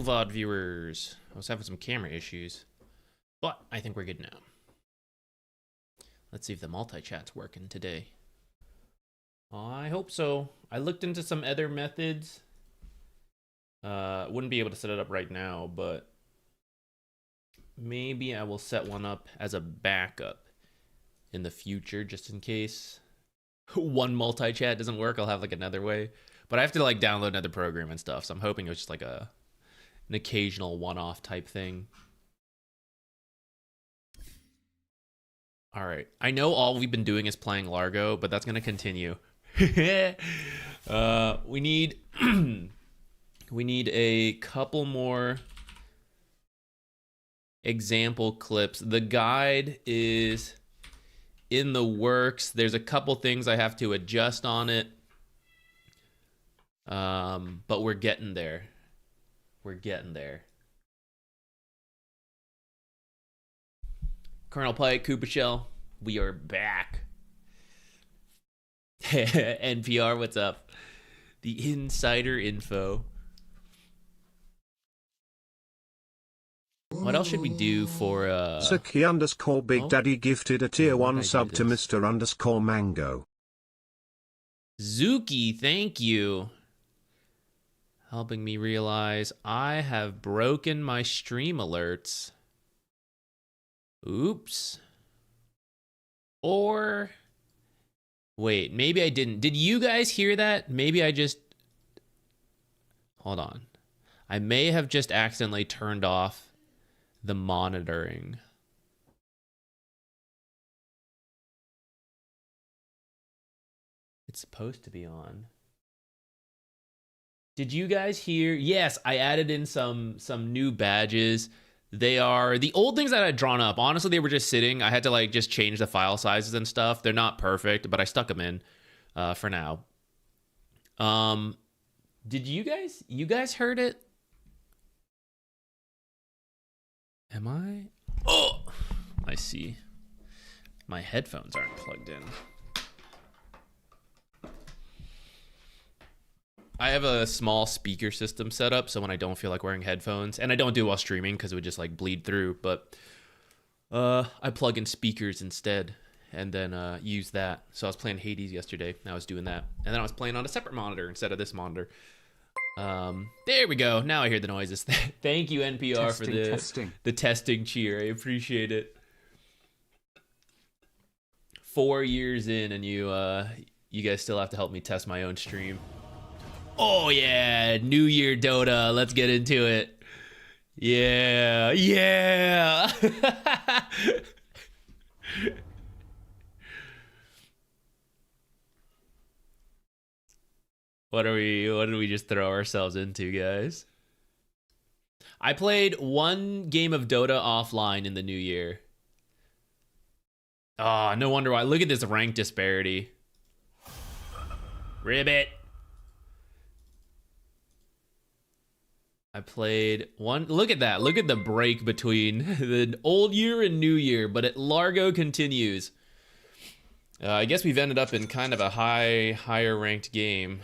VOD viewers. I was having some camera issues, but I think we're good now. Let's see if the multi-chat's working today. I hope so. I looked into some other methods. Wouldn't be able to set it up right now, but maybe I will set one up as a backup in the future, just in case one multi-chat doesn't work. I'll have like another way, but I have to like download another program and stuff. So I'm hoping it was just like an occasional one-off type thing. All right. I know all we've been doing is playing Largo, but that's going to continue. We need we need a couple more example clips. The guide is in the works. There's a couple things I have to adjust on it. But we're getting there. We're getting there. Colonel Pike, Koopa Shell, we are back. NPR, what's up? The insider info. What else should we do for Saki_Big Daddy gifted a tier 1 sub to Mr_Mango. Zuki, thank you. Helping me realize I have broken my stream alerts. Oops. Or wait, maybe I didn't. Did you guys hear that? Maybe I just... Hold on. I may have just accidentally turned off the monitoring. It's supposed to be on. Did you guys hear? Yes, I added in some new badges. They are the old things that I had drawn up. Honestly, they were just sitting. I had to like just change the file sizes and stuff. They're not perfect, but I stuck them in for now. Did you guys heard it? Am I? Oh, I see. My headphones aren't plugged in. I have a small speaker system set up, so when I don't feel like wearing headphones, and I don't do it while streaming because it would just like bleed through, but I plug in speakers instead and then use that. So I was playing Hades yesterday, and I was doing that. And then I was playing on a separate monitor instead of this monitor. There we go. Now I hear the noises. Thank you, NPR, for the testing cheer. I appreciate it. 4 years in, and you guys still have to help me test my own stream. Oh yeah, New Year Dota. Let's get into it. Yeah, yeah. What did we just throw ourselves into, guys? I played one game of Dota offline in the new year. Oh, no wonder why. Look at this rank disparity. Ribbit. I played one. Look at that. Look at the break between the old year and new year, but at Largo continues. I guess we've ended up in kind of a higher ranked game.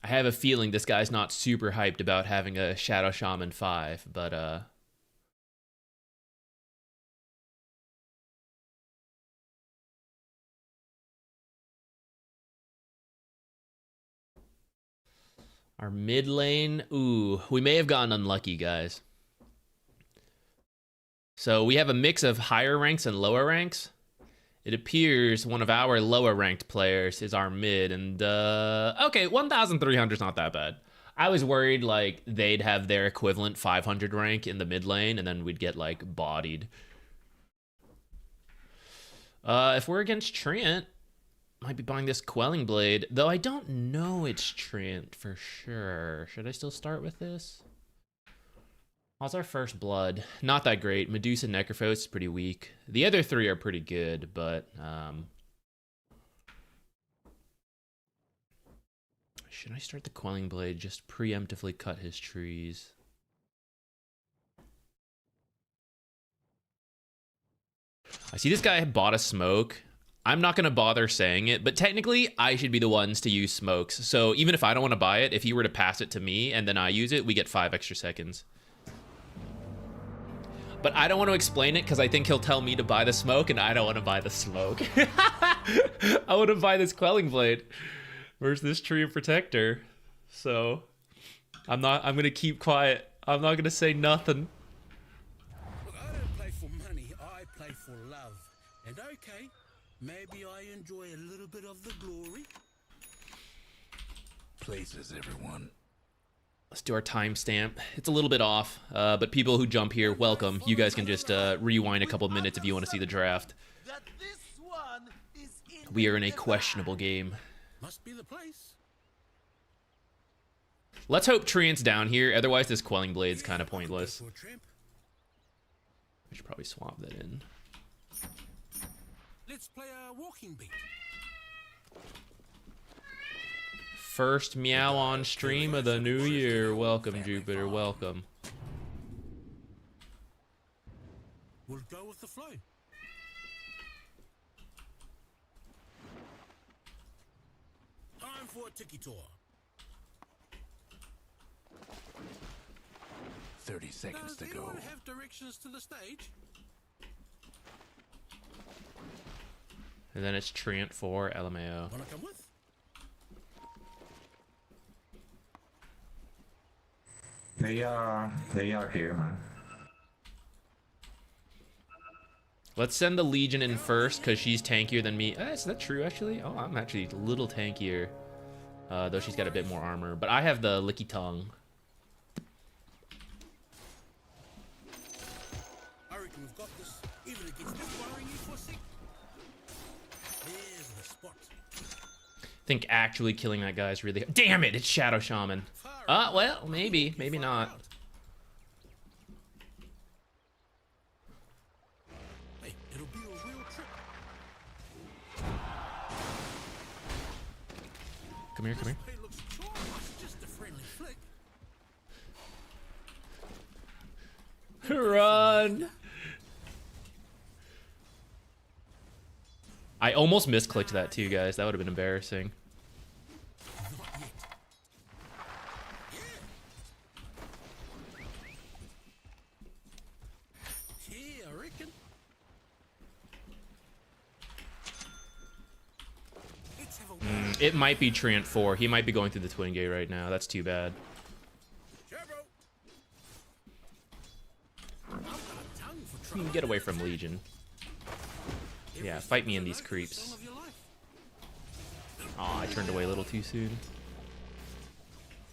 I have a feeling this guy's not super hyped about having a Shadow Shaman 5, but our mid lane, ooh, we may have gotten unlucky, guys. So we have a mix of higher ranks and lower ranks. It appears one of our lower ranked players is our mid, and okay, 1,300 is not that bad. I was worried like they'd have their equivalent 500 rank in the mid lane, and then we'd get like bodied. If we're against Treant, might be buying this Quelling Blade, though I don't know it's Treant for sure. Should I still start with this? How's our first blood? Not that great. Medusa Necrophos is pretty weak. The other three are pretty good, but should I start the Quelling Blade? Just preemptively cut his trees. I see this guy bought a smoke. I'm not going to bother saying it, but technically I should be the ones to use smokes. So even if I don't want to buy it, if he were to pass it to me and then I use it, we get 5 extra seconds. But I don't want to explain it because I think he'll tell me to buy the smoke and I don't want to buy the smoke. I want to buy this quelling blade versus this Treant Protector. So I'm going to keep quiet. I'm not going to say nothing. Look, I don't play for money, I play for love. And okay, maybe I enjoy a little bit of the glory. Places, everyone. Let's do our timestamp. It's a little bit off, but people who jump here, welcome. You guys can just rewind a couple of minutes if you want to see the draft. We are in a questionable game. Must be the place. Let's hope Treant's down here, otherwise this quelling blade's kind of pointless. I should probably swap that in. Let's play a walking beat. First meow on stream of the new year. Welcome, Jupiter, welcome. We'll go with the flow. Time for a tiki tour. 30 seconds Does to go. anyone have directions to the stage? And then it's Treant for LMAO. Wanna come with? They are here, man. Let's send the Legion in first because she's tankier than me. Is that true, actually? Oh, I'm actually a little tankier. Though she's got a bit more armor. But I have the Licky Tongue. I reckon we've got this, even against this worrying E4C. There's the spot. I think actually killing that guy is really... Damn it, it's Shadow Shaman. Well, maybe. Maybe not. Hey, it'll be a real trip. Come here, come here. Hey, looks almost just a friendly flick. Run! I almost misclicked that too, guys. That would have been embarrassing. Not yet. Yeah, I reckon. Let's have a It might be Treant 4. He might be going through the Twin Gate right now. That's too bad. Sure, bro. I've got a tongue for You trouble. can get away from Legion. Yeah, fight me in these creeps. Song of your life. Aw, I turned away a little too soon.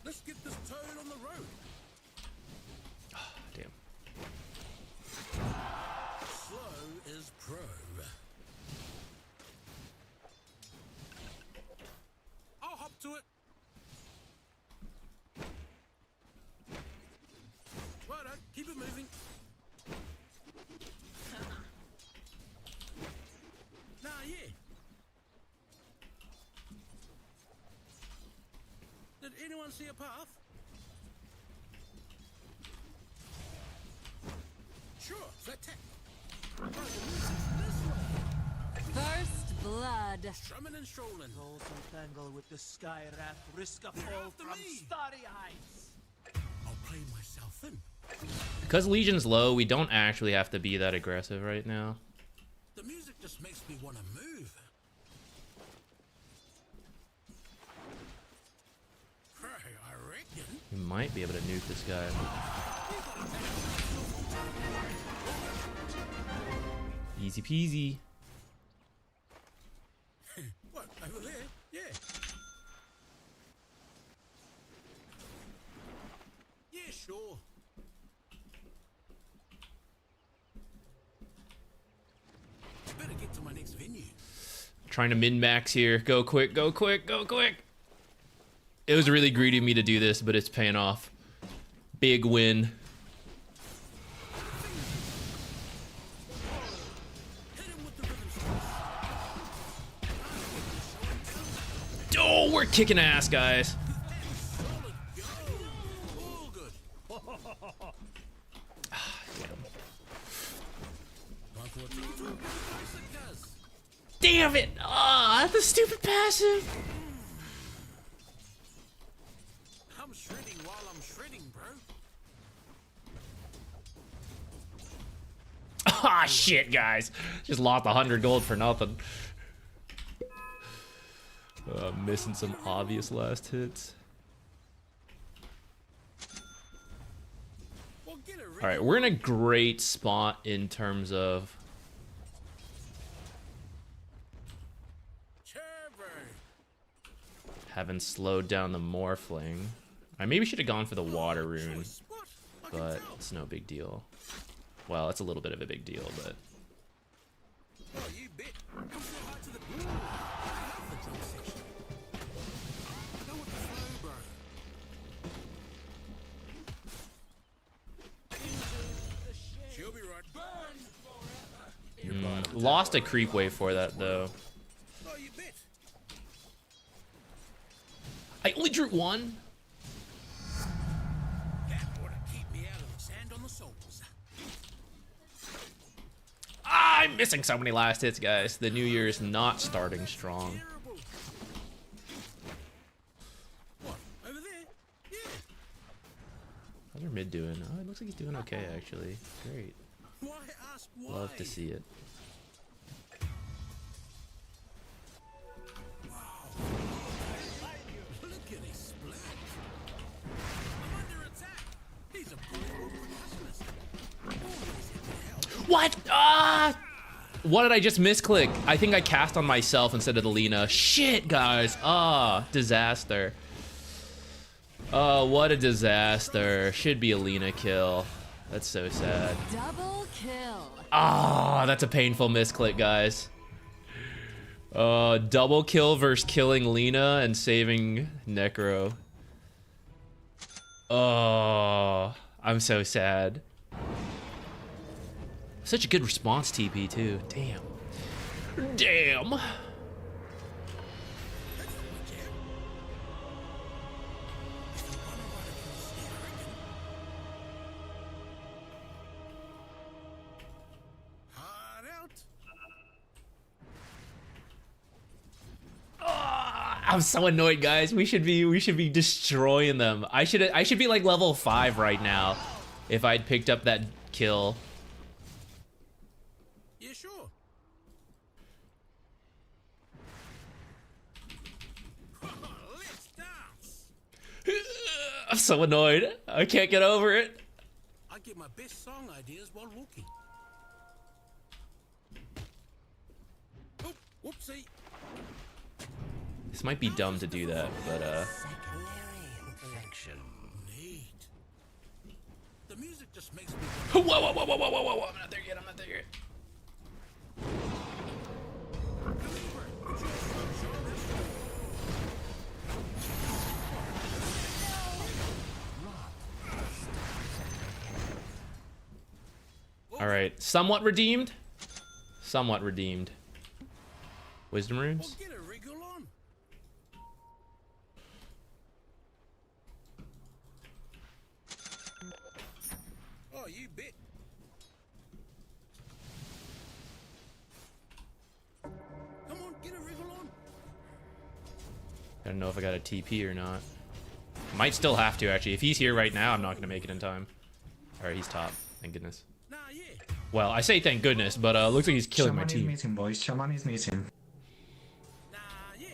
Let's get this toad on the road. Damn. Slow is pro. I'll hop to it. Righto, keep it moving. Nah, yeah. Did anyone see a path? Sure, flat tack. Right, the music's this way. First blood. Strumming and strolling. Souls entangle with the sky wrath, risk a fall After from me. starry eyes. I'll play myself in. Because Legion's low, we don't actually have to be that aggressive right now. The music just makes me want to move. Hey, I reckon. We might be able to nuke this guy. Easy peasy. What, over there? Yeah. Yeah, sure. Better get to my next venue. Trying to min-max here. Go quick, go quick, go quick. It was really greedy of me to do this, but it's paying off. Big win. Hit him with the rhythm strokes. Oh, we're kicking ass, guys. Solid go. All good. Damn. Time for Damn it! Ah, the stupid passive. I'm shredding while I'm shredding, bro. Ah, shit, guys. Just lost 100 gold for nothing. Missing some obvious last hits. Well, get a rig. All right, we're in a great spot in terms of Turbo. having slowed down the Morphling. I maybe should have gone for the water rune, Choice. What? I can but tell. it's no big deal. Well, it's a little bit of a big deal, but Oh, you bet. Come say hi to the blue. I love the drum section. Go with the flow, bro. She'll be right. lost a creep wave for that though. Oh, you bet. I only drew one. That ought to keep me out of the sand on the soles. Ah, I'm missing so many last hits, guys. The new year is not starting strong. Terrible. What? Over there? Yeah. How's our mid doing? Oh, it looks like he's doing okay, actually. Great. Why ask why? Love to see it. Look at his splat. I'm under attack. He's a brutal percussionist. Always hit the hell. What? Ah! What did I just misclick? I think I cast on myself instead of the Lena. Shit, guys. Ah, disaster. Oh, what a disaster. Should be a Lena kill. That's so sad. Double kill. Ah, that's a painful misclick, guys. Double kill versus killing Lena and saving Necro. Oh, I'm so sad. Such a good response TP too. Damn. Damn. Hard out. I'm so annoyed, guys. We should be destroying them. I should be like level 5 right now if I'd picked up that kill. Yeah, sure. Let's dance. I'm so annoyed. I can't get over it. I get my best song ideas while walking. Oh, whoopsie. This might be dumb to do that, but Neat. The music just makes me whoa, whoa, whoa, whoa, whoa, whoa, whoa, whoa. I'm not there yet. I'm not there yet. All right, somewhat redeemed. Somewhat redeemed. Wisdom well, runes. get a wriggle on. Oh, you bet. Come on, get a wriggle on. I don't know if I got a TP or not. Might still have to, actually. If he's here right now, I'm not going to make it in time. All right, he's top. Thank goodness. Nah, yeah. Well, I say thank goodness, but looks like he's killing my Shaman is team. missing, boys. Shaman is missing. Nah, yeah.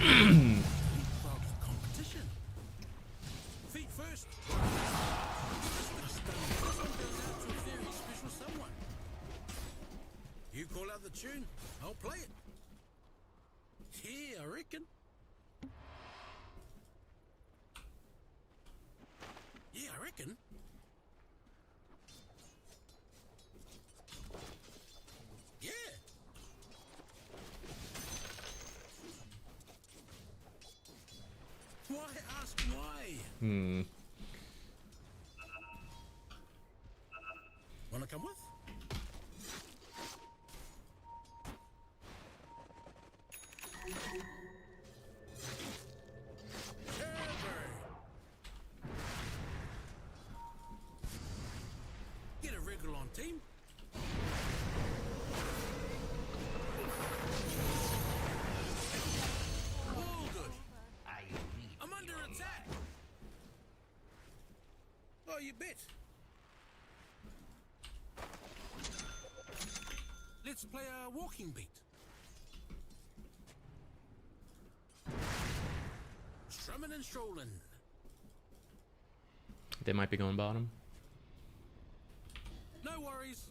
Leapfrog of competition. Feet first. This one goes out to a very special someone. You call out the tune, I'll play it. Yeah, I reckon. Yeah, I reckon. Yeah. Why ask why? Wanna come with? Get a wriggle on, team. Oh, you bet. Let's play a walking beat. Strumming and strolling. They might be going bottom. No worries.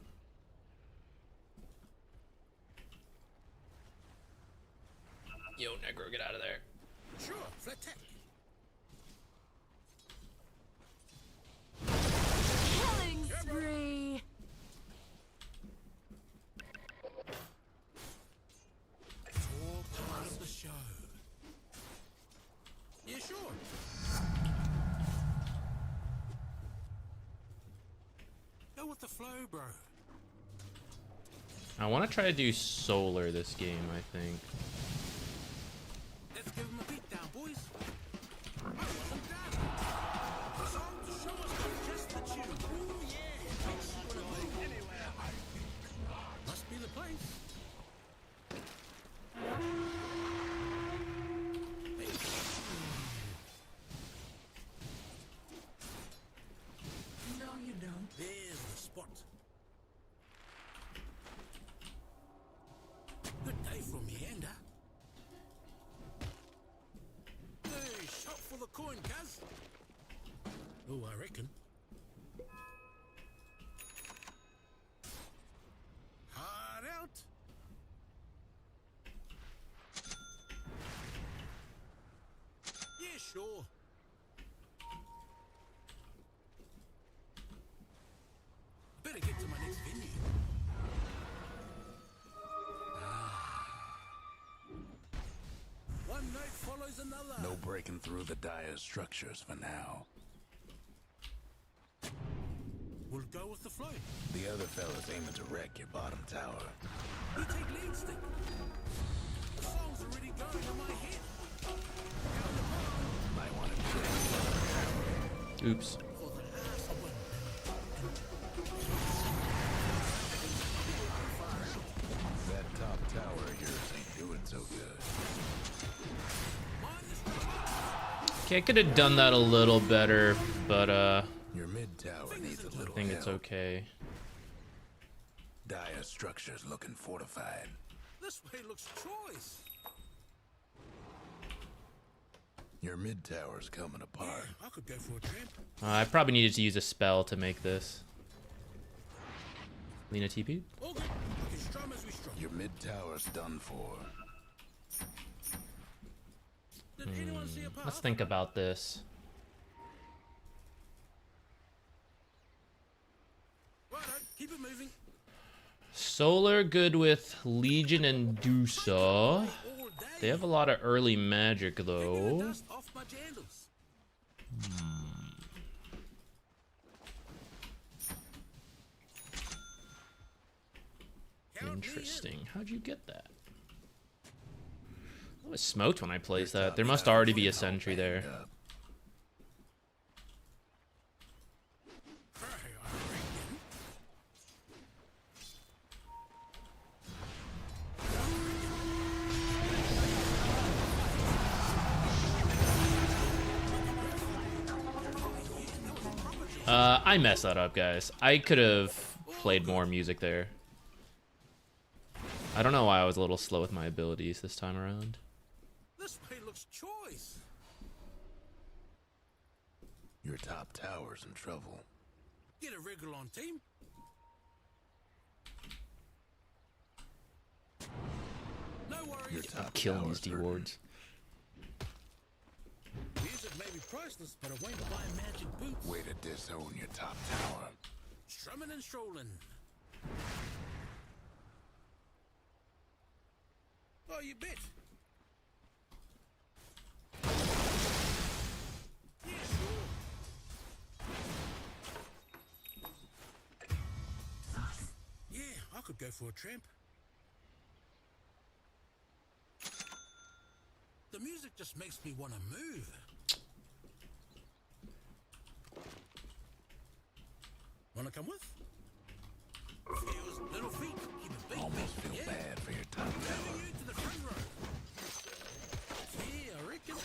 Yo, Negro, get out of there. Sure, flat tack. Killing spree. It's all part of the show. Yeah, sure. Go with the flow, bro. I want to try to do solar this game, I think. Let's give him a beat down, boys. I wasn't done. The song to show us just the tune. Ooh, yeah. Anywhere. Must be the place. No, you don't. There's the spot. Good day for Meander. Hey, shot for the coin, cuz. Oh, I reckon. Hard out. Yeah, sure. Better get to my next venue. One note follows another. No breaking through the dire structures for now. We'll go with the flow. The other fellas aiming to wreck your bottom tower. You take lead stick. The song's already going in my head. Might want to check. Oops. For the last one. That top tower of yours ain't doing so good. Mind this. Okay, I could have done that a little better, but Your mid tower needs a I little think it's help. okay. Dire structures looking fortified. This way looks choice. Your mid tower's coming apart. I could go for a tramp. I probably needed to use a spell to make this. Lena TP? All good. We can strum as we strum. Your mid tower's done for. Did anyone see a path? Let's think about this. Righto, keep it moving. Solar good with Legion and Dusa. All day. They have a lot of early magic Taking the though. dust off my jandals. Count me in. Interesting. How'd you get that? I was smoked when I placed Your that. top There must tower's already be a looking all sentry banged there. up. Hey, I reckon. I messed that up, guys. I could have played more music there. I don't know why I was a little slow with my abilities this time around. This way looks choice. Your top tower's in trouble. Get a regular on team. No Your worries. top Killing tower's these hurting. D-wards. Music may be priceless, but I won't buy magic boots. Way to disown your top tower. Strumming and strolling. Oh, you bet. Yeah, sure. Yeah, I could go for a tramp. The music just makes me want to move. Wanna come with? Feels little feet. Keep it big. Almost feel yeah. bad for your top tower. Moving you to the front row. Yeah, I reckon.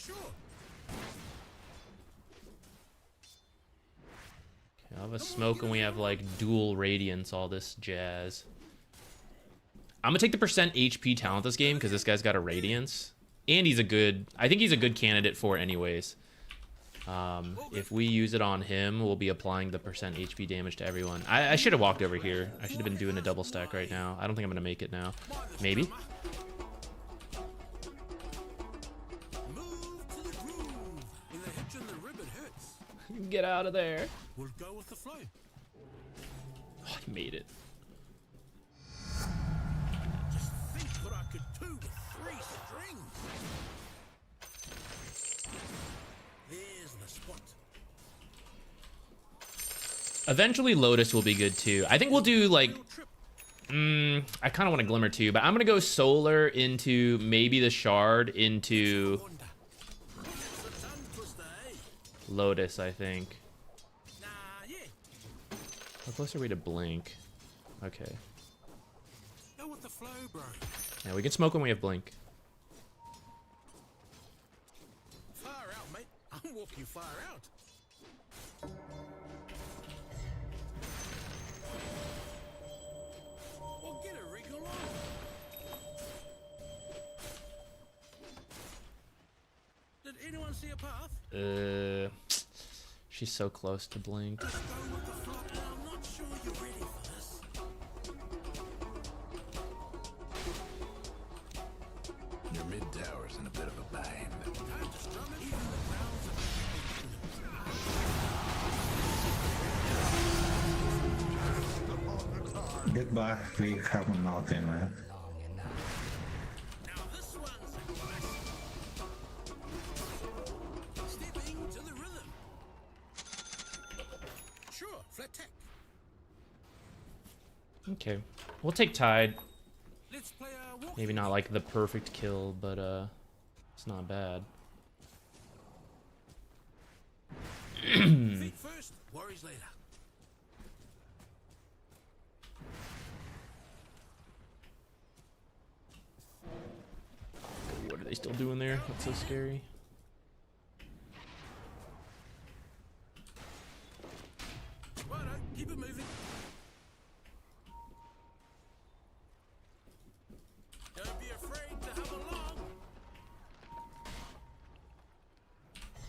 Sure. I have a smoke and we have like dual radiance, all this jazz. I'm gonna take the percent HP talent this game because this guy's got a radiance. And he's a good, I think he's a good candidate for it anyways. If we use it on him, we'll be applying the percent HP damage to everyone. I should have walked over here. I should have been doing a double stack right now. I don't think I'm gonna make it now. Maybe? Move to the groove. In the hitch and the ribbon hurts. Get out of there. We'll go with the flow. Oh, I made it. Just think what I could do with 3 strings. There's the spot. Eventually Lotus will be good too. I think we'll do like, Trip. I kind of want a Glimmer too, but I'm gonna go Solar into maybe the Shard into Wonder. It's a tongue twister, eh? Lotus, I think. Nah, yeah. How close are we to Blink? Okay. Go with the flow, bro. Yeah, we can smoke when we have Blink. Far out, mate. I'm walking far out. Well, get a wriggle on. Did anyone see a path? She's so close to Blink. Just go with the flow. I'm not sure you're ready for this. Your mid tower's in a bit of a bind. Time to strum it. Even the grounds of Goodbye, we have nothing, man. now this one's a classic. Stepping to the rhythm. Sure, flat tack. Okay. We'll take Tide. Let's play a walk. Maybe not like the perfect kill, but it's not bad. Feet first, worries later. What are they still doing there? That's so scary. Righto, keep it moving. Don't be afraid to have a long.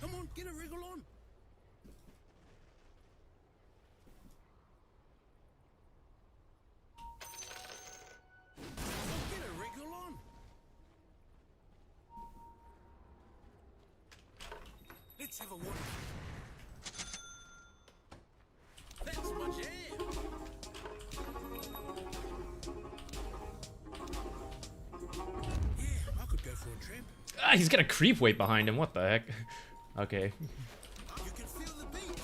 Come on, get a wriggle on. Well, get a wriggle on. Let's have a wander. That's my jam. Yeah, I could go for a tramp. Ah, he's got a creep weight behind him. What the heck? Okay. You can feel the beat.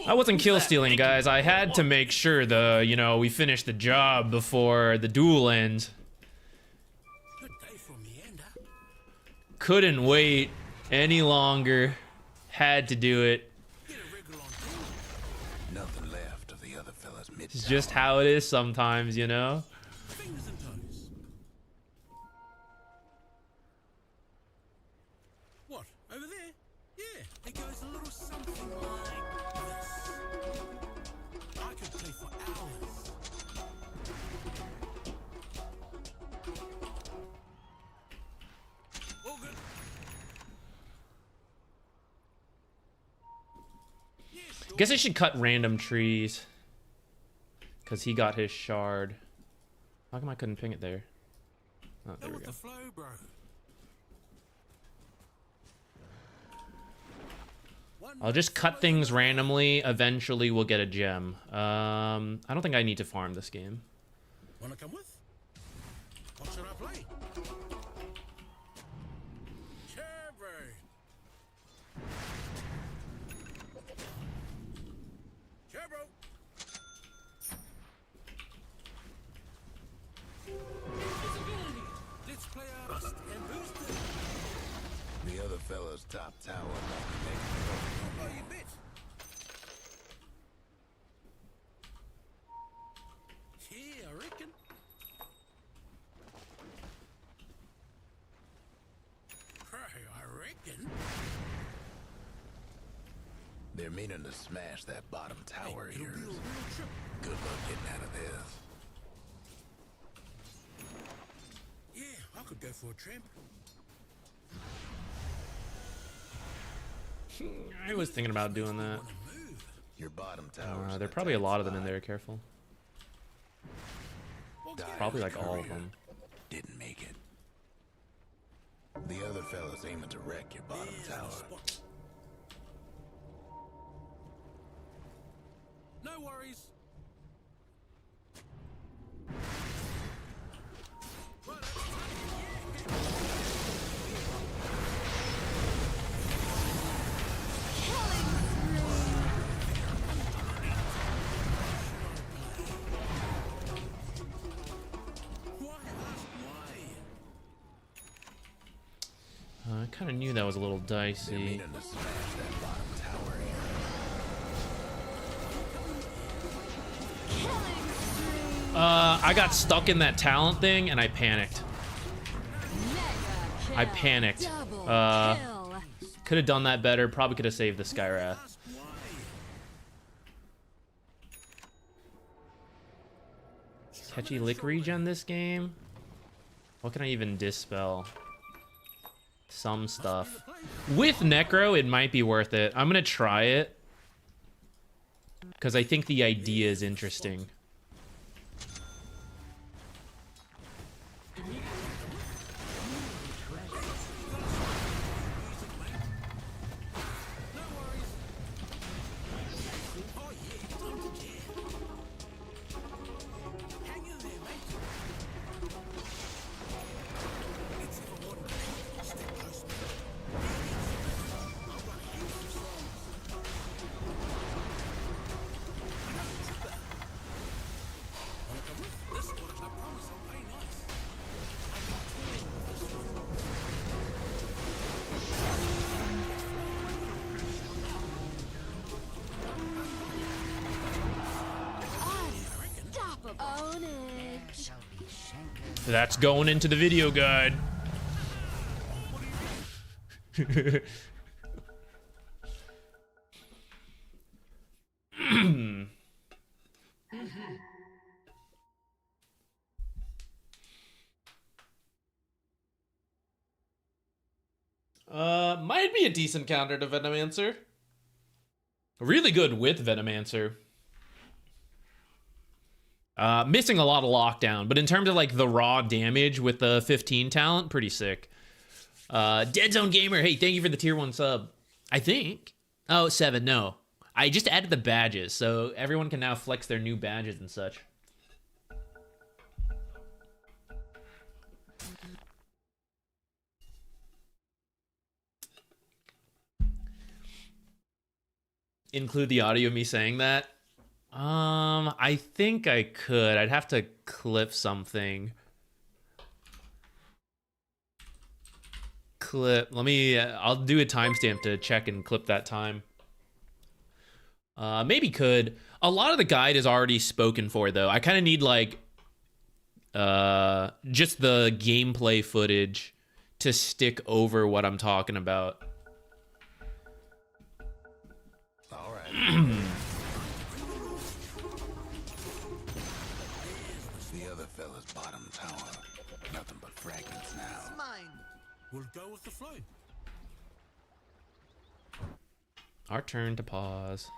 I wasn't kill stealing, guys. I had to make sure we finished the job before the duel ends. Good day for meander. Couldn't wait any longer. Had to do it. Get a wriggle on too. Nothing left of the other fella's mid It's just how it is sometimes, you know? Fingers and toes. What? Over there? Yeah, it goes a little something like this. I could play for hours. All good. Yeah, sure. Guess I should cut random trees. Because he got his shard. How come I couldn't ping it there? Oh, Go there we with go. the flow, bro. I'll just cut things randomly. Eventually we'll get a gem. I don't think I need to farm this game. Wanna come with? What should I play? Sure, bro. Sure, bro. Let's play a bust and boost it. The other fella's top tower. Oh, you bet. They're meaning to smash that bottom tower of It'll be a yours. real trip. Good luck getting out of this. Yeah, I could go for a tramp. I was thinking about doing that. Wanna move? Your bottom tower. There are probably a lot of them in there. Careful. Well, get Probably out like all of courier. them. Didn't make it. The other fella's aiming to wreck your bottom There's the tower. spot. No worries. Right, why? I kind of knew that was a little They're dicey. meaning to smash that bottom tower of yours. I got stuck in that talent thing and I panicked. I panicked. Double Uh, kill. Could have done that better. Probably could have saved the Skywrath. Ask why. Catchy lick regen this game. What can I even dispel? Some stuff. With Necro, it might be worth it. I'm gonna try it. Because I think the idea is interesting. Unstoppable. Own it. That's going into the video guide. Might be a decent counter to Venomancer. Really good with Venomancer. Missing a lot of lockdown, but in terms of like the raw damage with the 15 talent, pretty sick. Dead Zone Gamer, hey, thank you for the tier 1 sub. I think. Oh, 7, no. I just added the badges, so everyone can now flex their new badges and such. Include the audio of me saying that? I think I could. I'd have to clip something. Clip. Let me. I'll do a timestamp to check and clip that time. Maybe could. A lot of the guide is already spoken for, though. I kind of need like, just the gameplay footage to stick over what I'm talking about. All right. The other fella's bottom tower. Nothing but fragments now. We'll go with the flow. Our turn to pause.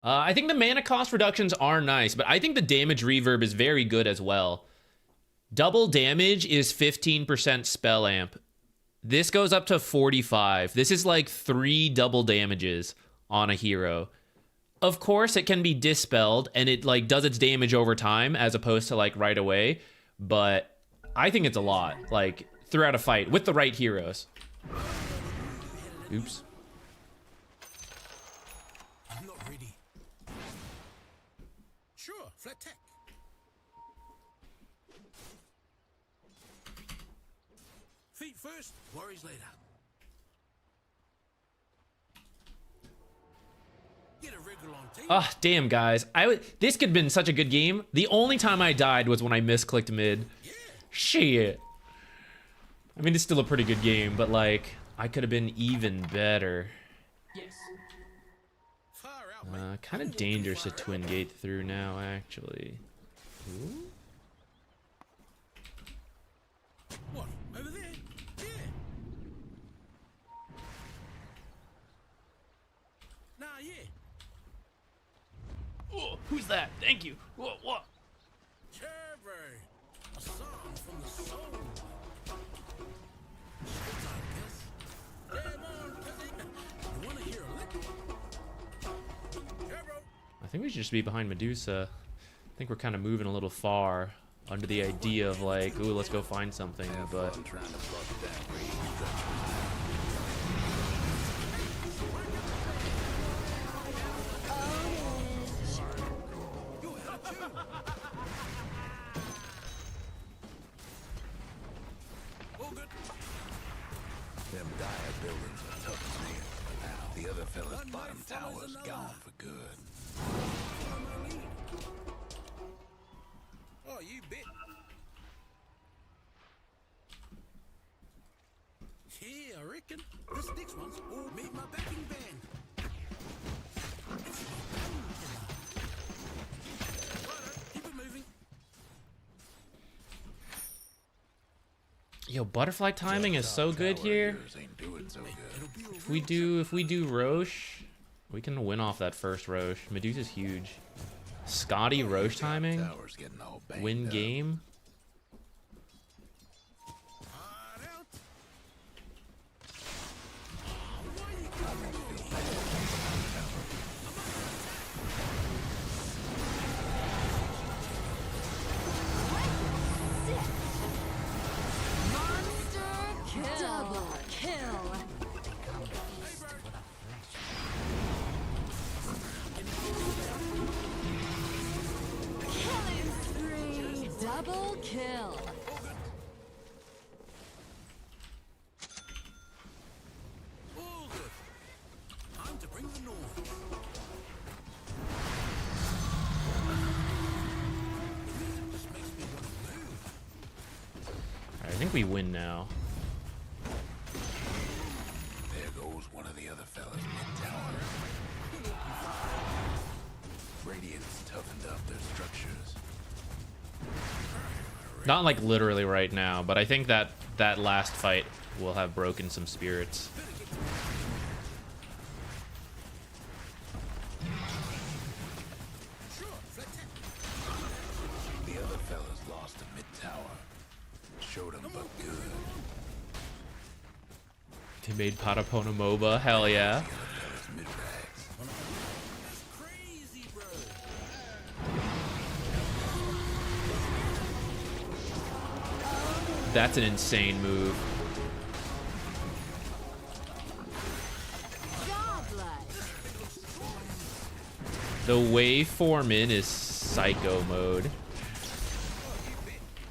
I think the mana cost reductions are nice, but I think the damage reverb is very good as well. Double damage is 15% spell amp. This goes up to 45. This is like 3 double damages on a hero. Of course, it can be dispelled, and it like does its damage over time as opposed to like right away. But I think it's a lot, like throughout a fight with the right heroes. Oops. I'm not ready. Sure, flat tech. Feet first, worries later. Get a rig Typical on team. Ah, damn, guys. This could have been such a good game. The only time I died was when I misclicked mid. Shit. I mean, it's still a pretty good game, but like, I could have been even better. Far out, mate. Kind of dangerous to twin gate through now, actually. Ooh. What? Over there? Yeah. Nah, yeah. Oh, who's that? Thank you. What? Cherry. A song from the soul. Showtime, Kiss. Game on, Kissy. You wanna hear a lick? Cherry. I think we should just be behind Medusa. I think we're kind of moving a little far under the idea of like, ooh, let's go find something, but Trying to bust that radiant structure. All good. Them dire buildings are tough as nails. The other fella's bottom tower's gone for good. Follow my lead. Oh, you bet. Yeah, I reckon. This next one's all made my backing band. It's my band killer. Righto, keep it moving. yo, butterfly timing is so good here. Yours ain't doing so good. If we do Roche, we can win off that first Roche. Medusa's huge. Scotty Roche timing, Tower's getting all banged win up. game. Hard out. Monster kill. Double kill. Killing spree. Double kill. All good. Time to bring the north. The music just makes me want to move. Alright, I think we win now. There goes one of the other fellas mid-tower. Radiant's toughened up their structures. Not like literally right now, but I think that that last fight will have broken some spirits. Sure, flat tap. The other fellas lost a mid-tower. Showed them but good. They made Patapona MOBA, hell yeah. Fellas mid-rags. That's crazy, bro. That's an insane move. Godlike. The waveform in is psycho mode.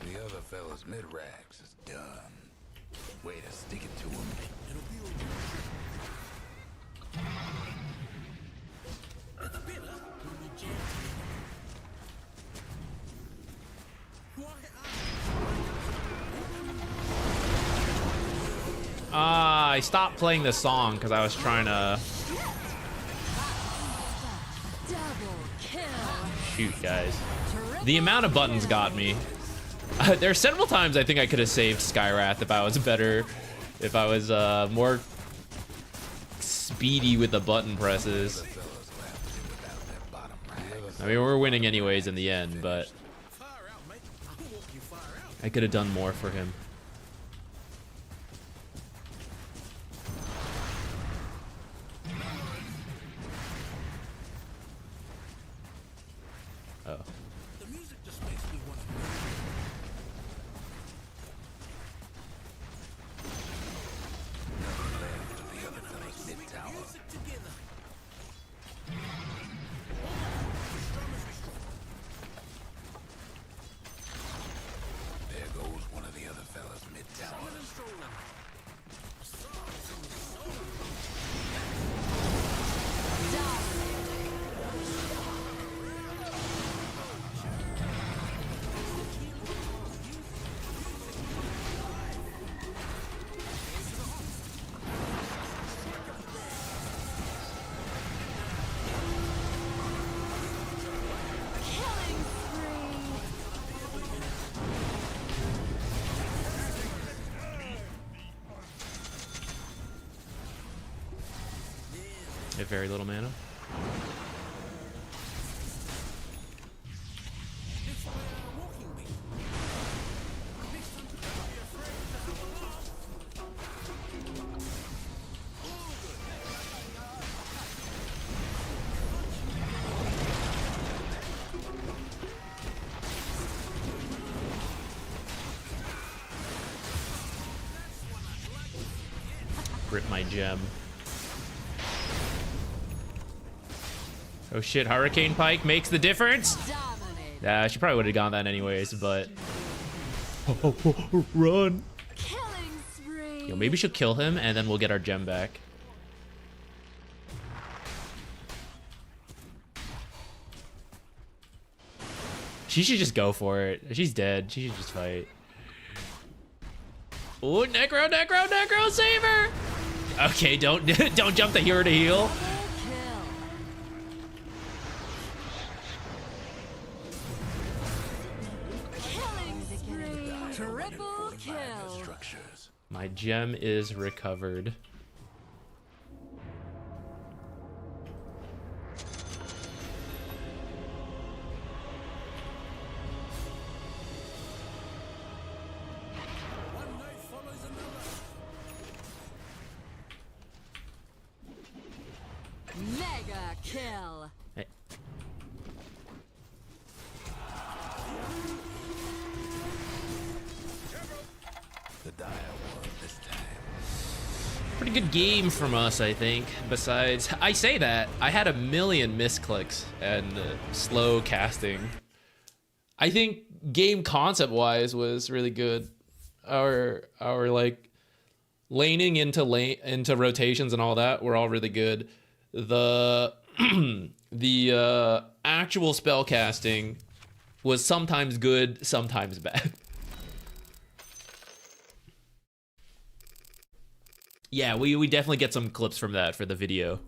The other fella's mid-rags is done. Way to stick it to him. It'll be all good. It's better when we jam together. Why I stopped playing the song because I was trying to Double kill. shoot, guys. The amount of buttons got me. There are several times I think I could have saved Skywrath if I was better, if I was more speedy with the button presses. Fellas will have to do without their bottom rags. I mean, we're winning anyways in the end, but far out, mate? I'll walk you far out. I could have done more for him. Oh. The music just makes me want to move. Nothing left of the other fella's mid-tower. Music together. There goes one of the other fella's mid-tower. And strolling. A song from the soul. have very little mana. It's my walking beat. Next time, don't be afraid to come along. Rip my gem. Oh shit, Hurricane Pike makes the difference? Dominate. She probably would have gone that anyways, but... Run! Killing spree. Yo, maybe she'll kill him, and then we'll get our gem back. She should just go for it. She's dead. She should just fight. Oh, Necro, save her! Okay, don't don't jump the hero to heal. Killing spree. Triple kill. Structures. My gem is recovered. One night follows another. Mega kill. Hey. The dire one this time. Pretty good game from us, I think. Besides, I say that, I had a million misclicks and slow casting. I think game concept-wise was really good. Our like laning into rotations and all that were all really good. The the actual spell casting was sometimes good, sometimes bad. Yeah, we definitely get some clips from that for the video.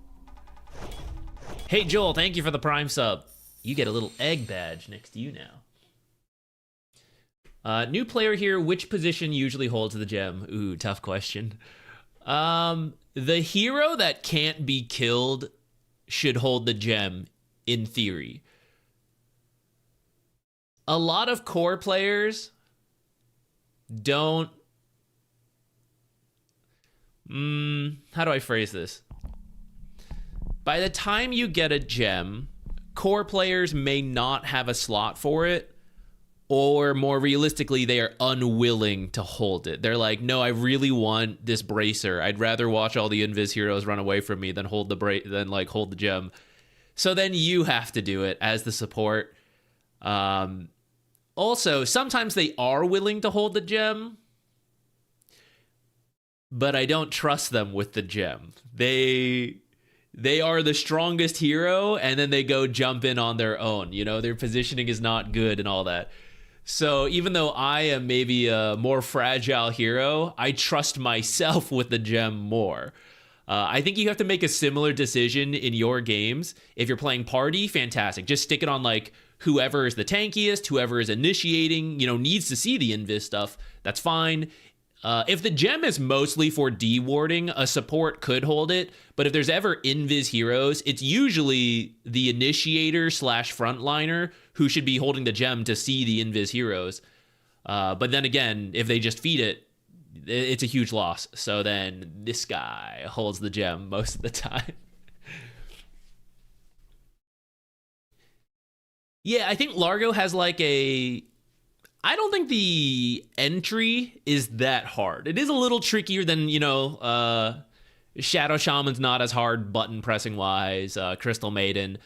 Hey Joel, thank you for the Prime sub. You get a little egg badge next to you now. New player here, which position usually holds the gem? Ooh, tough question. The hero that can't be killed should hold the gem, in theory. A lot of core players don't... how do I phrase this? By the time you get a gem, core players may not have a slot for it, or more realistically, they are unwilling to hold it. They're like, no, I really want this bracer. I'd rather watch all the invis heroes run away from me than hold the gem. So then you have to do it as the support. Also, sometimes they are willing to hold the gem, but I don't trust them with the gem. They are the strongest hero, and then they go jump in on their own. You know, their positioning is not good and all that. So even though I am maybe a more fragile hero, I trust myself with the gem more. I think you have to make a similar decision in your games. If you're playing party, fantastic. Just stick it on like whoever is the tankiest, whoever is initiating, you know, needs to see the invis stuff. That's fine. If the gem is mostly for dewarding, a support could hold it. But if there's ever invis heroes, it's usually the initiator / frontliner who should be holding the gem to see the invis heroes. But then again, if they just feed it, it's a huge loss. So then this guy holds the gem most of the time. Yeah, I think Largo has like a... I don't think the entry is that hard. It is a little trickier than, you know, Shadow Shaman's not as hard button pressing wise, Crystal Maiden.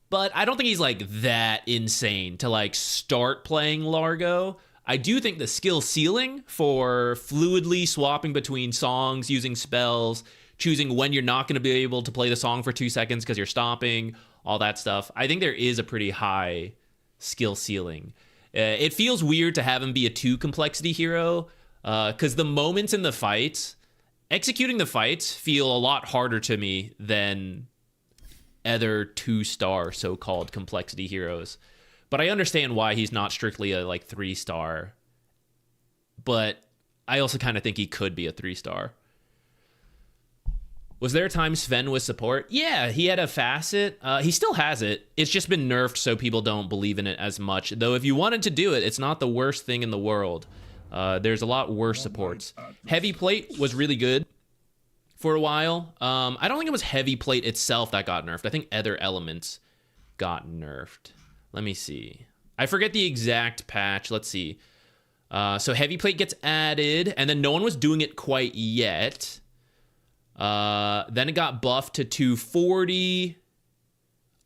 But I don't think he's like that insane to like start playing Largo. I do think the skill ceiling for fluidly swapping between songs, using spells, choosing when you're not going to be able to play the song for 2 seconds because you're stopping, all that stuff. I think there is a pretty high skill ceiling. It feels weird to have him be a 2 complexity hero because the moments in the fights, executing the fights feel a lot harder to me than other 2-star so-called complexity heroes. But I understand why he's not strictly a like 3-star. But I also kind of think he could be a 3-star. Was there a time Sven was support? Yeah, he had a facet. He still has it. It's just been nerfed so people don't believe in it as much. Though if you wanted to do it, it's not the worst thing in the world. There's a lot worse supports. Heavy plate was really good for a while. I don't think it was heavy plate itself that got nerfed. I think other elements got nerfed. Let me see. I forget the exact patch. Let's see. So heavy plate gets added, and then no one was doing it quite yet. Then it got buffed to 240.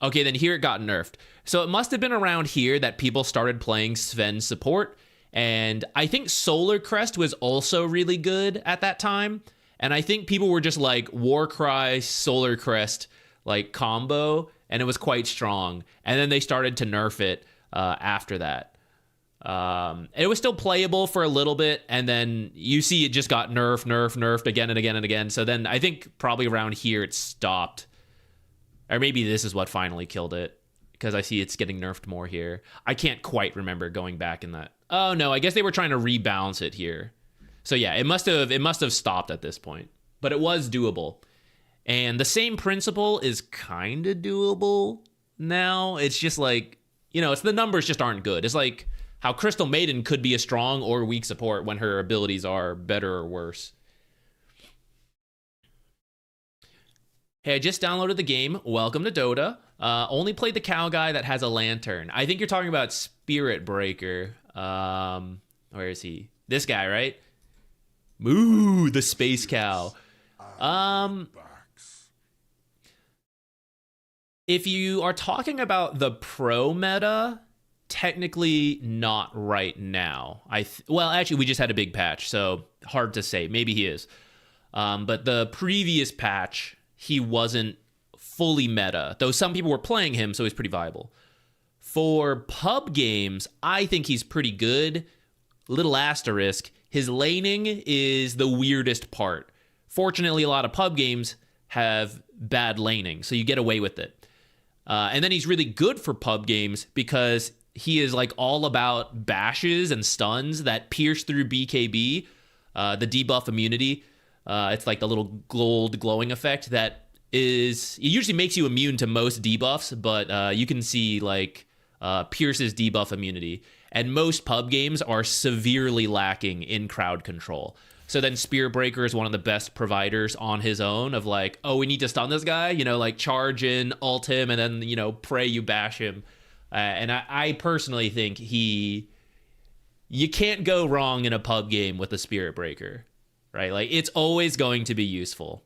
Okay, then here it got nerfed. So it must have been around here that people started playing Sven support. And I think Solar Crest was also really good at that time. And I think people were just like Warcry, Solar Crest, like combo. And it was quite strong. And then they started to nerf it after that. It was still playable for a little bit, and then you see it just got nerfed again and again and again. So then I think probably around here it stopped. Or maybe this is what finally killed it, because I see it's getting nerfed more here. I can't quite remember going back in that. Oh no, I guess they were trying to rebalance it here. So yeah, it must have stopped at this point. But it was doable. And the same principle is kind of doable now. It's just like, you know, it's the numbers just aren't good. It's like how Crystal Maiden could be a strong or weak support when her abilities are better or worse. Hey, I just downloaded the game. Welcome to Dota. Only played the cow guy that has a lantern. I think you're talking about Spirit Breaker. Where is he? This guy, right? Moo, the space cow. If you are talking about the pro meta, technically not right now. Well, actually, we just had a big patch, so hard to say. Maybe he is. But the previous patch, he wasn't fully meta, though some people were playing him, so he's pretty viable. For pub games, I think he's pretty good. Little asterisk, his laning is the weirdest part. Fortunately, a lot of pub games have bad laning, so you get away with it. And then he's really good for pub games because he is like all about bashes and stuns that pierce through BKB, the debuff immunity. It's like the little gold glowing effect that it usually makes you immune to most debuffs, but you can see like pierces debuff immunity. And most pub games are severely lacking in crowd control. So then Spear Breaker is one of the best providers on his own of like, oh, we need to stun this guy, you know, like charge in, ult him, and then, you know, pray you bash him. And I personally think you can't go wrong in a pub game with a Spirit Breaker, right? Like it's always going to be useful.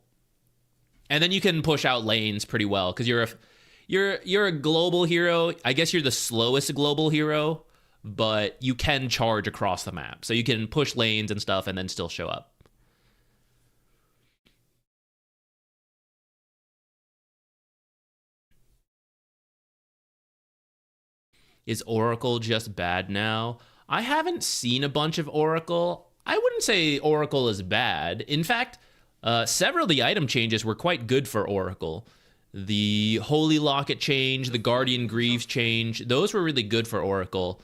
And then you can push out lanes pretty well because you're a global hero. I guess you're the slowest global hero, but you can charge across the map. So you can push lanes and stuff and then still show up. Is Oracle just bad now? I haven't seen a bunch of Oracle. I wouldn't say Oracle is bad. In fact, several of the item changes were quite good for Oracle. The Holy Locket change, the Guardian Greaves change, those were really good for Oracle.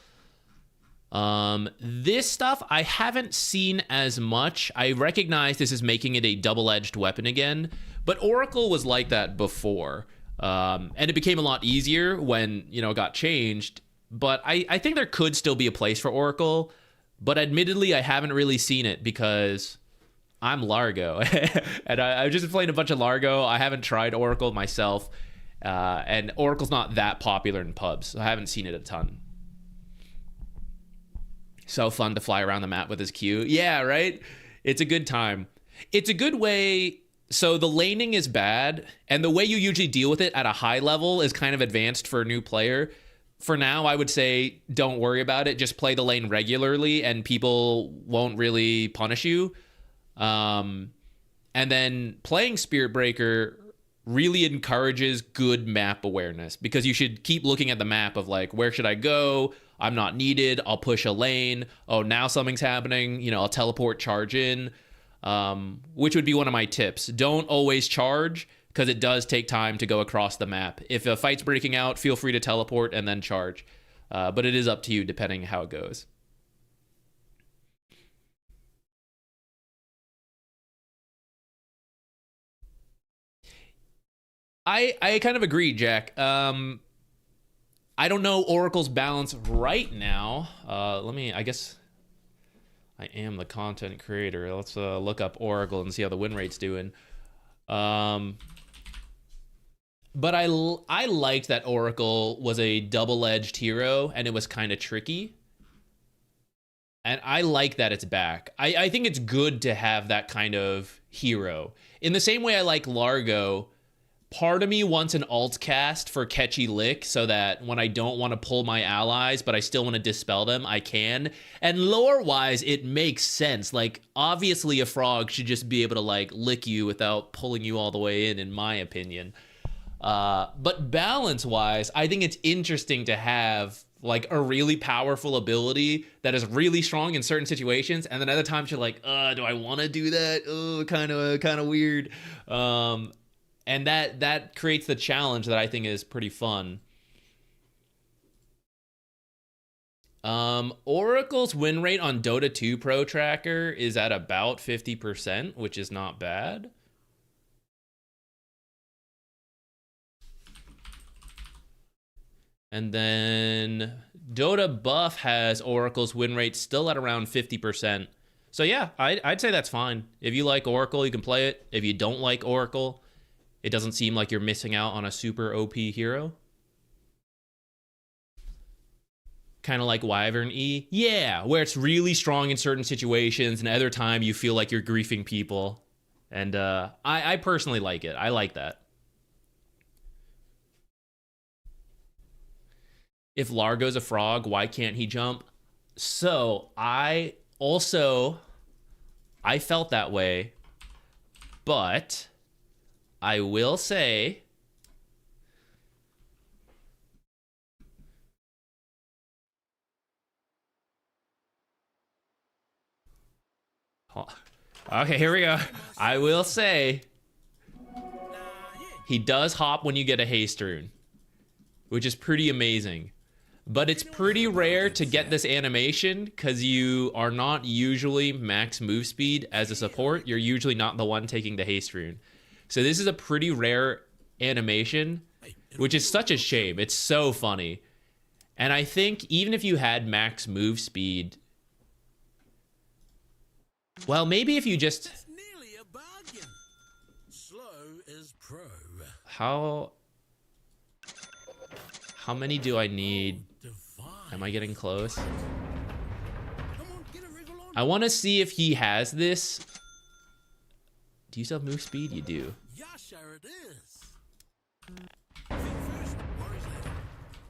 This stuff I haven't seen as much. I recognize this is making it a double-edged weapon again, but Oracle was like that before. And it became a lot easier when, you know, it got changed. But I think there could still be a place for Oracle, but admittedly I haven't really seen it because I'm Largo. And I've just been playing a bunch of Largo. I haven't tried Oracle myself. And Oracle's not that popular in pubs, so I haven't seen it a ton. So fun to fly around the map with his Q. Yeah, right? It's a good time. It's a good way. So the laning is bad, and the way you usually deal with it at a high level is kind of advanced for a new player. For now, I would say don't worry about it. Just play the lane regularly, and people won't really punish you. And then playing Spirit Breaker really encourages good map awareness because you should keep looking at the map of like, where should I go? I'm not needed. I'll push a lane. Oh, now something's happening. You know, I'll teleport, charge in, which would be one of my tips. Don't always charge because it does take time to go across the map. If a fight's breaking out, feel free to teleport and then charge. But it is up to you depending how it goes. I kind of agree, Jack. I don't know Oracle's balance right now. I guess I am the content creator. Let's look up Oracle and see how the win rate's doing. But I liked that Oracle was a double-edged hero and it was kind of tricky. And I like that it's back. I think it's good to have that kind of hero. In the same way I like Largo, part of me wants an alt cast for Catchy Lick so that when I don't want to pull my allies, but I still want to dispel them, I can. And lore-wise, it makes sense. Like, obviously a frog should just be able to, like, lick you without pulling you all the way in my opinion. But balance-wise, I think it's interesting to have, like, a really powerful ability that is really strong in certain situations, and then other times you're like, do I want to do that? Kind of weird. And that creates the challenge that I think is pretty fun. Oracle's win rate on Dota 2 Pro Tracker is at about 50%, which is not bad. And then Dota Buff has Oracle's win rate still at around 50%. So yeah, I'd say that's fine. If you like Oracle, you can play it. If you don't like Oracle, it doesn't seem like you're missing out on a super OP hero. Kind of like Wyvern E. Yeah, where it's really strong in certain situations and other time you feel like you're griefing people. And I personally like it. I like that. If Largo's a frog, why can't he jump? So I felt that way, but I will say okay, here we go. I will say he does hop when you get a haste rune, which is pretty amazing. But it's pretty rare to get this animation because you are not usually max move speed as a support. You're usually not the one taking the haste rune. So this is a pretty rare animation, which is such a shame. It's so funny. And I think even if you had max move speed, well, maybe if you just... That's nearly a bargain. Slow is pro. How many do I need? Divine. Am I getting close? Come on, get a wriggle on. I want to see if he has this. Do you still have move speed? You do. Yeah, sure it is. Feet first, worries later.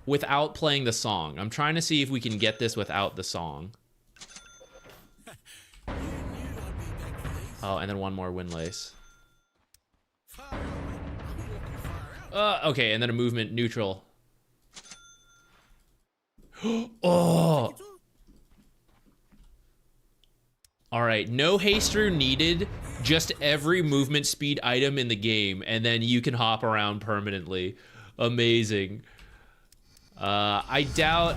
Without playing the song. I'm trying to see if we can get this without the song. You knew I'd be back for these. Oh, and then one more Windlace. Far away. I'm walking far out. Okay, and then a movement neutral. Oh! Alright, no haste rune needed. Just every movement speed item in the game, and then you can hop around permanently. Amazing. I doubt...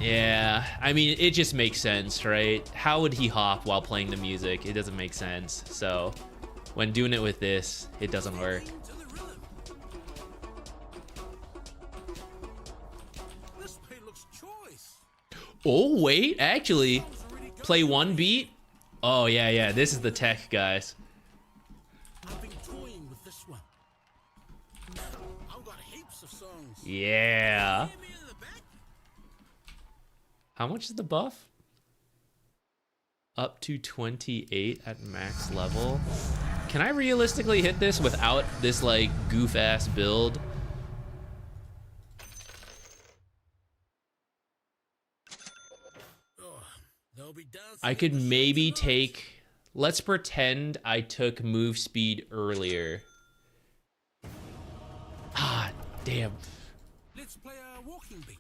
Yeah, I mean, it just makes sense, right? How would he hop while playing the music? It doesn't make sense. So, when doing it with this, it doesn't work. To the rhythm. This pay looks choice. Oh, wait, actually, play one beat? Oh, yeah, this is the tech, guys. I've been toying with this one. I've got heaps of songs. Yeah. Hear me in the back? How much is the buff? Up to 28 at max level. Can I realistically hit this without this, like, goof-ass build? Oh, they'll be dancing I could in the maybe streets tonight. take... Let's pretend I took move speed earlier. Ah, damn. Let's play a walking beat.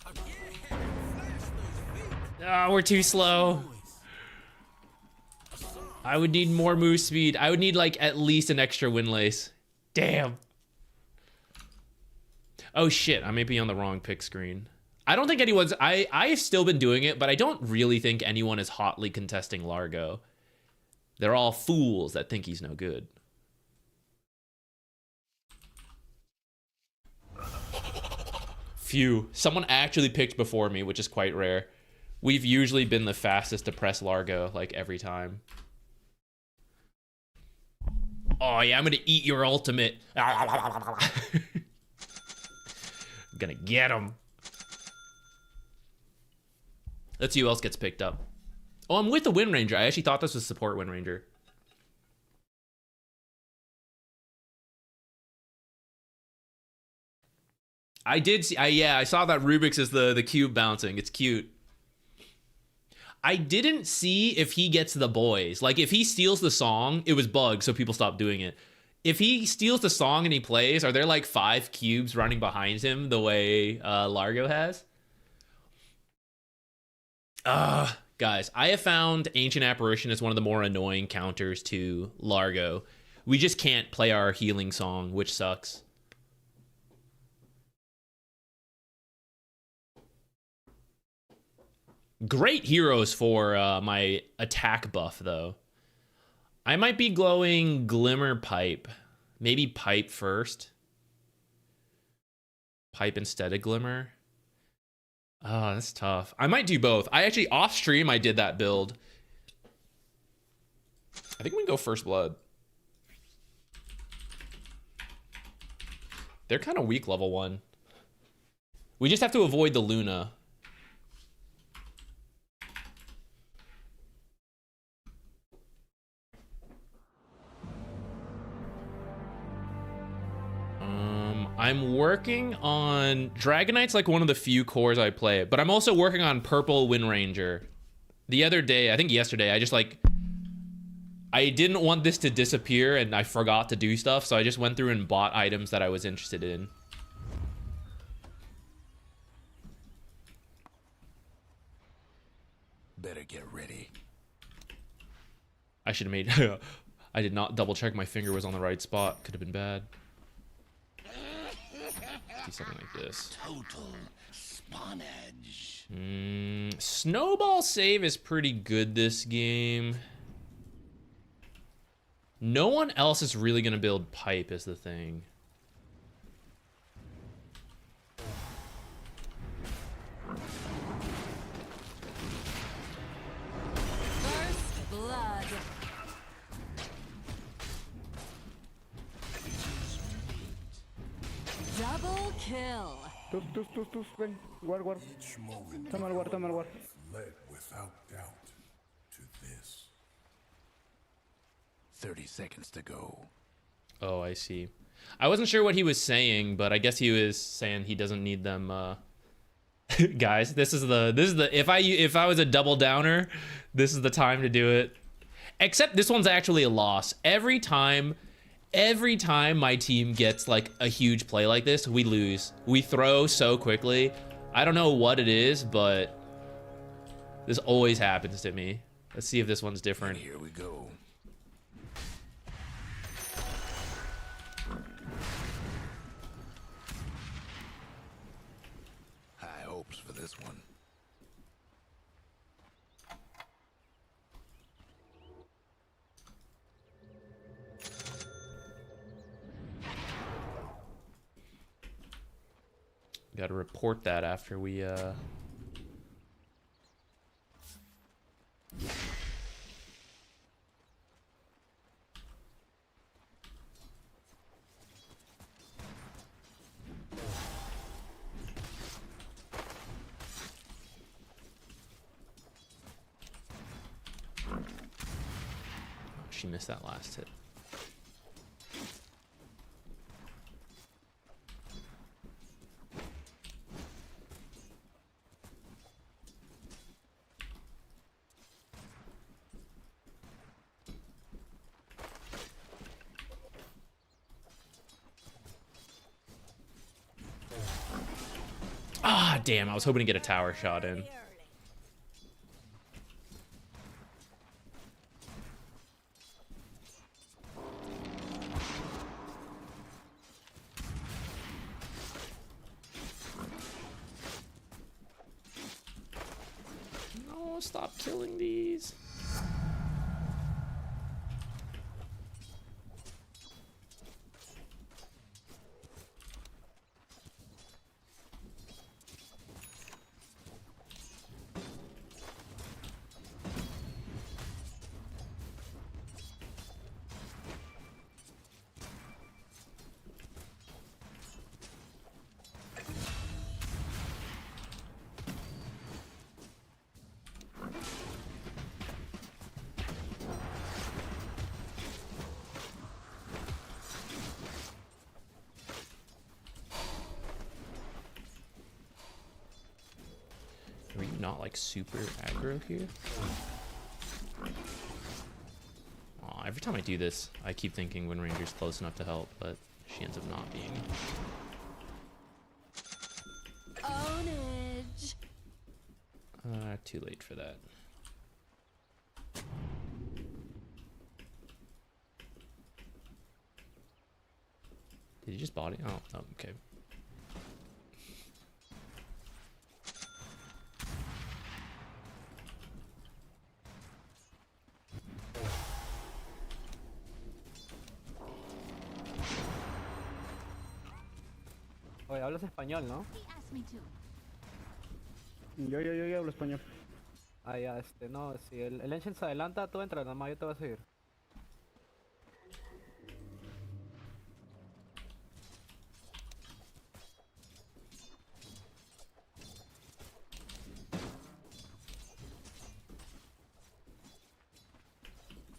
Oh, yeah, flash those feet. Ah, we're too slow. Noise. A song. I would need more move speed. I would need, like, at least an extra Windlace. Damn. Oh, shit. I may be on the wrong pick screen. I don't think anyone's... I've still been doing it, but I don't really think anyone is hotly contesting Largo. They're all fools that think he's no good. Phew. Someone actually picked before me, which is quite rare. We've usually been the fastest to press Largo, like, every time. Oh, yeah, I'm gonna eat your ultimate. I'm gonna get him. Let's see who else gets picked up. Oh, I'm with the Wind Ranger. I actually thought this was support Wind Ranger. I did see, yeah, I saw that Rubik's is the cube bouncing. It's cute. I didn't see if he gets the boys. Like, if he steals the song, it was bugged, so people stopped doing it. If he steals the song and he plays, are there like 5 cubes running behind him the way Largo has? Guys, I have found Ancient Apparition as one of the more annoying counters to Largo. We just can't play our healing song, which sucks. Great heroes for my attack buff, though. I might be glowing Glimmer Pipe. Maybe Pipe first. Pipe instead of Glimmer. Oh, that's tough. I might do both. I actually, off stream, I did that build. I think we can go First Blood. They're kind of weak level 1. We just have to avoid the Luna. I'm working on Dragonite's like one of the few cores I play, but I'm also working on Purple Wind Ranger. The other day, I think yesterday, I didn't want this to disappear and I forgot to do stuff, so I just went through and bought items that I was interested in. Better get ready. I should have made... I did not double check my finger was on the right spot. Could have been bad. Do something like this. Total spawnage. Snowball save is pretty good this game. No one else is really gonna build pipe is the thing. First blood. Double kill. Tus, ven, guard. Toma el guard. Led without doubt to this. 30 seconds to go. Oh, I see. I wasn't sure what he was saying, but I guess he was saying he doesn't need them. Guys, this is the if I was a double downer, this is the time to do it. Except this one's actually a loss. Every time my team gets like a huge play like this, we lose. We throw so quickly. I don't know what it is, but this always happens to me. Let's see if this one's different. And here we go. High hopes for this one. Got to report that after we she missed that last hit. Ah, damn, I was hoping to get a tower shot in. No, stop killing these. not like super aggro here. Aw, every time I do this, I keep thinking Wind Ranger's close enough to help, but she ends up not being. Ownage. Too late for that. Did he just body? Oh, okay. Oye, hablas español, ¿no? He asked me to. Yo hablo español. Ah, ya, no, si el engine se adelanta, tú entra, nada más yo te voy a seguir.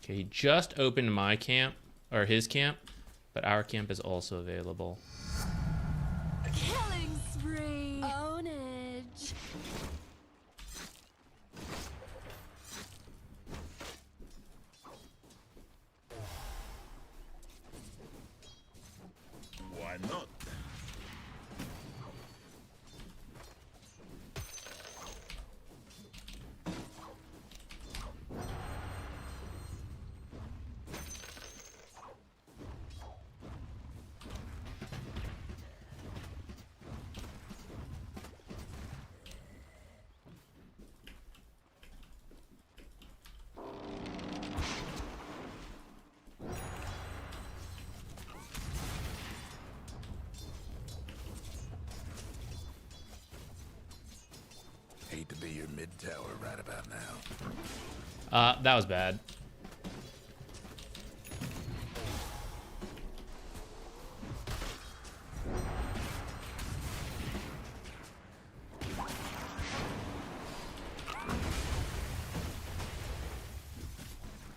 Okay, he just opened my camp, or his camp, but our camp is also available. Killing spree. Ownage. Why not? Hate to be your mid tower right about now. That was bad.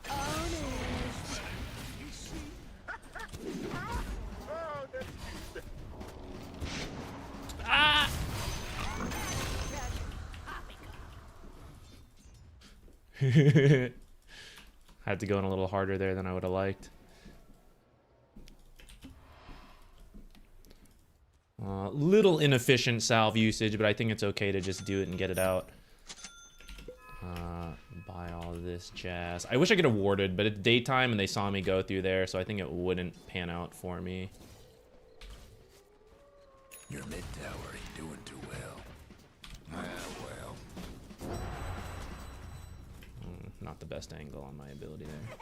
Ownage. Ah! Had to go in a little harder there than I would have liked. Little inefficient salve usage, but I think it's okay to just do it and get it out. Buy all this jazz. I wish I could have warded, but it's daytime and they saw me go through there, so I think it wouldn't pan out for me. Your mid tower ain't doing too well. Well. Not the best angle on my ability there.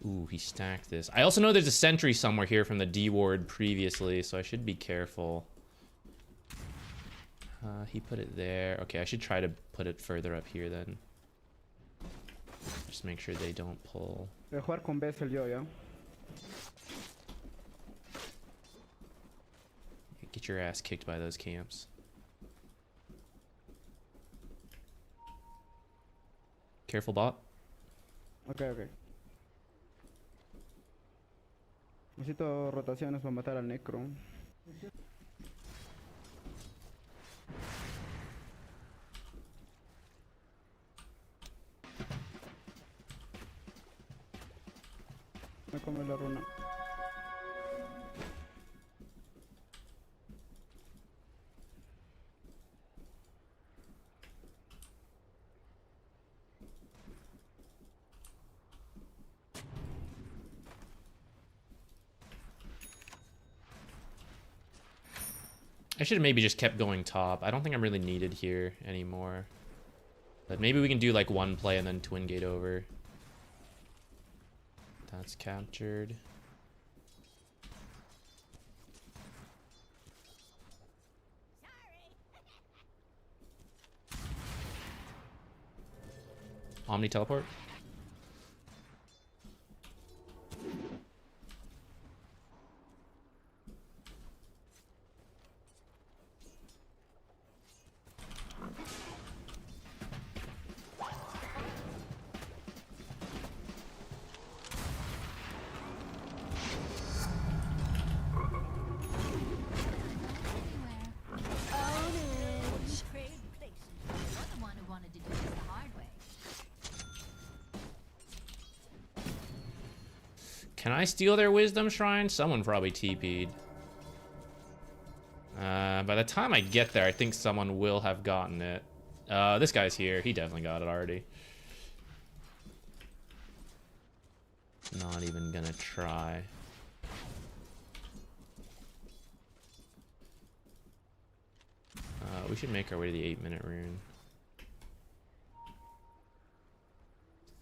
Ooh, he stacked this. I also know there's a sentry somewhere here from the D ward previously, so I should be careful. He put it there. Okay, I should try to put it further up here then. Just make sure they don't pull. Voy a jugar con Bessel yo, ¿ya? Get your ass kicked by those camps. Careful, bot. Ok. Necesito rotaciones para matar al necro. Me come la runa. I should have maybe just kept going top. I don't think I'm really needed here anymore. But maybe we can do like one play and then twin gate over. That's captured. Omni teleport. Can I steal their wisdom shrine? Someone probably TP'd. By the time I get there, I think someone will have gotten it. This guy's here. He definitely got it already. Not even gonna try. We should make our way to the 8-minute rune.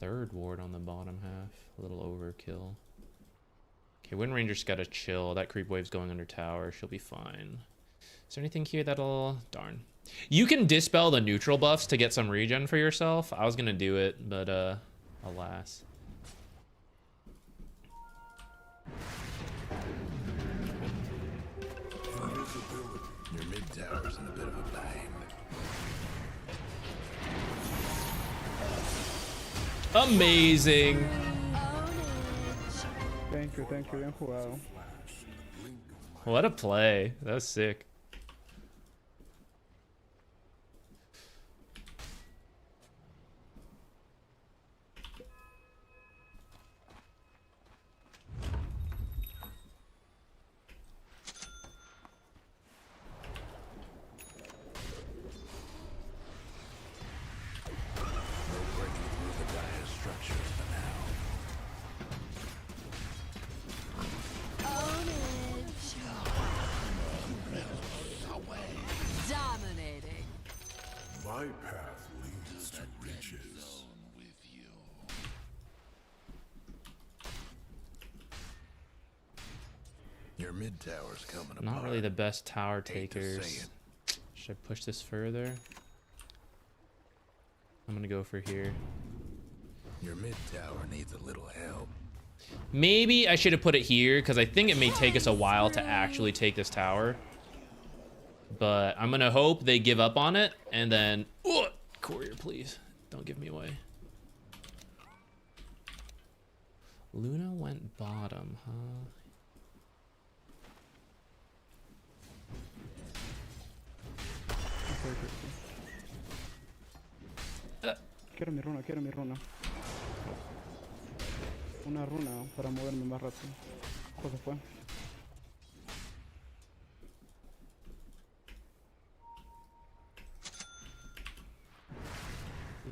Third ward on the bottom half. A little overkill. Okay, Wind Ranger's gotta chill. That creep wave's going under tower. She'll be fine. Is there anything here that'll... Darn. You can dispel the neutral buffs to get some regen for yourself. I was gonna do it, but alas. Your mid tower's in a bit of a bind. Amazing. Thank you, bien jugado. What a play. That was sick. My path leads to riches. Your mid tower's coming apart. Not really the best tower Hate to say takers. it. Should I push this further? I'm gonna go for here. Your mid tower needs a little help. Maybe I should have put it here because I think it may take us a while to actually take this tower. But I'm gonna hope they give up on it and then... Oh, courier, please. Don't give me away. Luna went bottom, huh? Quiero mi runa. Una runa para moverme más rápido. ¿Cómo se fue?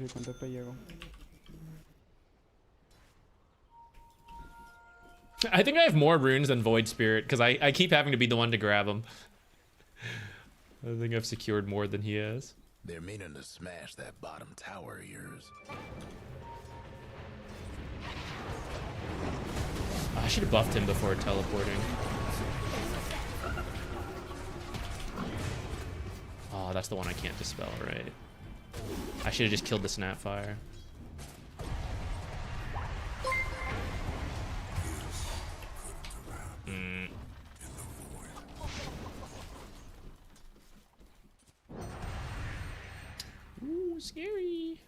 Y con TP llego. I think I have more runes than Void Spirit because I keep having to be the one to grab them. I think I've secured more than he has. They're meaning to smash that bottom tower of yours. I should have buffed him before teleporting. Oh, that's the one I can't dispel, right? I should have just killed the Snapfire. Ooh, scary.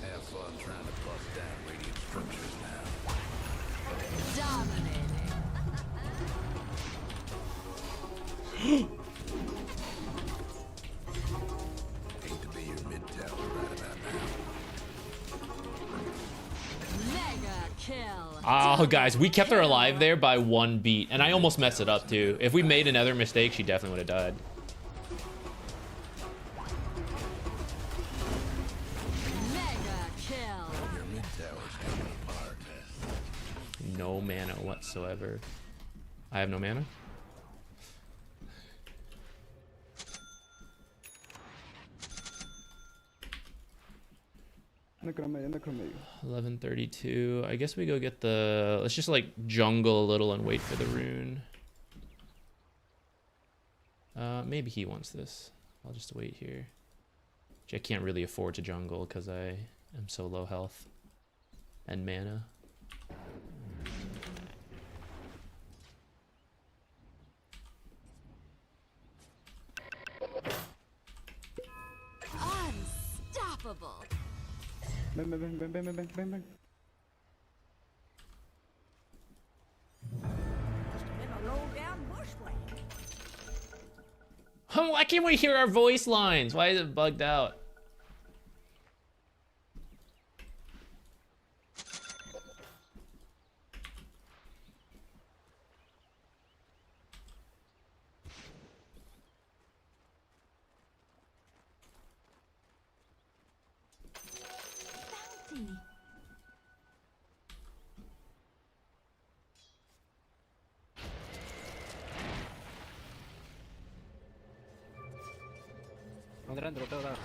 Have fun trying to bust down radiant structures now. Dominating. Hate to be your mid tower right about now. Mega kill. Oh, guys, we kept her alive there by 1 beat, and I almost messed it up, too. If we made another mistake, she definitely would have died. Mega kill. Your mid tower's coming apart. No mana whatsoever. I have no mana? Necromedio. 1132. I guess we go get the... Let's just, like, jungle a little and wait for the rune. Maybe he wants this. I'll just wait here. Which I can't really afford to jungle because I am so low health and mana. Unstoppable. Ven. Why can't we hear our voice lines? Why is it bugged out? André, André, te dar.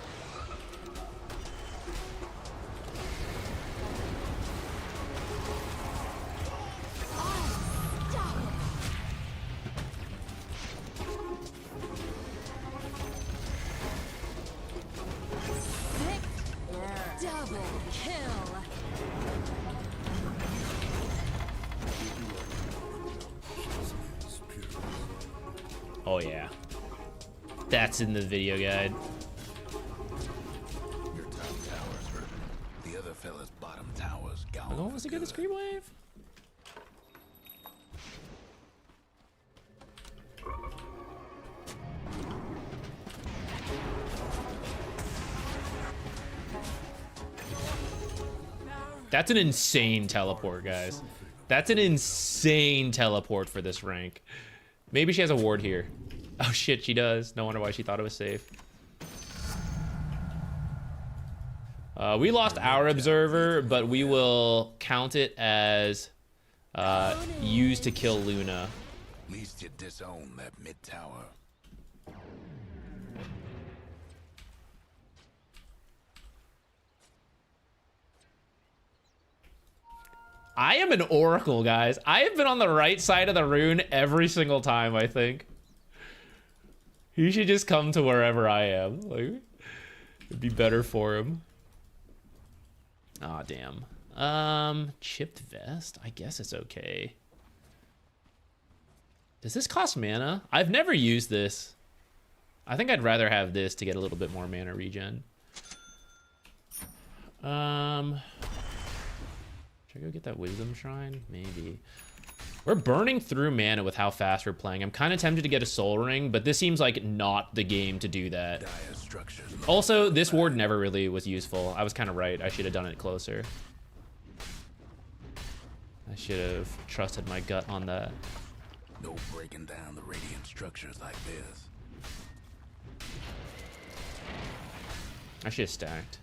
Double kill. Oh yeah. That's in the video guide. Your top tower's hurt. The other fella's bottom tower's gone. Oh, wants to get a scream wave. That's an insane teleport, guys. That's an insane teleport for this rank. Maybe she has a ward here. Oh shit, she does. No wonder why she thought it was safe. We lost our observer, but we will count it as used to kill Luna. At least you disown that mid tower. I am an oracle, guys. I have been on the right side of the rune every single time, I think. He should just come to wherever I am. Like, it'd be better for him. Aw, damn. Chipped vest? I guess it's okay. Does this cost mana? I've never used this. I think I'd rather have this to get a little bit more mana regen. Should I go get that wisdom shrine? Maybe. We're burning through mana with how fast we're playing. I'm kind of tempted to get a soul ring, but this seems like not the game to do that. Also, this ward never really was useful. I was kind of right. I should have done it closer. I should have trusted my gut on that. No breaking down the radiant structures like this. I should have stacked.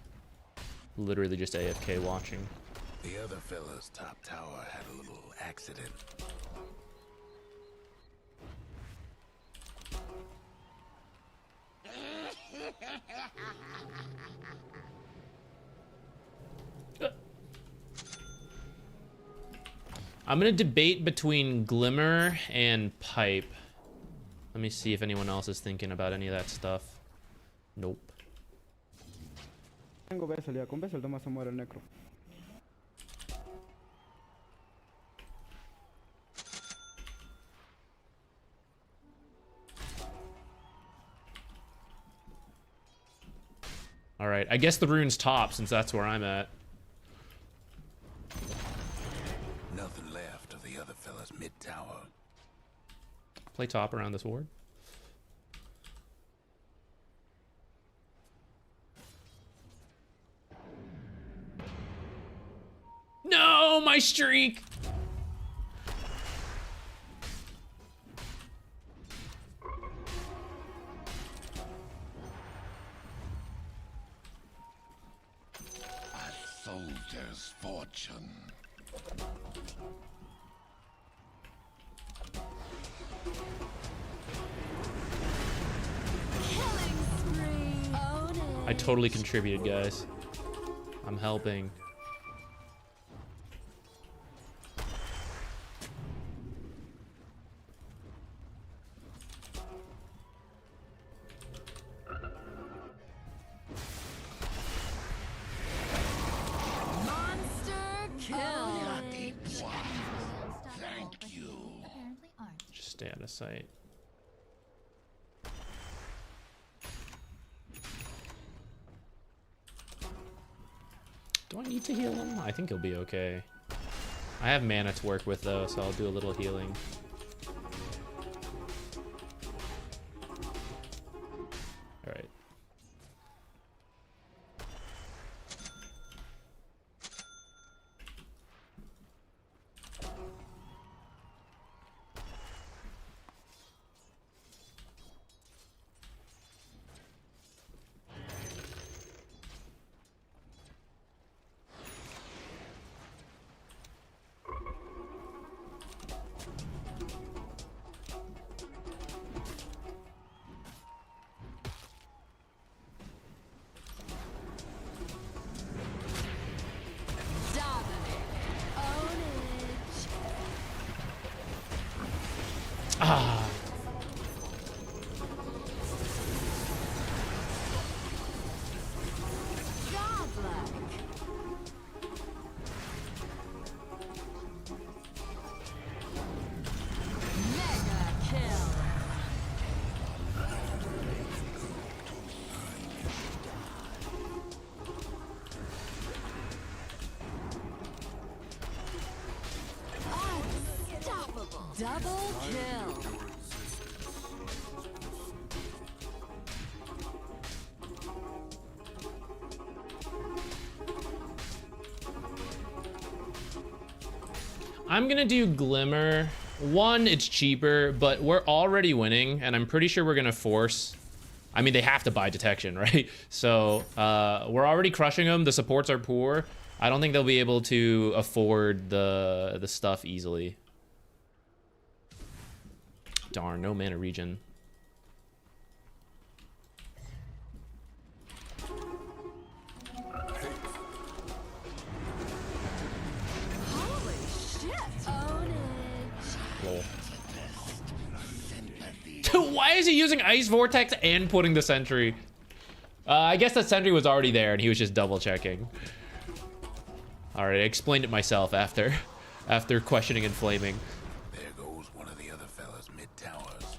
Literally just AFK watching. The other fella's top tower had a little accident. I'm gonna debate between Glimmer and Pipe. Let me see if anyone else is thinking about any of that stuff. Nope. Tengo Vessel ya, con Vessel nomás se muere el necro. All right, I guess the rune's top since that's where I'm at. Nothing left of the other fella's mid tower. Play top around this ward. No, my streak. Soldier's fortune. Killing spree. Own it. I totally contributed, guys. I'm helping. Just stay out of sight. Do I need to heal him? I think he'll be okay. I have mana to work with though, so I'll do a little healing. All right. Double kill. I'm gonna do Glimmer. One, it's cheaper, but we're already winning, and I'm pretty sure we're gonna force. I mean, they have to buy detection, right? So we're already crushing them. The supports are poor. I don't think they'll be able to afford the stuff easily. Darn, no mana regen. Holy shit. Own it. Lol. Why is he using Ice Vortex and putting the sentry? I guess that sentry was already there and he was just double checking. All right, I explained it myself after questioning and flaming. There goes one of the other fellas mid towers.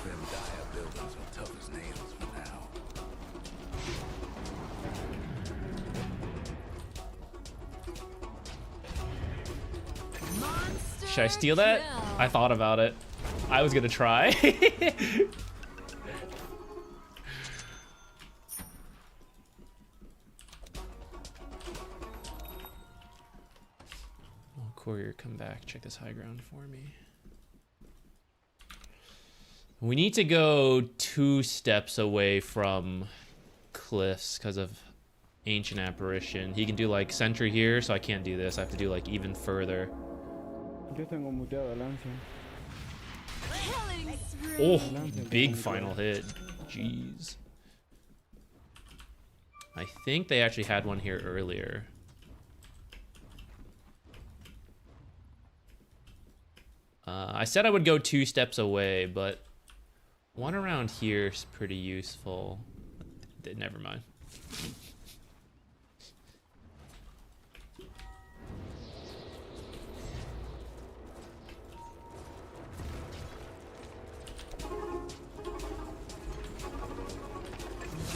Them dire buildings are tough as nails for now. Monster Should I steal that? kill. I thought about it. I was gonna try. Oh, courier, come back. Check this high ground for me. We need to go 2 steps away from cliffs because of ancient apparition. He can do like sentry here, so I can't do this. I have to do like even further. Yo tengo muteado a Lancia. Killing spree. Oh, big final hit. Jeez. I think they actually had one here earlier. I said I would go 2 steps away, but one around here is pretty useful. Never mind.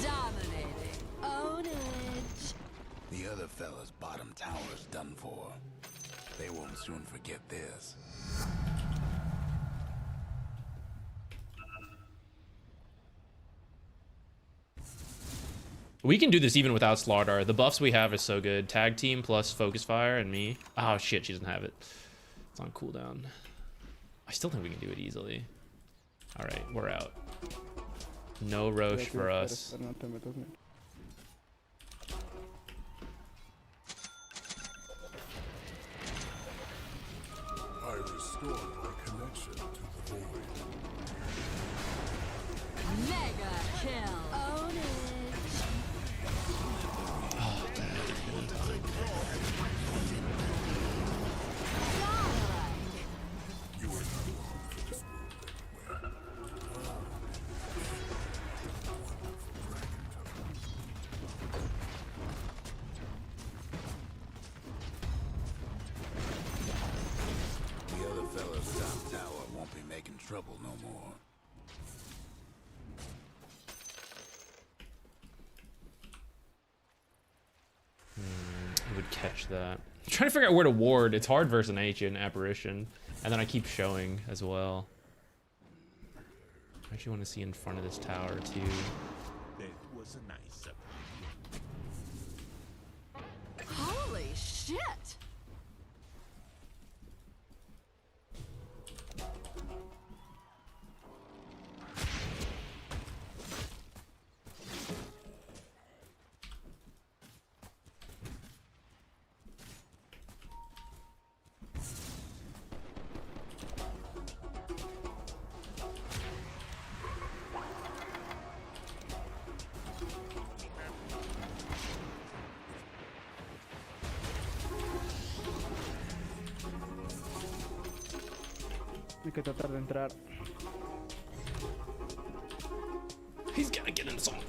Dominating. Own it. The other fella's bottom tower's done for. They won't soon forget this. We can do this even without Slardar. The buffs we have is so good. Tag team plus focus fire and me. Oh shit, she doesn't have it. It's on cooldown. I still think we can do it easily. All right, we're out. No Roche for us. No te metas, mira. I restored my connection to the void. Mega kill. Own it. Godlike. You are not alone for this world anyway. The other fella's top tower won't be making trouble no more. I would catch that. I'm trying to figure out where to ward. It's hard versus an ancient apparition. And then I keep showing as well. I actually want to see in front of this tower too. That was a nice Holy shit. Hay que tratar de entrar. He's gonna get in the zone.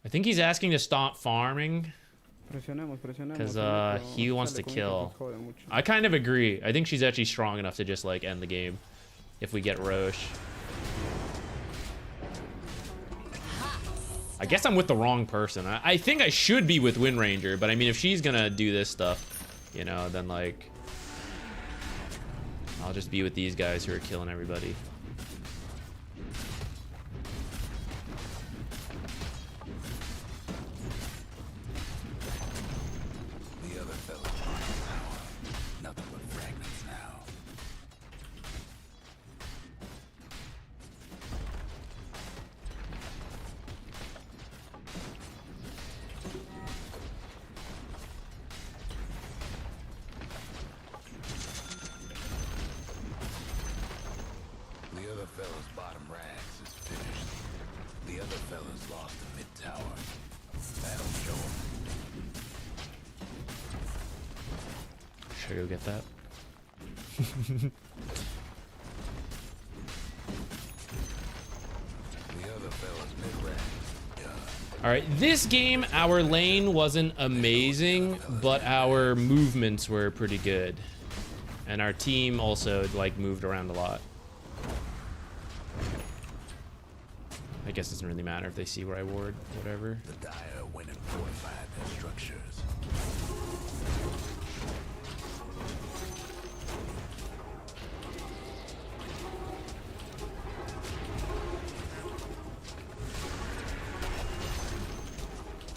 I think he's asking to stop farming Presionemos, presionemos. because pero he wants sale to con kill. eso, jode mucho. I kind of agree. I think she's actually strong enough to just like end the game if we get Roche. I guess I'm with the wrong person. I think I should be with Wind Ranger, but I mean, if she's gonna do this stuff, you know, then like I'll just be with these guys who are killing everybody. The other fella's bottom tower. Nothing but fragments now. The other fella's bottom rags is finished. The other fella's lost the mid tower. That'll show him. Should I go get that? The other fella's mid rag. All right, this game, our lane wasn't amazing, but our movements were pretty good. And our team also, like, moved around a lot. I guess it doesn't really matter if they see where I ward, whatever. The Dire went and fortified their structures.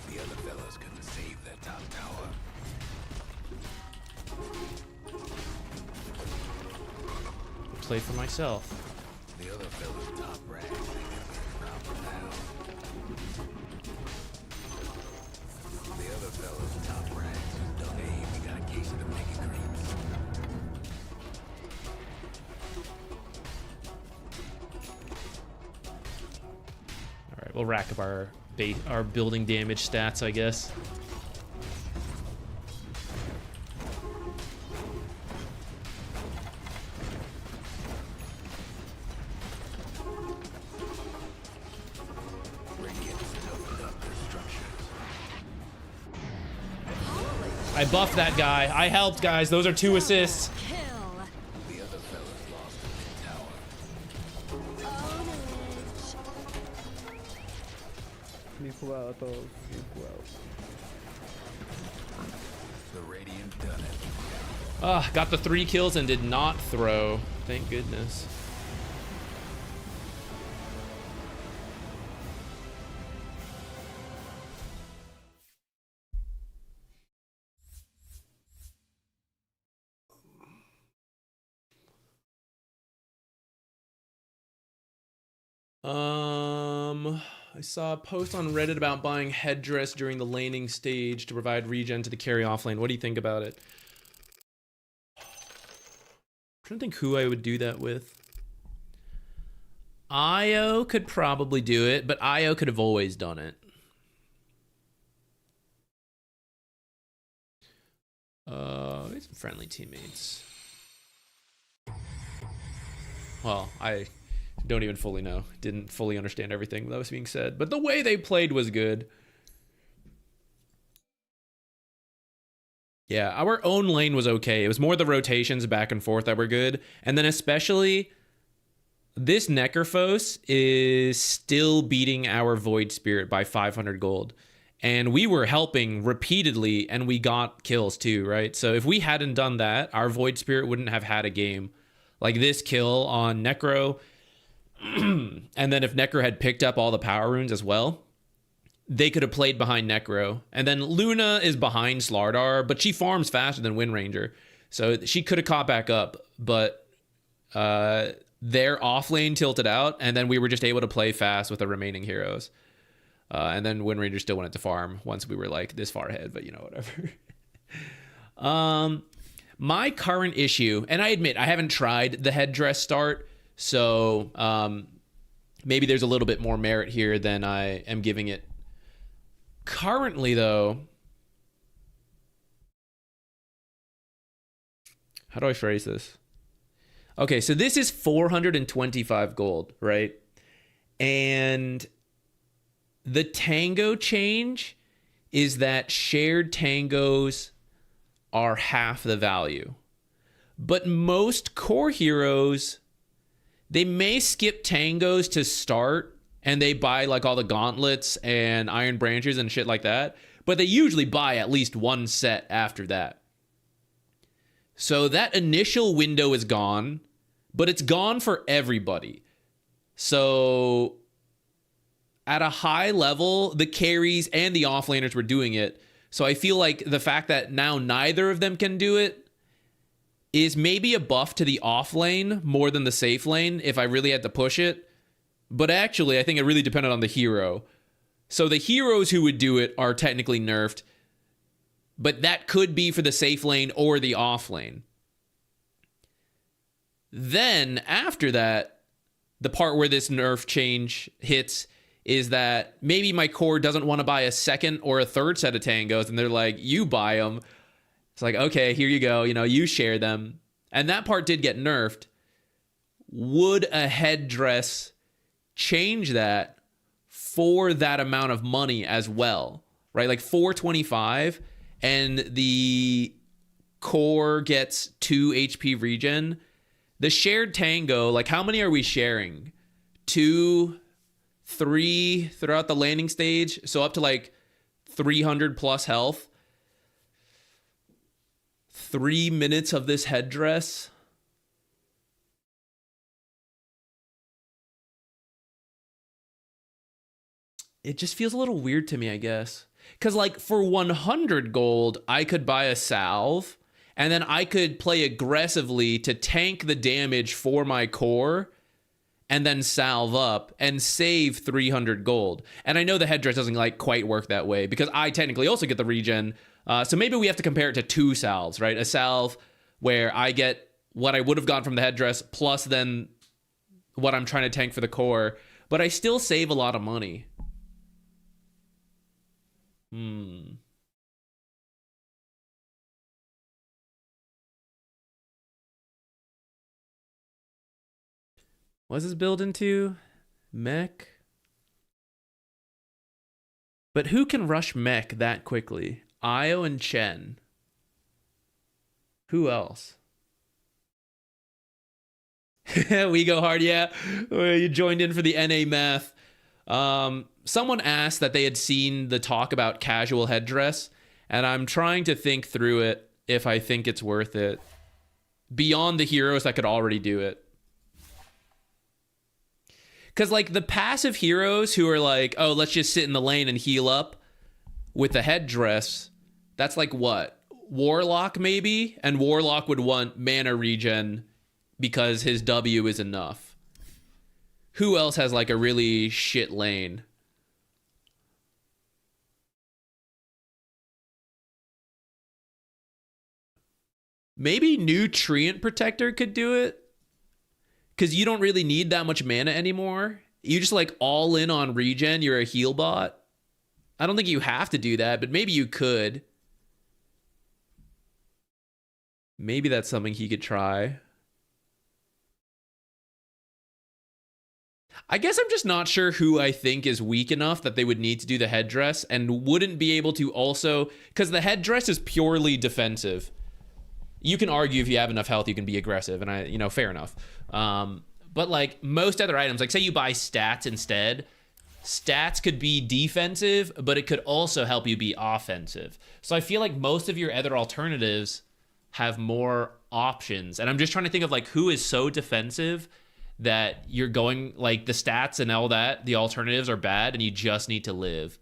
The other fellas couldn't save their top tower. Play for myself. The other fellas top rags ain't gonna be a problem now. The other fellas top rags is done. Hey, we got a case of the mega creeps. All right, we'll rack up our building damage stats, I guess. I buffed that guy. I helped, guys. Those are 2 assists. Kill. The other fellas lost the mid tower. Ownage. Bien jugado a todos, bien jugado. The Radiant done it. Got the 3 kills and did not throw. Thank goodness. I saw a post on Reddit about buying headdress during the laning stage to provide regen to the carry off lane. What do you think about it? I'm trying to think who I would do that with. Io could probably do it, but Io could have always done it. He's some friendly teammates. Well, I don't even fully know. Didn't fully understand everything that was being said, but the way they played was good. Yeah, our own lane was okay. It was more the rotations back and forth that were good. And then especially, this Necrophos is still beating our Void Spirit by 500 gold. And we were helping repeatedly, and we got kills too, right? So if we hadn't done that, our Void Spirit wouldn't have had a game. Like this kill on Necro, and then if Necro had picked up all the power runes as well, they could have played behind Necro. And then Luna is behind Slardar, but she farms faster than Wind Ranger. So she could have caught back up, but their off lane tilted out, and then we were just able to play fast with the remaining heroes. And then Wind Ranger still wanted to farm once we were like this far ahead, but you know, whatever. My current issue, and I admit I haven't tried the headdress start, so maybe there's a little bit more merit here than I am giving it. Currently, though, how do I phrase this? Okay, so this is 425 gold, right? And The tango change is that shared tangos are half the value. But most core heroes, they may skip tangos to start and they buy like all the gauntlets and iron branches and shit like that. But they usually buy at least one set after that. So that initial window is gone, but it's gone for everybody. So at a high level, the carries and the offlaners were doing it. So I feel like the fact that now neither of them can do it is maybe a buff to the off lane more than the safe lane if I really had to push it. But actually, I think it really depended on the hero. So the heroes who would do it are technically nerfed, but that could be for the safe lane or the off lane. Then after that, the part where this nerf change hits is that maybe my core doesn't want to buy a second or a third set of tangos, and they're like, you buy them. It's like, okay, here you go. You know, you share them. And that part did get nerfed. Would a headdress change that for that amount of money as well? Right? Like 425 and the core gets 2 HP regen. The shared tango, like how many are we sharing? 2, 3 throughout the landing stage. So up to like 300 plus health. 3 minutes of this headdress. It just feels a little weird to me, I guess. Because like for 100 gold, I could buy a salve. And then I could play aggressively to tank the damage for my core and then salve up and save 300 gold. And I know the headdress doesn't like quite work that way because I technically also get the regen. So maybe we have to compare it to 2 salves, right? A salve where I get what I would have gotten from the headdress plus then what I'm trying to tank for the core. But I still save a lot of money. What's this build into? Mech? But who can rush mech that quickly? Io and Chen. Who else? We go hard, yeah. You joined in for the NA math. Someone asked that they had seen the talk about casual headdress, and I'm trying to think through it if I think it's worth it. Beyond the heroes that could already do it. Because, like, the passive heroes who are like, oh, let's just sit in the lane and heal up with the headdress, that's like what? Warlock, maybe? And Warlock would want mana regen because his W is enough. Who else has, like, a really shit lane? Maybe new Treant Protector could do it? Because you don't really need that much mana anymore. You just like all in on regen. You're a heal bot. I don't think you have to do that, but maybe you could. Maybe that's something he could try. I guess I'm just not sure who I think is weak enough that they would need to do the headdress and wouldn't be able to also... Because the headdress is purely defensive. You can argue if you have enough health, you can be aggressive, and fair enough. But like most other items, like say you buy stats instead, stats could be defensive, but it could also help you be offensive. So I feel like most of your other alternatives have more options. And I'm just trying to think of like who is so defensive that you're going like the stats and all that, the alternatives are bad and you just need to live.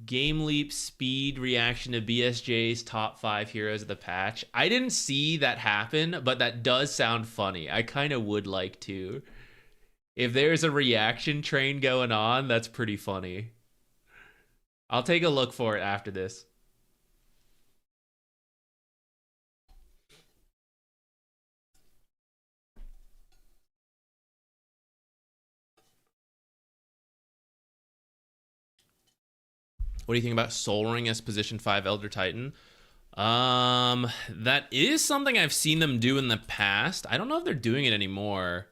Game Leap speed reaction to BSJ's top 5 heroes of the patch. I didn't see that happen, but that does sound funny. I kind of would like to. If there's a reaction train going on, that's pretty funny. I'll take a look for it after this. What do you think about Soul Ring as position 5 Elder Titan? That is something I've seen them do in the past. I don't know if they're doing it anymore.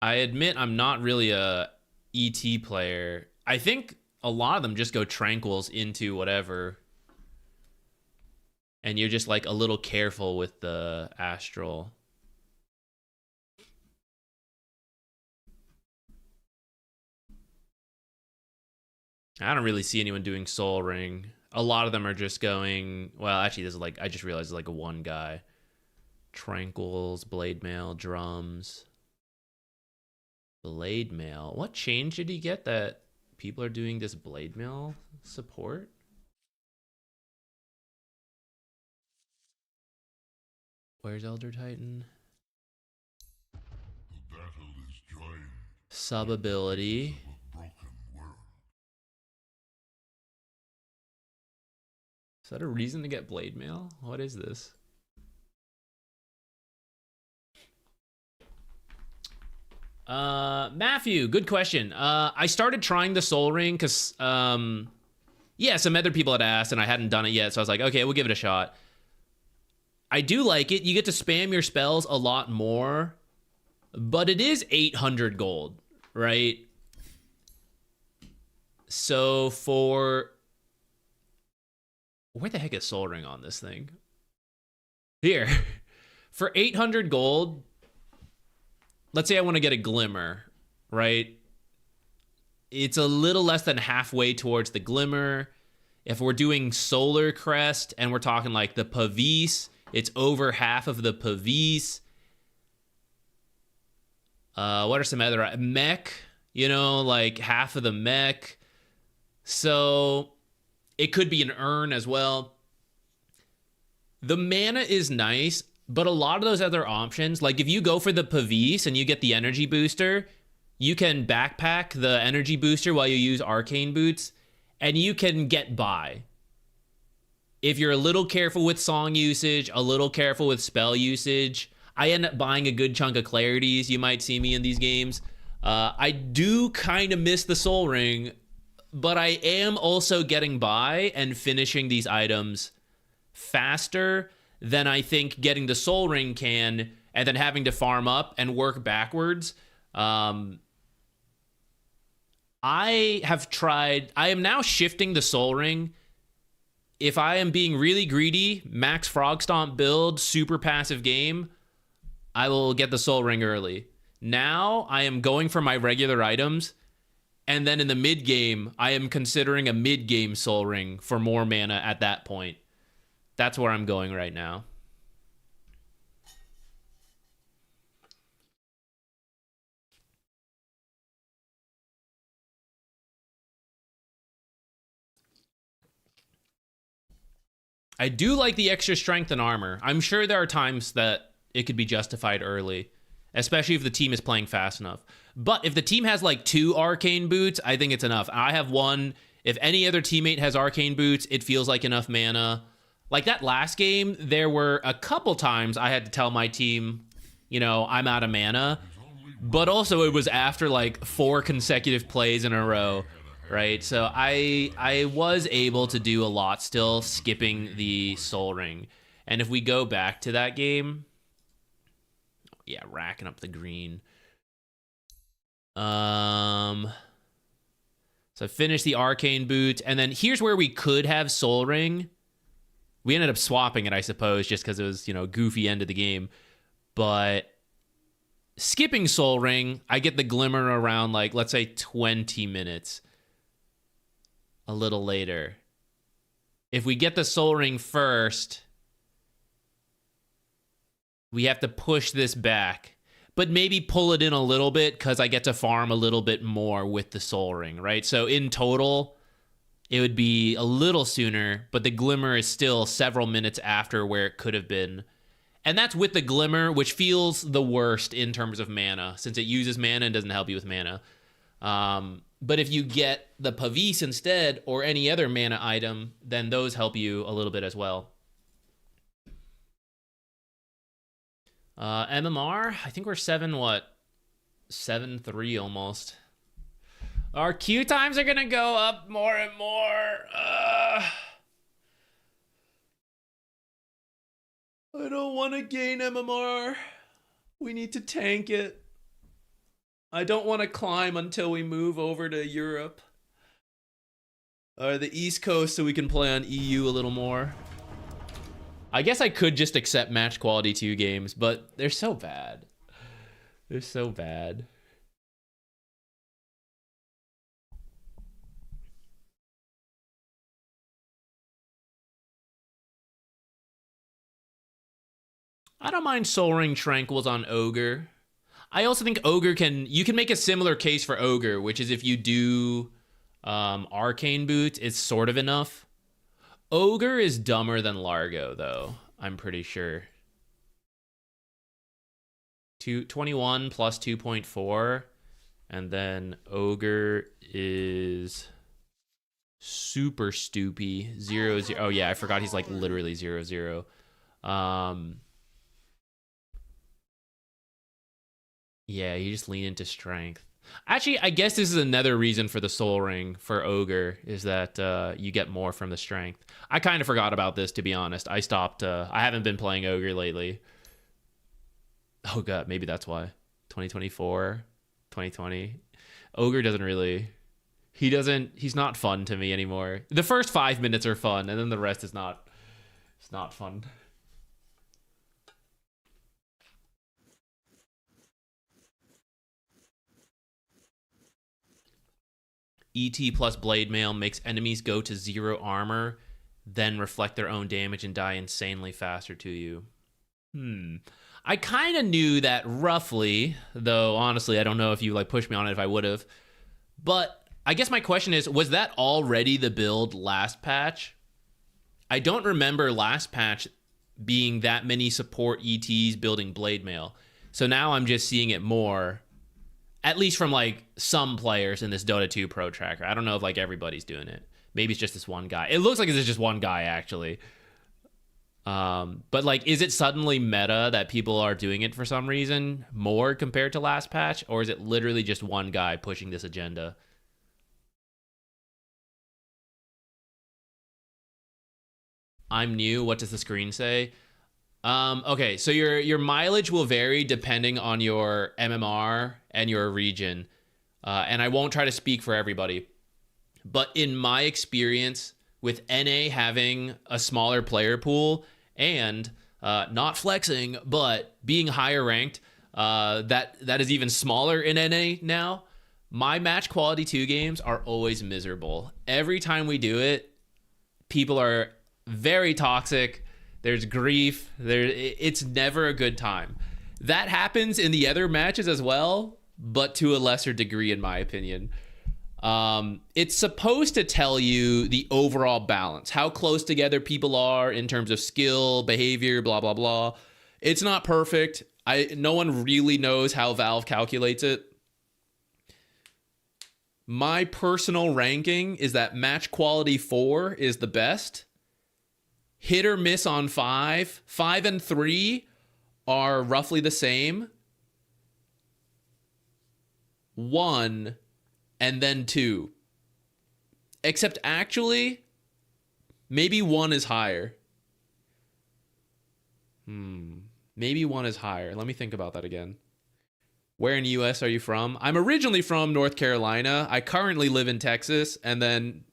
I admit I'm not really a ET player. I think a lot of them just go Tranquils into whatever. And you're just like a little careful with the Astral. I don't really see anyone doing Soul Ring. A lot of them are just going, well, actually, this is like, I just realized it's like a one guy. Tranquils, Blade Mail, Drums. Blade Mail. What change did he get that people are doing this Blade Mail support? Where's Elder Titan? The battle is joined. Sub ability. Is that a reason to get Blade Mail? What is this? Matthew, good question. I started trying the Soul Ring because, yeah, some other people had asked and I hadn't done it yet. So I was like, okay, we'll give it a shot. I do like it. You get to spam your spells a lot more, but it is 800 gold, right? So for... Where the heck is Soul Ring on this thing? Here. For 800 gold, let's say I want to get a Glimmer, right? It's a little less than halfway towards the Glimmer. If we're doing Solar Crest and we're talking like the Pavis, it's over half of the Pavis. What are some other... Mech, you know, like half of the Mech. So it could be an Urn as well. The mana is nice, but a lot of those other options, like if you go for the Pavis and you get the energy booster, you can backpack the energy booster while you use Arcane Boots, and you can get by. If you're a little careful with song usage, a little careful with spell usage, I end up buying a good chunk of Clarities. You might see me in these games. I do kind of miss the Soul Ring, but I am also getting by and finishing these items faster than I think getting the Soul Ring can, and then having to farm up and work backwards. I am now shifting the Soul Ring. If I am being really greedy, max Frog Stomp build, super passive game, I will get the Soul Ring early. Now I am going for my regular items, and then in the mid game, I am considering a mid game Soul Ring for more mana at that point. That's where I'm going right now. I do like the extra strength and armor. I'm sure there are times that it could be justified early, especially if the team is playing fast enough. But if the team has like 2 Arcane Boots, I think it's enough. I have 1. If any other teammate has Arcane Boots, it feels like enough mana. Like that last game, there were a couple times I had to tell my team, you know, I'm out of mana. But also it was after like 4 consecutive plays in a row. Right, so I was able to do a lot still, skipping the Soul Ring. And if we go back to that game, yeah, racking up the green. So I finished the Arcane Boot, and then here's where we could have Soul Ring. We ended up swapping it, I suppose, just because it was, you know, goofy end of the game. But skipping Soul Ring, I get the Glimmer around, like, let's say 20 minutes. A little later. If we get the Soul Ring first, we have to push this back, but maybe pull it in a little bit because I get to farm a little bit more with the Soul Ring, right? So in total, it would be a little sooner, but the Glimmer is still several minutes after where it could have been. And that's with the Glimmer, which feels the worst in terms of mana, since it uses mana and doesn't help you with mana. But if you get the Pavis instead, or any other mana item, then those help you a little bit as well. MMR, I think we're 7-3 almost. Our queue times are gonna go up more and more. I don't want to gain MMR. We need to tank it. I don't want to climb until we move over to Europe. Or the East Coast so we can play on EU a little more. I guess I could just accept match quality 2 games, but they're so bad. They're so bad. I don't mind Soul Ring Tranquils on Ogre. I also think Ogre you can make a similar case for Ogre, which is if you do Arcane Boot, it's sort of enough. Ogre is dumber than Largo, though, I'm pretty sure. 21 plus 2.4, and then Ogre is super stoopy. 0-0. Oh yeah, I forgot he's like literally 0-0. Yeah, you just lean into strength. Actually, I guess this is another reason for the Soul Ring for Ogre, is that you get more from the strength. I kind of forgot about this, to be honest. I stopped. I haven't been playing Ogre lately. Oh god, maybe that's why. 2024, 2020. Ogre doesn't really... He's not fun to me anymore. The first 5 minutes are fun, and then the rest is not... It's not fun. ET plus Blade Mail makes enemies go to 0 armor, then reflect their own damage and die insanely faster to you. I kind of knew that roughly, though honestly, I don't know if you like pushed me on it if I would have. But I guess my question is, was that already the build last patch? I don't remember last patch being that many support ETs building Blade Mail. So now I'm just seeing it more. At least from like some players in this Dota 2 Pro Tracker. I don't know if like everybody's doing it. Maybe it's just this one guy. It looks like it's just one guy actually. But like, is it suddenly meta that people are doing it for some reason more compared to last patch? Or is it literally just one guy pushing this agenda? I'm new. What does the screen say? Okay, so your mileage will vary depending on your MMR and your region. And I won't try to speak for everybody. But in my experience, with NA having a smaller player pool and not flexing, but being higher ranked, that is even smaller in NA now, my match quality 2 games are always miserable. Every time we do it, people are very toxic. There's grief. It's never a good time. That happens in the other matches as well, but to a lesser degree, in my opinion. It's supposed to tell you the overall balance, how close together people are in terms of skill, behavior, blah, blah, blah. It's not perfect. No one really knows how Valve calculates it. My personal ranking is that match quality 4 is the best. Hit or miss on 5. 5 and 3 are roughly the same. 1 and then 2. Except actually, maybe 1 is higher. Maybe 1 is higher. Let me think about that again. Where in the US are you from? I'm originally from North Carolina. I currently live in Texas, and then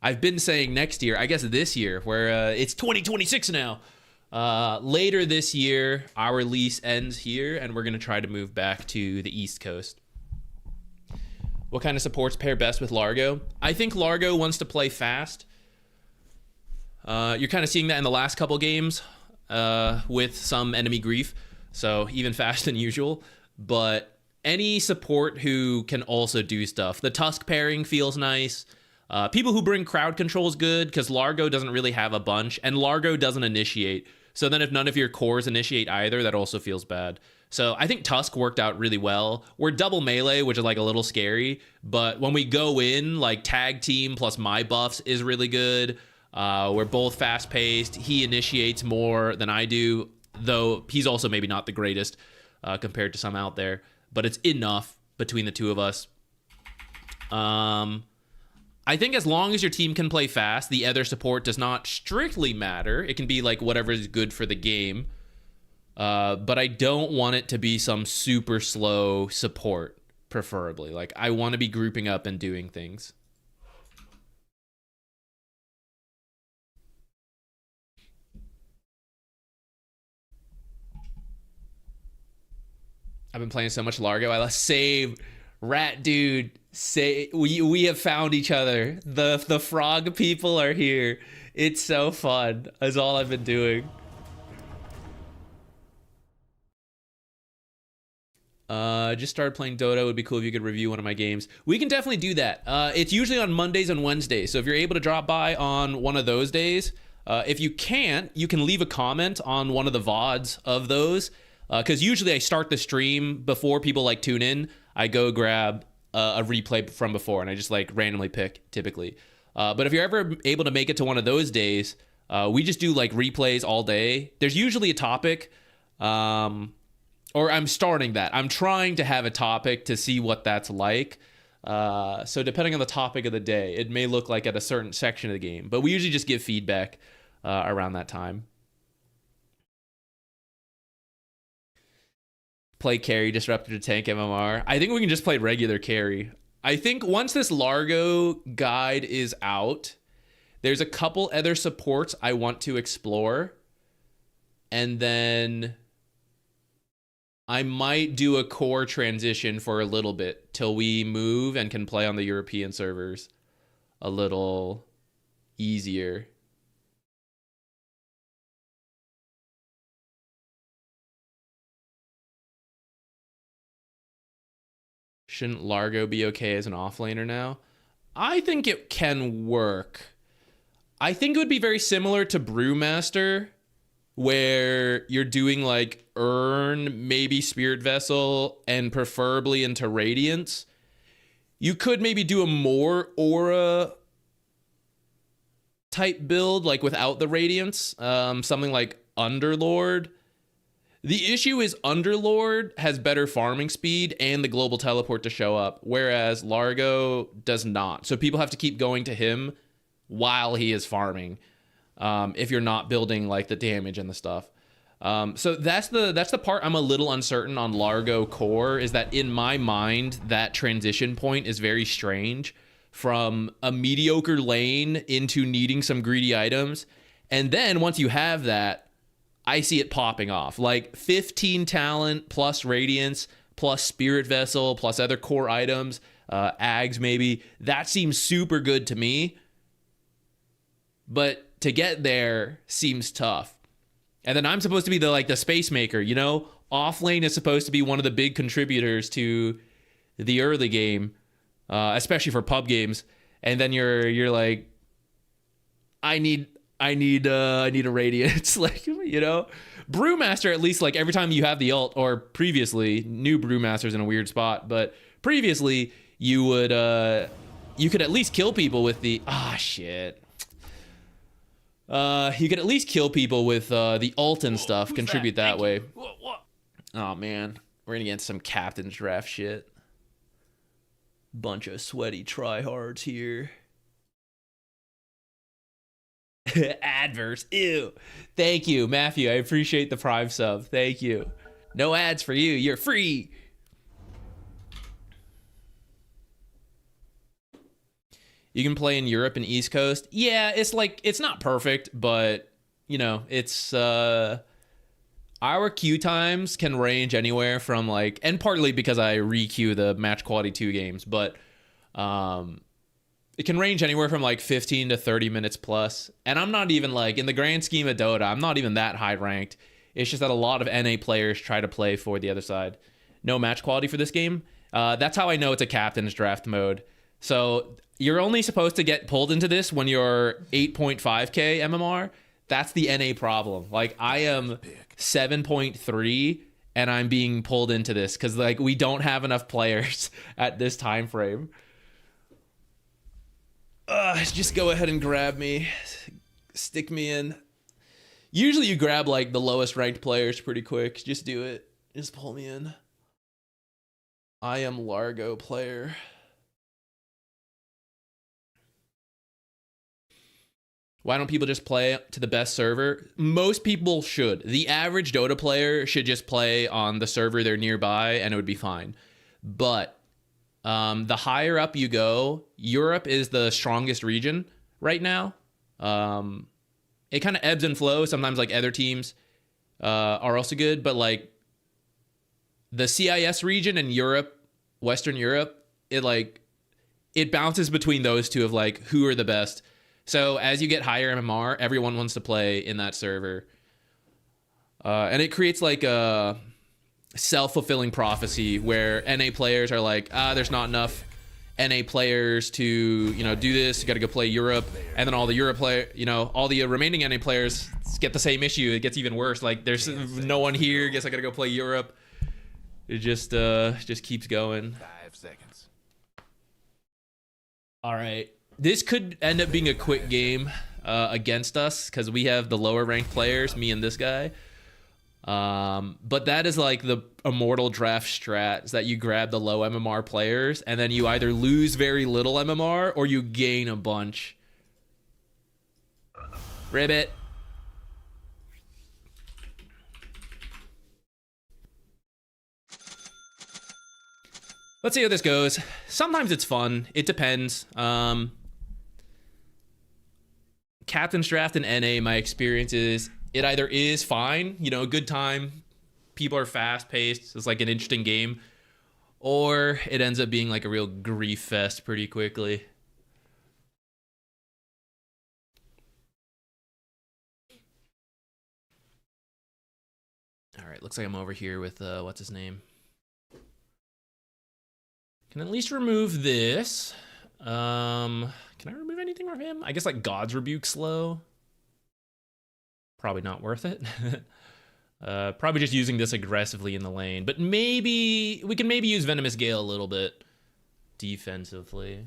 I've been saying next year, I guess this year, where it's 2026 now. Later this year, our lease ends here, and we're going to try to move back to the East Coast. What kind of supports pair best with Largo? I think Largo wants to play fast. You're kind of seeing that in the last couple games with some enemy grief, so even faster than usual. But any support who can also do stuff. The Tusk pairing feels nice. People who bring crowd control is good because Largo doesn't really have a bunch, and Largo doesn't initiate. So then if none of your cores initiate either, that also feels bad. So I think Tusk worked out really well. We're double melee, which is like a little scary, but when we go in, like tag team plus my buffs is really good. We're both fast paced. He initiates more than I do, though he's also maybe not the greatest compared to some out there, but it's enough between the two of us. I think as long as your team can play fast, the other support does not strictly matter. It can be like whatever is good for the game. But I don't want it to be some super slow support, preferably. Like, I want to be grouping up and doing things. I've been playing so much Largo. I lost save. Rat dude. Say we have found each other. The frog people are here. It's so fun. That's all I've been doing. Just started playing Dota. It would be cool if you could review one of my games. We can definitely do that. It's usually on Mondays and Wednesdays. So if you're able to drop by on one of those days, if you can't, you can leave a comment on one of the VODs of those. Because usually I start the stream before people like tune in. I go grab a replay from before, and I just like randomly pick typically. But if you're ever able to make it to one of those days, we just do like replays all day. There's usually a topic, or I'm starting that. I'm trying to have a topic to see what that's like. So depending on the topic of the day, it may look like at a certain section of the game. But we usually just give feedback around that time. Play carry, disruptor to tank MMR. I think we can just play regular carry. I think once this Largo guide is out, there's a couple other supports I want to explore. And then I might do a core transition for a little bit till we move and can play on the European servers a little easier. Shouldn't Largo be okay as an offlaner now? I think it can work. I think it would be very similar to Brewmaster, where you're doing like Urn, maybe Spirit Vessel, and preferably into Radiance. You could maybe do a more Aura type build, like without the Radiance. Something like Underlord. The issue is Underlord has better farming speed and the global teleport to show up, whereas Largo does not. So people have to keep going to him while he is farming, if you're not building like the damage and the stuff. So that's the part I'm a little uncertain on Largo core, is that in my mind, that transition point is very strange from a mediocre lane into needing some greedy items. And then once you have that, I see it popping off. Like 15 talent plus Radiance plus Spirit Vessel plus other core items, Ags maybe. That seems super good to me. But to get there seems tough. And then I'm supposed to be the space maker, you know? Off lane is supposed to be one of the big contributors to the early game, especially for pub games. And then you're like, I need a Radiance, like, you know? Brewmaster, at least, like, every time you have the ult, or previously, new Brewmaster's in a weird spot, but previously, you would, you could at least kill people with the, shit. You could at least kill people with, the ult and stuff, contribute that way. Oh, man. We're gonna get into some Captain's Draft shit. Bunch of sweaty tryhards here. Adverse. Ew. Thank you, Matthew. I appreciate the Prime sub. Thank you. No ads for you. You're free. You can play in Europe and East Coast. Yeah, it's like, it's not perfect, but, you know, it's, our queue times can range anywhere from like, and partly because I re-queue the match quality 2 games, but, it can range anywhere from like 15 to 30 minutes plus. And I'm not even like, in the grand scheme of Dota, I'm not even that high ranked. It's just that a lot of NA players try to play for the other side. No match quality for this game. That's how I know it's a Captain's Draft mode. So you're only supposed to get pulled into this when you're 8.5k MMR. That's the NA problem. Like, I am 7.3 and I'm being pulled into this because like we don't have enough players at this time frame. Just go ahead and grab me. Stick me in. Usually you grab like the lowest ranked players pretty quick. Just do it. Just pull me in. I am Largo player. Why don't people just play to the best server? Most people should. The average Dota player should just play on the server they're nearby and it would be fine. But the higher up you go, Europe is the strongest region right now. It kind of ebbs and flows. Sometimes like other teams are also good, but like the CIS region in Europe, Western Europe, it bounces between those two of like who are the best. So as you get higher MMR, everyone wants to play in that server. And it creates like a self-fulfilling prophecy where NA players are like, there's not enough NA players to, you know, do this. You got to go play Europe. And then all the Europe all the remaining NA players get the same issue. It gets even worse. Like there's no one here. Guess I got to go play Europe. It just keeps going. 5 seconds. All right. This could end up being a quick game against us because we have the lower ranked players, me and this guy. But that is like the immortal draft strat, is that you grab the low MMR players and then you either lose very little MMR or you gain a bunch. Ribbit. Let's see how this goes. Sometimes it's fun. It depends. Captain's draft in NA, my experience is it either is fine, you know, good time, people are fast paced, it's like an interesting game, or it ends up being like a real grief fest pretty quickly. All right, looks like I'm over here with what's his name. Can at least remove this. Can I remove anything from him? I guess like God's Rebuke slow. Probably not worth it. Probably just using this aggressively in the lane. But maybe we can use Venomous Gale a little bit defensively.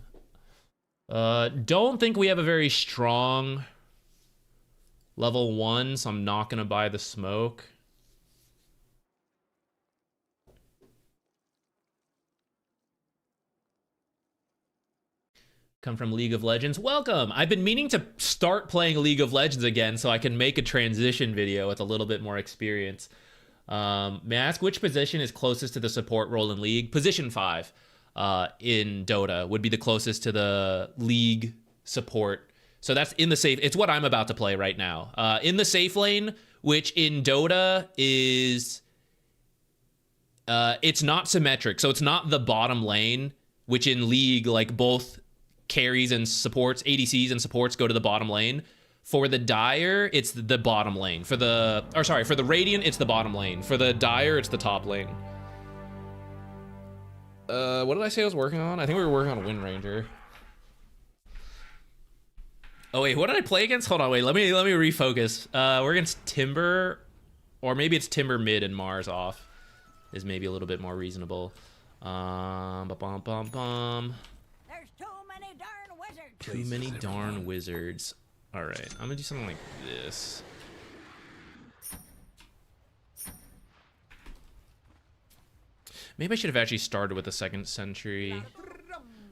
Don't think we have a very strong level 1, so I'm not gonna buy the smoke. Come from League of Legends. Welcome! I've been meaning to start playing League of Legends again so I can make a transition video with a little bit more experience. May I ask which position is closest to the support role in League? Position 5 in Dota would be the closest to the League support. So that's in the safe. It's what I'm about to play right now. In the safe lane, which in Dota is... it's not symmetric. So it's not the bottom lane, which in League, like both... carries and supports, ADCs and supports go to the bottom lane. For the Dire, it's the bottom lane. For the Radiant, it's the bottom lane. For the Dire, it's the top lane. What did I say I was working on? I think we were working on Wind Ranger. Oh wait, what did I play against? Hold on, wait, let me refocus. We're against Timber, or maybe it's Timber mid and Mars off. Is maybe a little bit more reasonable. Too many darn wizards. All right, I'm gonna do something like this. Maybe I should have actually started with the second sentry.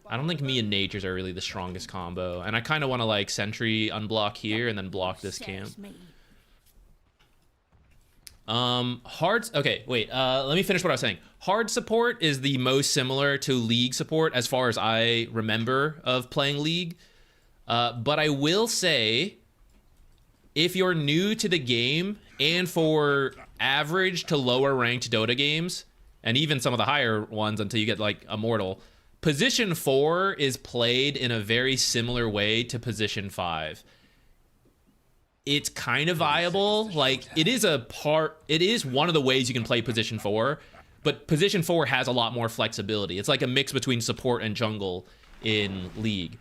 I don't think me and Natures are really the strongest combo, and I kind of want to like sentry unblock here and then block this camp. Okay, wait, let me finish what I was saying. Hard support is the most similar to League support as far as I remember of playing League. But I will say, if you're new to the game, and for average to lower ranked Dota games, and even some of the higher ones until you get like Immortal, Position 4 is played in a very similar way to Position 5. It's kind of viable. Like, it is one of the ways you can play Position 4, but Position 4 has a lot more flexibility. It's like a mix between support and jungle in League.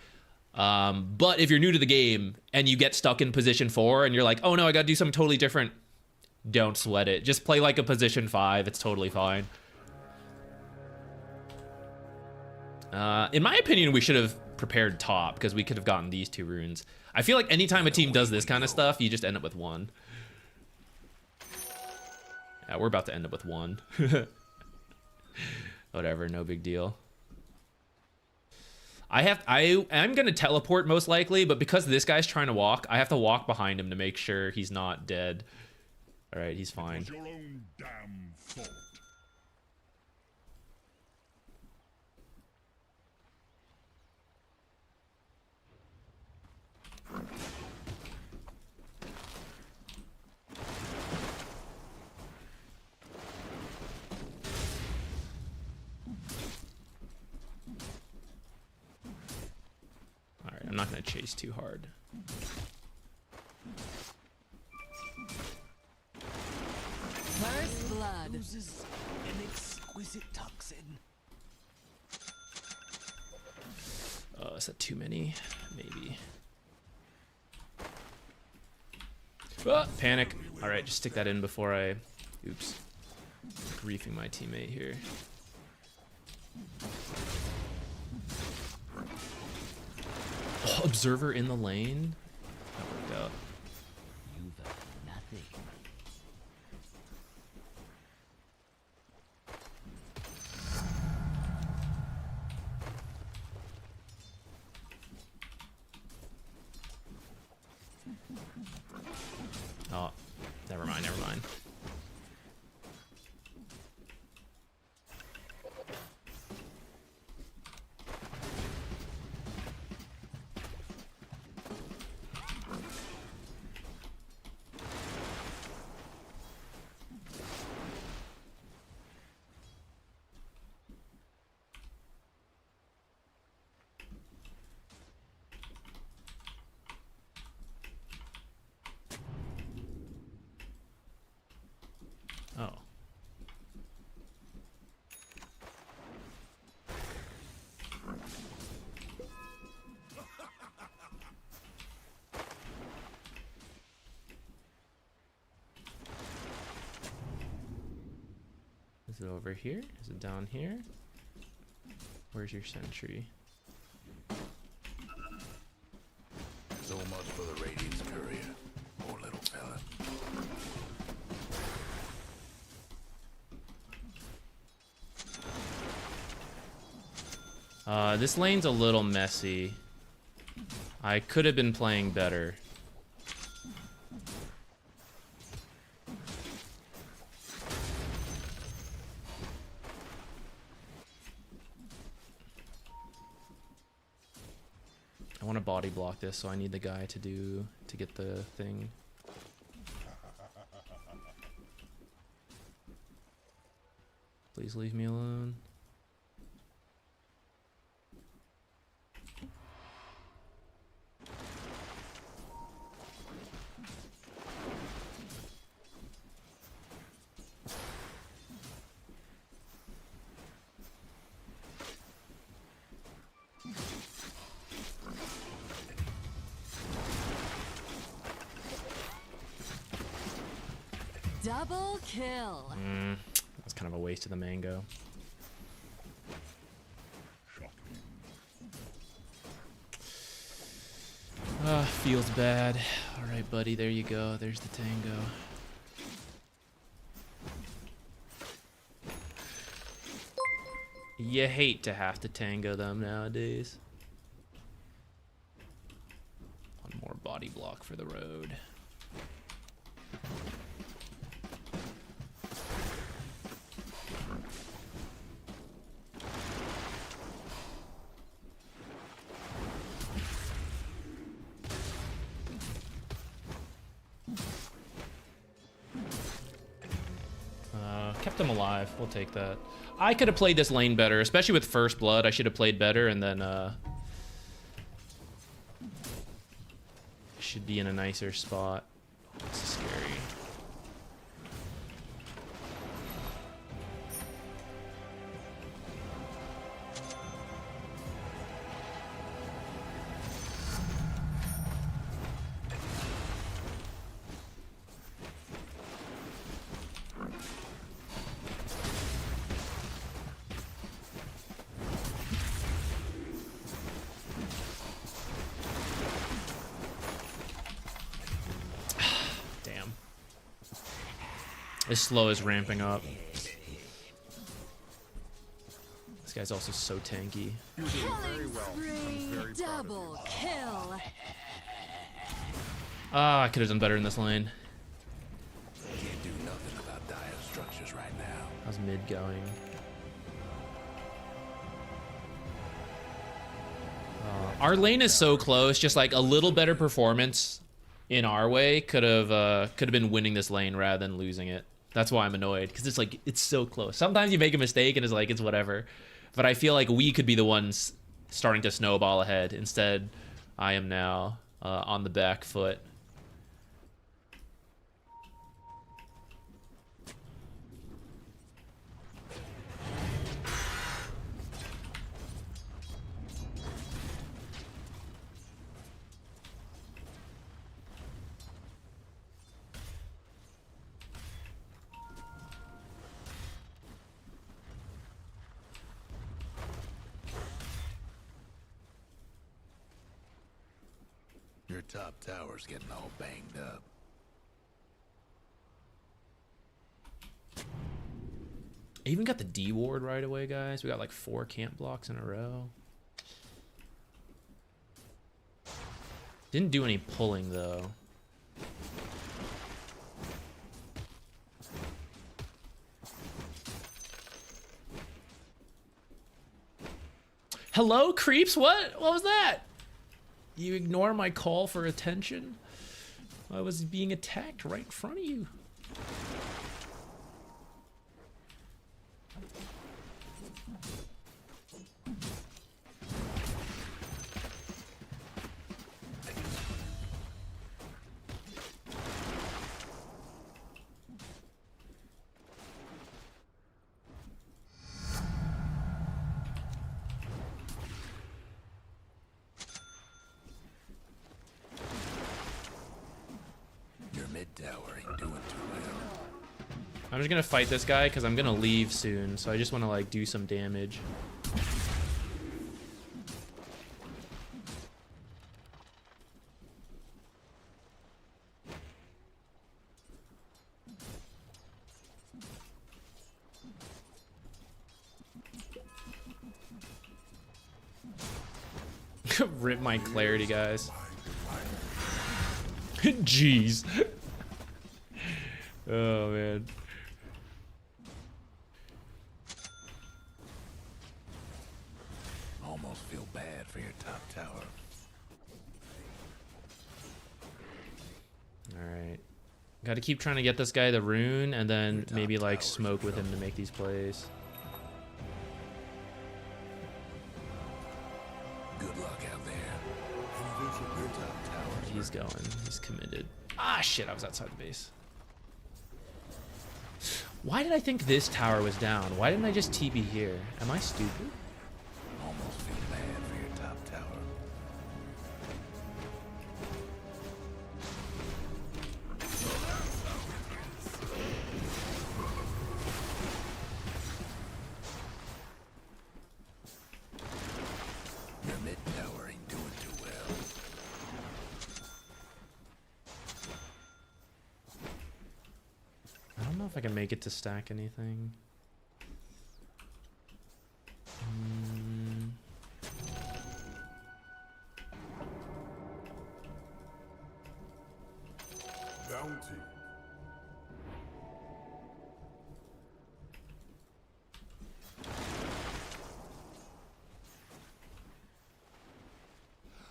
But if you're new to the game and you get stuck in Position 4 and you're like, oh no, I gotta do something totally different, don't sweat it. Just play like a Position 5. It's totally fine. In my opinion, we should have prepared top because we could have gotten these 2 runes. I feel like anytime a team does this kind of stuff, you just end up with 1. Yeah, we're about to end up with 1. Whatever, no big deal. I'm gonna teleport most likely, but because this guy's trying to walk, I have to walk behind him to make sure he's not dead. All right, he's fine. Your own damn fault. All right, I'm not gonna chase too hard. First blood. Loses an exquisite toxin. Is that too many? Maybe. Ah, panic. All right, just stick that in before I... Oops. Griefing my teammate here. Oh, observer in the lane? That worked out. You've nothing. Oh, never mind, never mind. Oh. Is it over here? Is it down here? Where's your sentry? So much for the Radiant's courier. Poor little fella. This lane's a little messy. I could have been playing better. I want to body block this, so I need the guy to get the thing. Please leave me alone. Double kill. That's kind of a waste of the mango. Feels bad. All right, buddy, there you go. There's the tango. You hate to have to tango them nowadays. One more body block for the road. Kept him alive. We'll take that. I could have played this lane better, especially with first blood. I should have played better, and then should be in a nicer spot. This is scary. This slow is ramping up. This guy's also so tanky. Killing spree. Double kill. Ah, I could have done better in this lane. Can't do nothing about dire structures right now. How's mid going? Our lane is so close. Just like a little better performance in our way could have been winning this lane rather than losing it. That's why I'm annoyed, because it's like it's so close. Sometimes you make a mistake and it's like it's whatever, but I feel like we could be the ones starting to snowball ahead. Instead, I am now on the back foot. Your top tower's getting all banged up. I even got the D ward right away, guys. We got like 4 camp blocks in a row. Didn't do any pulling though. Hello, creeps? What was that? You ignore my call for attention? I was being attacked right in front of you. I'm just gonna fight this guy because I'm gonna leave soon, so I just want to like do some damage. Rip my clarity, guys. Jeez. Oh man. Almost feel bad for your top tower. Alright. Gotta keep trying to get this guy the rune and then maybe like smoke with him to make these plays. Good luck out there. Your top tower. He's going. He's committed. Ah, shit. I was outside the base. Why did I think this tower was down? Why didn't I just TP here? Am I stupid? Almost feel bad for your top tower. Your mid tower ain't doing too well. I don't know if I can make it to stack anything. Bounty.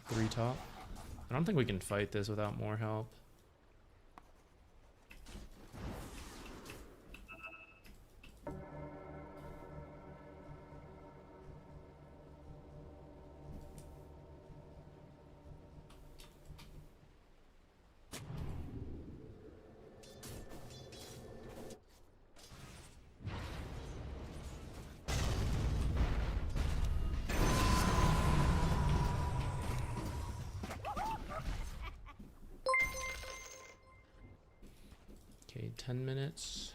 Three top. I don't think we can fight this without more help. Okay, 10 minutes.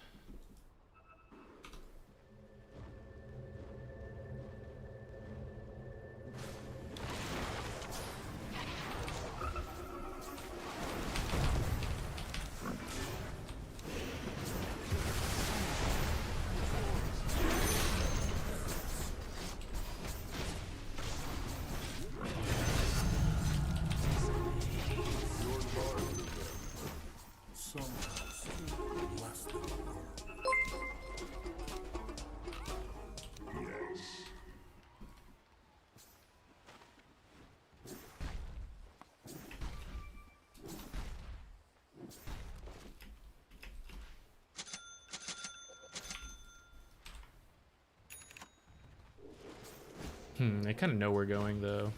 I kind of know we're going though.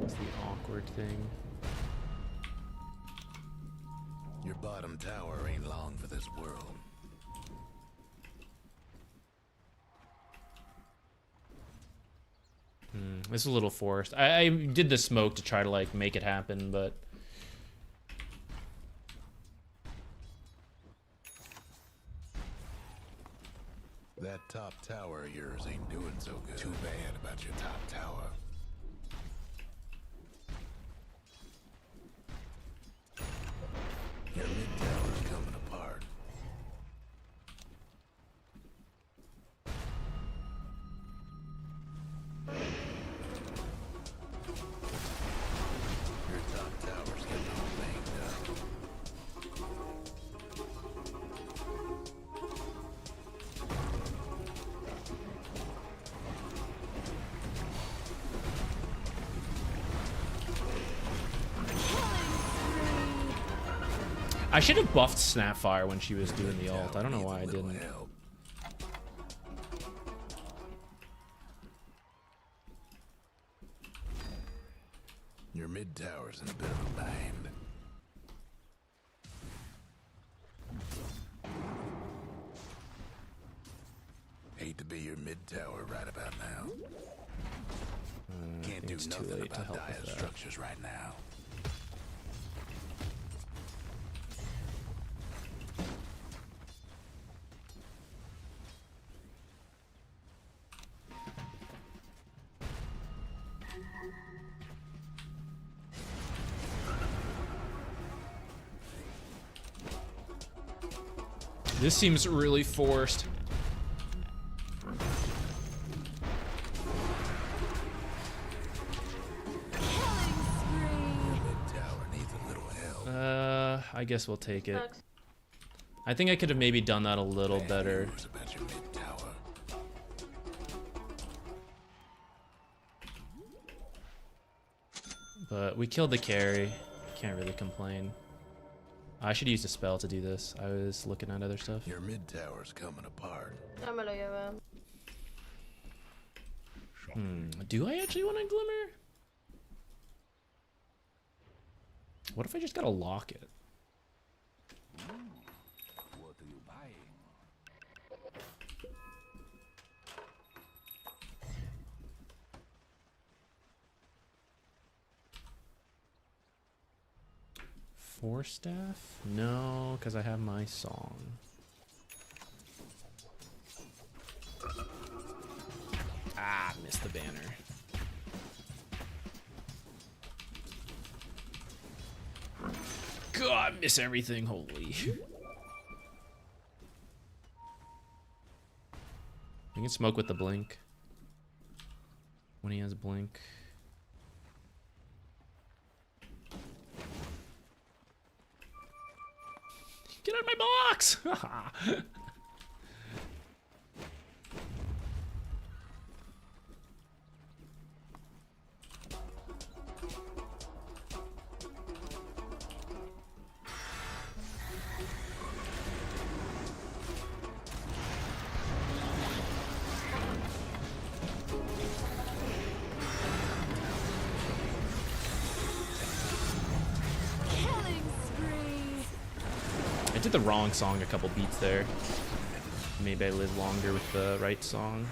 It's the awkward thing. Your bottom tower ain't long for this world. This is a little forced. I did the smoke to try to like make it happen, but That top tower of yours ain't doing so good. Too bad about your top tower. Your mid tower's coming apart. Your top tower's getting all banged up. I should have buffed Snapfire when she was doing the ult. I don't know why I didn't. Help. Your mid tower's in a bit of a bind. Hate to be your mid tower right about now. Can't do it's too nothing late to about help with dire that. structures right now. This seems really forced. I guess we'll take it. I think I could have maybe done that a little better. About your mid tower. But we killed the carry. Can't really complain. I should use a spell to do this. I was looking at other stuff. Your mid tower's coming apart. Ya me lo llevé. Do I actually want to glimmer? What if I just gotta lock it? What are you buying? Four staff? No, because I have my song. Ah, missed the banner. God, miss everything, holy. We can smoke with the blink. When he has blink. Get out of my box! Killing spree. I did the wrong song a couple beats there. Maybe I live longer with the right song.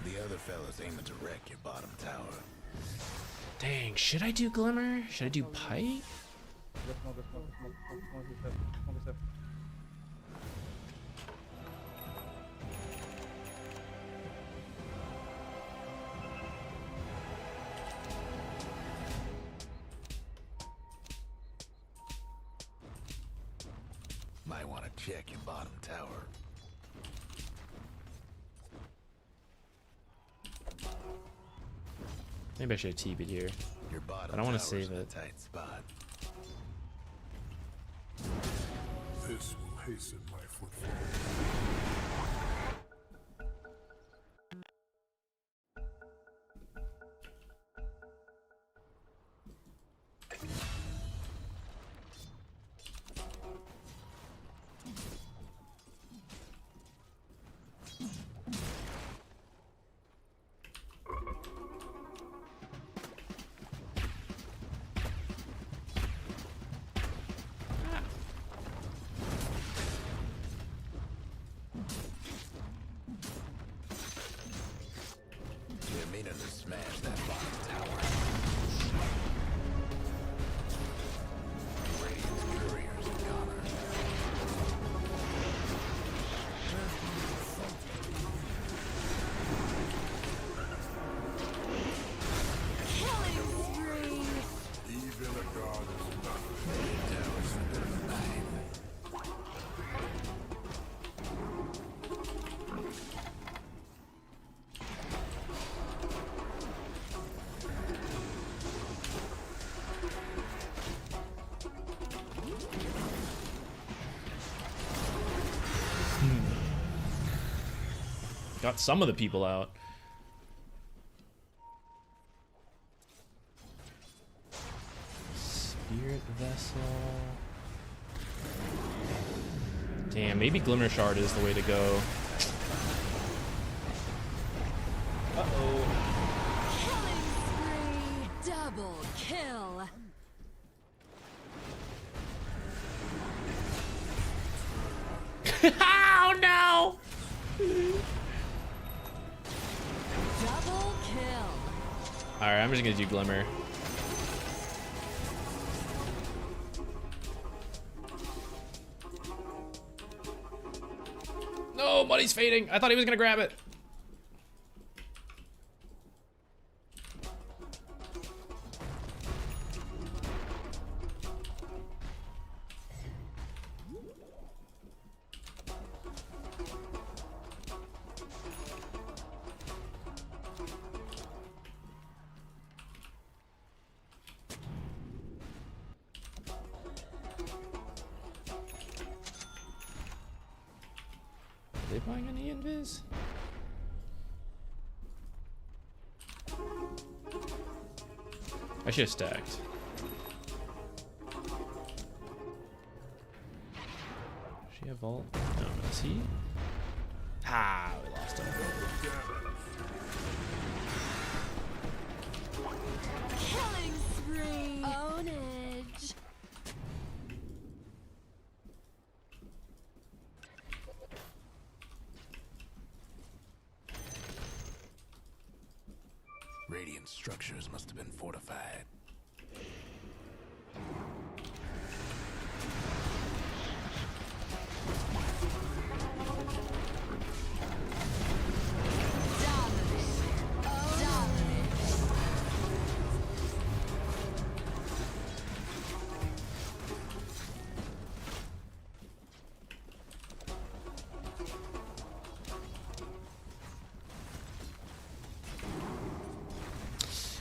The other fellas aiming to wreck your bottom tower. Dang, should I do Glimmer? Should I do Pipe? Smoke, smoke, smoke. Might want to check your bottom tower. Maybe I should have TP'd here. Your bottom I don't want to tower's save in a it. tight spot. This will hasten my footfall. smash that bottom tower. Radiant's couriers and goners. Killing spree. Even a god is nothing. Towers for the night. Got some of the people out. Spirit Vessel. Damn, maybe Glimmer Shard is the way to go. Uh-oh. Killing spree. Double kill. Oh no! Double kill. Alright, I'm just gonna do Glimmer. No, Money's fading. I thought he was gonna grab it. Are they buying any invis? I should have stacked. Does she have vault? No, is he? Ah, we lost him. Killing spree. Ownage. Radiant structures must have been fortified.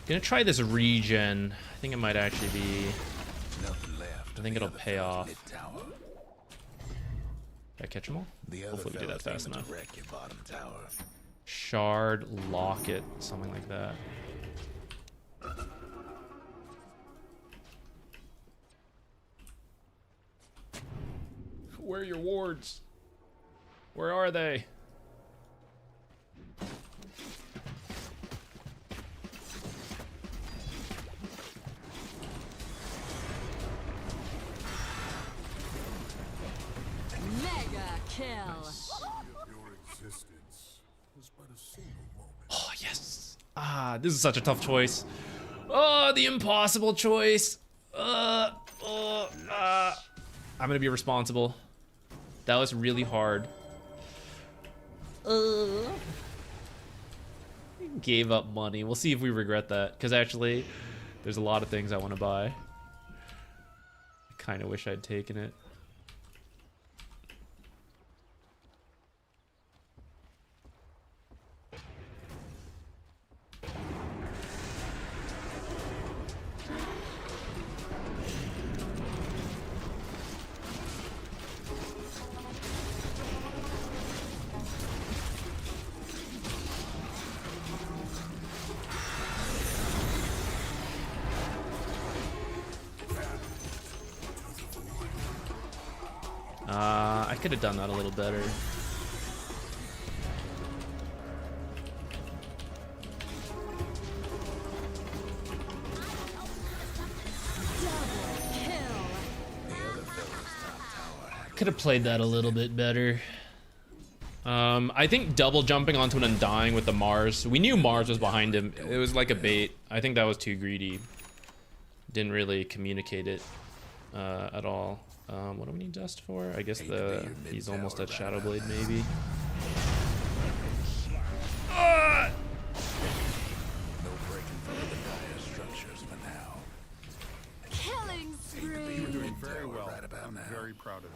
Gonna try this regen. I think it might actually be. Nothing left. I think it'll pay off. Tower. Did I catch them all? The other Hopefully we do that fellas fast aiming enough. to wreck your bottom tower. Shard, locket, something like that. Where are your wards? Where are they? Mega kill. Your existence was but a single moment. Oh, yes. Ah, this is such a tough choice. Oh, the impossible choice. I'm gonna be responsible. That was really hard. Gave up money. We'll see if we regret that. Because actually, there's a lot of things I want to buy. I kind of wish I'd taken it. I could have done that a little better. Could have played that a little bit better. I think double jumping onto an Undying with the Mars. We knew Mars was behind him. It was like a bait. I think that was too greedy. Didn't really communicate it at all. What do we need Dust for? I guess he's almost at Shadowblade maybe. No breaking through the dire structures for now. Killing spree. You're doing very well. Right about I'm now. very proud of you.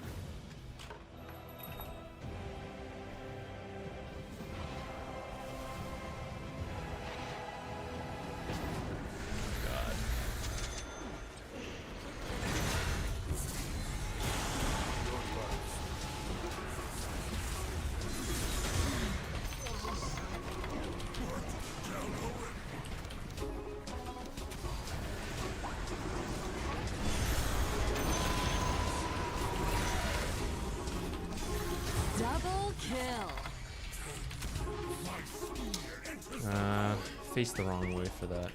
Double kill. Faced the wrong way for that.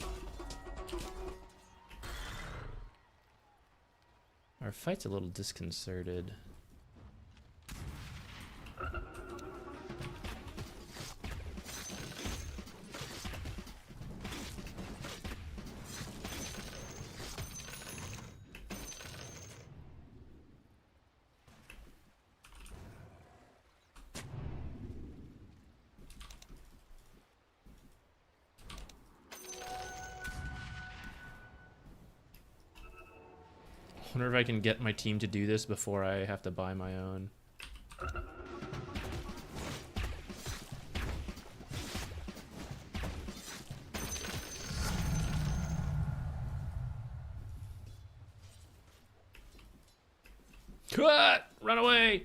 Our fight's a little disconcerted. I wonder if I can get my team to do this before I have to buy my own. Cut! Run away!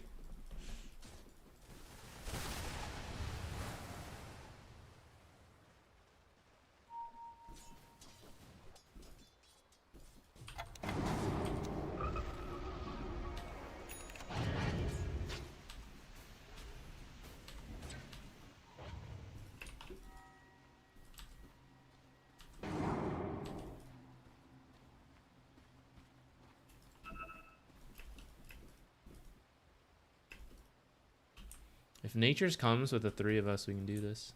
If Nature's comes with the three of us, we can do this.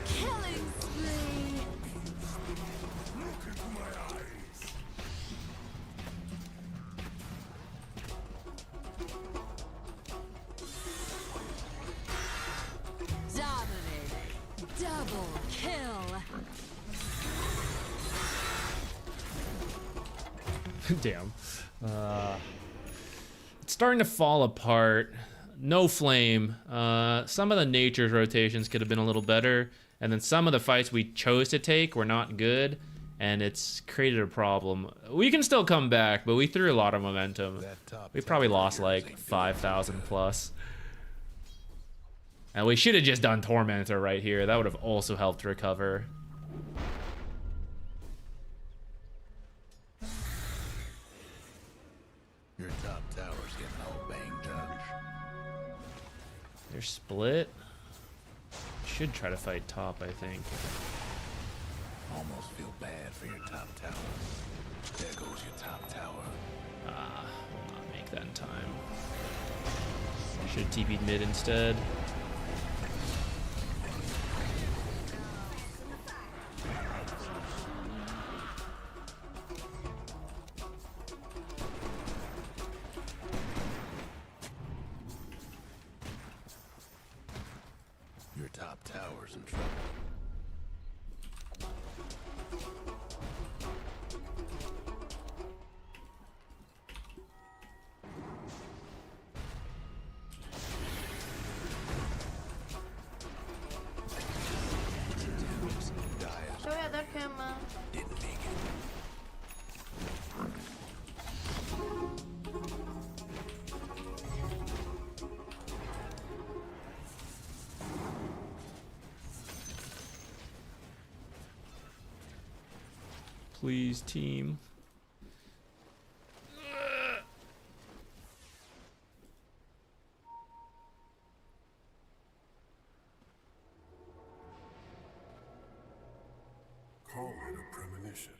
Killing spree. Look into my eyes. Dominating. Double kill. Damn. It's starting to fall apart. No flame. Some of the Nature's rotations could have been a little better, and then some of the fights we chose to take were not good, and it's created a problem. We can still come back, but we threw a lot of momentum. We probably lost like 5,000 plus. And we should have just done Tormentor right here. That would have also helped recover. Your top tower's getting all banged up. They're split. Should try to fight top, I think. Almost feel bad for your top tower. There goes your top tower. Will not make that in time. Should TP'd mid instead. Your top tower's in trouble. Yo voy a dar gema. Didn't make it. Please, team. Call it a premonition.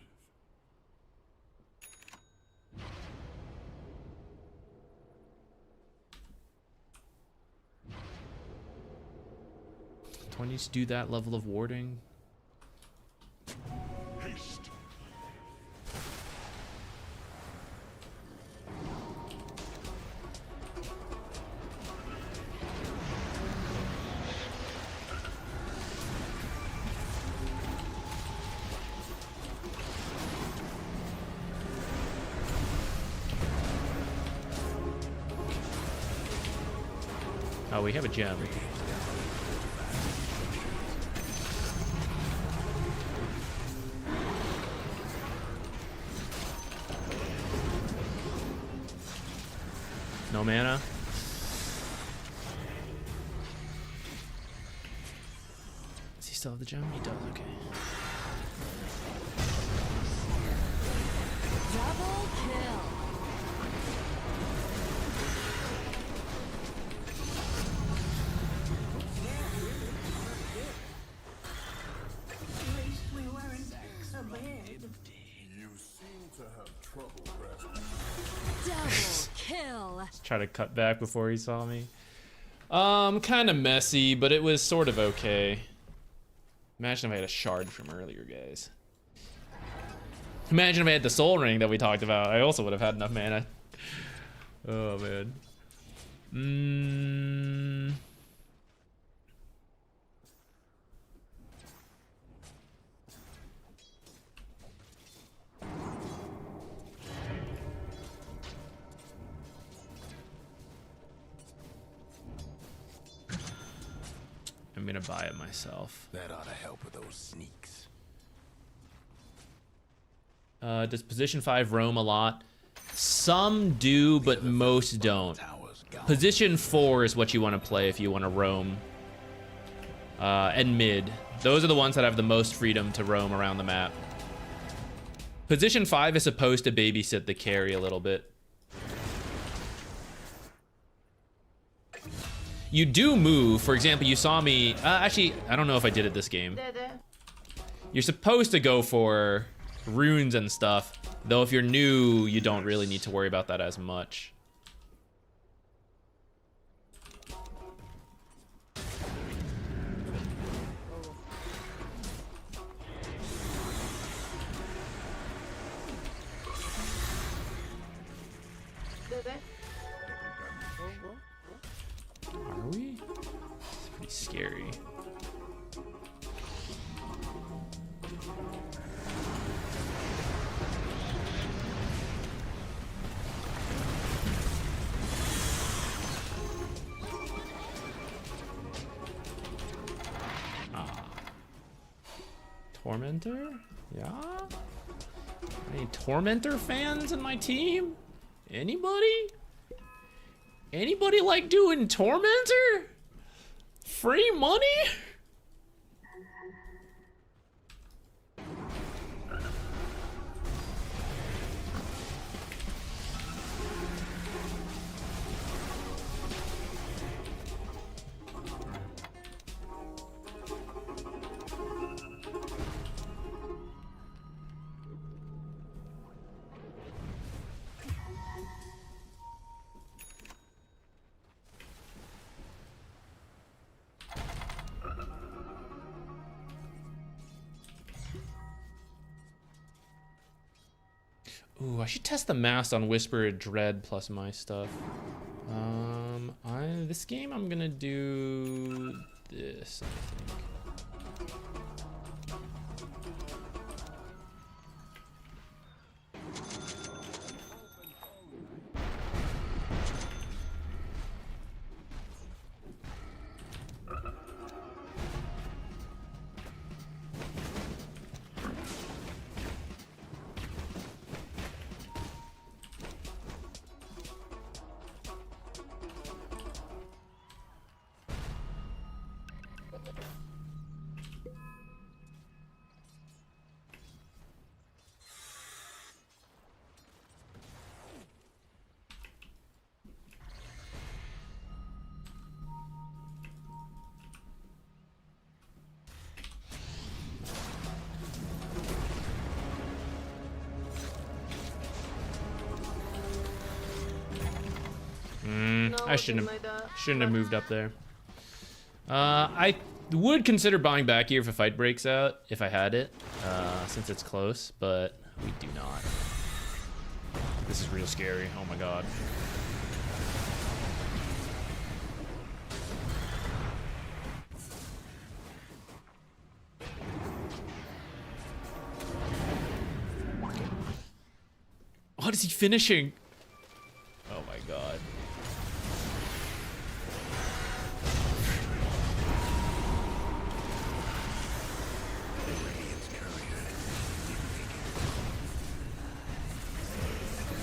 Do I need to do that level of warding? Haste. Oh, we have a gem. No mana. Does he still have the gem? He does, okay. Double kill. You seem to have trouble grasping. Double kill. Let's try to cut back before he saw me. Kind of messy, but it was sort of okay. Imagine if I had a shard from earlier, guys. Imagine if I had the soul ring that we talked about. I also would have had enough mana. Oh, man. I'm gonna buy it myself. That ought to help with those sneaks. Does position 5 roam a lot? Some do, but most don't. Position 4 is what you want to play if you want to roam. And mid. Those are the ones that have the most freedom to roam around the map. Position 5 is supposed to babysit the carry a little bit. You do move. For example, you saw me... actually, I don't know if I did it this game. You're supposed to go for runes and stuff. Though if you're new, you don't really need to worry about that as much. Are we? It's pretty scary. Tormentor? Yeah? Any Tormentor fans in my team? Anybody? Anybody like doing Tormentor? Free money? Ooh, I should test the mask on Whispered Dread plus my stuff. This game I'm gonna do this, I think. I shouldn't have moved up there. I would consider buying back here if a fight breaks out, if I had it, since it's close, but we do not. This is real scary. Oh my god. What is he finishing? Oh my god.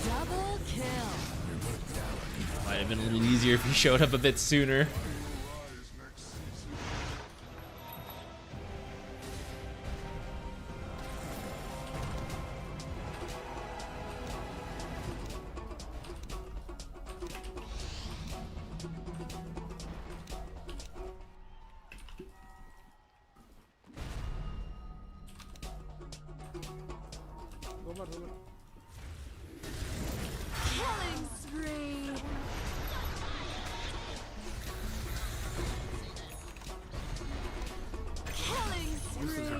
Double kill. Might have been a little easier if he showed up a bit sooner. Killing spree. Killing spree.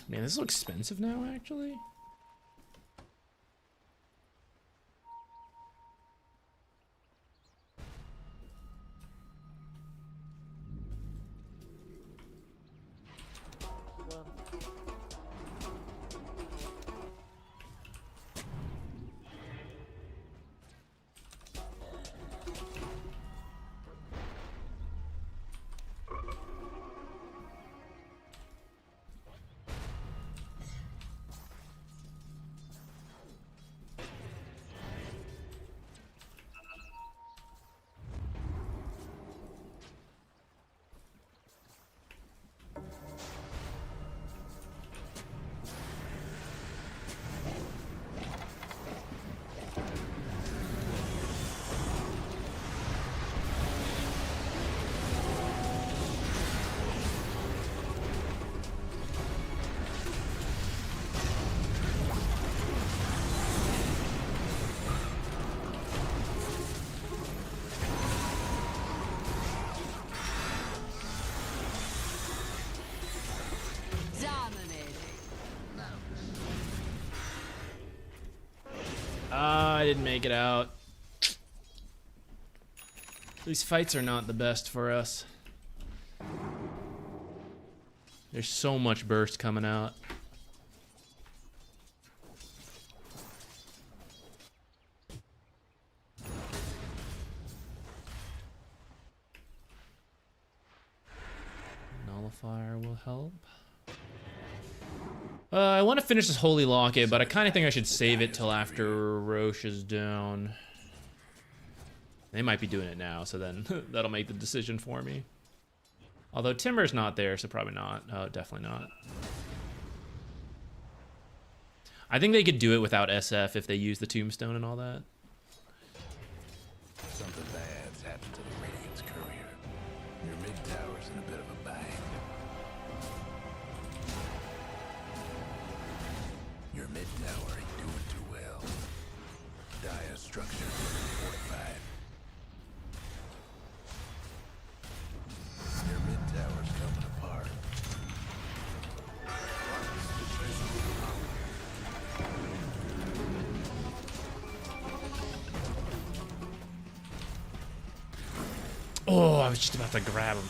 Man, this looks expensive now, actually. I didn't make it out. These fights are not the best for us. There's so much burst coming out. Nullifier will help. I want to finish this Holy Locket, but I kind of think I should save it till after Roche is down. They might be doing it now, so then that'll make the decision for me. Although Timber's not there, so probably not. Oh, definitely not. I think they could do it without SF if they use the Tombstone and all that. Something bad's happened to the Radiant's courier. Your mid tower's in a bit of a bang. Your mid tower ain't doing too well. Dire structures fortified. Your mid tower's coming apart. Oh, I was just about to grab him.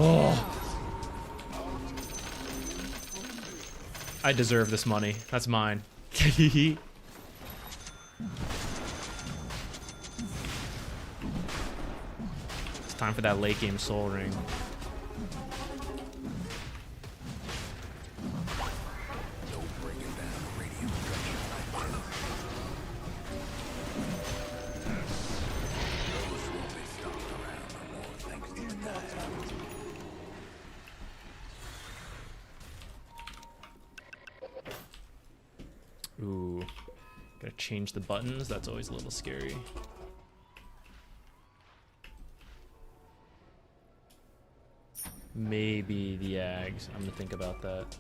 Oh. I deserve this money. That's mine. It's time for that late game soul ring. Ooh, gotta change the buttons. That's always a little scary. Maybe the Ags. I'm gonna think about that.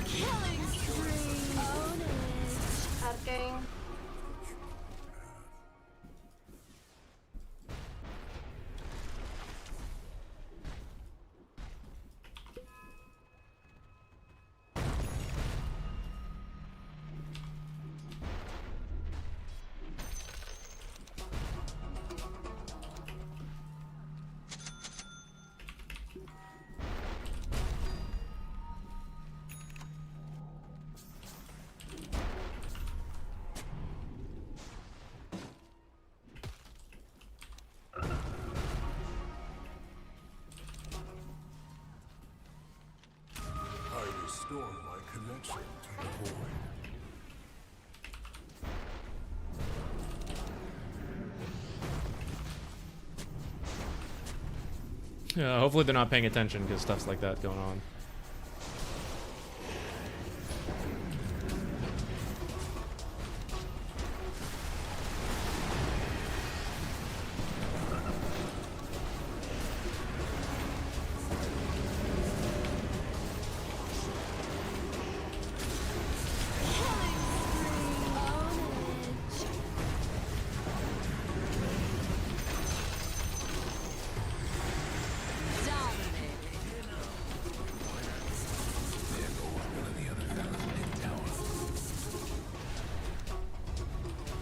Killing spree. Own it. Arcane. I restore my connection to the void. Yeah, hopefully they're not paying attention because stuff's like that going on.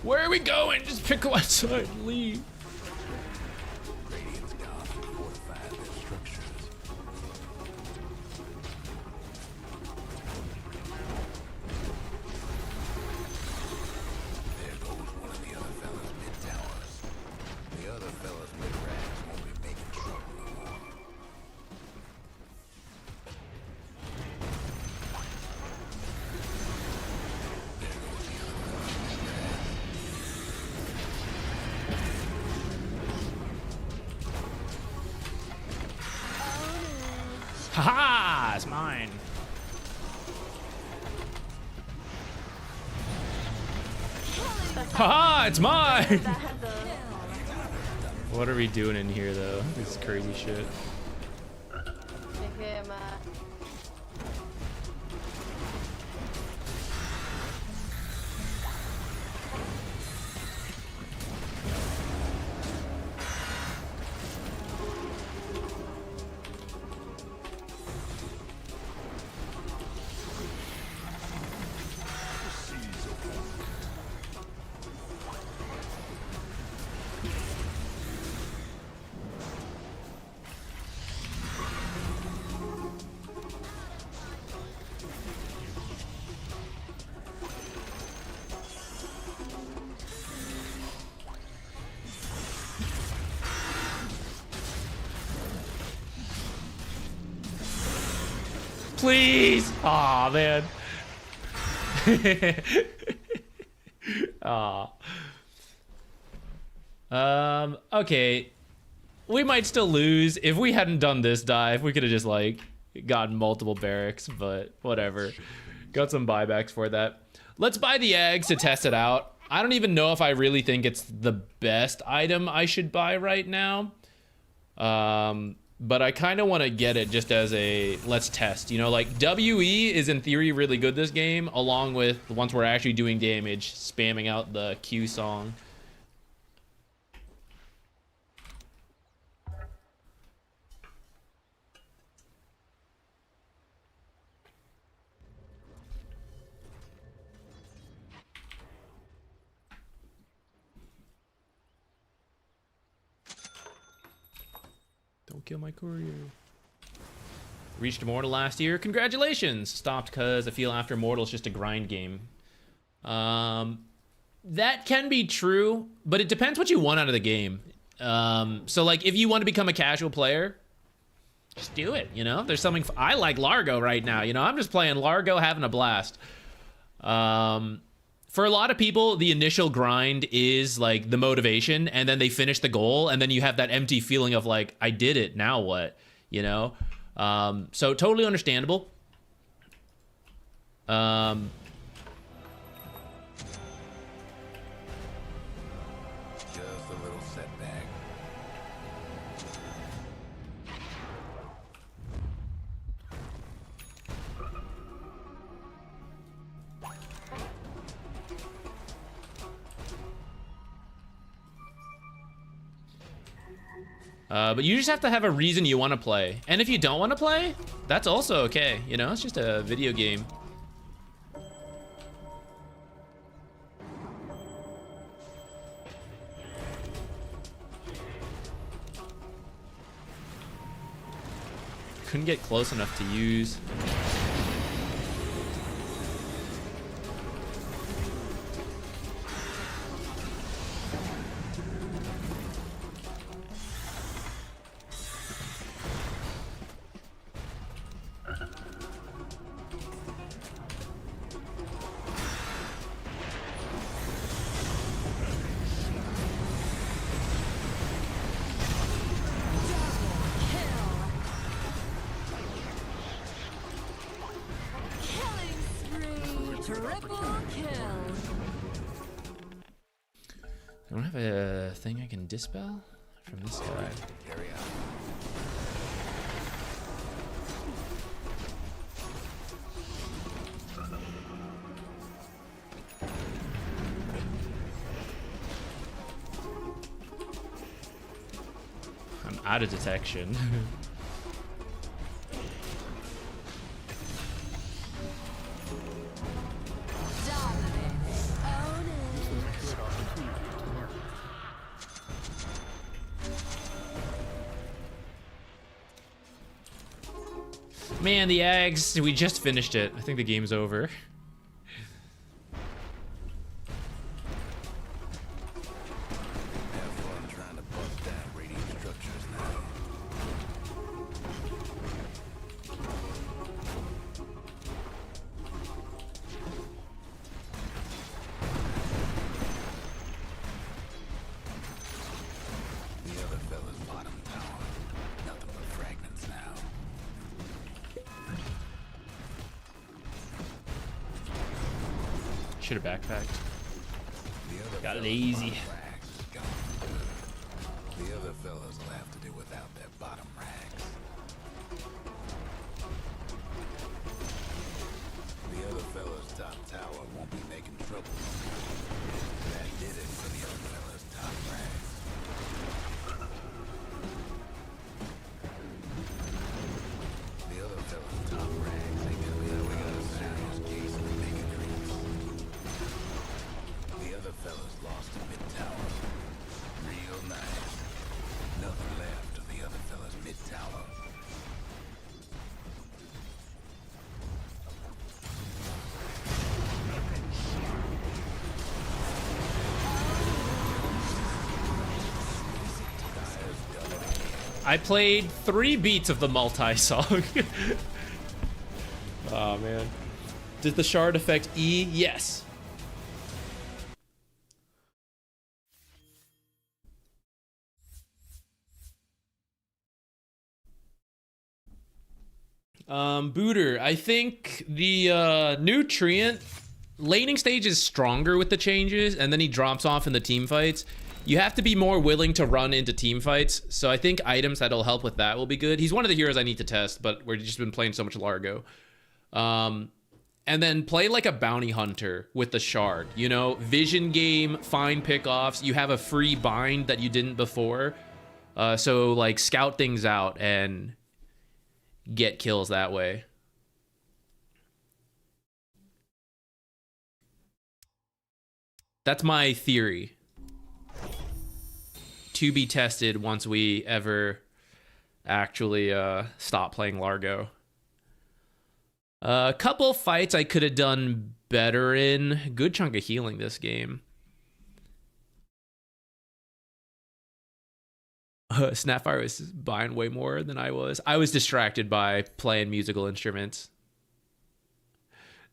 Where are we going? Just pick one side and leave. Radiant's gone to fortify their structures. There goes one of the other fellas mid-towers. The other fellas mid-range won't be making trouble no more. Haha, it's mine. Haha, it's mine. What are we doing in here though? This is crazy shit. Please. Aw, man. Aw. Okay. We might still lose. If we hadn't done this dive, we could have just like gotten multiple barracks, but whatever. Got some buybacks for that. Let's buy the eggs to test it out. I don't even know if I really think it's the best item I should buy right now. But I kind of want to get it just as a let's test, you know, like WE is in theory really good this game, along with once we're actually doing damage, spamming out the Q song. Kill my courier. Reached Immortal last year. Congratulations. Stopped because I feel after Immortal is just a grind game. That can be true, but it depends what you want out of the game. So like if you want to become a casual player, just do it, you know? There's something I like Largo right now, you know? I'm just playing Largo, having a blast. For a lot of people, the initial grind is like the motivation, and then they finish the goal, and then you have that empty feeling of like, I did it, now what? You know? So totally understandable. Just a little setback. But you just have to have a reason you want to play. And if you don't want to play, that's also okay. You know, it's just a video game. Couldn't get close enough to use. I don't have a thing I can dispel from this guy. Carry on. I'm out of detection. Man, the Ags, we just finished it. I think the game's over. Have fun trying to bust down radiant structures now. The other fella's bottom tower. Nothing but fragments now. Should have backpacked. The other Got fella's lazy. bottom rags is gone. The other fellas will have to do without their bottom rags. The other fella's top tower won't be making trouble. That did it for the other fella's top rags. The other fella's top rags ain't gonna be we got a serious case of making drinks. The other fella's lost a mid tower. Real nice. Nothing left of the other fella's mid tower. I played 3 beats of the multi-song. Oh man. Does the shard affect E? Yes. Booter, I think the new Treant laning stage is stronger with the changes, and then he drops off in the team fights. You have to be more willing to run into team fights, so I think items that'll help with that will be good. He's one of the heroes I need to test, but we've just been playing so much Largo. And then play like a bounty hunter with the shard, you know, vision game, fine pickoffs. You have a free bind that you didn't before. So like scout things out and get kills that way. That's my theory. To be tested once we ever actually stop playing Largo. A couple fights I could have done better in. Good chunk of healing this game. Snapfire was buying way more than I was. I was distracted by playing musical instruments.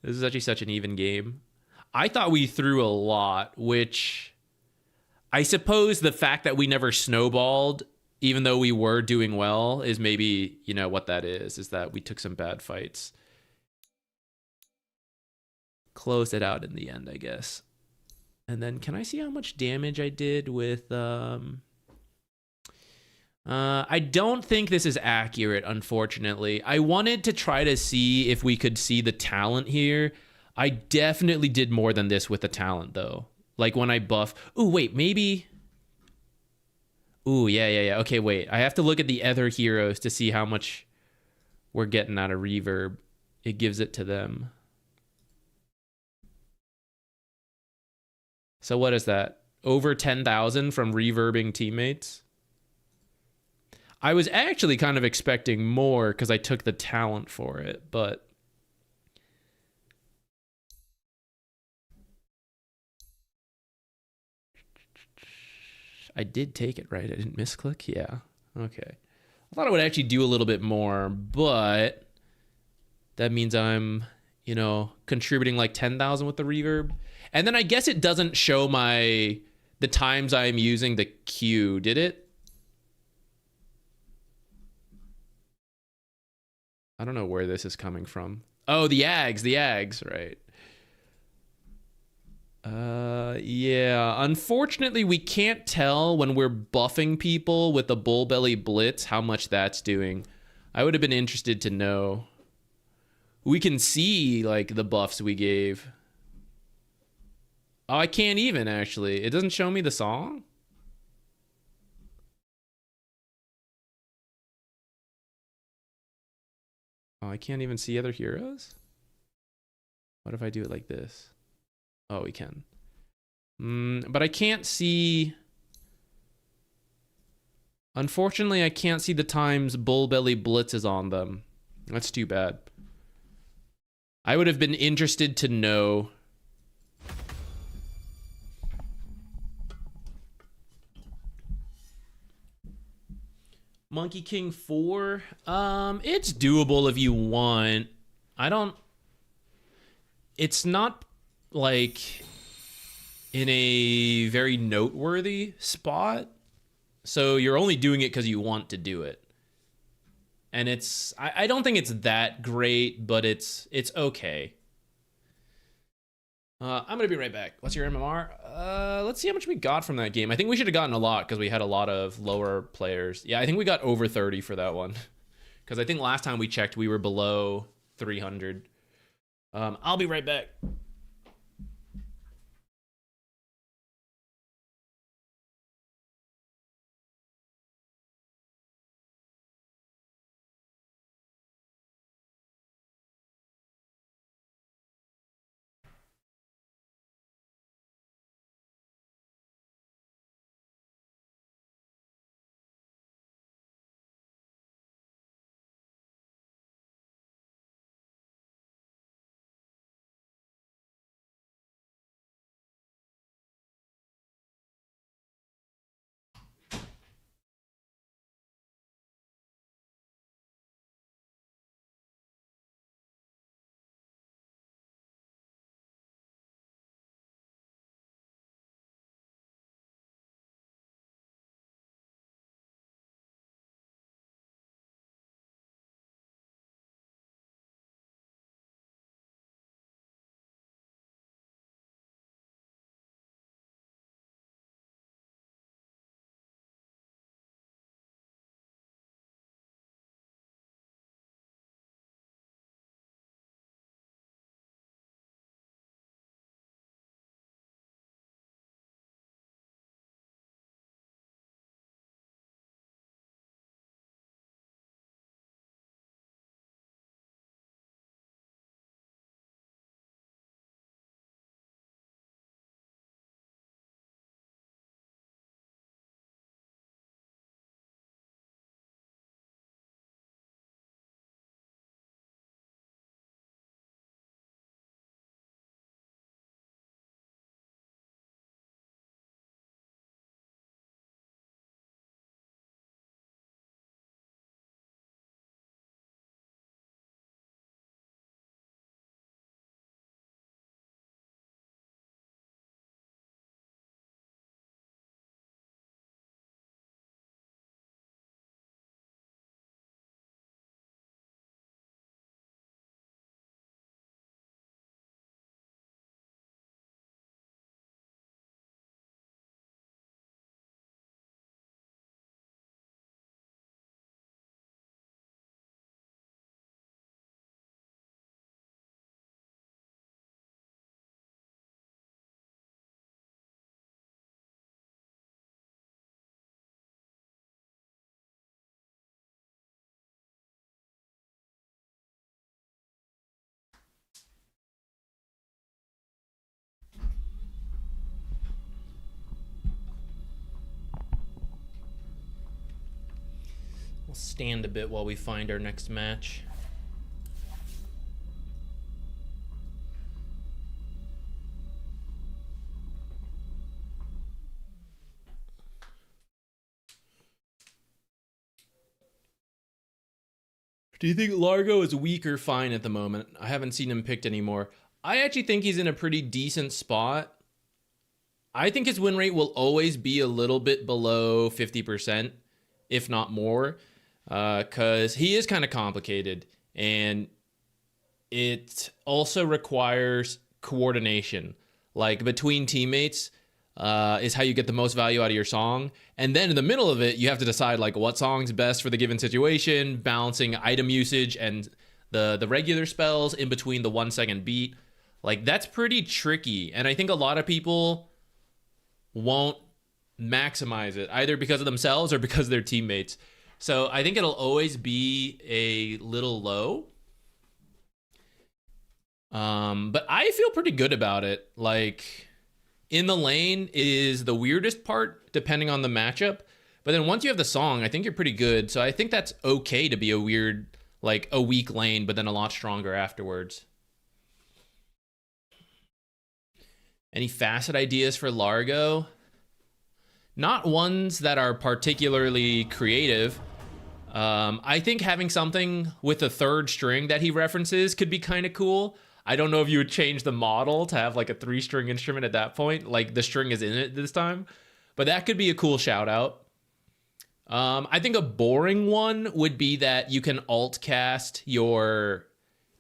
This is actually such an even game. I thought we threw a lot, which I suppose the fact that we never snowballed, even though we were doing well, is maybe, you know, what that is that we took some bad fights. Closed it out in the end, I guess. And then can I see how much damage I did with... I don't think this is accurate, unfortunately. I wanted to try to see if we could see the talent here. I definitely did more than this with the talent, though. Like when I buff... Ooh, wait, maybe... Ooh, yeah. Okay, wait. I have to look at the other heroes to see how much we're getting out of reverb. It gives it to them. So what is that? Over 10,000 from reverbing teammates? I was actually kind of expecting more because I took the talent for it, but... I did take it, right? I didn't misclick? Yeah. Okay. I thought I would actually do a little bit more, but that means I'm, you know, contributing like 10,000 with the reverb. And then I guess it doesn't show the times I'm using the Q, did it? I don't know where this is coming from. Oh, the Ags, right. Yeah, unfortunately we can't tell when we're buffing people with the Bull Belly Blitz how much that's doing. I would have been interested to know. We can see like the buffs we gave. Oh, I can't even actually. It doesn't show me the song. Oh, I can't even see other heroes? What if I do it like this? Oh, we can. But I can't see... Unfortunately, I can't see the times Bull Belly Blitz is on them. That's too bad. I would have been interested to know... Monkey King 4? It's doable if you want. It's not, like, in a very noteworthy spot. So you're only doing it because you want to do it. And I don't think it's that great, but it's okay. I'm gonna be right back. What's your MMR? Let's see how much we got from that game. I think we should have gotten a lot because we had a lot of lower players. Yeah, I think we got over 30 for that one. Because I think last time we checked, we were below 300. I'll be right back. We'll stand a bit while we find our next match. Do you think Largo is weak or fine at the moment? I haven't seen him picked anymore. I actually think he's in a pretty decent spot. I think his win rate will always be a little bit below 50%, if not more, because he is kind of complicated, and it also requires coordination. Like, between teammates is how you get the most value out of your song. And then in the middle of it, you have to decide like what song's best for the given situation, balancing item usage and the regular spells in between the 1 second beat. Like, that's pretty tricky. And I think a lot of people won't maximize it, either because of themselves or because of their teammates. So I think it'll always be a little low. But I feel pretty good about it. Like, in the lane is the weirdest part, depending on the matchup. But then once you have the song, I think you're pretty good. So I think that's okay to be a weird, like a weak lane, but then a lot stronger afterwards. Any facet ideas for Largo? Not ones that are particularly creative. I think having something with a third string that he references could be kind of cool. I don't know if you would change the model to have like a 3-string instrument at that point. Like, the string is in it this time. But that could be a cool shout out. I think a boring one would be that you can alt cast your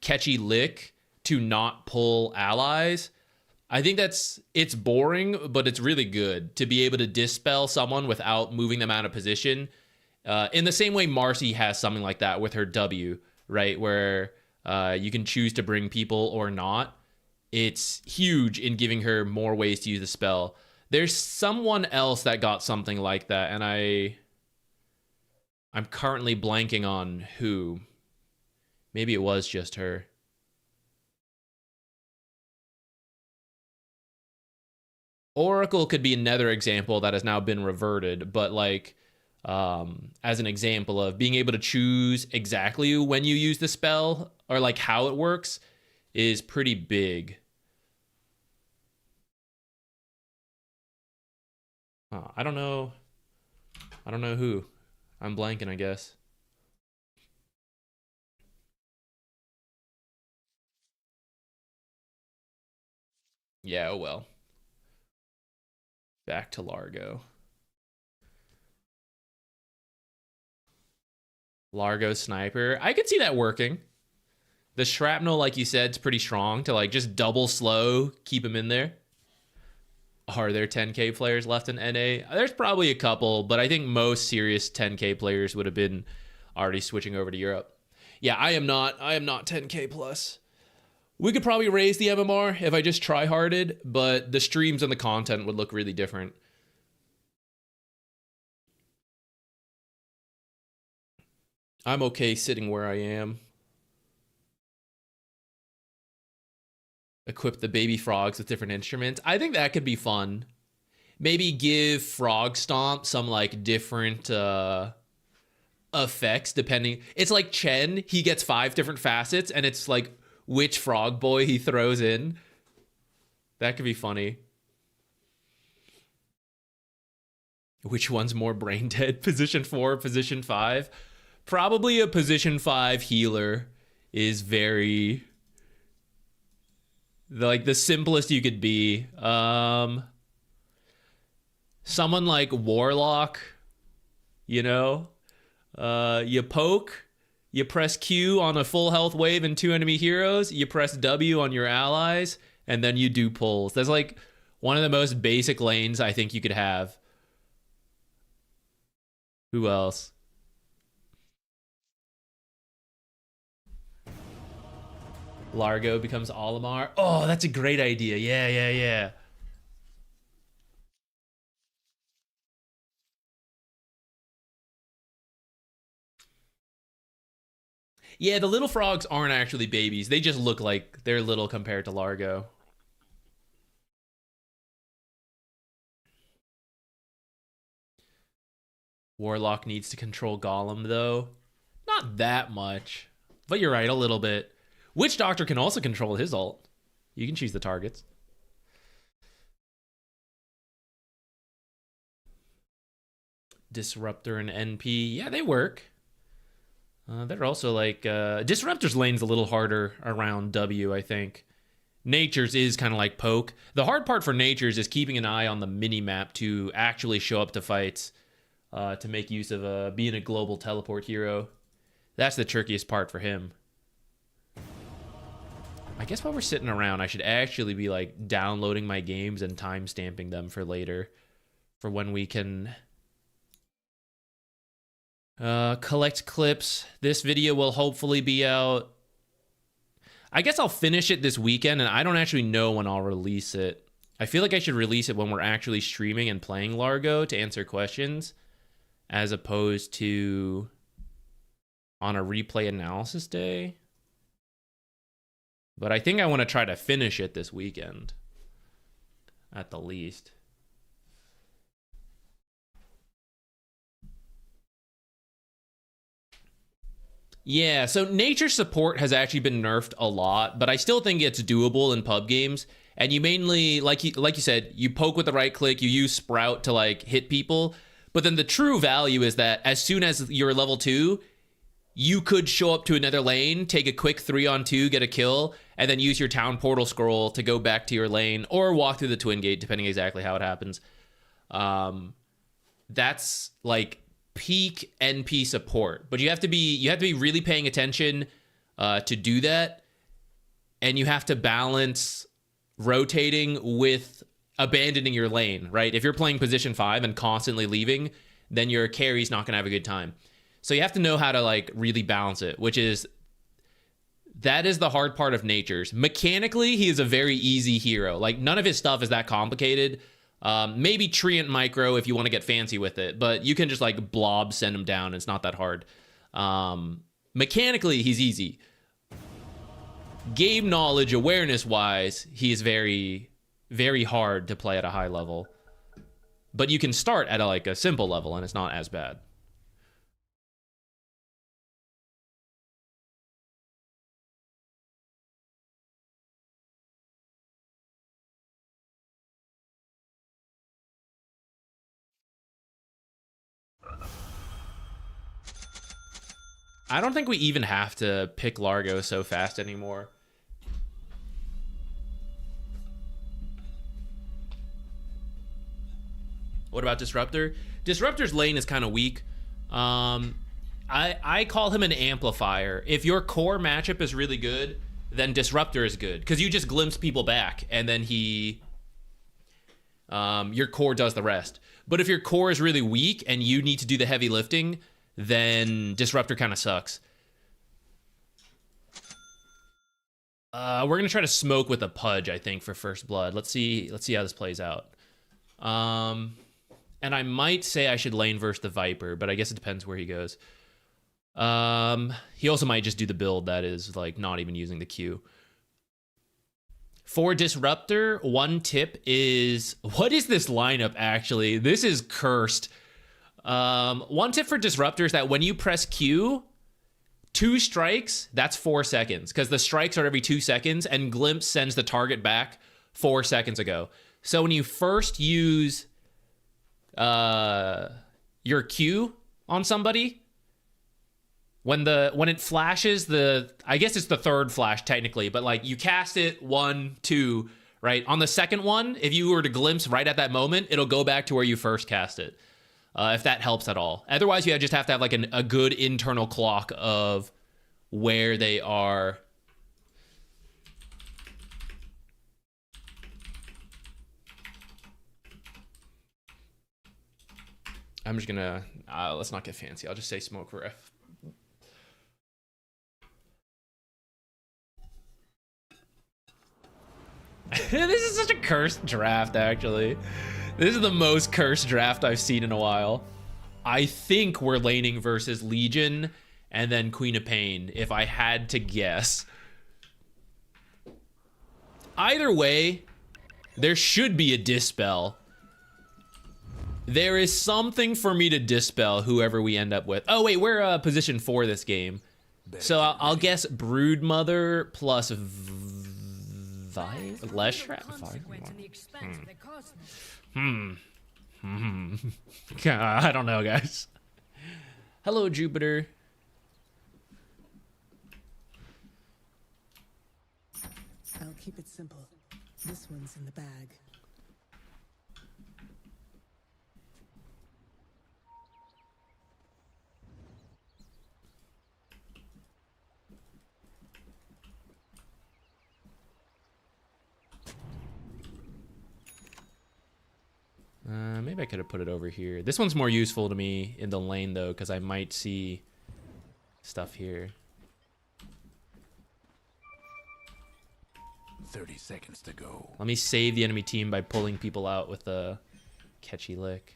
catchy lick to not pull allies. I think it's boring, but it's really good to be able to dispel someone without moving them out of position. In the same way Marcy has something like that with her W, right? Where you can choose to bring people or not. It's huge in giving her more ways to use the spell. There's someone else that got something like that, and I'm currently blanking on who. Maybe it was just her. Oracle could be another example that has now been reverted, but like as an example of being able to choose exactly when you use the spell or like how it works is pretty big. I don't know who. I'm blanking, I guess. Yeah, oh well. Back to Largo. Largo sniper. I could see that working. The shrapnel, like you said, is pretty strong to like just double slow, keep him in there. Are there 10K players left in NA? There's probably a couple, but I think most serious 10K players would have been already switching over to Europe. Yeah, I am not 10K plus. We could probably raise the MMR if I just try-harded, but the streams and the content would look really different. I'm okay sitting where I am. Equip the baby frogs with different instruments. I think that could be fun. Maybe give Frog Stomp some like different effects depending. It's like Chen, he gets 5 different facets and it's like which frog boy he throws in. That could be funny. Which one's more brain dead? Position 4, position 5? Probably a position 5 healer is very like the simplest you could be. Someone like Warlock, you know, you poke, you press Q on a full health wave and 2 enemy heroes, you press W on your allies, and then you do pulls. That's like one of the most basic lanes I think you could have. Who else? Largo becomes Olimar. Oh, that's a great idea. Yeah. Yeah, the little frogs aren't actually babies. They just look like they're little compared to Largo. Warlock needs to control Golem, though. Not that much. But you're right, a little bit. Witch Doctor can also control his ult. You can choose the targets. Disruptor and NP. Yeah, they work. They're also like... Disruptor's lane's a little harder around W, I think. Nature's is kind of like poke. The hard part for Nature's is keeping an eye on the mini-map to actually show up to fights. To make use of being a global teleport hero. That's the trickiest part for him. I guess while we're sitting around, I should actually be like downloading my games and time-stamping them for later. For when we can collect clips. This video will hopefully be out. I guess I'll finish it this weekend, and I don't actually know when I'll release it. I feel like I should release it when we're actually streaming and playing Largo to answer questions, as opposed to on a replay analysis day. But I think I want to try to finish it this weekend, at the least. Yeah, so nature support has actually been nerfed a lot, but I still think it's doable in pub games. And you mainly, like you said, you poke with the right click, you use Sprout to like hit people. But then the true value is that as soon as you're level 2, you could show up to another lane, take a quick 3-on-2, get a kill, and then use your town portal scroll to go back to your lane or walk through the twin gate, depending exactly how it happens. That's like peak NP support, but you have to be really paying attention to do that, and you have to balance rotating with abandoning your lane, right? If you're playing position 5 and constantly leaving, then your carry's not gonna have a good time. So you have to know how to like really balance it, that is the hard part of Nature's. Mechanically, he is a very easy hero. Like, none of his stuff is that complicated. Maybe Treant Micro if you want to get fancy with it, but you can just like blob send him down. It's not that hard. Mechanically, he's easy. Game knowledge, awareness-wise, he is very, very hard to play at a high level. But you can start at a simple level, and it's not as bad. I don't think we even have to pick Largo so fast anymore. What about Disruptor? Disruptor's lane is kind of weak. I call him an amplifier. If your core matchup is really good, then Disruptor is good, because you just glimpse people back, and then your core does the rest. But if your core is really weak and you need to do the heavy lifting, then Disruptor kind of sucks. We're gonna try to smoke with a Pudge, I think, for first blood. Let's see how this plays out. And I might say I should lane versus the Viper, but I guess it depends where he goes. He also might just do the build that is like not even using the Q. For Disruptor, one tip is, what is this lineup actually? This is cursed. One tip for Disruptor is that when you press Q, 2 strikes, that's 4 seconds, because the strikes are every 2 seconds, and Glimpse sends the target back 4 seconds ago. So when you first use your Q on somebody, when it flashes I guess it's the third flash technically, but like you cast it 1, 2, right? On the second one, if you were to glimpse right at that moment, it'll go back to where you first cast it. If that helps at all. Otherwise, you just have to have like a good internal clock of where they are. I'm just gonna, let's not get fancy. I'll just say smoke ref. This is such a cursed draft, actually. This is the most cursed draft I've seen in a while. I think we're laning versus Legion and then Queen of Pain, if I had to guess. Either way, there should be a Dispel. There is something for me to dispel whoever we end up with. Oh wait, we're position 4 this game. So I'll guess Broodmother plus Leshrac. I don't know, guys. Hello, Jupiter. I'll keep it simple. This one's in the bag. Maybe I could have put it over here. This one's more useful to me in the lane, though, because I might see stuff here. 30 seconds to go. Let me save the enemy team by pulling people out with a catchy lick.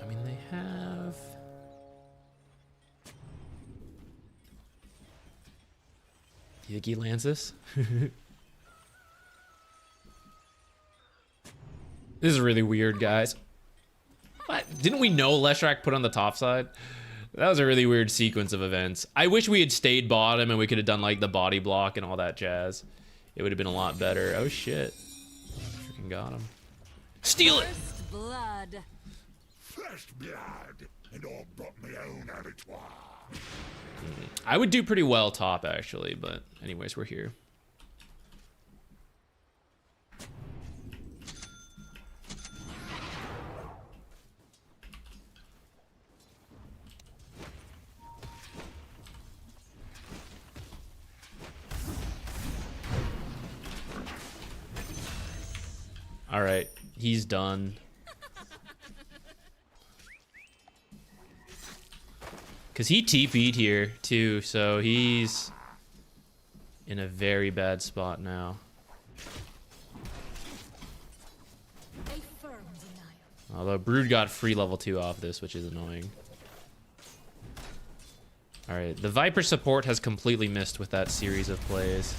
I mean, they have... Do you think he lands this? This is really weird, guys. What? Didn't we know Leshrac put on the top side? That was a really weird sequence of events. I wish we had stayed bottom and we could have done like the body block and all that jazz. It would have been a lot better. Oh shit. Freaking got him. Steal it! First blood. First blood, and all brought my own abattoir. I would do pretty well top, actually, but anyways, we're here. All right, he's done. Because he TP'd here, too, so he's in a very bad spot now. Although Brood got free level 2 off this, which is annoying. Alright, the Viper support has completely missed with that series of plays.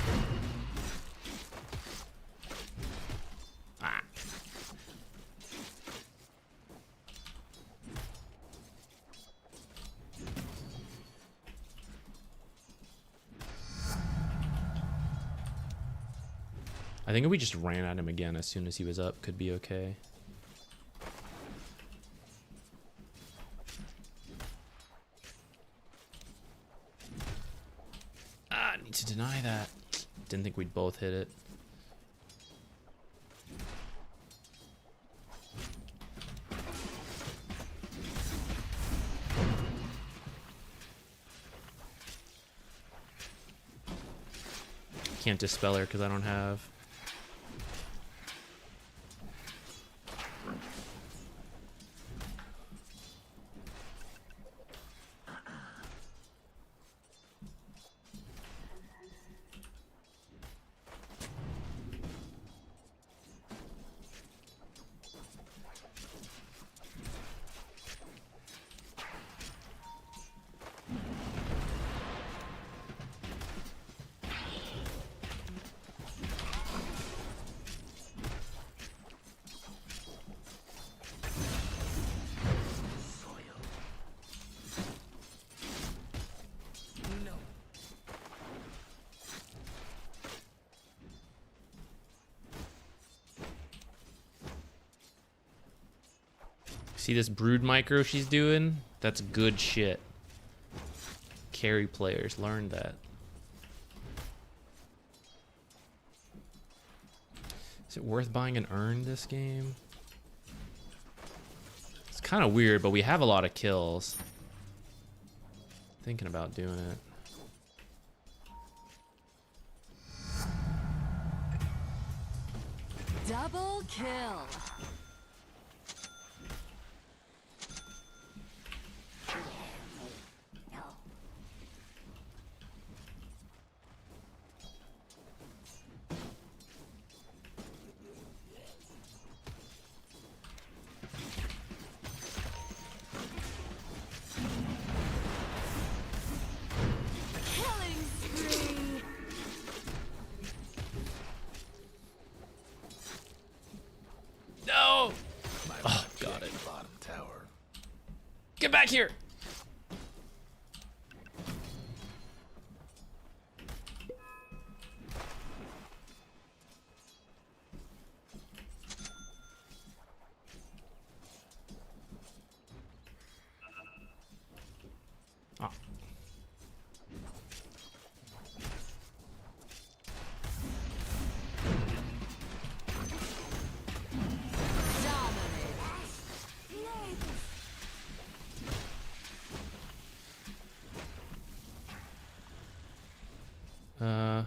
I think if we just ran at him again as soon as he was up, could be okay. Ah, I need to deny that. Didn't think we'd both hit it. Can't dispel her because I don't have. See this brood micro she's doing? That's good shit. Carry players learn that. Is it worth buying an urn this game? It's kind of weird, but we have a lot of kills. Thinking about doing it. Double kill. back here. Ah.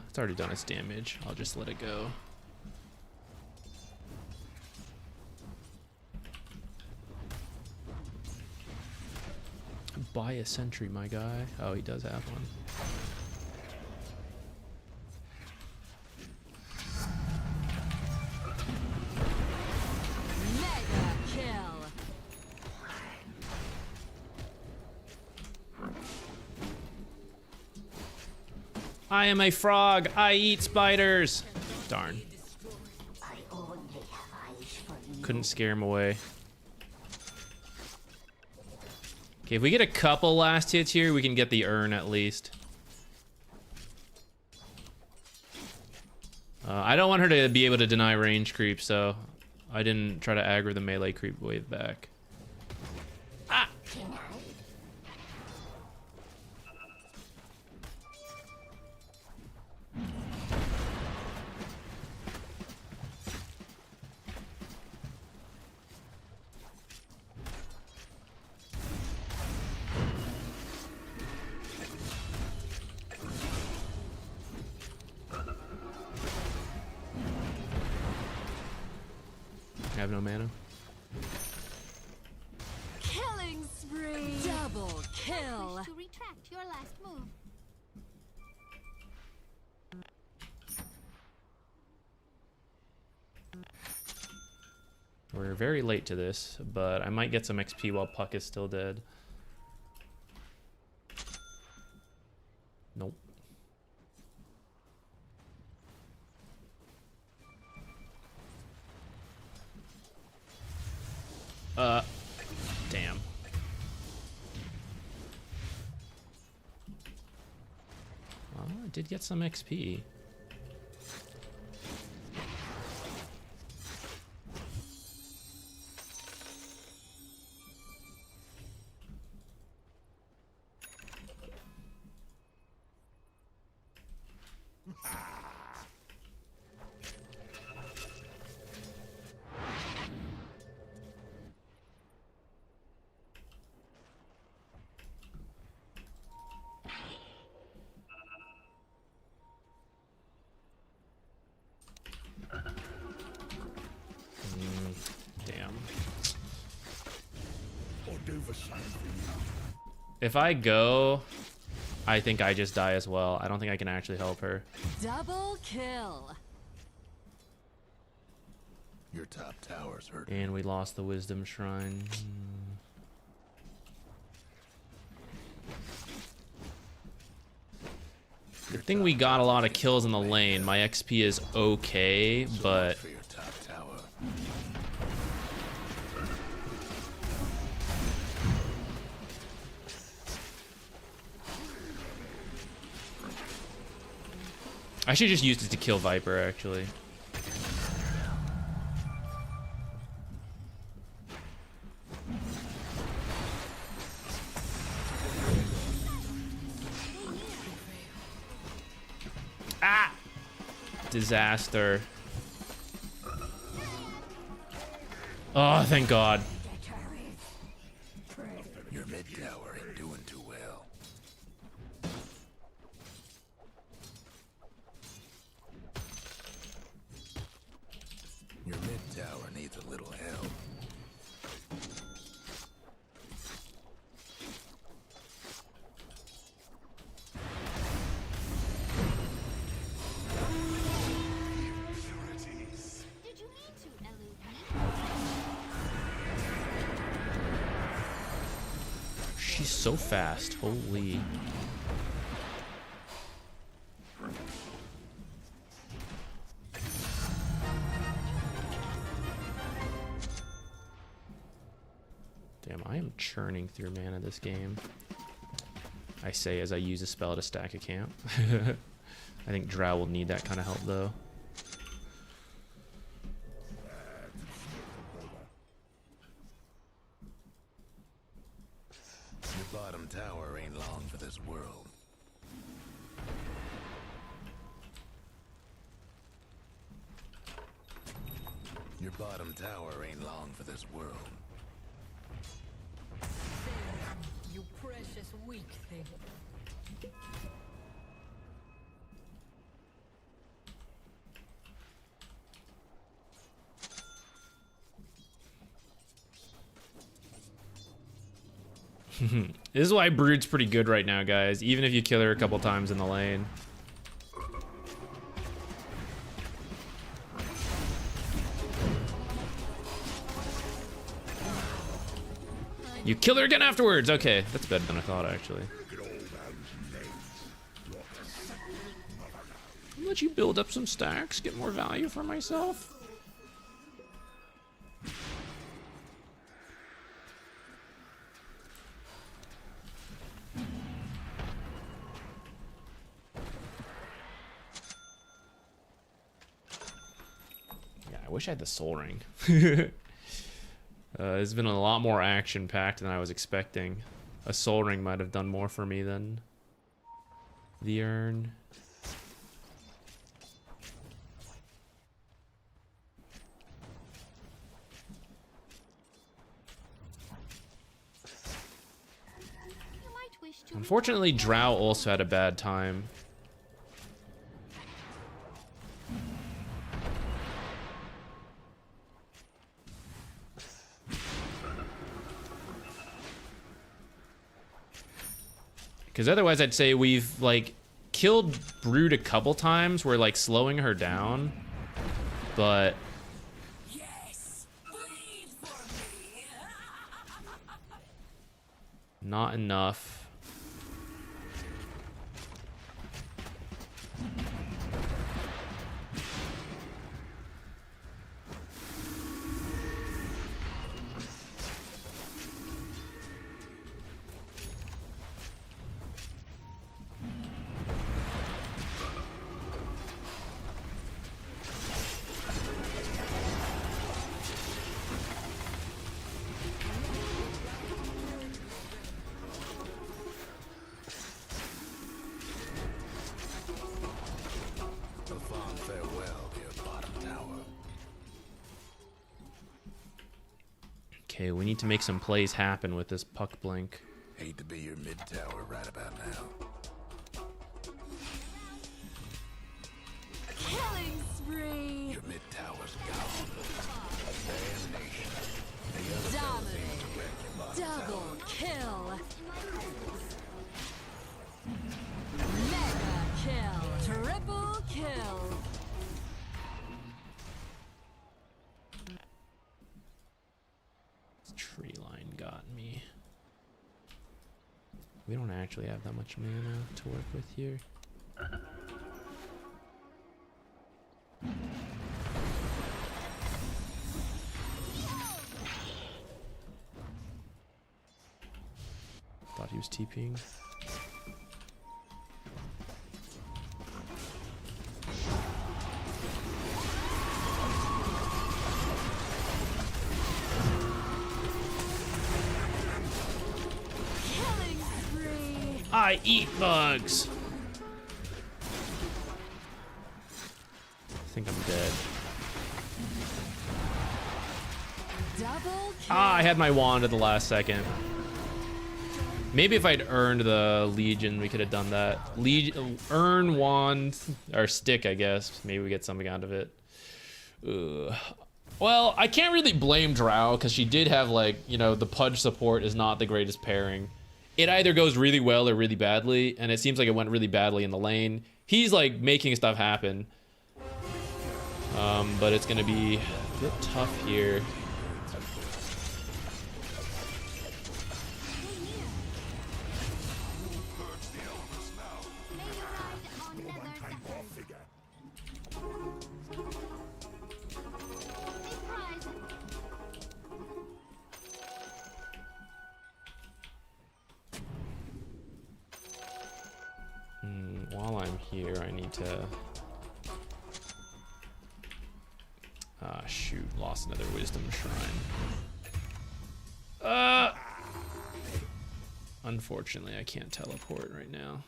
It's already done its damage. I'll just let it go. Buy a sentry, my guy. Oh, he does have one. Mega kill. I am a frog. I eat spiders. Darn. Couldn't scare him away. Okay, if we get a couple last hits here, we can get the urn at least. I don't want her to be able to deny range creep, so I didn't try to aggro the melee creep wave back. Ah! I have no mana. Killing spree. Double kill. To retract your last move. We're very late to this, but I might get some XP while Puck is still dead. Nope. Damn. Well, I did get some XP. Damn. I'll do the same for you. If I go, I think I just die as well. I don't think I can actually help her. Double kill. Your top tower's hurt. And we lost the Wisdom Shrine. Good thing we got a lot of kills in the lane. My XP is okay, but For your top tower. I should just use it to kill Viper, actually. Ah! Disaster. Oh, thank God. Your mid tower ain't doing too well. Your mid tower needs a little help. Did you mean to elude me? She's so fast. Holy. Damn, I am churning. burning through mana this game. I say as I use a spell to stack a camp. I think Drow will need that kind of help though. Your bottom tower ain't long for this world. Your bottom tower ain't long for this world. You precious weak thing. This is why Brood's pretty good right now, guys. Even if you kill her a couple times in the lane. You kill her again afterwards. Okay, that's better than I thought, actually. Let you build up some stacks, get more value for myself. Yeah, I wish I had the soul ring. It's been a lot more action-packed than I was expecting. A soul ring might have done more for me than the urn. Unfortunately, Drow also had a bad time. Because otherwise I'd say we've, like, killed Brood a couple times. We're, like, slowing her down. But... Yes, bleed for me. not enough. Okay, we need to make some plays happen with this puck blink. Hate to be your mid tower right about now. Killing spree. Your mid tower's gone. Damnation. The other fellas aim to wreck your bottom Double tower. kill. Mega kill. Triple kill. Tree line got me. We don't actually have that much mana to work with here. Thought he was TPing. I eat bugs. I think I'm dead. Double kill. Ah, I had my wand at the last second. Maybe if I'd earned the Legion, we could have done that. Earn wand, or stick, I guess. Maybe we get something out of it. Ugh. Well, I can't really blame Drow, because she did have, like, you know, the Pudge support is not the greatest pairing. It either goes really well or really badly, and it seems like it went really badly in the lane. He's, like, making stuff happen. But it's gonna be a bit tough here. while I'm here, I need to... shoot, lost another wisdom shrine. Unfortunately, I can't teleport right now.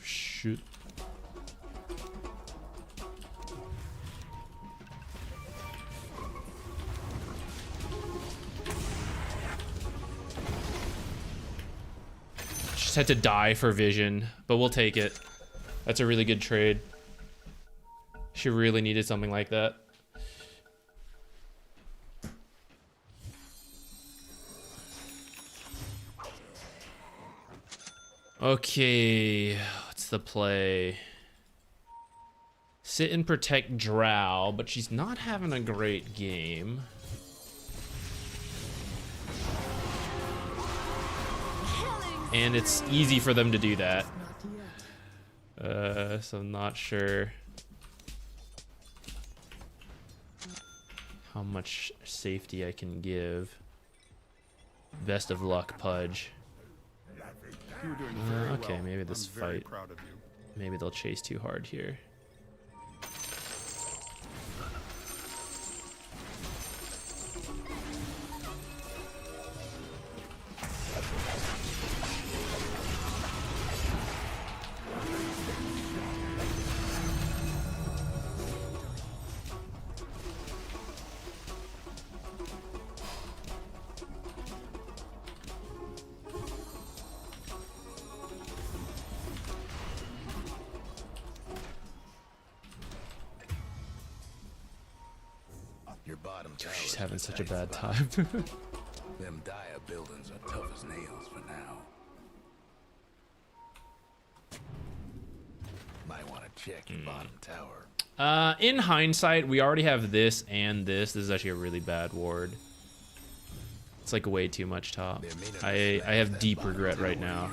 Shoot. Just had to die for vision, but we'll take it. That's a really good trade. She really needed something like that. Okay, what's the play? Sit and protect Drow, but she's not having a great game. And it's easy for them to do that. So I'm not sure how much safety I can give. Best of luck, Pudge. Okay, maybe this fight. Maybe they'll chase too hard here. She's having such a bad time. Them dire buildings are tough as nails for now. Might want to check your bottom tower. In hindsight, we already have this and this. This is actually a really bad ward. It's like way too much top. I have deep regret right now.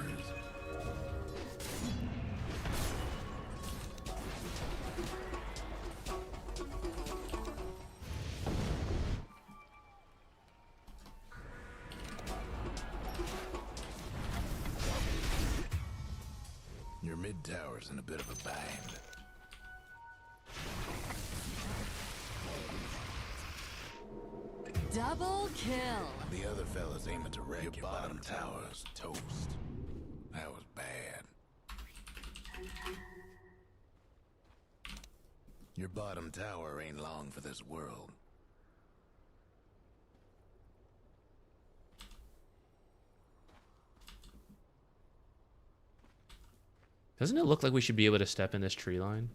Your mid tower's in a bit of a bind. Double kill. The other fella's aiming to wreck your bottom tower's toast. That was bad. Your bottom tower ain't long for this world. Doesn't it look like we should be able to step in this tree line?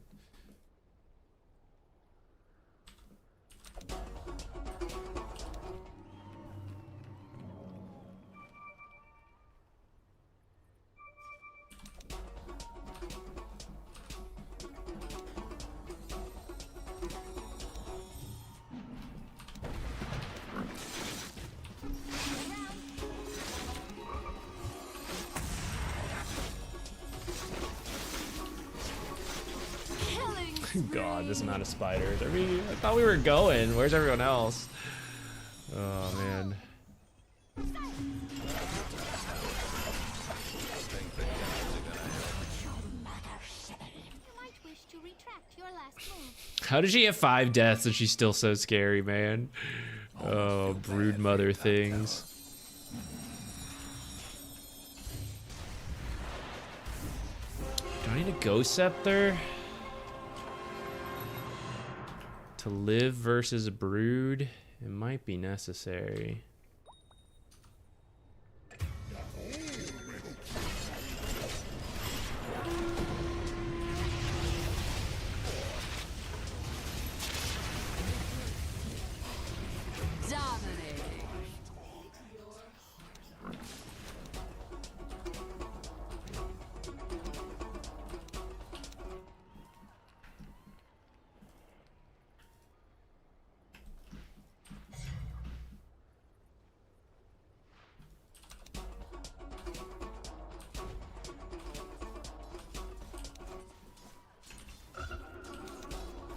God, this amount of spiders. I thought we were going. Where's everyone else? Oh, man. How did she have 5 deaths and she's still so scary, man? Oh, brood mother things. Do I need a ghost scepter? To live versus brood, it might be necessary. Dominating.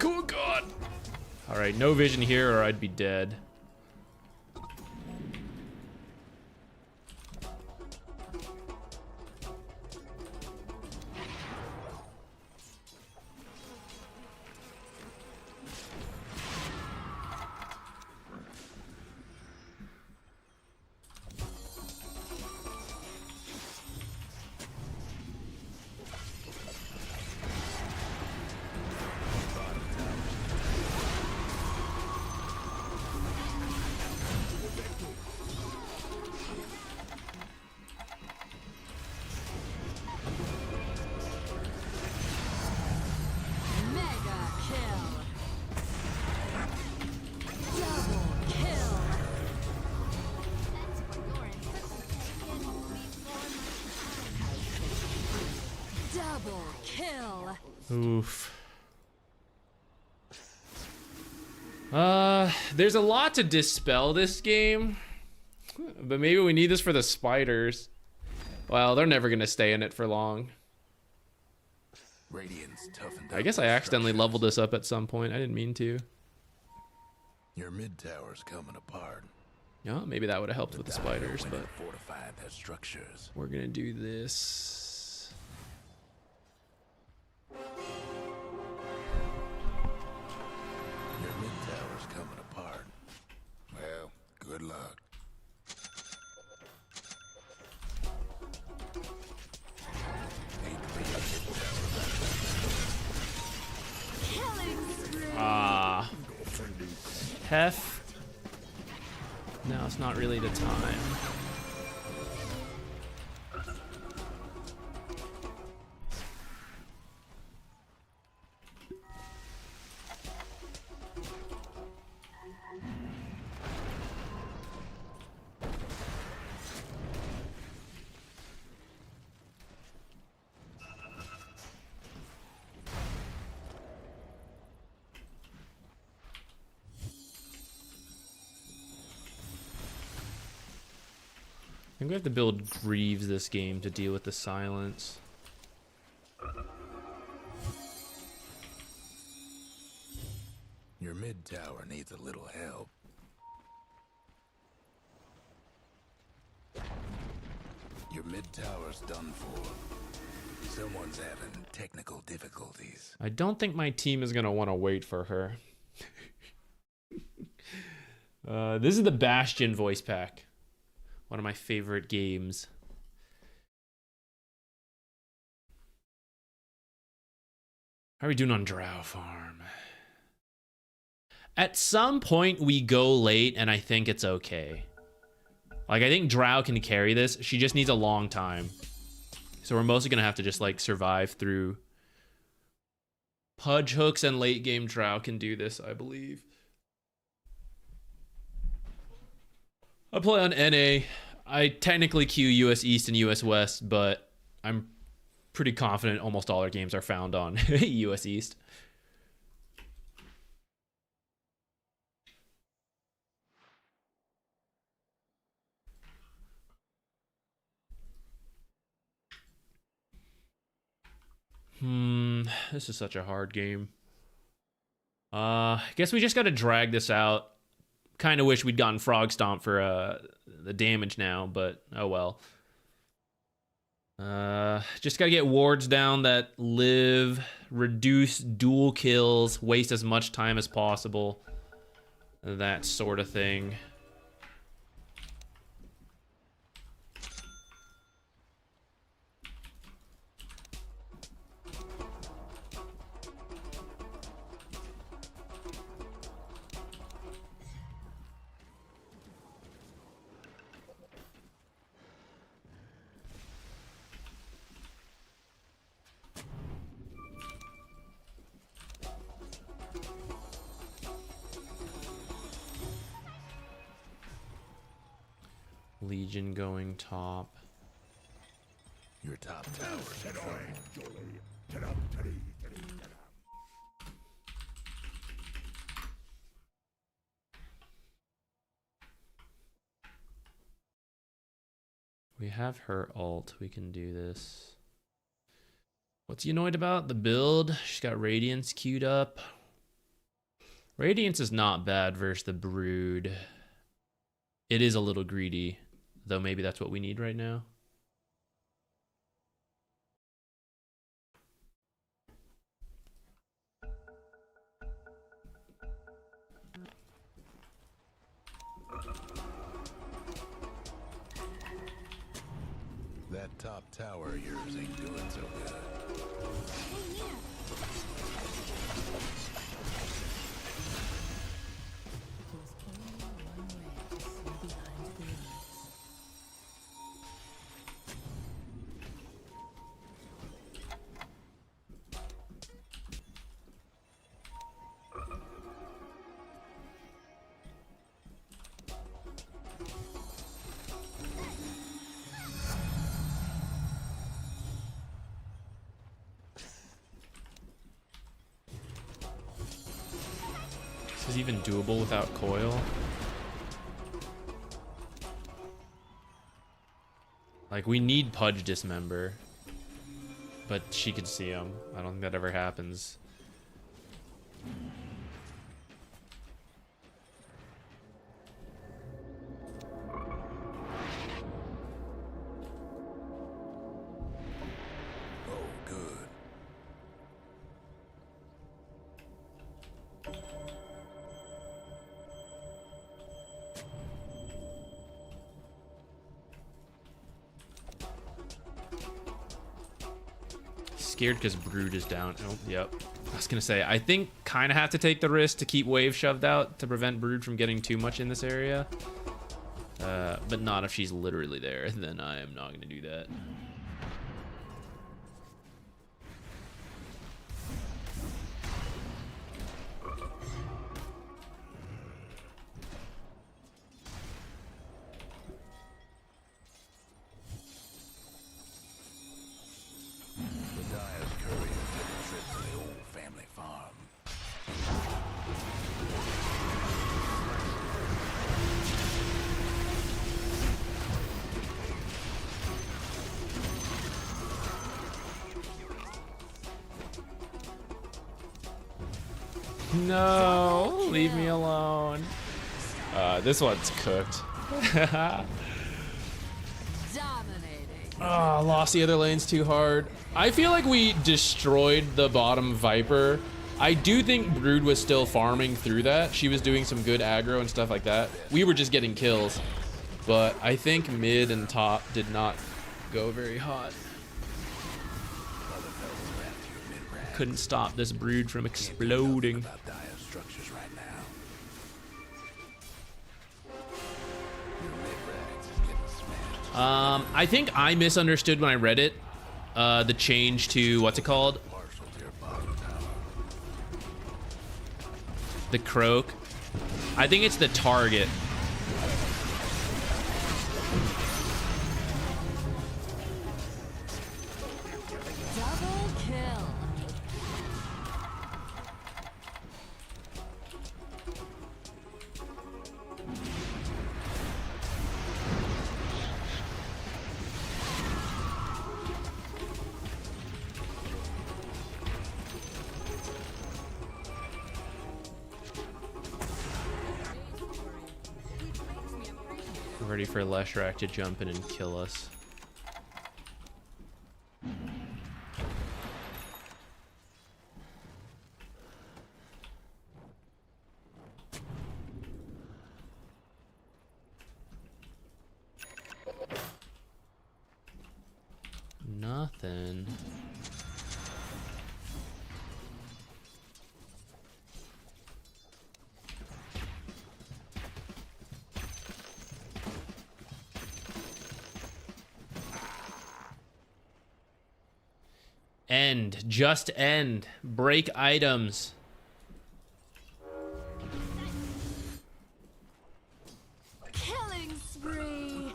Oh god. All right, no vision here or I'd be dead. Mega kill. Double kill. That's what you're anticipating before Double kill. Oof. There's a lot to dispel this game, but maybe we need this for the spiders. Well, they're never gonna stay in it for long. Radiant's toughened I up guess I their accidentally structures. leveled this up at some point. I didn't mean to. Your mid tower's coming apart. Yeah, maybe that would have helped with the spiders, Went but and fortified their structures. we're gonna do this. Your mid tower's coming apart. Well, good luck. Killing spree. Ah. Hef. No, it's not really the time. I think we have to build Greaves this game to deal with the silence. Your mid tower needs a little help. Your mid tower's done for. Someone's having technical difficulties. I don't think my team is gonna want to wait for her. This is the Bastion voice pack. One of my favorite games. How are we doing on Drow Farm? At some point we go late and I think it's okay. Like, I think Drow can carry this. She just needs a long time. So we're mostly gonna have to just like survive through Pudge hooks, and late game Drow can do this, I believe. I play on NA. I technically queue US East and US West, but I'm pretty confident almost all our games are found on US East. This is such a hard game. I guess we just gotta drag this out. Kind of wish we'd gotten Frog Stomp for the damage now, but oh well. Just gotta get wards down that live, reduce dual kills, waste as much time as possible. That sort of thing. Legion going top. Your top tower's in trouble. We have her ult. We can do this. What's he annoyed about? The build. She's got Radiance queued up. Radiance is not bad versus the Brood. It is a little greedy, though maybe that's what we need right now. That top tower of yours ain't doing so good. This is even doable without coil. Like, we need Pudge Dismember, but she could see him. I don't think that ever happens. Oh, good. Scared because Brood is down. Oh, yep. I was gonna say, I think kind of have to take the risk to keep Wave shoved out to prevent Brood from getting too much in this area. But not if she's literally there. Then I am not gonna do that. The Dyer's courier took a trip to the old family farm. No, leave me alone. This one's cooked. Oh, lost the other lanes too hard. I feel like we destroyed the bottom Viper. I do think Brood was still farming through that. She was doing some good aggro and stuff like that. We were just getting kills. But I think mid and top did not go very hot. Couldn't stop this Brood from exploding. About Dyer's structures right now. Your mid-rags is getting smashed. I think I misunderstood when I read it. The change to, what's it called? Partial to your bottom tower. The croak. I think it's the target. Double kill. Ready for Leshrac to jump in and kill us. Nothing. End. Just end. Break items. Killing spree.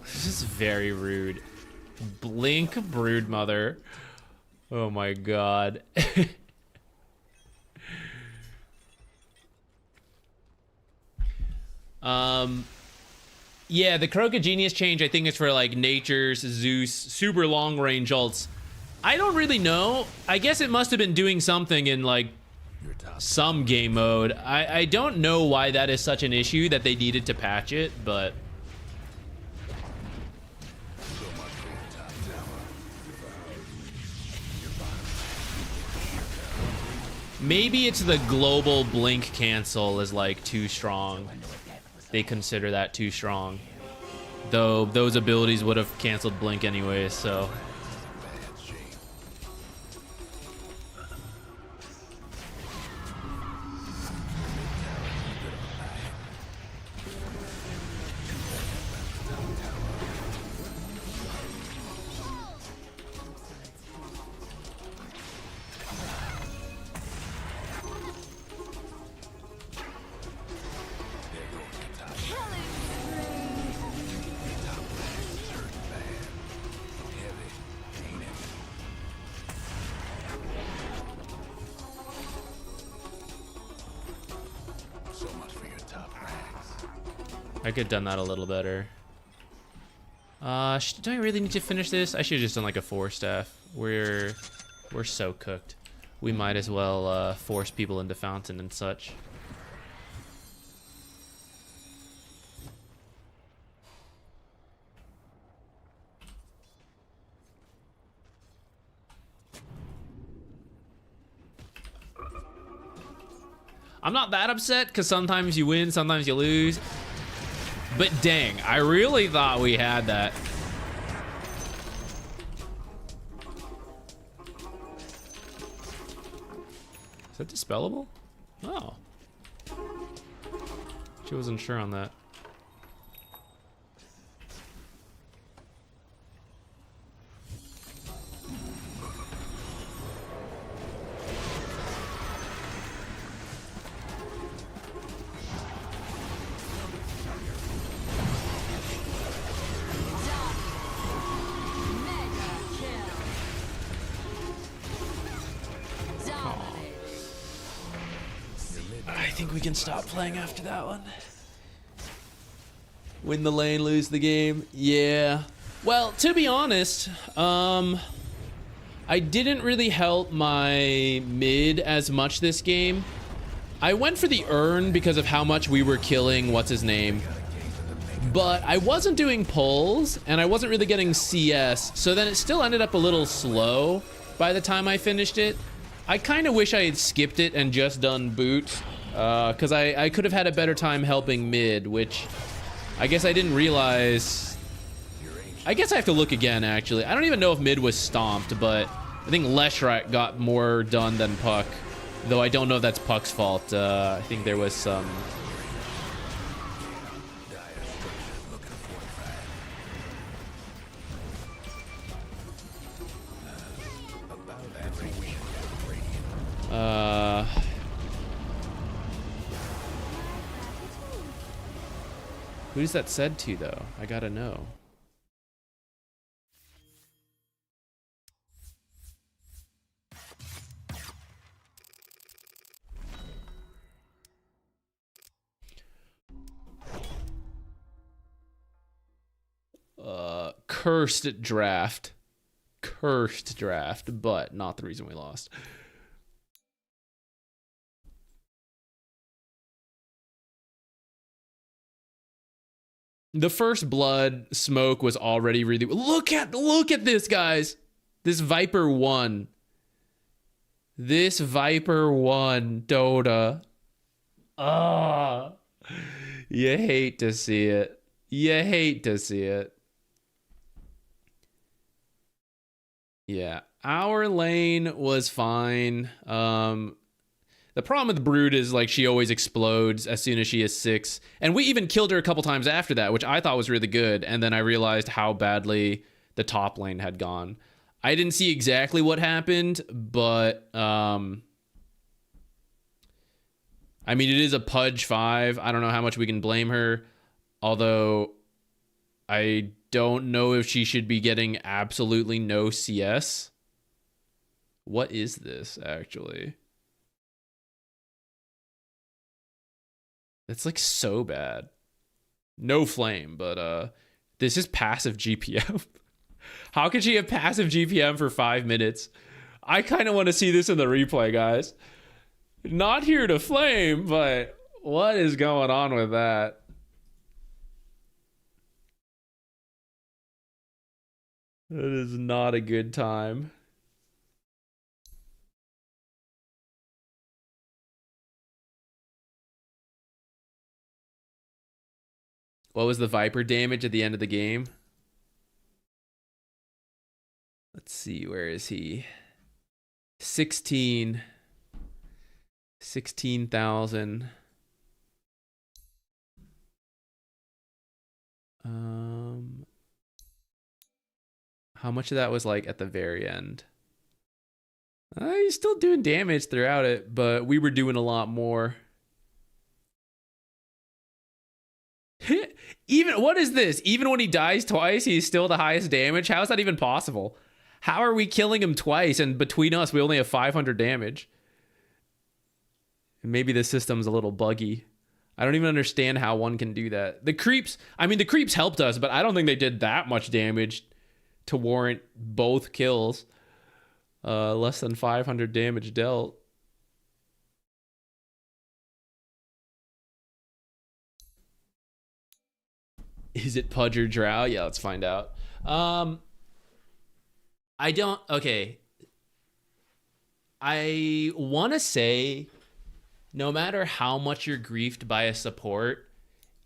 This is very rude. Blink Brood Mother. Oh my god. Yeah, the Croca Genius change I think is for like Nature's, Zeus, super long range ults. I don't really know. I guess it must have been doing something in like some game mode. I don't know why that is such an issue that they needed to patch it, but maybe it's the global blink cancel is like too strong. They consider that too strong. Though those abilities would have canceled blink anyway, so. I could have done that a little better. Do I really need to finish this? I should have just done like a 4-staff. We're so cooked. We might as well force people into fountain and such. I'm not that upset because sometimes you win, sometimes you lose. But dang, I really thought we had that. Is that dispellable? Oh. She wasn't sure on that. I think we can stop playing after that one. Win the lane, lose the game. Yeah. Well, to be honest, I didn't really help my mid as much this game. I went for the urn because of how much we were killing what's his name. But I wasn't doing pulls and I wasn't really getting CS, so then it still ended up a little slow by the time I finished it. I kind of wish I had skipped it and just done boot, because I could have had a better time helping mid, which I guess I didn't realize. I guess I have to look again, actually. I don't even know if mid was stomped, but I think Leshrat got more done than Puck, though I don't know if that's Puck's fault. I think there was some... Who's that said to, though? I gotta know. Cursed draft. Cursed draft, but not the reason we lost. The first blood smoke was already really... Look at this, guys. This Viper 1. This Viper 1 Dota. Ah. You hate to see it. You hate to see it. Yeah. Our lane was fine. The problem with Brood is, like, she always explodes as soon as she is 6. And we even killed her a couple times after that, which I thought was really good. And then I realized how badly the top lane had gone. I didn't see exactly what happened, but... I mean, it is a Pudge 5. I don't know how much we can blame her. Although, I don't know if she should be getting absolutely no CS. What is this, actually? It's like so bad. No flame, but this is passive GPM. How could she have passive GPM for 5 minutes? I kind of want to see this in the replay, guys. Not here to flame, but what is going on with that? That is not a good time. What was the Viper damage at the end of the game? Let's see, where is he? 16,000. How much of that was like at the very end? He's still doing damage throughout it, but we were doing a lot more. Even, what is this? Even when he dies twice, he's still the highest damage? How is that even possible? How are we killing him twice and between us we only have 500 damage? Maybe the system's a little buggy. I don't even understand how one can do that. The creeps, I mean, the creeps helped us, but I don't think they did that much damage to warrant both kills. Less than 500 damage dealt. Is it Pudge or Drow? Yeah, let's find out. I don't... Okay. I want to say, no matter how much you're griefed by a support,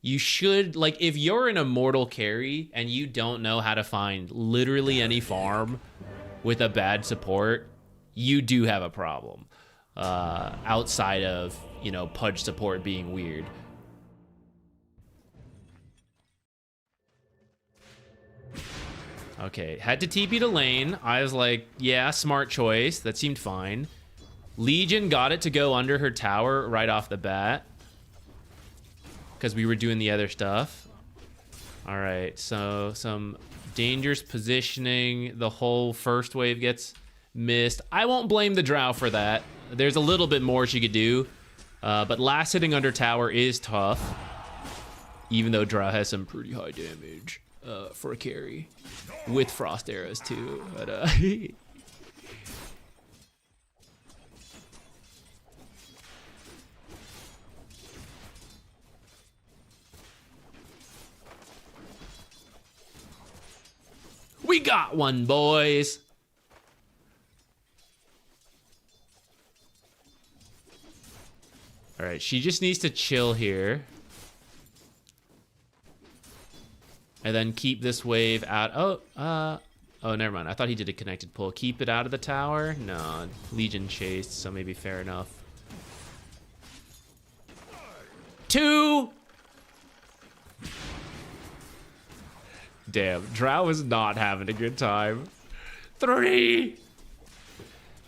you should... Like, if you're an immortal carry and you don't know how to find literally any farm with a bad support, you do have a problem. Outside of, you know, Pudge support being weird. Okay, had to TP to lane. I was like, yeah, smart choice. That seemed fine. Legion got it to go under her tower right off the bat, because we were doing the other stuff. All right, so some dangerous positioning. The whole first wave gets missed. I won't blame the Drow for that. There's a little bit more she could do. But last hitting under tower is tough, even though Drow has some pretty high damage for a carry. With frost arrows too, but we got one, boys. All right, she just needs to chill here. And then keep this wave out. Oh, never mind. I thought he did a connected pull. Keep it out of the tower? No, Legion chased, so maybe fair enough. 2! Damn, Drow is not having a good time. 3!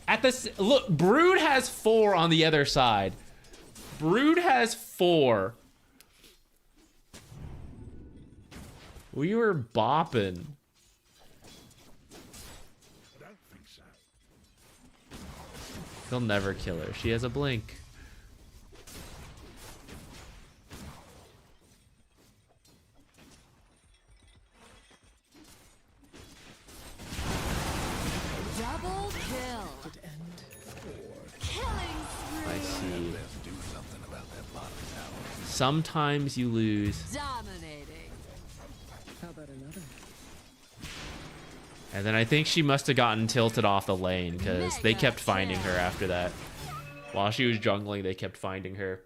At this, look, Brood has 4 on the other side. Brood has 4. We were bopping. He'll never kill her. She has a blink. Double kill. Killing spree. I see. Sometimes you lose. Dominating. How about another? And then I think she must have gotten tilted off the lane because they kept finding her after that. While she was jungling, they kept finding her.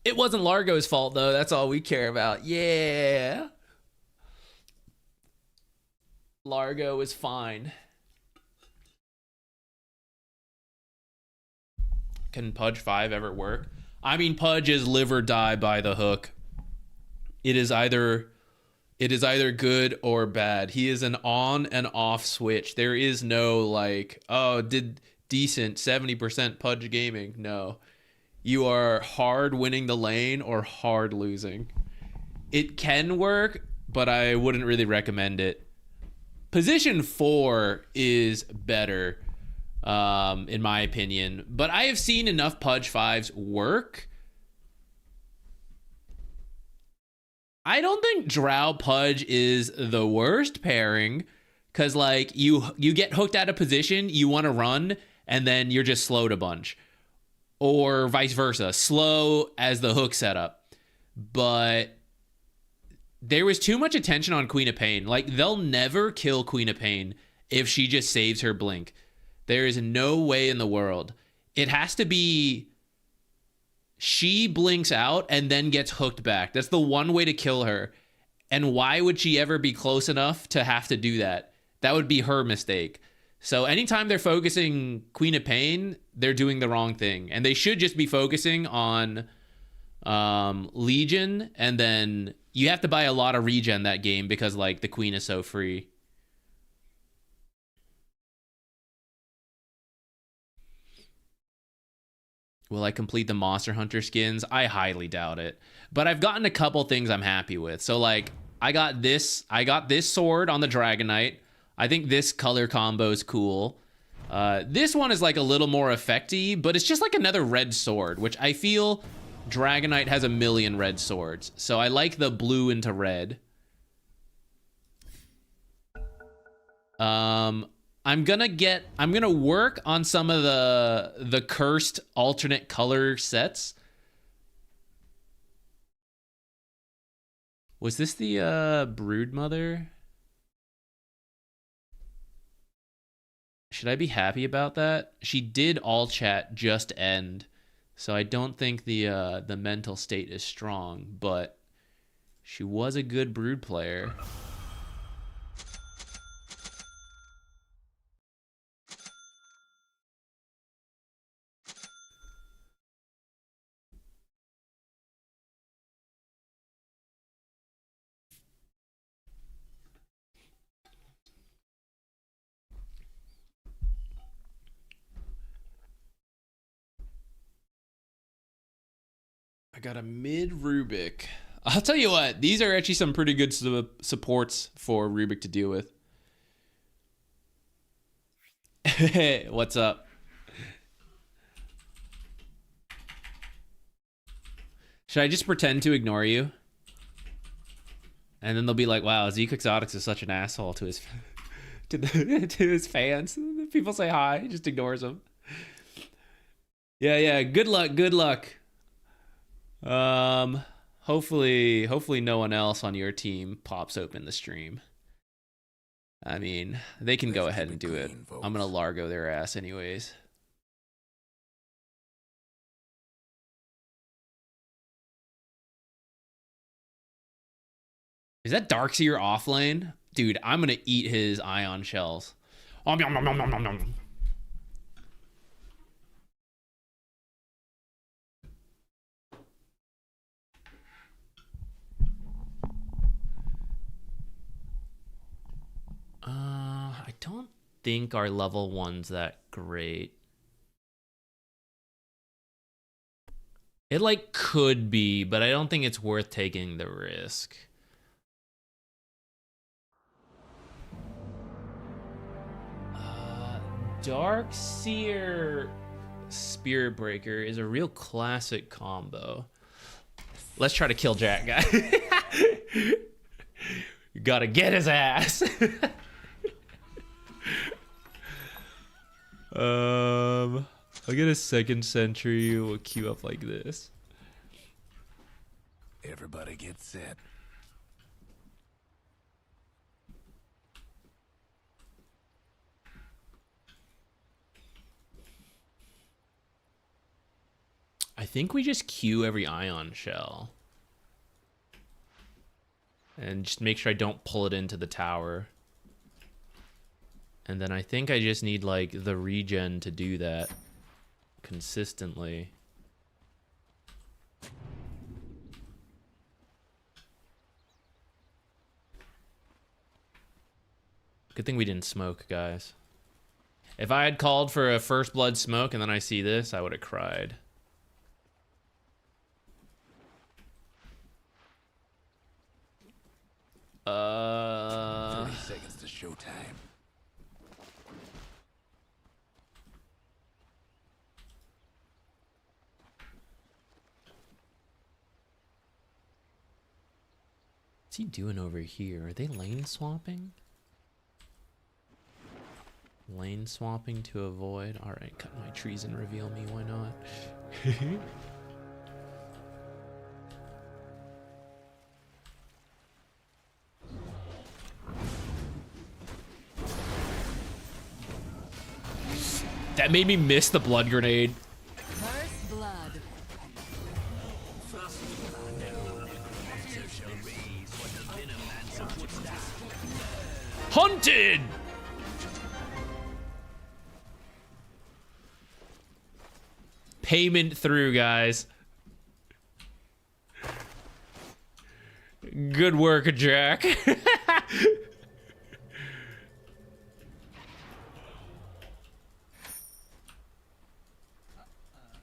It wasn't Largo's fault, though. That's all we care about. Yeah. Largo is fine. Can Pudge 5 ever work? I mean, Pudge is live or die by the hook. It is either good or bad. He is an on and off switch. There is no like, oh, did decent 70% Pudge gaming. No. You are hard winning the lane or hard losing. It can work, but I wouldn't really recommend it. Position 4 is better. in my opinion. But I have seen enough Pudge 5s work. I don't think Drow Pudge is the worst pairing, because like you get hooked out of position, you want to run, and then you're just slowed a bunch, or vice versa, slow as the hook setup. But there was too much attention on Queen of Pain. Like, they'll never kill Queen of Pain if she just saves her blink. There is no way in the world. It has to be she blinks out and then gets hooked back. That's the one way to kill her. And why would she ever be close enough to have to do that? That would be her mistake. So anytime they're focusing Queen of Pain, they're doing the wrong thing. And they should just be focusing on Legion, and then you have to buy a lot of regen that game because like the Queen is so free. Will I complete the Monster Hunter skins? I highly doubt it. But I've gotten a couple things I'm happy with. So like I got this sword on the Dragon Knight. I think this color combo is cool. This one is like a little more effecty, but it's just like another red sword, which I feel Dragon Knight has a million red swords. So I like the blue into red. I'm gonna work on some of the cursed alternate color sets. Was this the Brood Mother? Should I be happy about that? She did all chat just end, so I don't think the mental state is strong, but she was a good Brood player. I got a mid Rubik. I'll tell you what, these are actually some pretty good supports for Rubik to deal with. Hey, what's up? Should I just pretend to ignore you? And then they'll be like, wow, ZQuixotix is such an asshole to his to his fans. People say hi, he just ignores them. Yeah, good luck. Hopefully no one else on your team pops open the stream. I mean, they can go ahead and do it. I'm gonna Largo their ass anyways. Is that Darkseer off lane? Dude, I'm gonna eat his ion shells. Om nom nom nom nom nom nom. I don't think our level 1's that great. It like could be, but I don't think it's worth taking the risk. Darkseer Spirit Breaker is a real classic combo. Let's try to kill Jack, guy. You gotta get his ass. I'll get a second sentry. We'll queue up like this. Everybody get set. I think we just queue every ion shell. And just make sure I don't pull it into the tower. And then I think I just need like the regen to do that consistently. Good thing we didn't smoke, guys. If I had called for a first blood smoke and then I see this, I would have cried. 30 seconds to showtime. What's he doing over here? Are they lane swapping? Lane swapping to avoid. All right, cut my trees and reveal me. Why not? That made me miss the blood grenade. First blood. Hunted! Payment through, guys. Good work, Jack.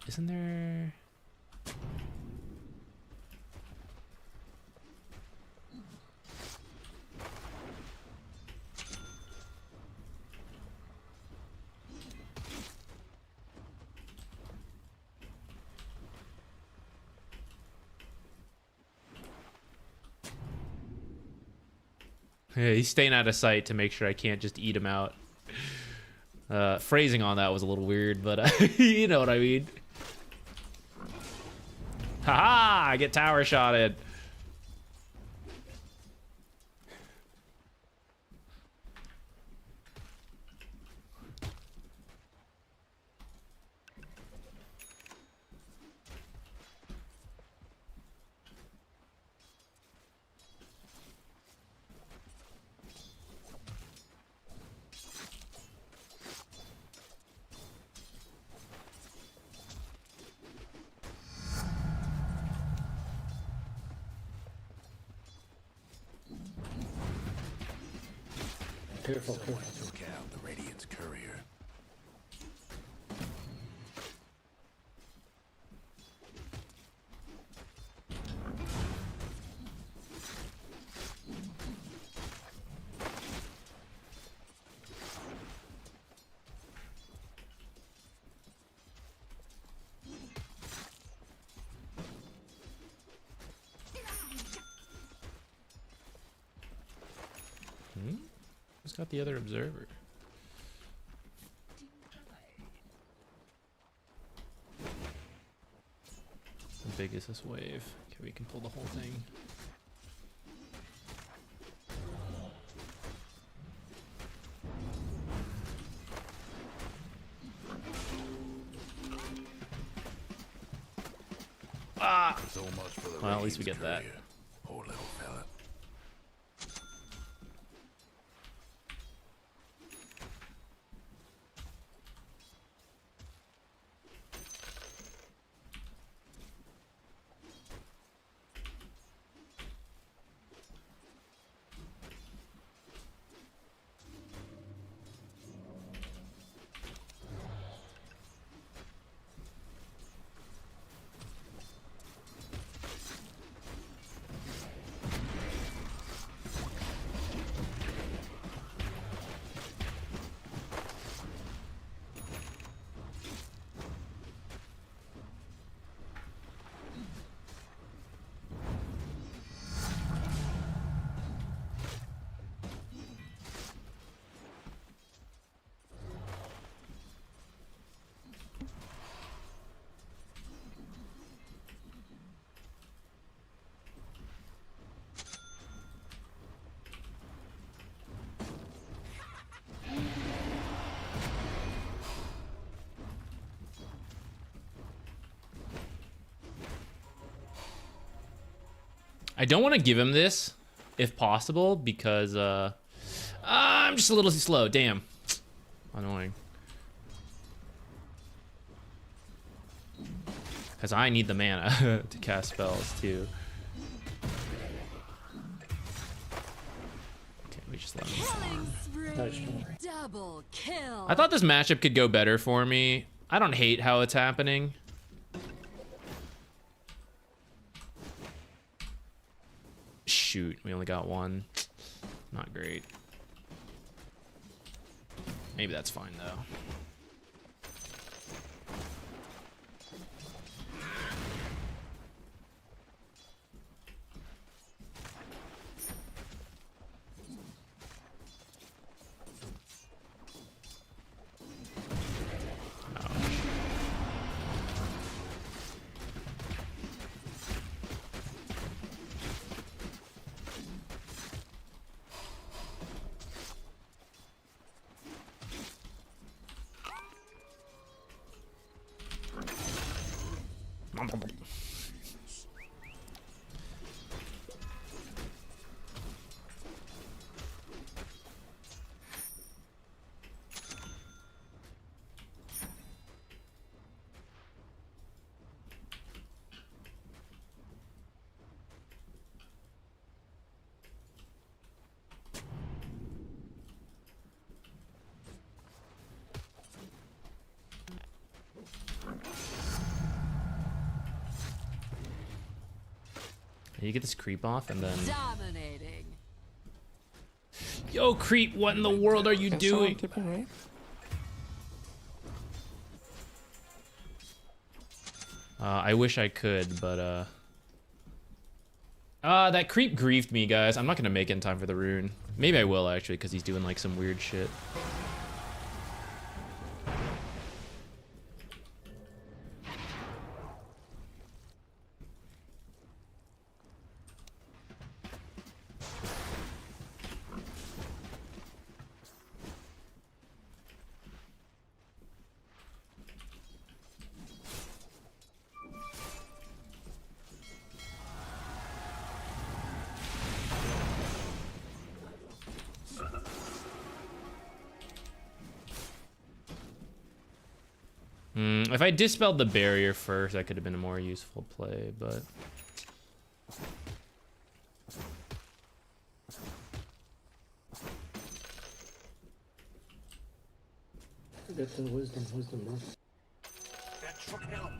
Isn't there... Yeah, he's staying out of sight to make sure I can't just eat him out. Phrasing on that was a little weird, but you know what I mean. Haha! I get tower shotted. Careful, Someone careful. took out the Radiant's courier. Who's got the other observer? How big is this wave? Okay, we can pull the whole thing. Ah! So much for the Well, at least we Radiant's get that. courier. Poor little fella. I don't want to give him this, if possible, because I'm just a little too slow. Damn. Annoying. Because I need the mana to cast spells, too. Okay, we just let him farm. Killing spree. Double kill. I thought this matchup could go better for me. I don't hate how it's happening. Shoot, we only got one. Not great. Maybe that's fine, though. You get this creep off and then... Dominating. Yo, creep, what in the world are you doing? I wish I could, but that creep griefed me, guys. I'm not gonna make it in time for the rune. Maybe I will, actually, because he's doing like some weird shit. If I dispelled the barrier first, that could have been a more useful play, but... Get some wisdom, bro. That should help.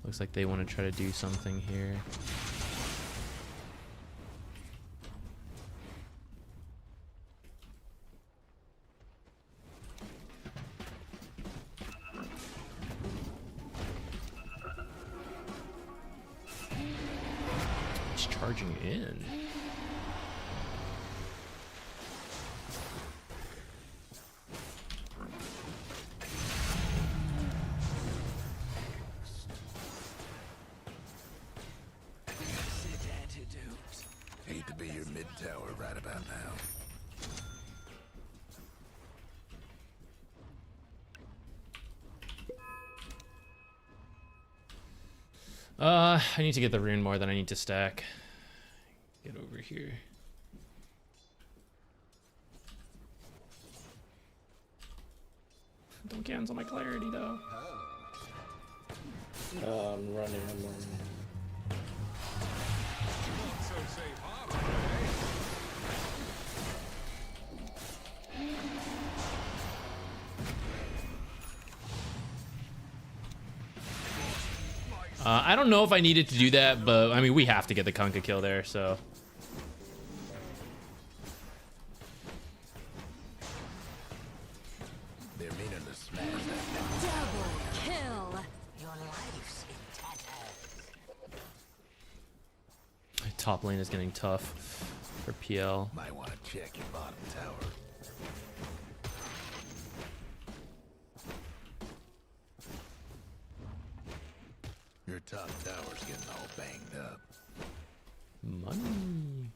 Looks like they want to try to do something here. It's charging in. Hate to be your mid tower right about now. I need to get the rune more than I need to stack. Get over here. Don't cancel my clarity though. I'm running. I don't know if I needed to do that, but I mean, we have to get the Kunkka kill there, so. They're meaning to smash that. Double kill. Your life's in tatters. Top lane is getting tough for PL. Might want to check your bottom tower. Your top tower's getting all banged up. Money.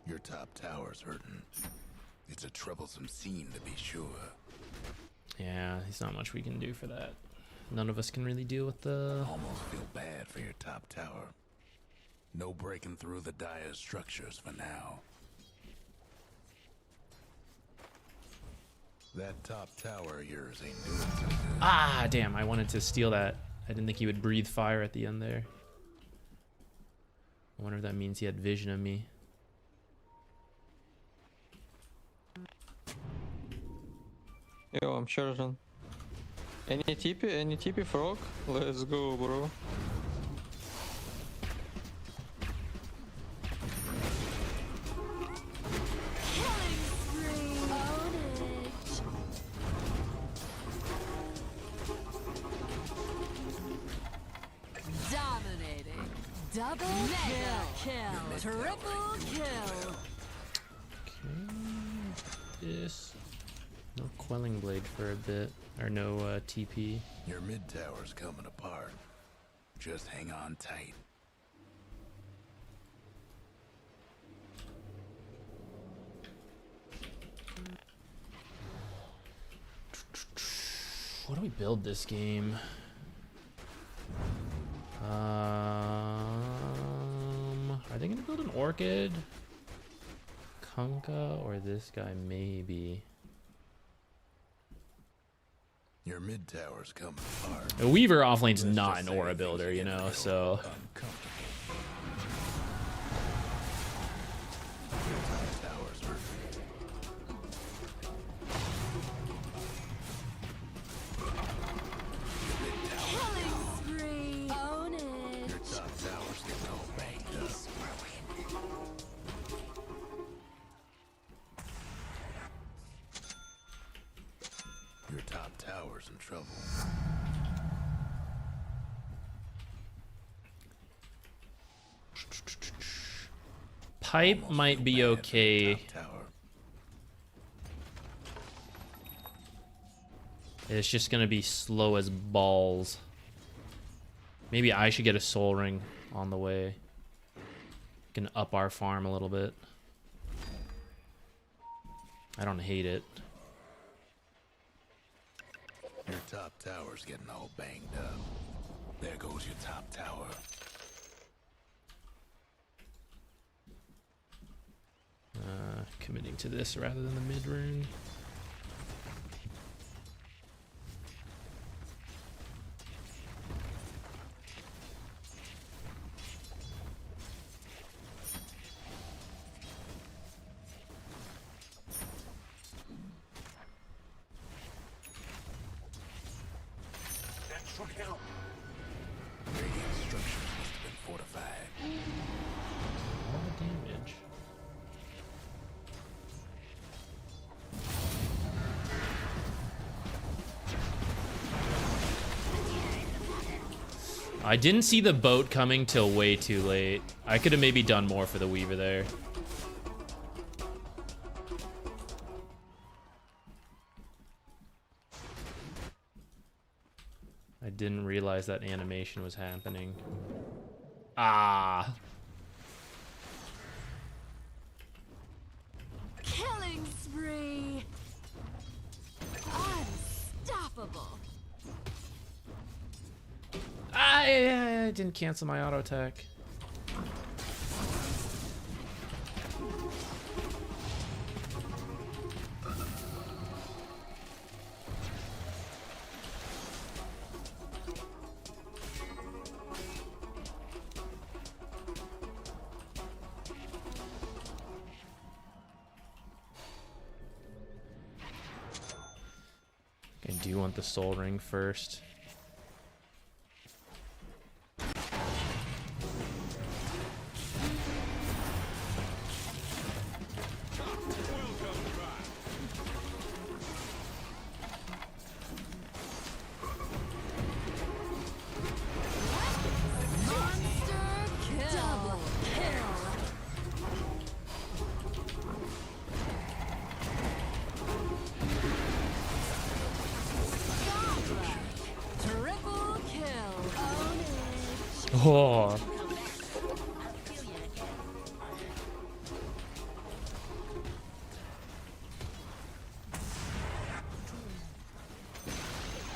Your top tower's hurting. It's a troublesome scene to be sure. Yeah, there's not much we can do for that. None of us can really deal with the... Almost feel bad for your top tower. No breaking through the dire structures for now. That top tower of yours ain't doing so good. Ah, damn, I wanted to steal that. I didn't think he would breathe fire at the end there. I wonder if that means he had vision of me. Yo, I'm charging. Any TP frog? Let's go, bro. Dominating. Double kill. Triple kill. This. No Quelling Blade for a bit. Or no TP. Your mid tower's coming apart. Just hang on tight. What do we build this game? Are they gonna build an Orchid? Kunkka or this guy maybe? Your mid tower's coming apart. A Weaver offlane's not an aura builder, you know, so. Your top tower's in trouble. Pipe might be okay. It's just gonna be slow as balls. Maybe I should get a soul ring on the way. Can up our farm a little bit. I don't hate it. Your top tower's getting all banged up. There goes your top tower. Committing to this rather than the mid rune. Radiant structures must have been fortified. All the damage. I didn't see the boat coming till way too late. I could have maybe done more for the Weaver there. I didn't realize that animation was happening. Ah. Killing spree. Unstoppable. I didn't cancel my auto attack. I do want the soul ring first. Oh.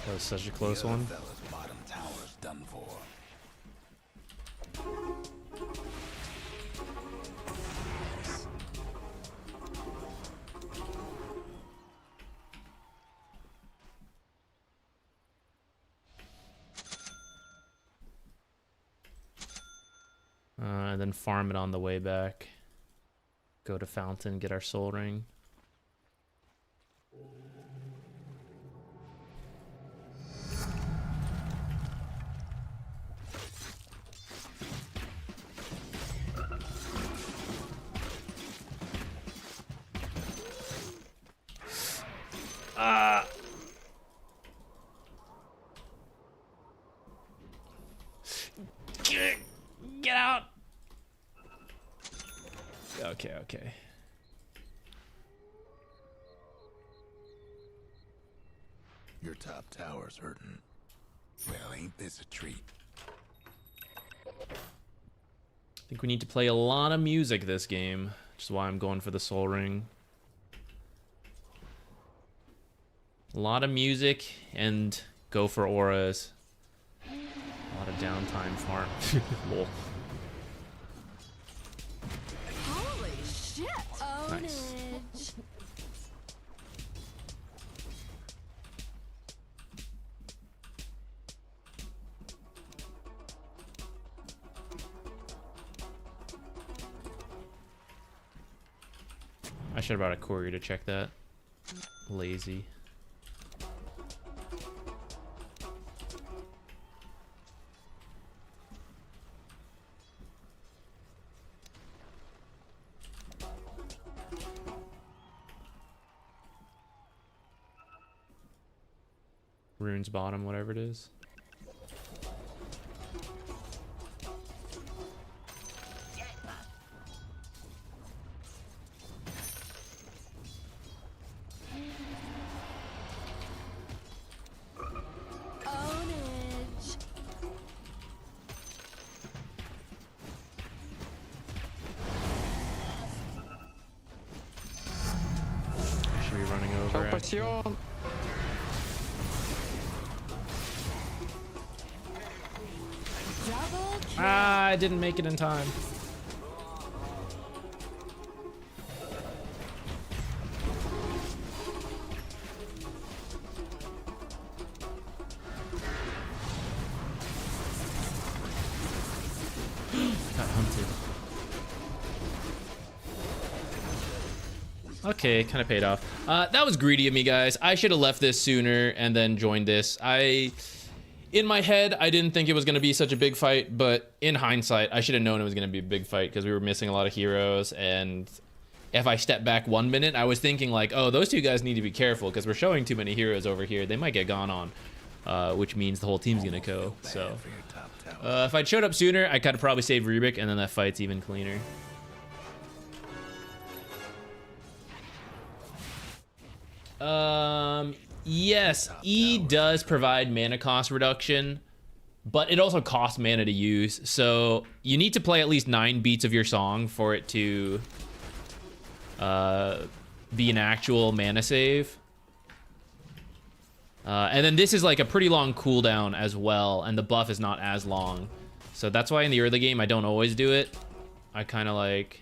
That was such a close one. Bottom tower's done for. And then farm it on the way back. Go to Fountain, get our soul ring. Get out. Okay. Your top tower's hurting. Well, ain't this a treat? I think we need to play a lot of music this game, which is why I'm going for the Soul Ring. A lot of music and go for auras. A lot of downtime farm. Lol. Holy shit! Nice. Ownage. I should have brought a courier to check that. Lazy. Runes bottom, whatever it is. Ownage. I should be running over. actually. Passion. Double kill. Ah, I didn't make it in time. Got hunted. Okay, kind of paid off. That was greedy of me, guys. I should have left this sooner and then joined this. In my head, I didn't think it was going to be such a big fight, but in hindsight, I should have known it was going to be a big fight because we were missing a lot of heroes. And if I step back 1 minute, I was thinking like, oh, those two guys need to be careful because we're showing too many heroes over here. They might get gone on, which means the whole team's going to go. So if I'd showed up sooner, I could have probably saved Rubik, and then that fight's even cleaner. Yes, E does provide mana cost reduction, but it also costs mana to use. So you need to play at least 9 beats of your song for it to be an actual mana save. And then this is like a pretty long cooldown as well, and the buff is not as long. So that's why in the early game I don't always do it. I kind of like...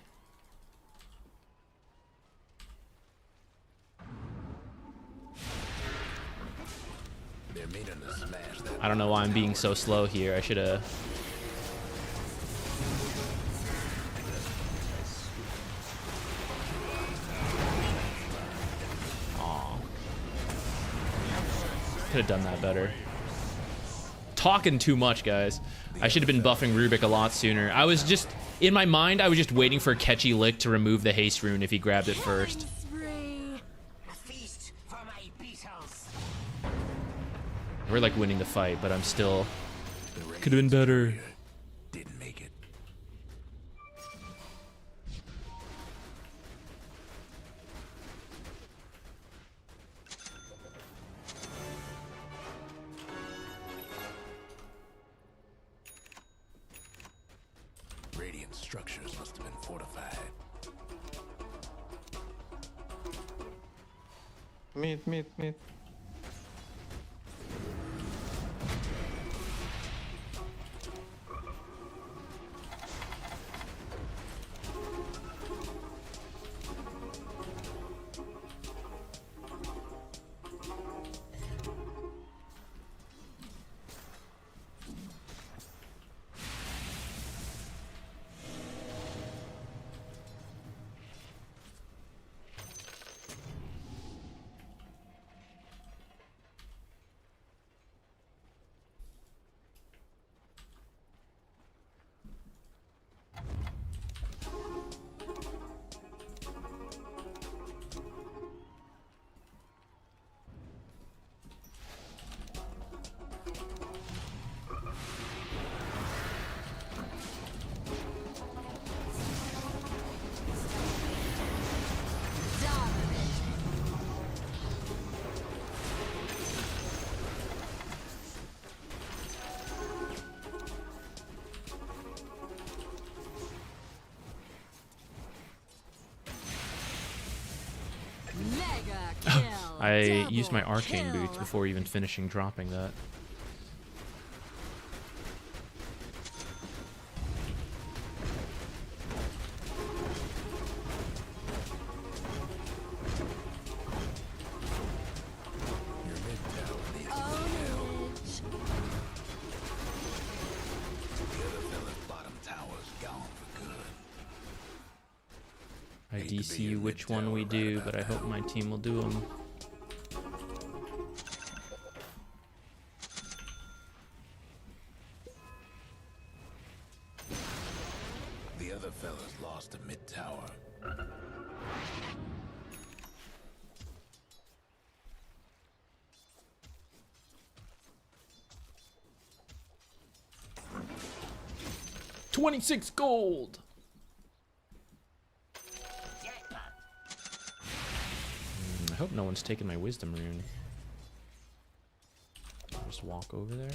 I don't know why I'm being so slow here. I should have... Aw. Could have done that better. Talking too much, guys. I should have been buffing Rubik a lot sooner. I was just... In my mind, I was just waiting for Catchy Lick to remove the haste rune if he grabbed it first. We're like winning the fight, but I'm still... Could have been better. Didn't make it. Radiant structures must have been fortified. Mid. I used my arcane boots before even finishing dropping that. I DC which one we do, but I hope my team will do them. The other fellas lost to mid tower. $26 gold. I hope no one's taking my wisdom rune. I'll just walk over there.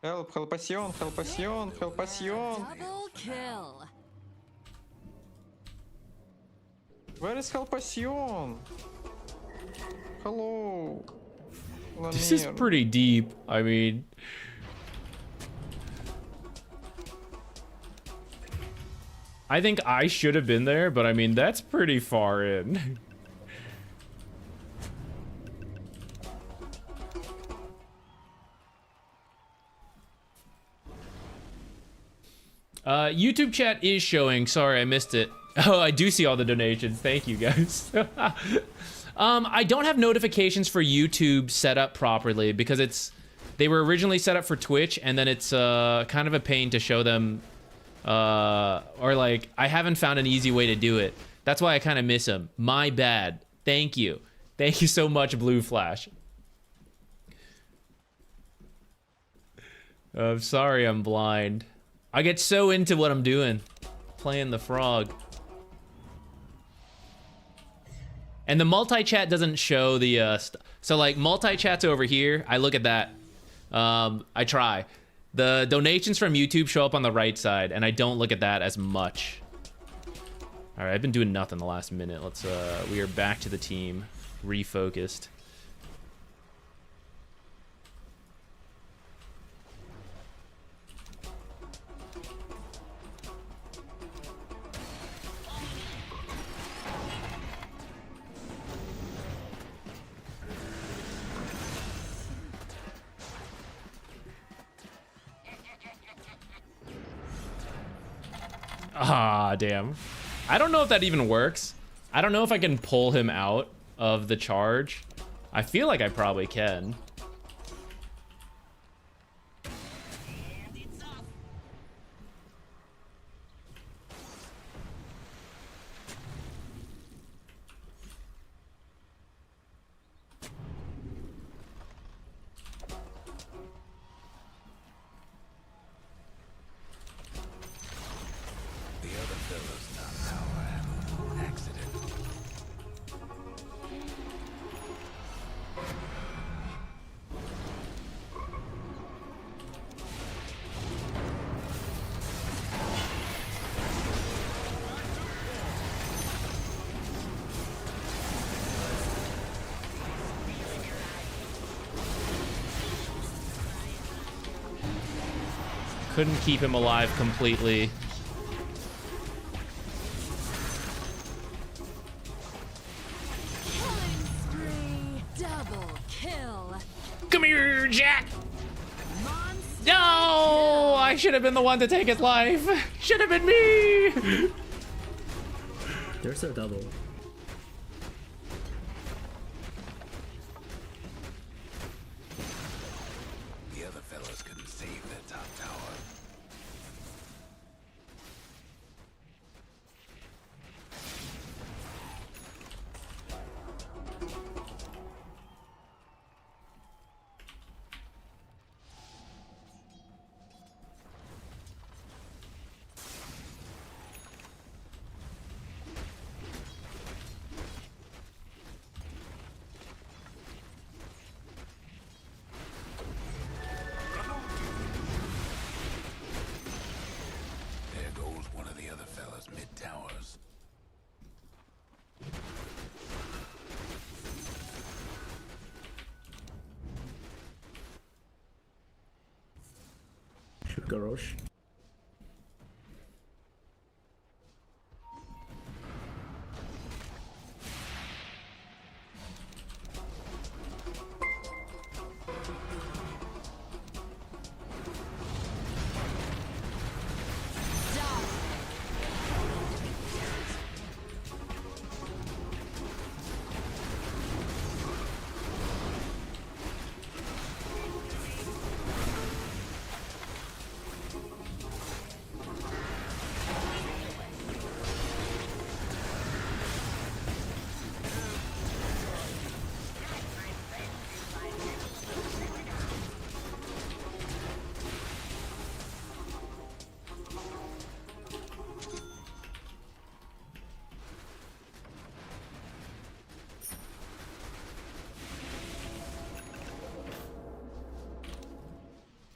Help, helpación, helpación, helpación. Double kill. Where is helpación? Hello. This is pretty deep. I mean, I think I should have been there, but I mean, that's pretty far in. YouTube chat is showing. Sorry, I missed it. Oh, I do see all the donations. Thank you, guys. I don't have notifications for YouTube set up properly because they were originally set up for Twitch, and then it's kind of a pain to show them, or like I haven't found an easy way to do it. That's why I kind of miss them. My bad. Thank you. Thank you so much, Blue Flash. I'm sorry I'm blind. I get so into what I'm doing, playing the frog. And the multi-chat doesn't show the so like multi-chat's over here. I look at that. I try. The donations from YouTube show up on the right side, and I don't look at that as much. All right, I've been doing nothing the last minute. Let's we are back to the team, refocused. Ah, damn. I don't know if that even works. I don't know if I can pull him out of the charge. I feel like I probably can. Couldn't keep him alive completely. Killing spree. Double kill. Come here, Jack! No! I should have been the one to take his life. Should have been me! There's a double. The other fellas couldn't save their top tower. goes one of the other fellas mid-towers. Sugar Rush.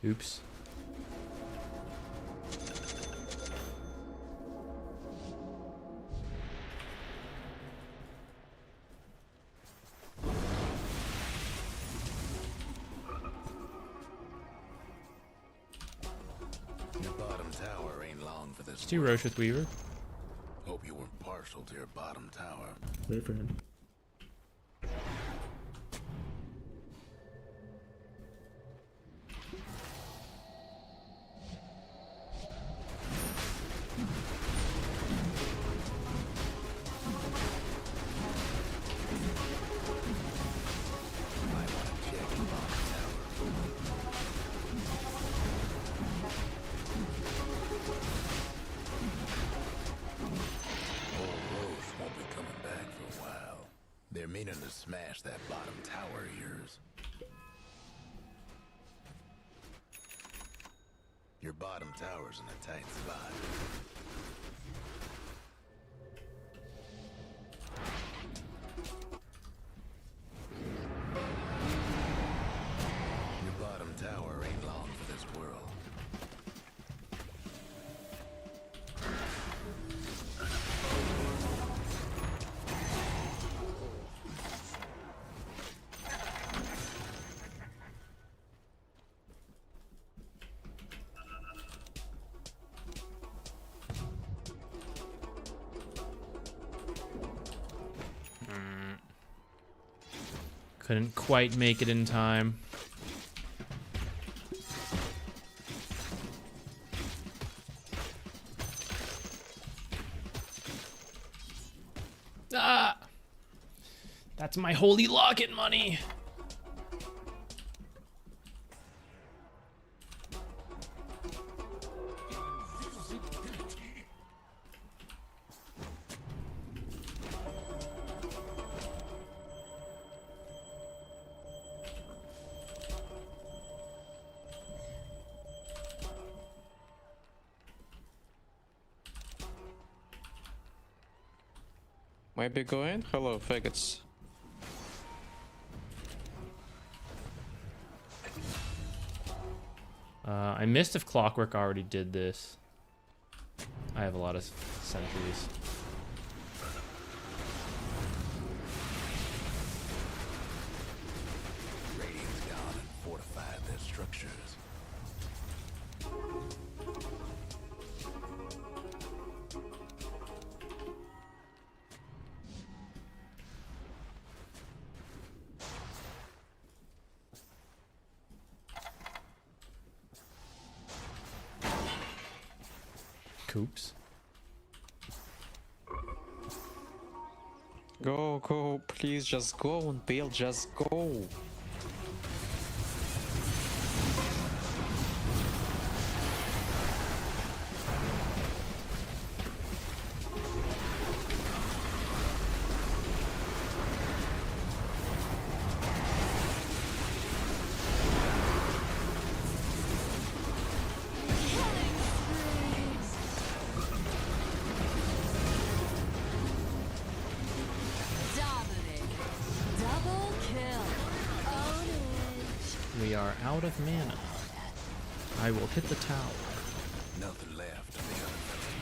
Oops. Your bottom tower ain't long for this. Let's do Roche with Weaver. Hope you weren't partial to your bottom tower. Wait for him. They're meaning to smash that bottom tower of yours. Your bottom tower's in a tight spot. Your bottom tower ain't long for this world. Couldn't quite make it in time. Ah! That's my holy locket money. Maybe go in? Hello, faggots. I missed if Clockwork already did this. I have a lot of sentries. Radiant's gone and fortified their structures. Coops. Go, go, please just go and build, just go. We are out of mana. I will hit the tower. Nothing left of the other fellas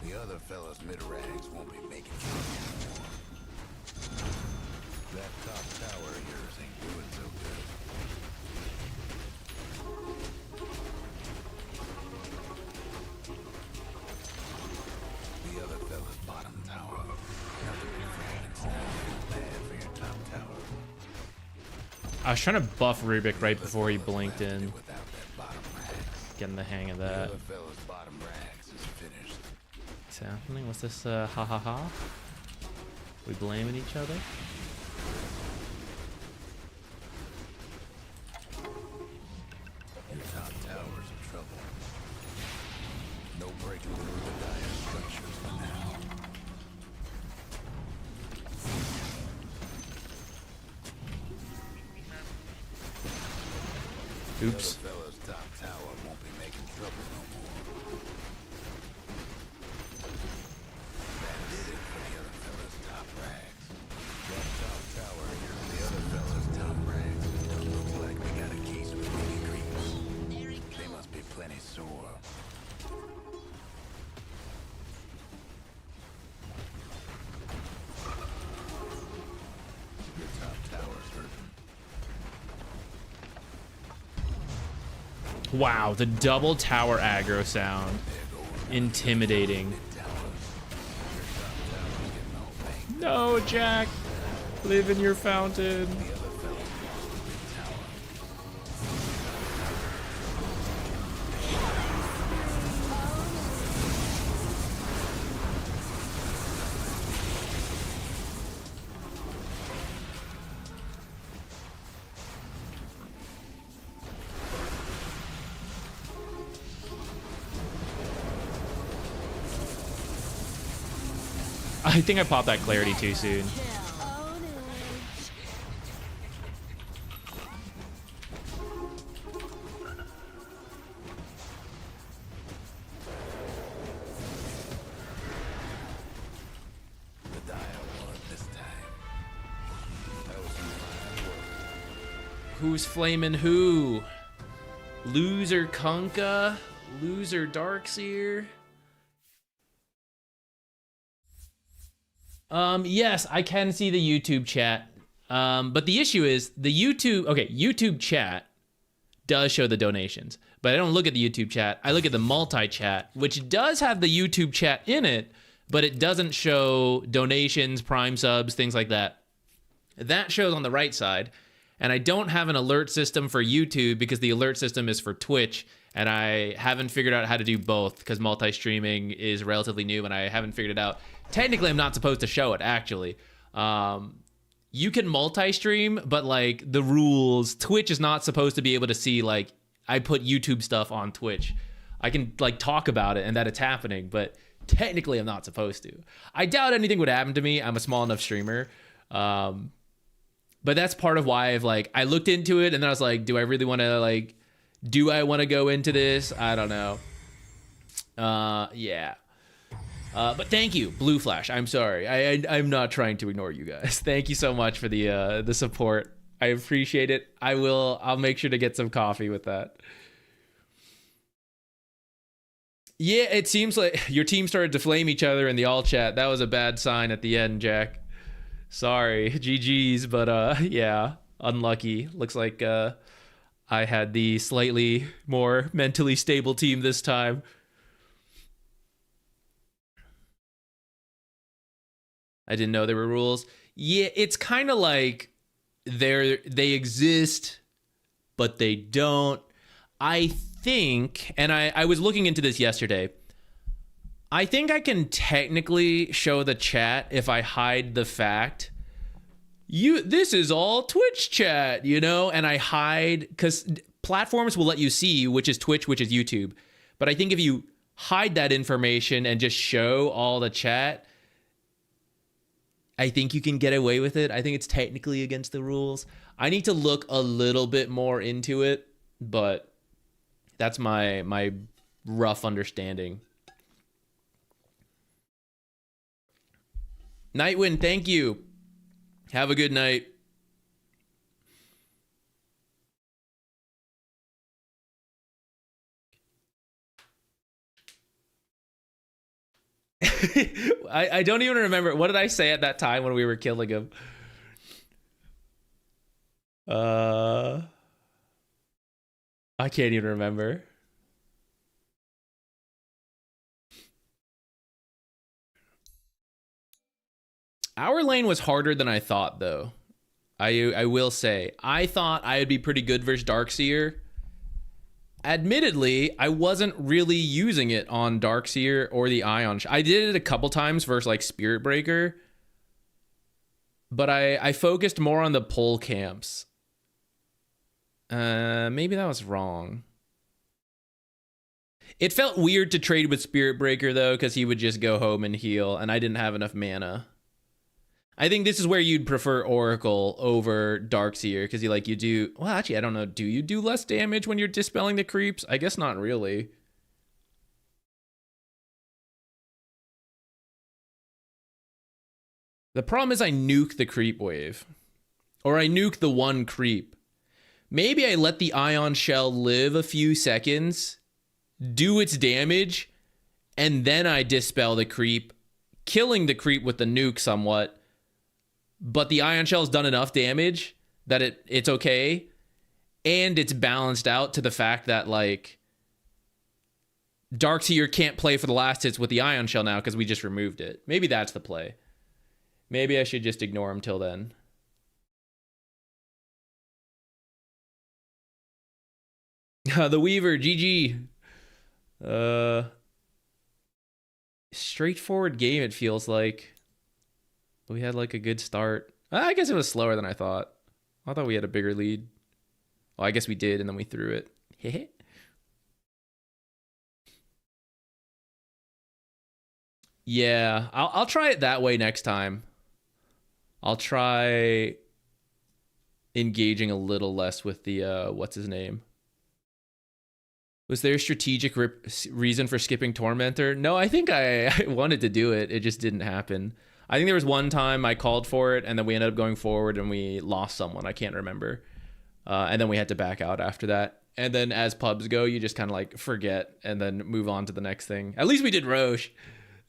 The other fellas mid-ranks won't be making trouble anymore. That top tower of yours ain't doing so good. The other fella's bottom tower. Nothing but fragments now. Bad for your top tower. I was trying to buff Rubik right before he blinked in. Getting the hang of that. What's happening? What's this? Ha ha ha? We blaming each other? Your top tower's in trouble. No breaking through the dire structures for now. Oops. The other fella's top tower won't be making trouble no more. That did it for the other fella's top rags. That top tower here, the other fella's top rags. Looks like we got a case with mini creeps. They must be plenty sore. Your top tower's hurting. Wow, the double tower aggro sound. Intimidating. No, Jack. Live in your fountain. I think I popped that clarity too soon. Who's flaming who? Loser Kunkka? Loser Darkseer? Yes, I can see the YouTube chat. But the issue is the YouTube chat does show the donations, but I don't look at the YouTube chat. I look at the multi-chat, which does have the YouTube chat in it, but it doesn't show donations, prime subs, things like that. That shows on the right side, and I don't have an alert system for YouTube because the alert system is for Twitch, and I haven't figured out how to do both because multi-streaming is relatively new and I haven't figured it out. Technically, I'm not supposed to show it, actually. You can multi-stream, but, like, the rules, Twitch is not supposed to be able to see, like, I put YouTube stuff on Twitch. I can, like, talk about it and that it's happening, but technically I'm not supposed to. I doubt anything would happen to me. I'm a small enough streamer. But that's part of why I looked into it and then I was like, do I really want to, do I want to go into this? I don't know. Yeah. But thank you, Blue Flash. I'm sorry. I'm not trying to ignore you guys. Thank you so much for the support. I appreciate it. I'll make sure to get some coffee with that. Yeah, it seems like your team started to flame each other in the all chat. That was a bad sign at the end, Jack. Sorry, GG's, but yeah, unlucky. Looks like I had the slightly more mentally stable team this time. I didn't know there were rules. Yeah, it's kind of like they exist, but they don't. I think, and I was looking into this yesterday, I think I can technically show the chat if I hide the fact this is all Twitch chat, and I hide, because platforms will let you see which is Twitch, which is YouTube. But I think if you hide that information and just show all the chat, I think you can get away with it. I think it's technically against the rules. I need to look a little bit more into it, but that's my rough understanding. Nightwind, thank you. Have a good night. I don't even remember. What did I say at that time when we were killing him? I can't even remember. Our lane was harder than I thought, though. I will say. I thought I would be pretty good versus Darkseer. Admittedly, I wasn't really using it on Darkseer or the Ion. I did it a couple times versus like Spirit Breaker, but I focused more on the pull camps. Maybe that was wrong. It felt weird to trade with Spirit Breaker though, because he would just go home and heal, and I didn't have enough mana. I think this is where you'd prefer Oracle over Darkseer, because you do... Well, actually, I don't know. Do you do less damage when you're dispelling the creeps? I guess not really. The problem is I nuke the creep wave. Or I nuke the one creep. Maybe I let the Ion Shell live a few seconds, do its damage, and then I dispel the creep, killing the creep with the nuke somewhat. But the Ion Shell's done enough damage that it's okay. And it's balanced out to the fact that, like, Darkseer can't play for the last hits with the Ion Shell now because we just removed it. Maybe that's the play. Maybe I should just ignore him till then. The Weaver, GG. Straightforward game, it feels like. We had like a good start. I guess it was slower than I thought. I thought we had a bigger lead. Well, I guess we did, and then we threw it. Yeah, I'll try it that way next time. I'll try engaging a little less with the, what's his name? Was there a strategic reason for skipping Tormentor? No, I think I wanted to do it. It just didn't happen. I think there was one time I called for it, and then we ended up going forward, and we lost someone. I can't remember. And then we had to back out after that. And then as pubs go, you just kind of like forget and then move on to the next thing. At least we did Roche.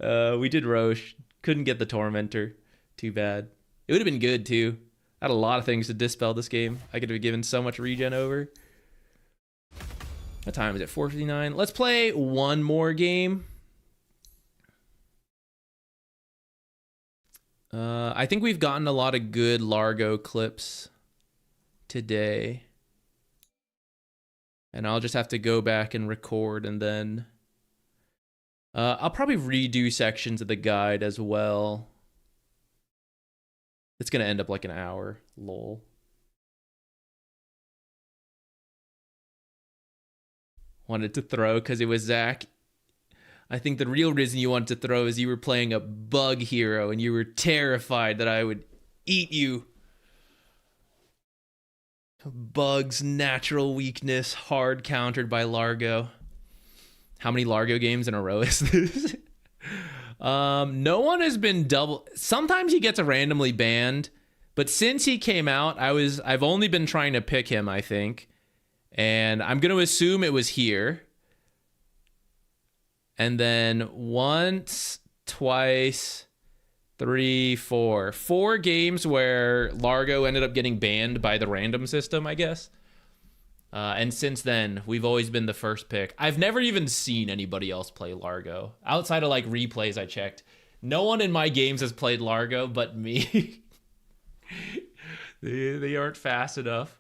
Couldn't get the Tormentor. Too bad. It would have been good, too. I had a lot of things to dispel this game. I could have given so much regen over. What time is it? 4:59. Let's play one more game. I think we've gotten a lot of good Largo clips today. And I'll just have to go back and record, and then I'll probably redo sections of the guide as well. It's going to end up like an hour. Lol. Wanted to throw because it was Zach. I think the real reason you wanted to throw is you were playing a bug hero and you were terrified that I would eat you. Bug's natural weakness, hard countered by Largo. How many Largo games in a row is this? No one has been double. Sometimes he gets randomly banned, but since he came out, I've only been trying to pick him, I think. And I'm going to assume it was here. And then once, twice, 3, 4. 4 games where Largo ended up getting banned by the random system, I guess. And since then, we've always been the first pick. I've never even seen anybody else play Largo. Outside of like replays I checked. No one in my games has played Largo but me. They aren't fast enough.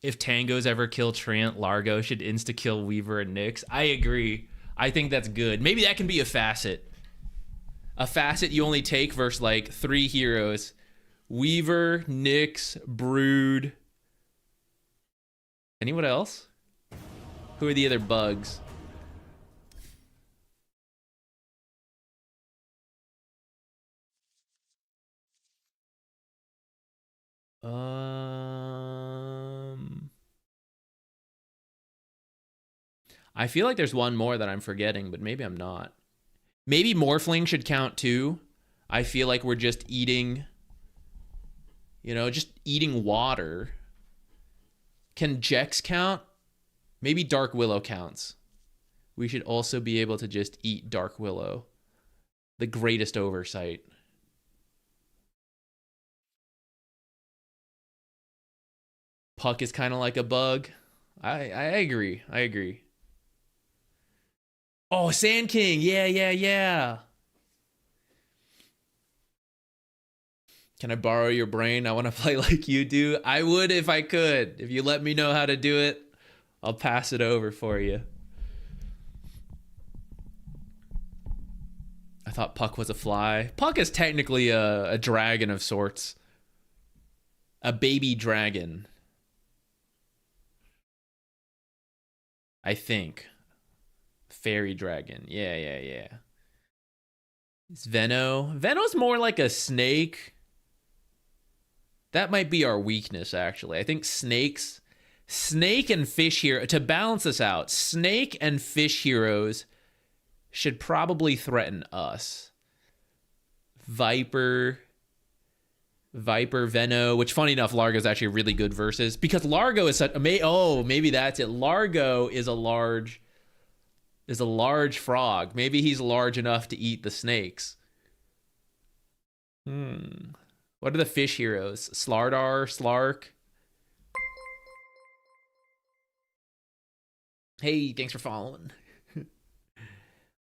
If Tangos ever kill Treant, Largo should insta-kill Weaver and Nyx. I agree. I think that's good. Maybe that can be a facet. A facet you only take versus like 3 heroes. Weaver, Nyx, Brood. Anyone else? Who are the other bugs? I feel like there's one more that I'm forgetting, but maybe I'm not. Maybe Morphling should count too. I feel like we're just eating, just eating water. Can Jex count? Maybe Dark Willow counts. We should also be able to just eat Dark Willow. The greatest oversight. Puck is kind of like a bug. I agree. I agree. Oh, Sand King. Yeah, yeah, yeah. Can I borrow your brain? I want to play like you do. I would if I could. If you let me know how to do it, I'll pass it over for you. I thought Puck was a fly. Puck is technically a dragon of sorts. A baby dragon. I think. Fairy dragon. Yeah, yeah, yeah. It's Venno. Venno's more like a snake. That might be our weakness, actually. I think snake and fish hero, to balance this out, snake and fish heroes should probably threaten us. Viper, Venno, which funny enough, Largo is actually really good versus, because Largo is such, maybe that's it. Largo is a large frog. Maybe he's large enough to eat the snakes. What are the fish heroes? Slardar, Slark. Hey, thanks for following.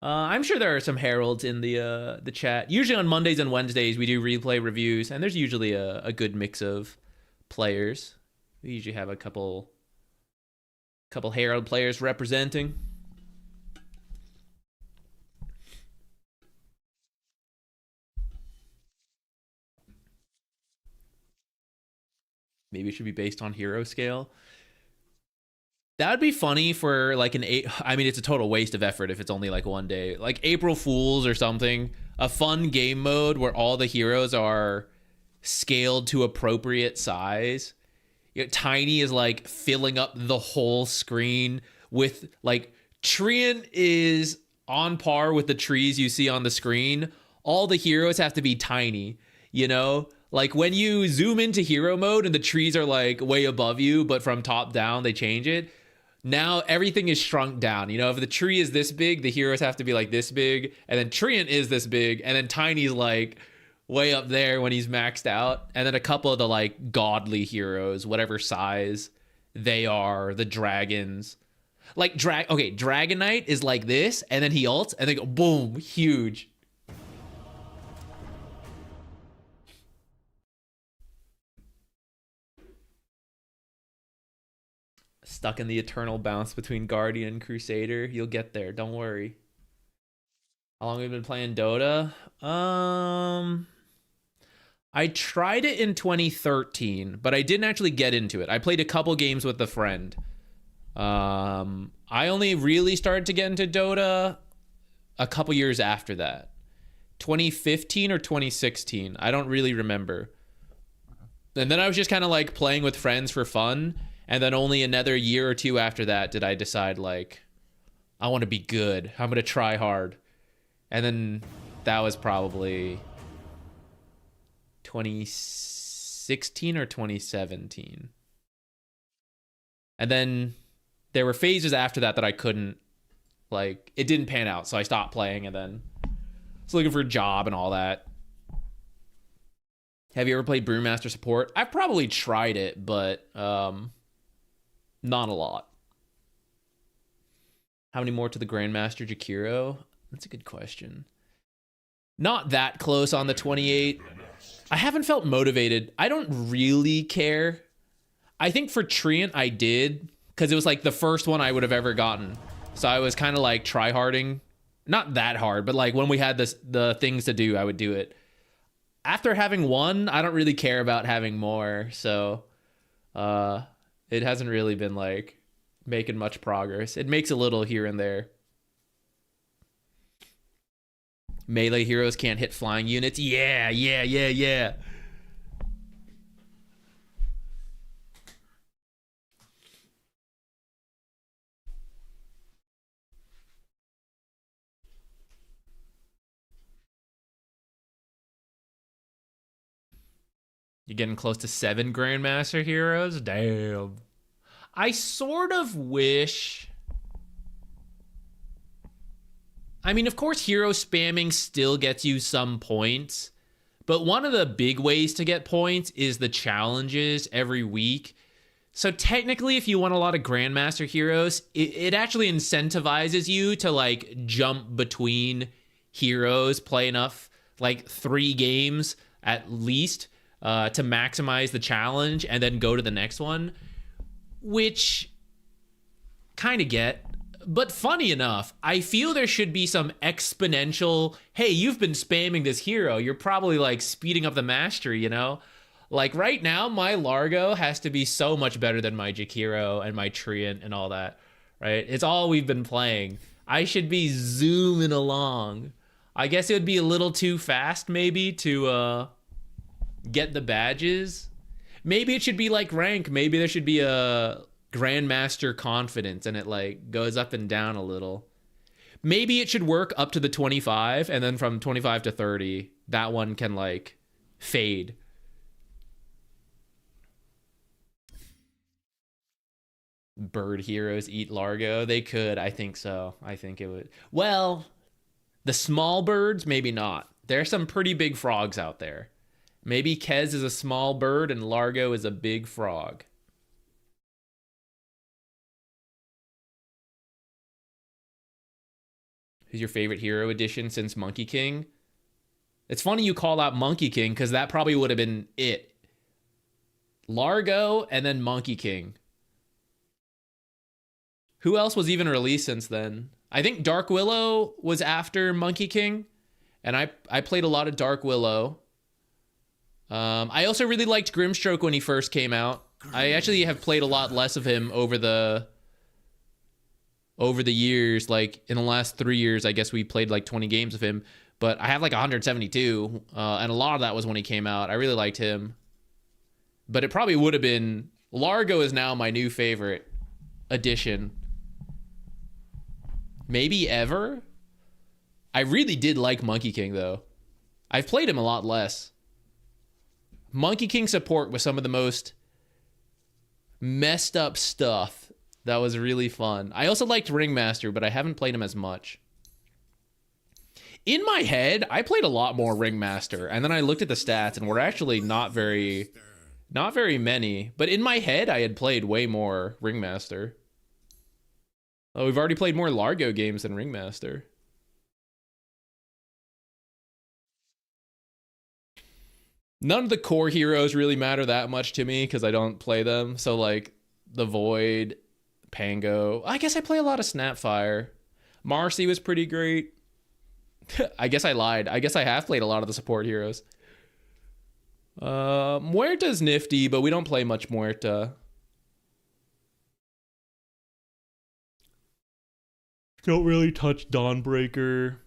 I'm sure there are some heralds in the chat. Usually on Mondays and Wednesdays we do replay reviews, and there's usually a good mix of players. We usually have a couple herald players representing. Maybe it should be based on hero scale. That would be funny for like I mean, it's a total waste of effort if it's only like one day. Like April Fools or something. A fun game mode where all the heroes are scaled to appropriate size. You know, Tiny is like filling up the whole screen with like Treant is on par with the trees you see on the screen. All the heroes have to be tiny, you know? Like when you zoom into hero mode and the trees are like way above you, but from top down they change it. Now everything is shrunk down. You know, if the tree is this big, the heroes have to be like this big, and then Treant is this big, and then Tiny's like way up there when he's maxed out, and then a couple of the like godly heroes, whatever size they are, the dragons. Like Dragon Knight is like this, and then he ults, and they go boom, huge. Stuck in the eternal bounce between Guardian and Crusader. You'll get there. Don't worry. How long have you been playing Dota? I tried it in 2013, but I didn't actually get into it. I played a couple games with a friend. I only really started to get into Dota a couple years after that. 2015 or 2016. I don't really remember. And then I was just kind of like playing with friends for fun. And then only another year or two after that did I decide, like, I want to be good. I'm going to try hard. And then that was probably 2016 or 2017. And then there were phases after that that I couldn't, like, it didn't pan out. So I stopped playing, and then I was looking for a job and all that. Have you ever played Brewmaster Support? I've probably tried it, but not a lot. How many more to the Grandmaster Jakiro? That's a good question. Not that close on the 28. I haven't felt motivated. I don't really care. I think for Treant I did, because it was like the first one I would have ever gotten. So I was kind of like try-harding. Not that hard, but like when we had the things to do, I would do it. After having one, I don't really care about having more. So it hasn't really been like making much progress. It makes a little here and there. Melee heroes can't hit flying units. Yeah. You're getting close to 7 Grandmaster heroes? Damn. I sort of wish... I mean, of course, hero spamming still gets you some points, but one of the big ways to get points is the challenges every week. So technically, if you want a lot of Grandmaster heroes, it actually incentivizes you to like jump between heroes, play enough, like 3 games at least, to maximize the challenge and then go to the next one, which kind of get. But funny enough, I feel there should be some exponential, hey, you've been spamming this hero, you're probably like speeding up the mastery, you know? Like right now, my Largo has to be so much better than my Jakiro and my Treant and all that, right? It's all we've been playing. I should be zooming along. I guess it would be a little too fast maybe to get the badges. Maybe it should be like rank. Maybe there should be a Grandmaster confidence and it like goes up and down a little. Maybe it should work up to the 25 and then from 25 to 30, that one can like fade. Bird heroes eat Largo? They could. I think so. I think it would. Well, the small birds, maybe not. There's some pretty big frogs out there. Maybe Kez is a small bird and Largo is a big frog. Who's your favorite hero edition since Monkey King? It's funny you call out Monkey King because that probably would have been it. Largo and then Monkey King. Who else was even released since then? I think Dark Willow was after Monkey King, and I played a lot of Dark Willow. I also really liked Grimstroke when he first came out. I actually have played a lot less of him over the years. Like in the last 3 years, I guess we played like 20 games of him, but I have like 172, and a lot of that was when he came out. I really liked him, but it probably would have been... Largo is now my new favorite edition. Maybe ever? I really did like Monkey King, though. I've played him a lot less. Monkey King support was some of the most messed up stuff. That was really fun. I also liked Ringmaster, but I haven't played him as much. In my head, I played a lot more Ringmaster, and then I looked at the stats, and we're actually not very many. But in my head, I had played way more Ringmaster. Oh, we've already played more Largo games than Ringmaster. None of the core heroes really matter that much to me because I don't play them. So like the Void, Pango. I guess I play a lot of Snapfire. Marcy was pretty great. I guess I lied. I guess I have played a lot of the support heroes. Muerta's nifty, but we don't play much Muerta. Don't really touch Dawnbreaker.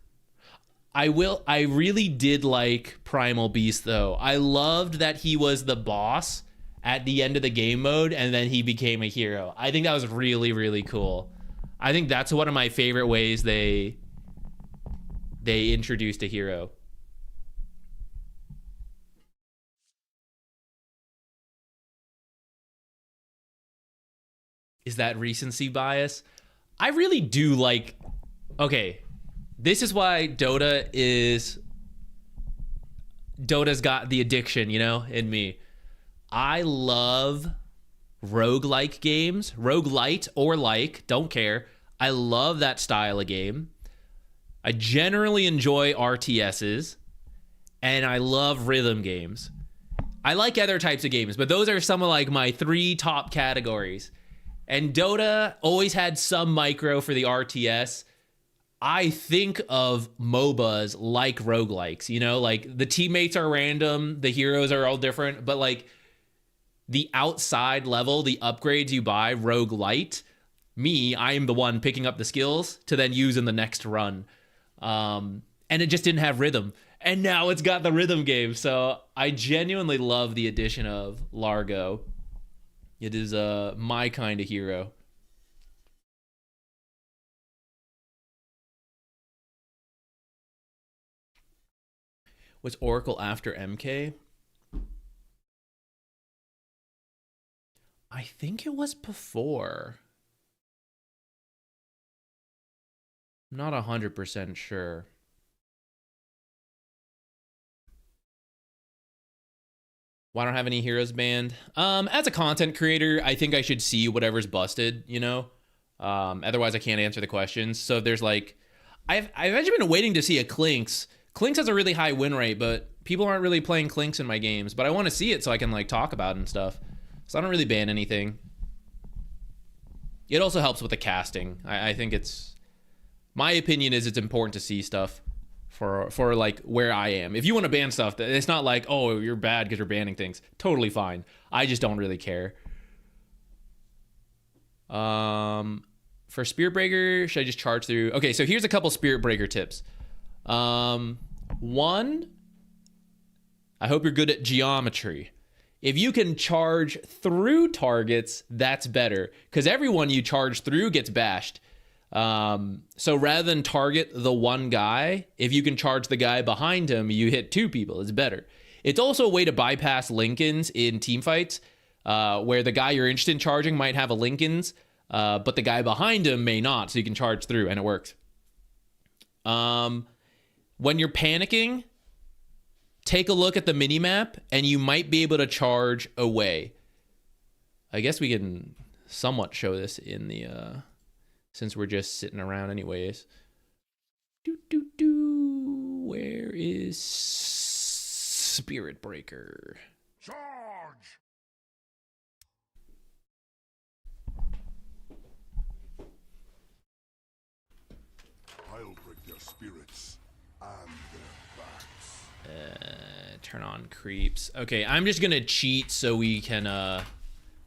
I really did like Primal Beast, though. I loved that he was the boss at the end of the game mode, and then he became a hero. I think that was really, really cool. I think that's one of my favorite ways they introduced a hero. Is that recency bias? I really do like... Okay, this is why Dota's got the addiction, you know, in me. I love roguelike games. Roguelite or like, don't care. I love that style of game. I generally enjoy RTSs, and I love rhythm games. I like other types of games, but those are some of like my 3 top categories. And Dota always had some micro for the RTS. I think of MOBAs like roguelikes, you know, like the teammates are random, the heroes are all different, but like the outside level, the upgrades you buy, roguelite, I am the one picking up the skills to then use in the next run. And it just didn't have rhythm. And now it's got the rhythm game. So I genuinely love the addition of Largo. It is my kind of hero. Was Oracle after MK? I think it was before. I'm not 100% sure. Why don't I have any heroes banned? As a content creator, I think I should see whatever's busted, you know? Otherwise I can't answer the questions. So there's like, I've actually been waiting to see a Clinks. Clinks has a really high win rate, but people aren't really playing Clinks in my games. But I want to see it so I can like talk about it and stuff. So I don't really ban anything. It also helps with the casting. I think it's, my opinion is it's important to see stuff for like where I am. If you want to ban stuff, it's not like, oh, you're bad because you're banning things. Totally fine. I just don't really care. For Spirit Breaker, should I just charge through? Okay, so here's a couple Spirit Breaker tips. One, I hope you're good at geometry. If you can charge through targets, that's better, because everyone you charge through gets bashed. So rather than target the one guy, if you can charge the guy behind him, you hit two people. It's better. It's also a way to bypass Lincolns in team fights, where the guy you're interested in charging might have a Lincolns, but the guy behind him may not, so you can charge through, and it works. When you're panicking, take a look at the minimap, and you might be able to charge away. I guess we can somewhat show this in the, since we're just sitting around anyways. Where is Spirit Breaker? Charge! I'll break their spirits and their backs. Turn on creeps. Okay, I'm just gonna cheat so we can,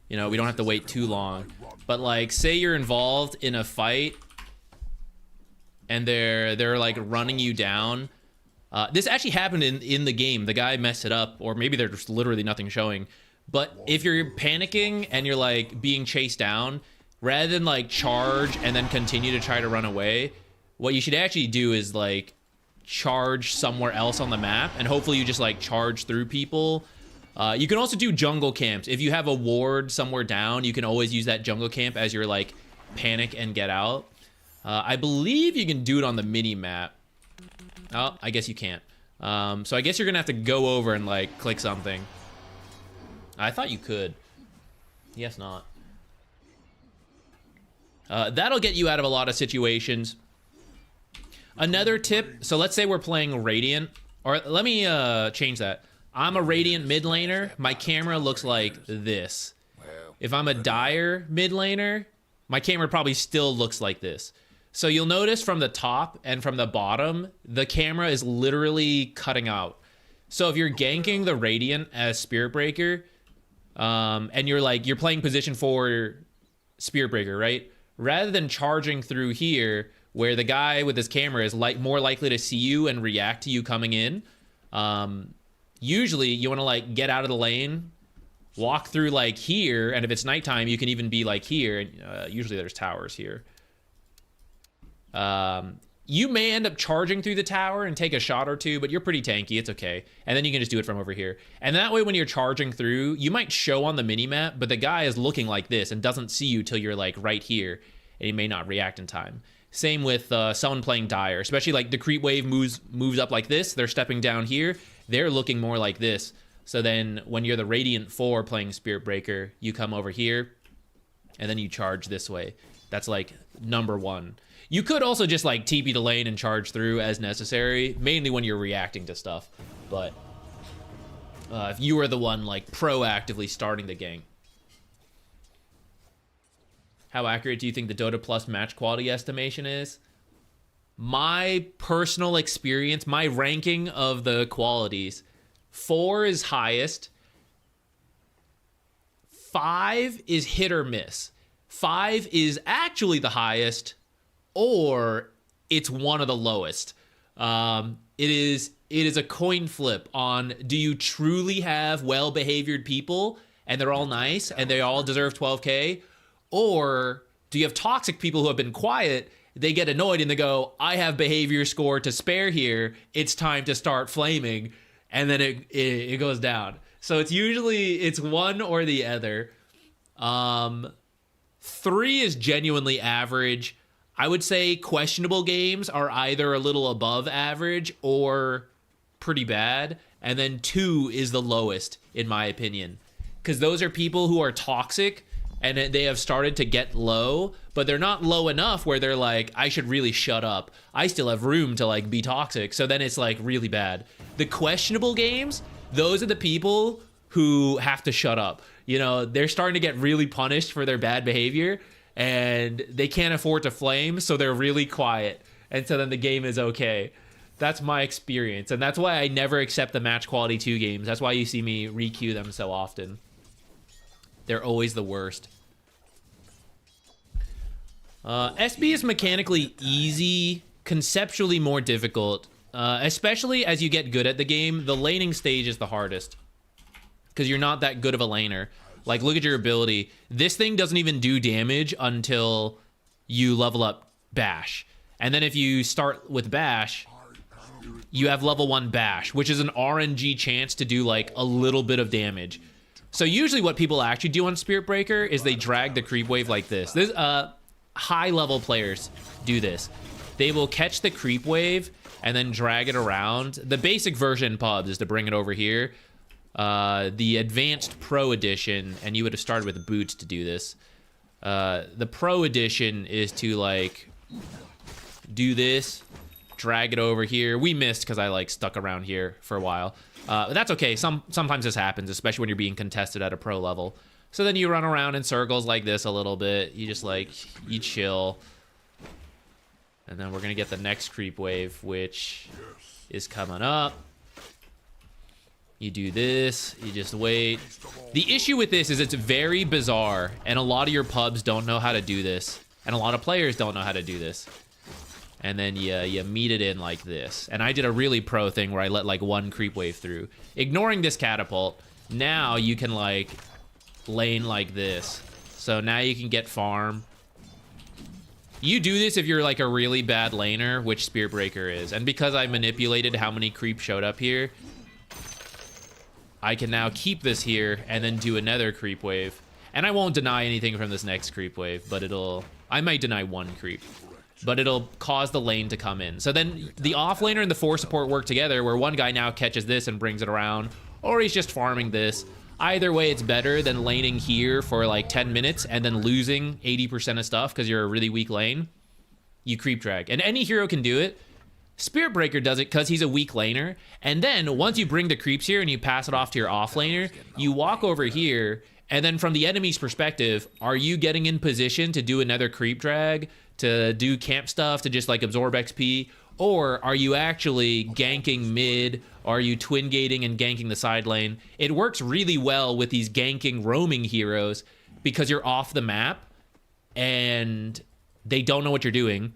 you know, we don't have to wait too long. But like, say you're involved in a fight and they're like running you down. This actually happened in the game. The guy messed it up, or maybe there's just literally nothing showing. But if you're panicking and you're like being chased down, rather than like charge and then continue to try to run away, what you should actually do is like charge somewhere else on the map, and hopefully you just like charge through people. You can also do jungle camps. If you have a ward somewhere down, you can always use that jungle camp as your like panic and get out. I believe you can do it on the mini map. Oh, I guess you can't. So I guess you're gonna have to go over and like click something. I thought you could. Yes, not. That'll get you out of a lot of situations. Another tip, so let's say we're playing Radiant, or let me change that. I'm a Radiant mid laner, my camera looks like this. If I'm a Dire mid laner, my camera probably still looks like this. So you'll notice from the top and from the bottom, the camera is literally cutting out. So if you're ganking the Radiant as Spirit Breaker, and you're playing position for Spirit Breaker, right? Rather than charging through here, where the guy with his camera is more likely to see you and react to you coming in, usually you want to like get out of the lane, walk through like here, and if it's nighttime, you can even be like here. Usually there's towers here. You may end up charging through the tower and take a shot or two, but you're pretty tanky. It's okay. And then you can just do it from over here. And that way, when you're charging through, you might show on the minimap, but the guy is looking like this and doesn't see you till you're like right here, and he may not react in time. Same with someone playing Dire, especially like the creep wave moves up like this. They're stepping down here. They're looking more like this. So then when you're the Radiant 4 playing Spirit Breaker, you come over here and then you charge this way. That's like number one. You could also just like TP the lane and charge through as necessary, mainly when you're reacting to stuff. But if you were the one like proactively starting the gank. How accurate do you think the Dota Plus match quality estimation is? My personal experience, my ranking of the qualities, 4 is highest, 5 is hit or miss. 5 is actually the highest, or it's one of the lowest. It is a coin flip on, do you truly have well-behaviored people and they're all nice and they all deserve 12K? Or do you have toxic people who have been quiet, they get annoyed and they go, I have behavior score to spare here, it's time to start flaming, and then it goes down. So it's usually, it's one or the other. 3 is genuinely average. I would say questionable games are either a little above average or pretty bad. And then 2 is the lowest, in my opinion. Because those are people who are toxic and they have started to get low, but they're not low enough where they're like, I should really shut up. I still have room to like be toxic. So then it's like really bad. The questionable games, those are the people who have to shut up. You know, they're starting to get really punished for their bad behavior and they can't afford to flame, so they're really quiet. And so then the game is okay. That's my experience. And that's why I never accept the match quality 2 games. That's why you see me re-queue them so often. They're always the worst. SB is mechanically easy, conceptually more difficult. Especially as you get good at the game, the laning stage is the hardest. Because you're not that good of a laner. Like, look at your ability. This thing doesn't even do damage until you level up Bash. And then if you start with Bash, you have level 1 Bash, which is an RNG chance to do, like, a little bit of damage. So usually what people actually do on Spirit Breaker is they drag the creep wave like this. High-level players do this. They will catch the creep wave and then drag it around. The basic version in pubs is to bring it over here. The advanced pro edition, and you would have started with boots to do this. The pro edition is to like do this, drag it over here. We missed because I like stuck around here for a while. But that's okay. Sometimes this happens, especially when you're being contested at a pro level. So then you run around in circles like this a little bit. You just like, you chill. And then we're gonna get the next creep wave, which is coming up. You do this, you just wait. The issue with this is it's very bizarre, and a lot of your pubs don't know how to do this, and a lot of players don't know how to do this. And then you meet it in like this. And I did a really pro thing where I let like 1 creep wave through. Ignoring this catapult, now you can like lane like this. So now you can get farm. You do this if you're like a really bad laner, which Spirit Breaker is. And because I manipulated how many creeps showed up here, I can now keep this here and then do another creep wave. And I won't deny anything from this next creep wave, but I might deny 1 creep, but it'll cause the lane to come in. So then the off laner and the 4 support work together, where one guy now catches this and brings it around, or he's just farming this. Either way, it's better than laning here for like 10 minutes and then losing 80% of stuff because you're a really weak lane. You creep drag, and any hero can do it. Spirit Breaker does it because he's a weak laner. And then once you bring the creeps here and you pass it off to your off laner, you walk over here, and then from the enemy's perspective, are you getting in position to do another creep drag, to do camp stuff, to just like absorb XP? Or are you actually ganking mid? Are you twin gating and ganking the side lane? It works really well with these ganking roaming heroes because you're off the map and they don't know what you're doing.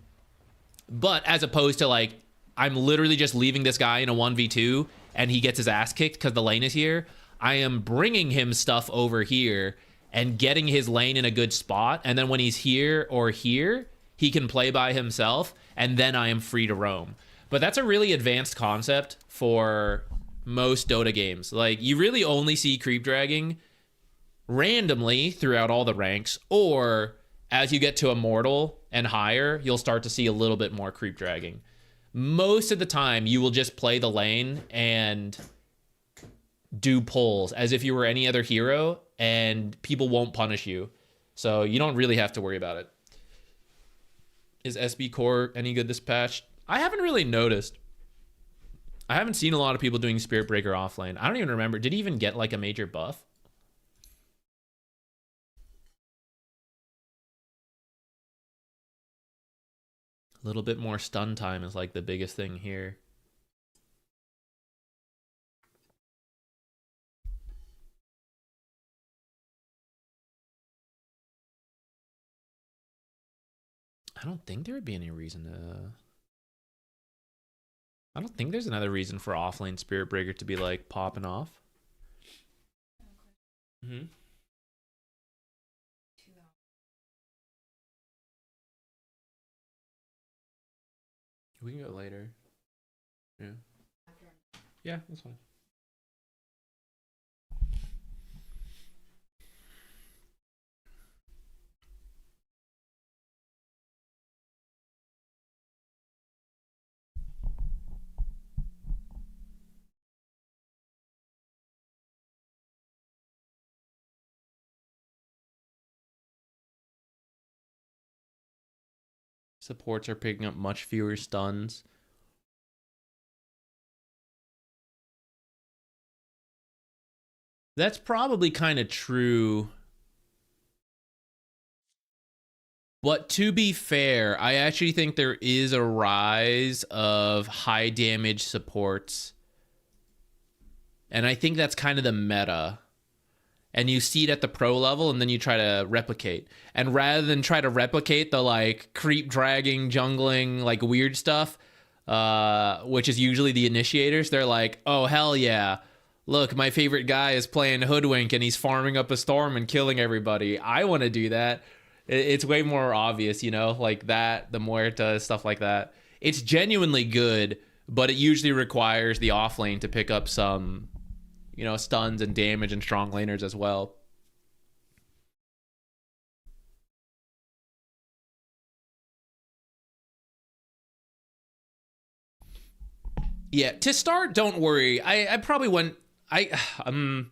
But as opposed to like, I'm literally just leaving this guy in a 1v2 and he gets his ass kicked because the lane is here. I am bringing him stuff over here and getting his lane in a good spot. And then when he's here or here, he can play by himself and then I am free to roam. But that's a really advanced concept for most Dota games. Like, you really only see creep dragging randomly throughout all the ranks, or as you get to Immortal and higher, you'll start to see a little bit more creep dragging. Most of the time, you will just play the lane and do pulls as if you were any other hero, and people won't punish you. So you don't really have to worry about it. Is SB Core any good this patch? I haven't really noticed. I haven't seen a lot of people doing Spirit Breaker offlane. I don't even remember. Did he even get like a major buff? A little bit more stun time is like the biggest thing here. I don't think there would be any reason to... I don't think there's another reason for offlane Spirit Breaker to be like popping off. Mm-hmm. We can go later. Yeah. Yeah, that's fine. Supports are picking up much fewer stuns. That's probably kind of true. But to be fair, I actually think there is a rise of high damage supports. And I think that's kind of the meta. And you see it at the pro level, and then you try to replicate. And rather than try to replicate the like creep dragging, jungling, like weird stuff, which is usually the initiators, they're like, oh, hell yeah. Look, my favorite guy is playing Hoodwink and he's farming up a storm and killing everybody. I want to do that. It's way more obvious, you know, like that, the Muerta, stuff like that. It's genuinely good, but it usually requires the off lane to pick up some, you know, stuns and damage and strong laners as well. Yeah, to start, don't worry. I probably went... I mean,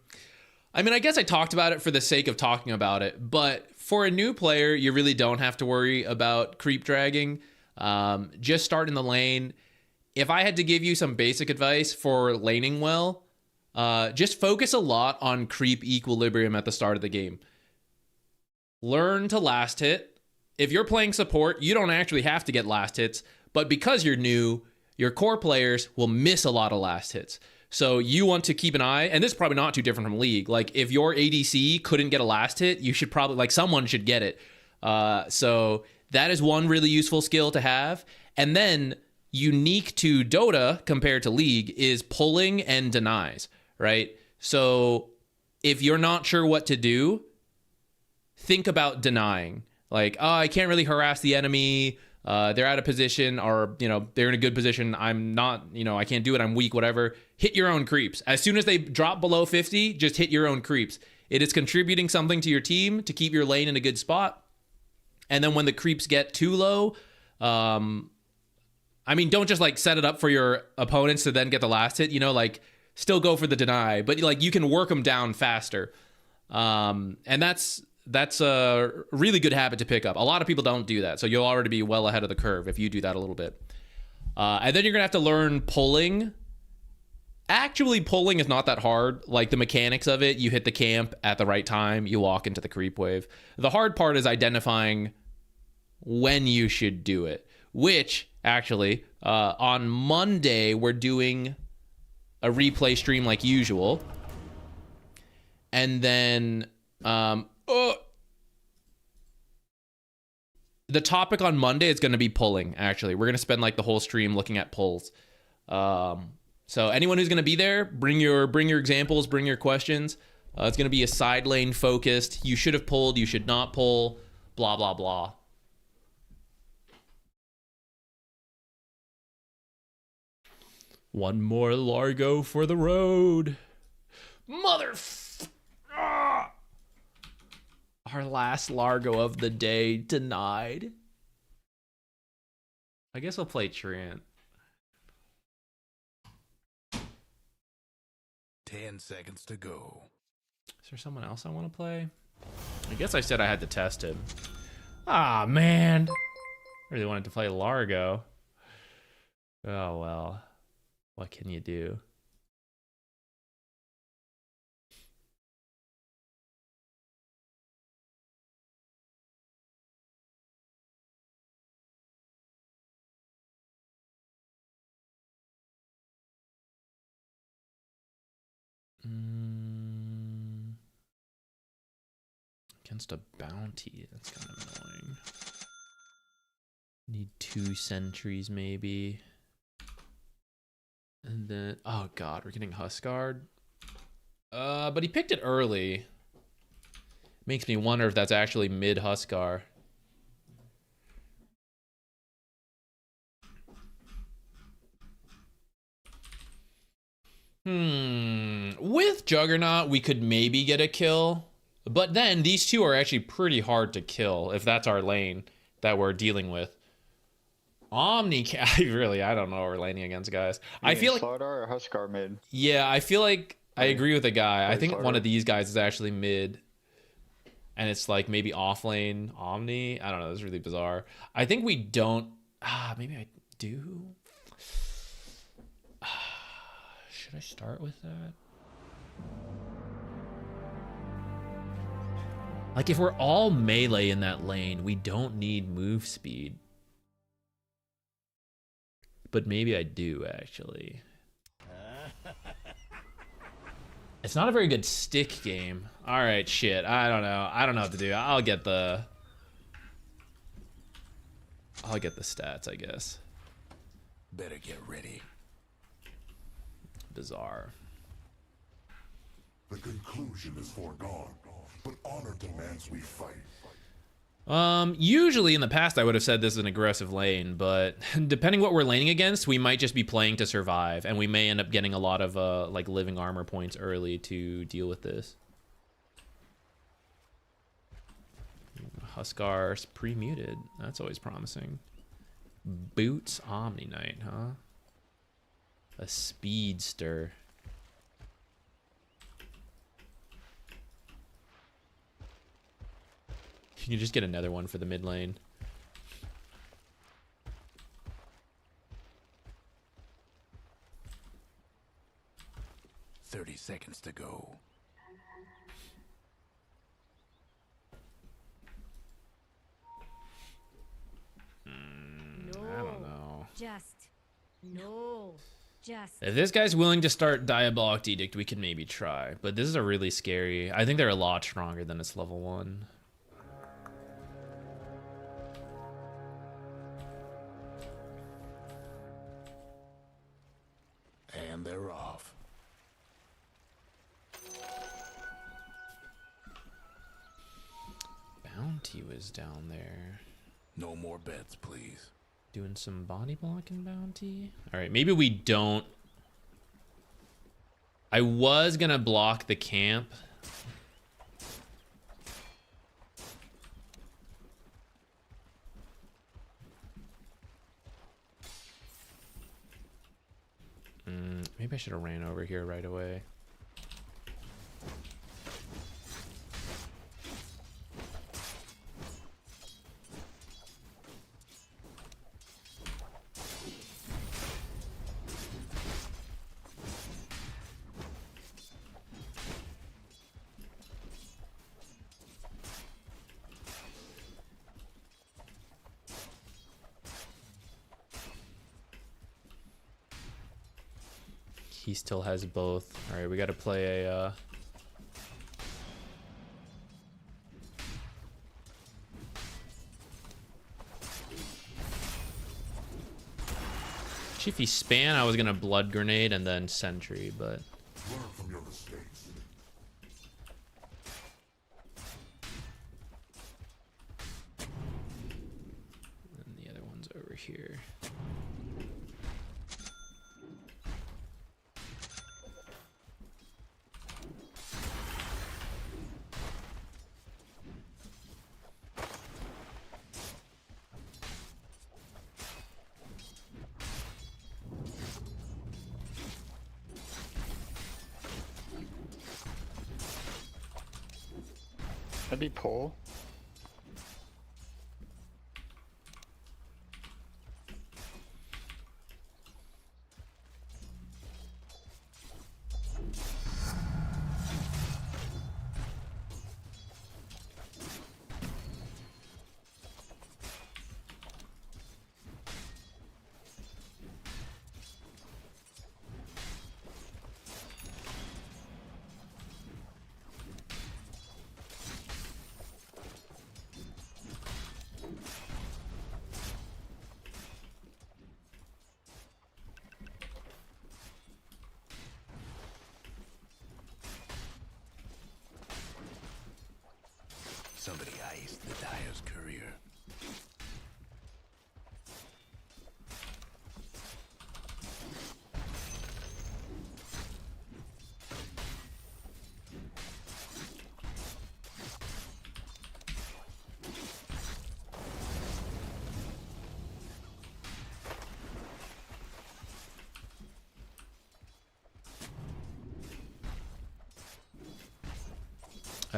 I guess I talked about it for the sake of talking about it, but for a new player, you really don't have to worry about creep dragging. Just start in the lane. If I had to give you some basic advice for laning well, just focus a lot on creep equilibrium at the start of the game. Learn to last hit. If you're playing support, you don't actually have to get last hits, but because you're new, your core players will miss a lot of last hits. So you want to keep an eye, and this is probably not too different from League. Like if your ADC couldn't get a last hit, you should probably, like someone should get it. So that is one really useful skill to have. And then unique to Dota compared to League is pulling and denies, right? So if you're not sure what to do, think about denying. Like, oh, I can't really harass the enemy. They're out of position, or, you know, they're in a good position. I'm not, you know, I can't do it. I'm weak, whatever. Hit your own creeps. As soon as they drop below 50, just hit your own creeps. It is contributing something to your team to keep your lane in a good spot. And then when the creeps get too low, I mean, don't just like set it up for your opponents to then get the last hit, you know, like still go for the deny, but like you can work them down faster. And that's a really good habit to pick up. A lot of people don't do that, so you'll already be well ahead of the curve if you do that a little bit. And then you're gonna have to learn pulling. Actually, pulling is not that hard. Like the mechanics of it, you hit the camp at the right time, you walk into the creep wave. The hard part is identifying when you should do it, which actually, on Monday, we're doing a replay stream like usual. And then, the topic on Monday is going to be pulling, actually. We're going to spend like the whole stream looking at pulls. So anyone who's going to be there, bring your examples, bring your questions. It's going to be a side lane focused. You should have pulled, you should not pull, blah, blah, blah. One more Largo for the road. Our last Largo of the day denied. I guess I'll play Treant. 10 seconds to go. Is there someone else I want to play? I guess I said I had to test him. Ah, man. I really wanted to play Largo. Oh, well. What can you do? Against a bounty, that's kind of annoying. Need 2 sentries maybe. And then, oh god, we're getting Huskard. But he picked it early. Makes me wonder if that's actually mid Huskar. With Juggernaut, we could maybe get a kill. But then these two are actually pretty hard to kill if that's our lane that we're dealing with. Omni, I don't know what we're laning against, guys. I feel like Slardar or Huskar mid. Yeah, I feel like I agree with the guy. I think one of these guys is actually mid. and it's like maybe off lane Omni. I don't know. It's really bizarre. I think we don't. Maybe I do. Should I start with that? Like, if we're all melee in that lane, we don't need move speed. But maybe I do, actually. It's not a very good stick game. All right, shit. I don't know. I don't know what to do. I'll get the stats, I guess. Better get ready. Bizarre. The conclusion is foregone, but honor demands we fight. Usually in the past I would have said this is an aggressive lane, but depending what we're laning against, we might just be playing to survive, and we may end up getting a lot of like living armor points early to deal with this. Huskar's pre-muted. That's always promising. Boots Omni Knight, huh? A speedster. You can just get another one for the mid lane. "30 seconds to go." No. I don't know. If this guy's willing to start Diabolic Edict, we could maybe try. But this is a really scary. I think they're a lot stronger than its level 1. And they're off. Bounty was down there. No more bets, please. Doing some body blocking Bounty. All right, maybe we don't. I was gonna block the camp. Maybe I should have ran over here right away. He still has both. All right, we got to play a If he span, I was gonna blood grenade and then sentry, but Learn from your mistakes. and the other one's over here. Maybe pull.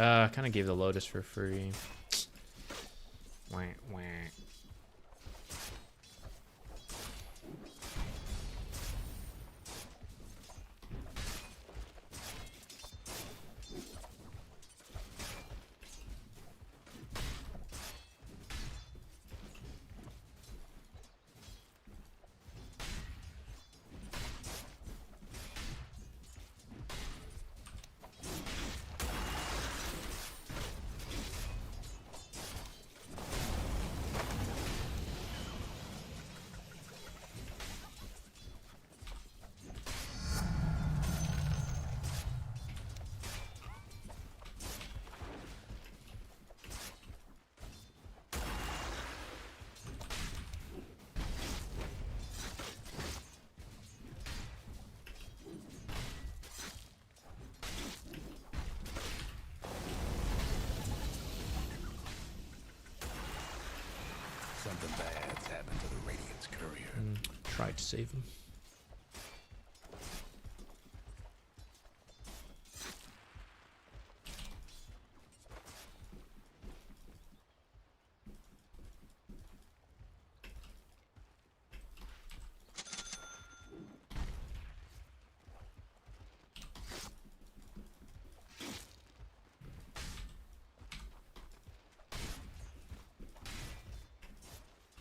Kind of gave the Lotus for free. Wah, wah. Something bad's happened to the Radiant's courier. Tried to save him.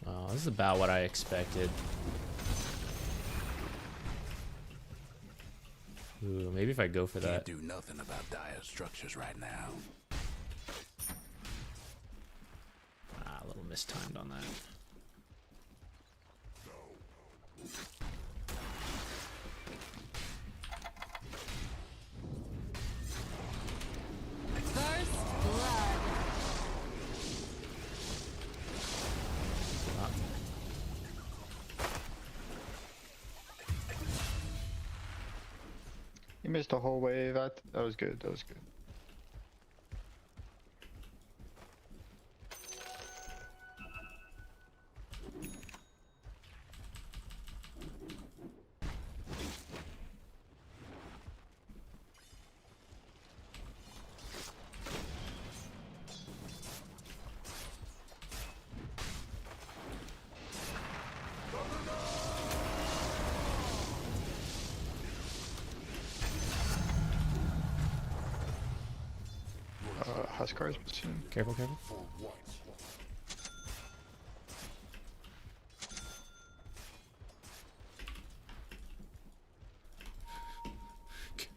Oh, this is about what I expected. Ooh, maybe if I go for that. Can't do nothing about dire structures right now. Ah, a little mistimed on that. First blood. You missed a whole wave. That was good. That was good. Huskar's machine. Careful, careful.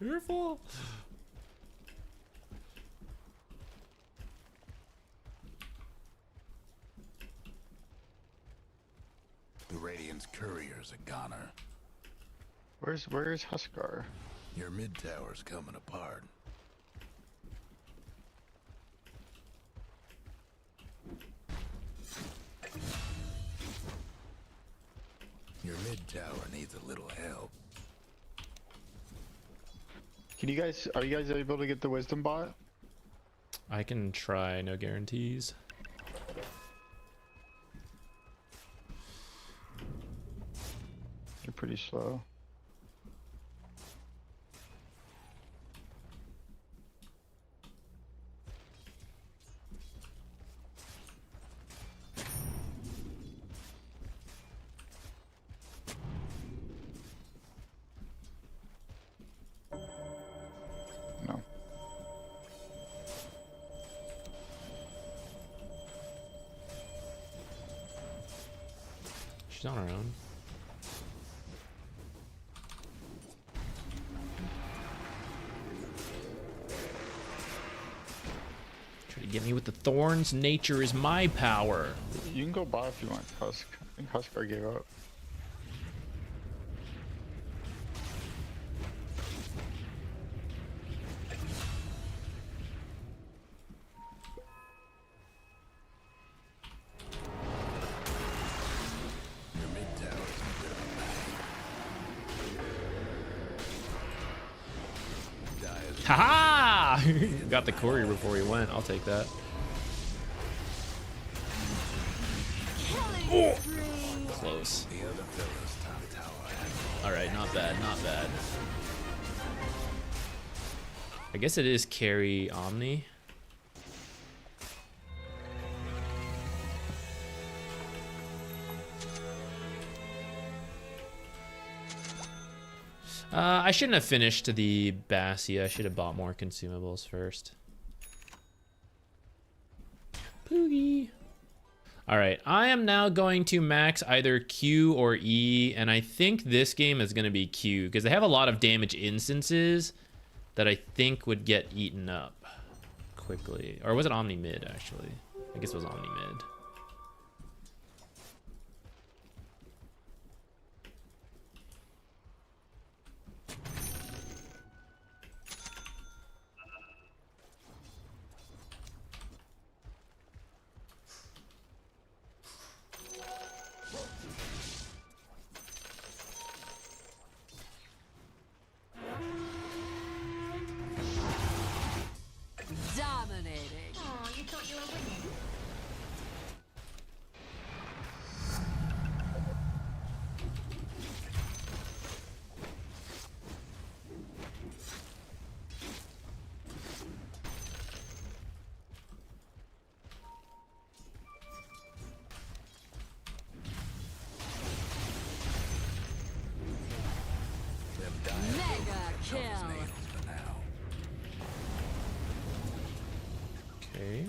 Careful. The Radiant's courier's a goner. Where's Huskar? Your mid tower's coming apart. Your mid tower needs a little help. Are you guys able to get the wisdom bot? I can try, no guarantees. You're pretty slow. No. She's on her own. Try to get me with the thorns. Nature is my power. You can go bot if you want, Husk. I think Huskar gave up. Your mid tower's in a bit of a bag. Dire's Ha ha! Got the courier before he went. I'll take that. Killing spree. Close. the other fella's top tower. Alright, not bad, not bad. I guess it is carry Omni. I shouldn't have finished the Bassia. I should have bought more consumables first. Poogie. All right, I am now going to max either Q or E, and I think this game is going to be Q because they have a lot of damage instances that I think would get eaten up quickly. Or was it Omni mid, actually? I guess it was Omni mid. Dominating. Oh, you thought you were winning. Mega kill. Okay.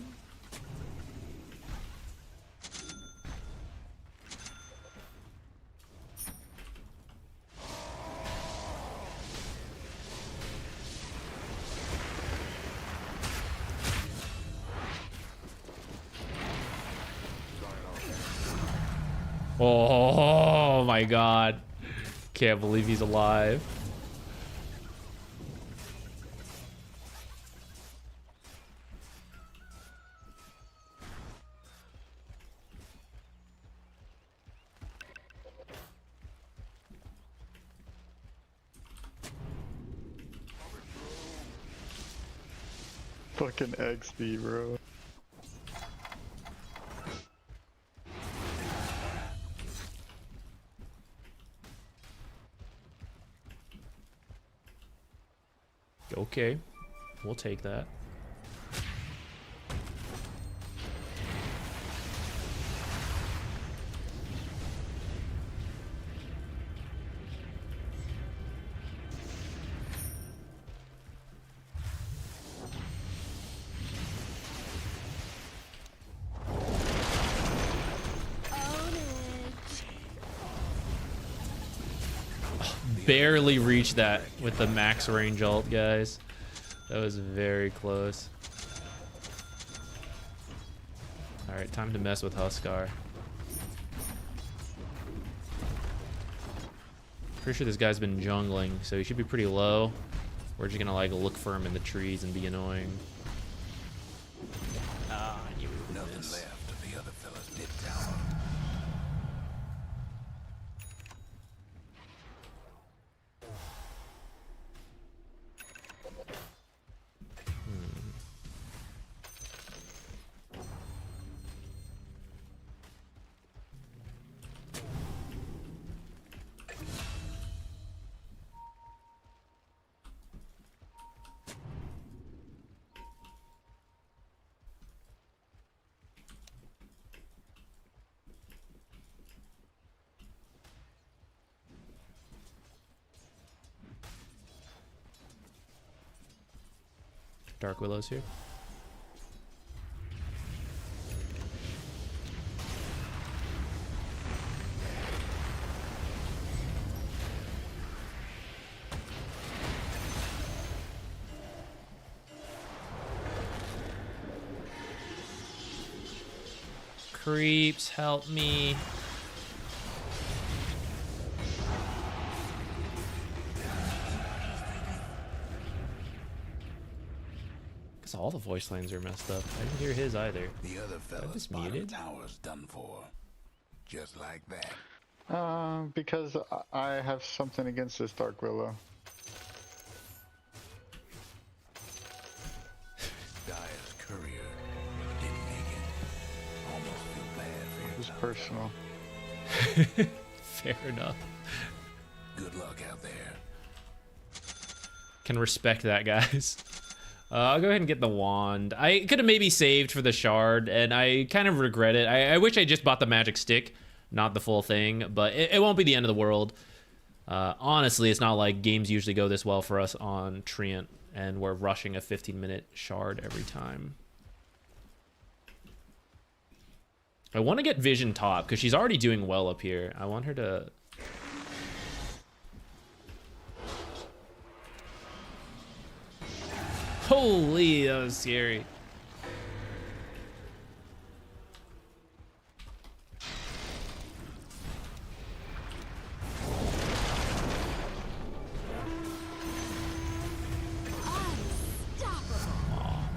Oh my god. Can't believe he's alive. Fucking XD, bro. Okay, we'll take that. Barely reached that with the max range ult, guys. That was very close. All right, time to mess with Huskar. Pretty sure this guy's been jungling, so he should be pretty low. We're just gonna like look for him in the trees and be annoying. Ah, you Nothing left of the other fellas did tower. Dark Willow's here. Creeps, help me. Guess all the voice lines are messed up. I didn't hear his either. The other fellas just bottom muted? tower's done for. Just like that. Because I have something against this Dark Willow. Dyer's courier didn't make it. Almost feel bad for It was yourself. personal. Fair enough. Good luck out there. Can respect that, guys. I'll go ahead and get the wand. I could have maybe saved for the shard, and I kind of regret it. I wish I just bought the magic stick, not the full thing, but it won't be the end of the world. Honestly, it's not like games usually go this well for us on Treant, and we're rushing a 15-minute shard every time. I want to get Vision top because she's already doing well up here. I want her to... Holy, that was scary.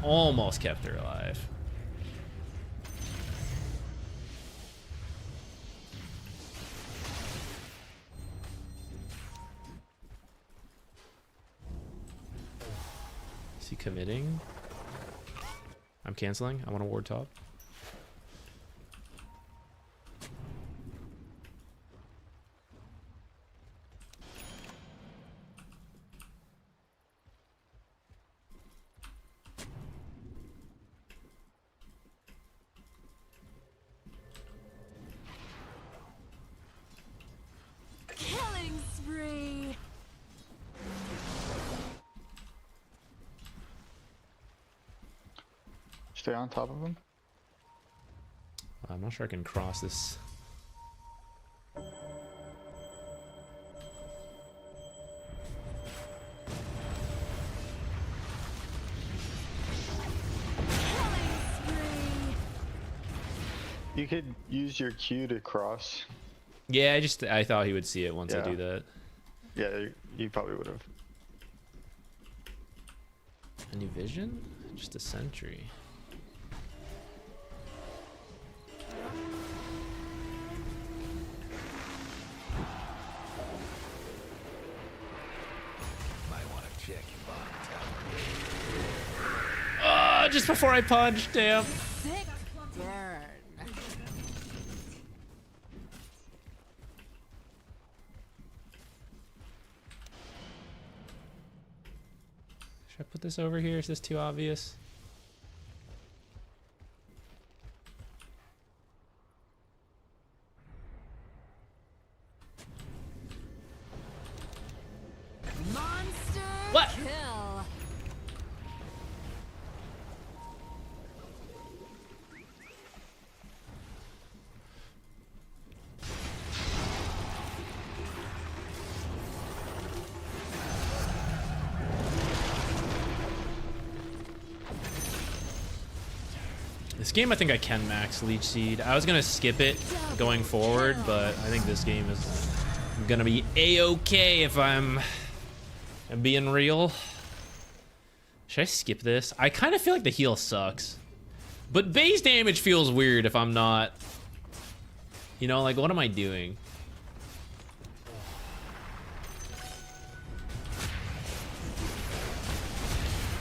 Almost kept her alive. Is he committing? I'm canceling. I want to ward top. Killing spree. Stay on top of him. I'm not sure I can cross this. You could use your Q to cross. Yeah, I thought he would see it once I do that. Yeah, you probably would have. Any vision? Just a sentry. Might want to check your bottom tower. Just before I punch, damn. Sick burn. Should I put this over here? Is this too obvious? Monster What? kill. This game, I think I can max Leech Seed. I was gonna skip it going forward, but I think this game is gonna be a-okay if I'm being real. Should I skip this? I kind of feel like the heal sucks, but base damage feels weird if I'm not. You know, like what am I doing?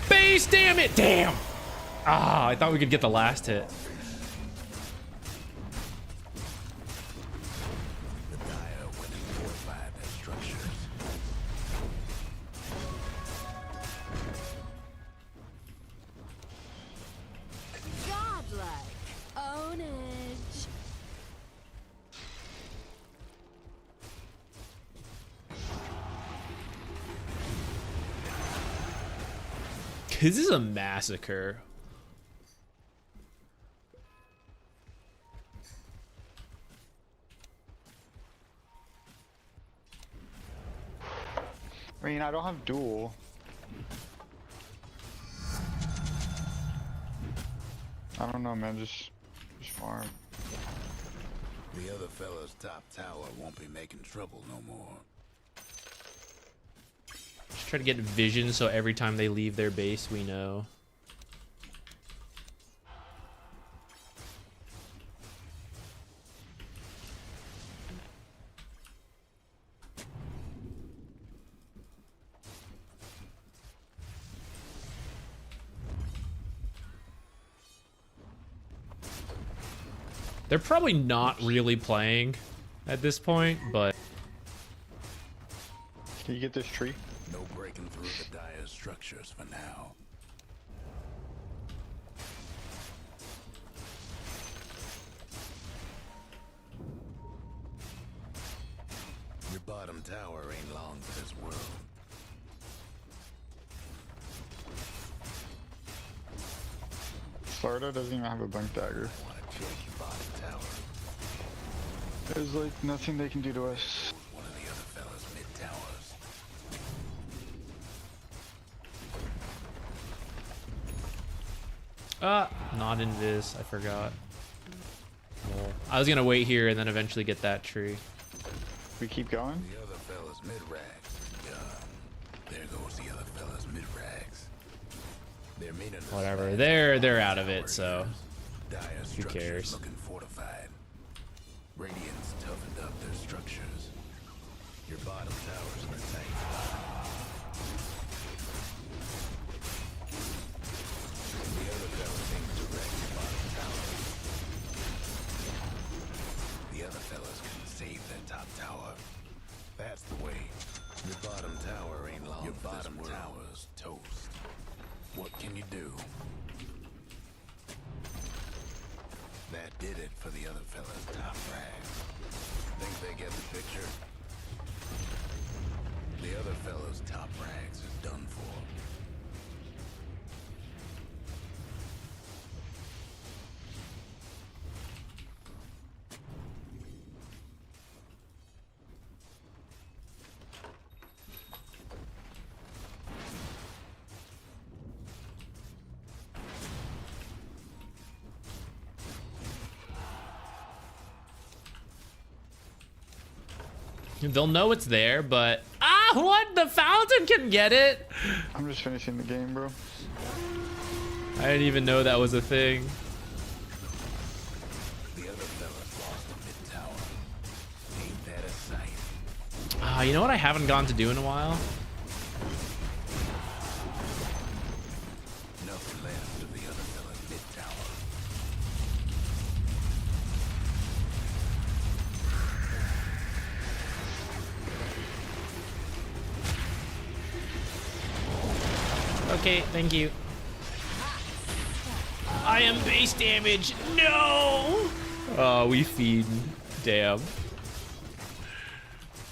Base, damn it! Damn! Ah, I thought we could get the last hit. The Dire went and fortified their structures. Godlike ownage. This is a massacre. I mean, I don't have duel. I don't know, man. Just farm. The other fella's top tower won't be making trouble no more. Just try to get vision so every time they leave their base, we know. They're probably not really playing at this point, but... Can you get this tree? No breaking through the Dire structures for now. Your bottom tower ain't long for this world. Sparta doesn't even have a blink dagger. Wanna check your bottom tower? There's like nothing they can do to us. One of the other fellas mid towers. Not invis. I forgot. Well, I was gonna wait here and then eventually get that tree. We keep going? The other fellas mid rags. There goes the other fellas mid rags. They're meaning to Whatever. smash They're out of it, so dire who structures cares? looking fortified. Radiant's toughened up their structures. Your bottom tower's in the tight spot. The other fellas aim to wreck your bottom tower. The other fellas can save their top tower. That's the way. Your bottom tower ain't long. Your bottom tower's toast. What can you do? That did it for the other fella's top rags. Think they get the picture? The other fella's top rags is done for. They'll know it's there, but what? The fountain can get it. I'm just finishing the game, bro. I didn't even know that was a thing. The other fella's lost a mid tower. Ain't that a sight? You know what I haven't gone to do in a while? Nothing left of the other fella's mid tower. Okay, thank you. I am base damage. No. Oh, we feed. Damn.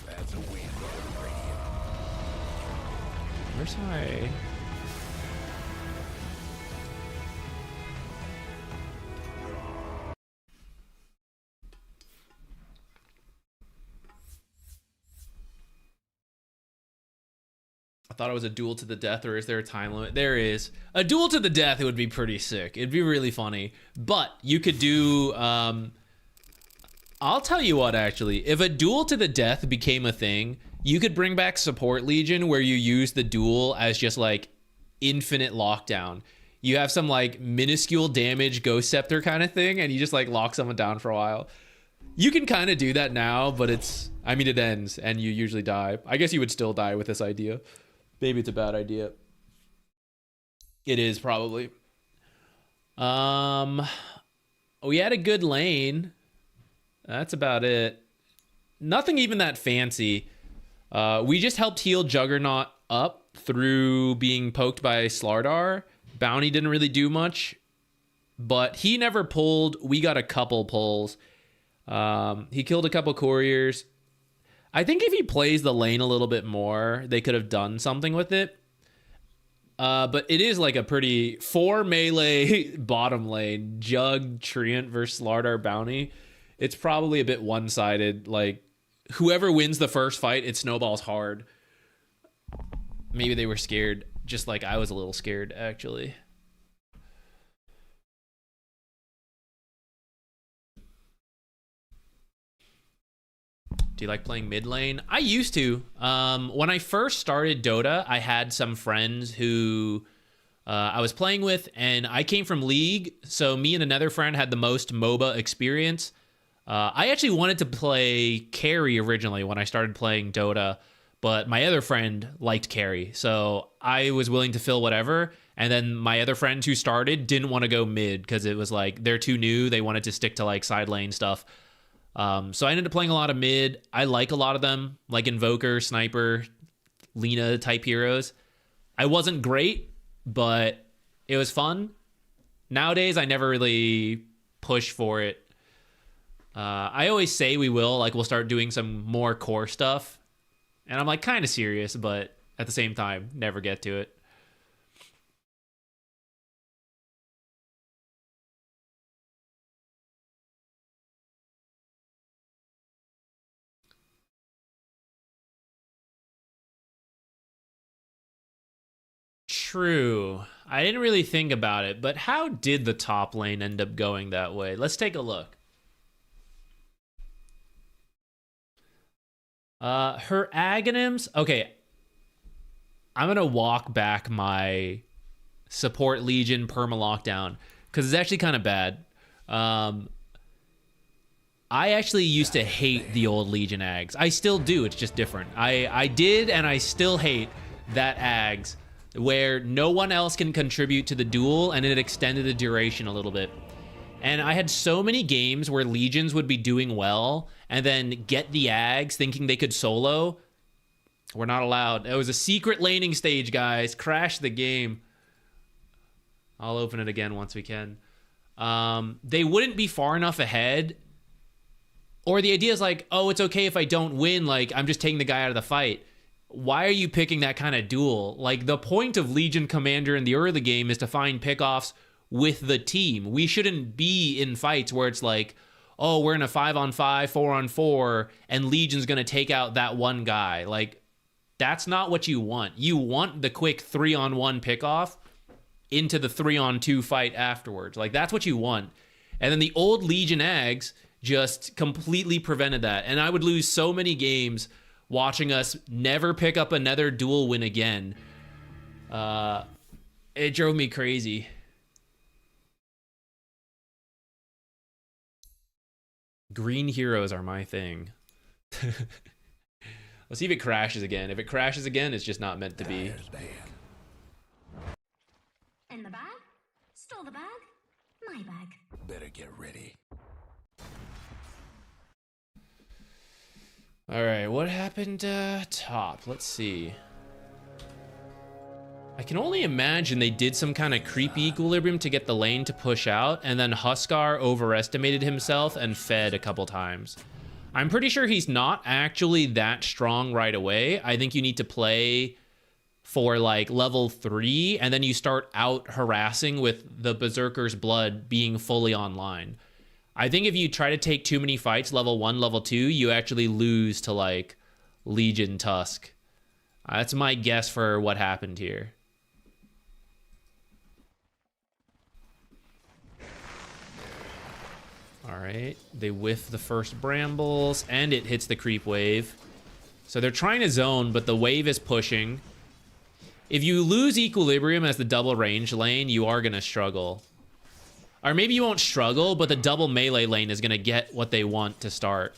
That's a win. Where's my? I thought it was a duel to the death, or is there a time limit? There is. A duel to the death, it would be pretty sick. It'd be really funny. But you could do, I'll tell you what, actually. If a duel to the death became a thing, you could bring back Support Legion where you use the duel as just, like, infinite lockdown. You have some, like, minuscule damage Ghost Scepter kind of thing, and you just, like, lock someone down for a while. You can kind of do that now, but it's, I mean, it ends, and you usually die. I guess you would still die with this idea. Maybe it's a bad idea. It is probably. We had a good lane. That's about it. Nothing even that fancy. We just helped heal Juggernaut up through being poked by Slardar. Bounty didn't really do much, but he never pulled. We got a couple pulls. He killed a couple couriers. I think if he plays the lane a little bit more, they could have done something with it. But it is like a pretty 4 melee bottom lane. Jug, Treant versus Slardar Bounty. It's probably a bit one-sided. Like, whoever wins the first fight, it snowballs hard. Maybe they were scared, just like I was a little scared, actually. Do you like playing mid lane? I used to. When I first started Dota, I had some friends who I was playing with, and I came from League, so me and another friend had the most MOBA experience. I actually wanted to play carry originally when I started playing Dota, but my other friend liked carry, so I was willing to fill whatever. And then my other friends who started didn't want to go mid because it was like they're too new. They wanted to stick to like side lane stuff. So I ended up playing a lot of mid. I like a lot of them, like Invoker, Sniper, Lina type heroes. I wasn't great, but it was fun. Nowadays, I never really push for it. I always say we will, like we'll start doing some more core stuff And I'm like kind of serious, but at the same time, never get to it. True. I didn't really think about it, but how did the top lane end up going that way? Let's take a look. Her Aghanims. Okay. I'm going to walk back my support Legion perma lockdown because it's actually kind of bad. I actually used to hate the old Legion Ags. I still do. It's just different. I did, and I still hate that Ags where no one else can contribute to the duel, and it extended the duration a little bit. And I had so many games where Legions would be doing well and then get the Ags thinking they could solo. We're not allowed. It was a secret laning stage, guys. Crash the game. I'll open it again once we can. They wouldn't be far enough ahead. Or the idea is like, oh, it's okay if I don't win. Like, I'm just taking the guy out of the fight. Why are you picking that kind of duel? Like, the point of Legion Commander in the early game is to find pickoffs with the team. We shouldn't be in fights where it's like, oh, we're in a 5-on-5, 4-on-4, and Legion's going to take out that one guy. Like, that's not what you want. You want the quick 3-on-1 pickoff into the 3-on-2 fight afterwards. Like, that's what you want. And then the old Legion Ags just completely prevented that. And I would lose so many games watching us never pick up another duel win again. It drove me crazy. Green heroes are my thing. Let's see if it crashes again. If it crashes again, it's just not meant to be. In the bag? Stole the bag? My bag. Better get ready. All right, what happened top? Let's see. I can only imagine they did some kind of creepy equilibrium to get the lane to push out, and then Huskar overestimated himself and fed a couple times. I'm pretty sure he's not actually that strong right away. I think you need to play for like level 3, and then you start out harassing with the Berserker's Blood being fully online. I think if you try to take too many fights, level 1, level 2, you actually lose to like Legion Tusk. That's my guess for what happened here. All right, they whiff the first brambles, and it hits the creep wave. So they're trying to zone, but the wave is pushing. If you lose equilibrium as the double range lane, you are going to struggle. Or maybe you won't struggle, but the double melee lane is going to get what they want to start.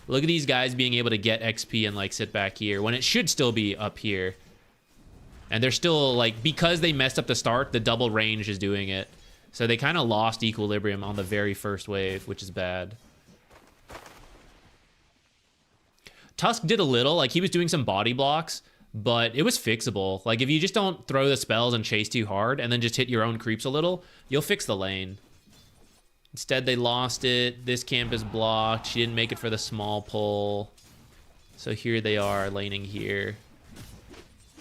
Look at these guys being able to get XP and like sit back here when it should still be up here. And they're still like, because they messed up the start, the double range is doing it. So they kind of lost equilibrium on the very first wave, which is bad. Tusk did a little, like he was doing some body blocks, but it was fixable. Like if you just don't throw the spells and chase too hard and then just hit your own creeps a little, you'll fix the lane. Instead, they lost it. This camp is blocked. She didn't make it for the small pull. So here they are, laning here.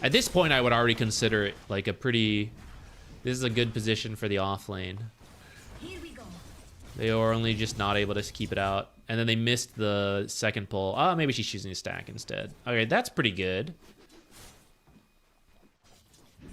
At this point, I would already consider it like a pretty... This is a good position for the off lane. Here we go. They are only just not able to keep it out. And then they missed the second pull. Oh, maybe she's choosing to stack instead. Okay, that's pretty good.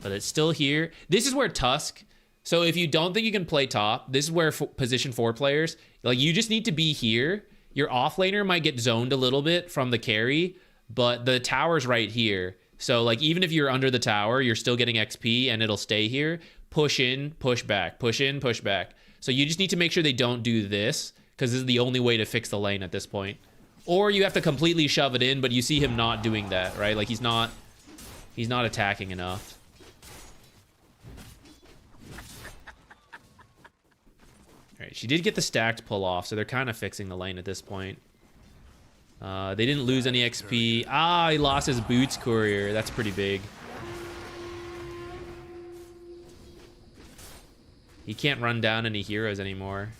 But it's still here. This is where Tusk... So if you don't think you can play top, this is where position 4 players, like you just need to be here. Your offlaner might get zoned a little bit from the carry, but the tower's right here. So like even if you're under the tower, you're still getting XP and it'll stay here. Push in, push back, push in, push back. So you just need to make sure they don't do this because this is the only way to fix the lane at this point. Or you have to completely shove it in, but you see him not doing that, right? Like he's not attacking enough. Alright, she did get the stacked pull off, so they're kind of fixing the lane at this point. They didn't lose any XP. Ah, he lost his boots courier. That's pretty big. He can't run down any heroes anymore.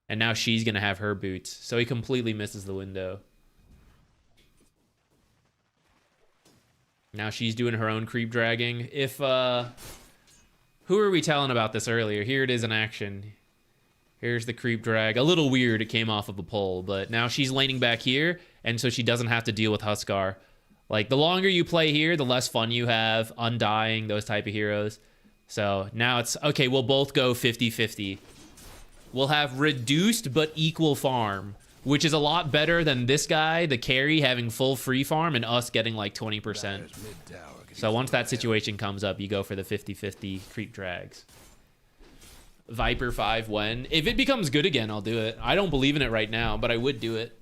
And now she's going to have her boots, so he completely misses the window. Now she's doing her own creep dragging. If, who are we telling about this earlier? Here it is in action. Here's the creep drag. A little weird, it came off of a pole, but now she's laning back here, and so she doesn't have to deal with Huskar. Like, the longer you play here, the less fun you have, undying, those type of heroes. So now it's, okay, we'll both go 50-50. We'll have reduced but equal farm, which is a lot better than this guy, the carry, having full free farm and us getting like 20%. So once that situation comes up, you go for the 50-50 creep drags. Viper 5 when? If it becomes good again, I'll do it. I don't believe in it right now, but I would do it.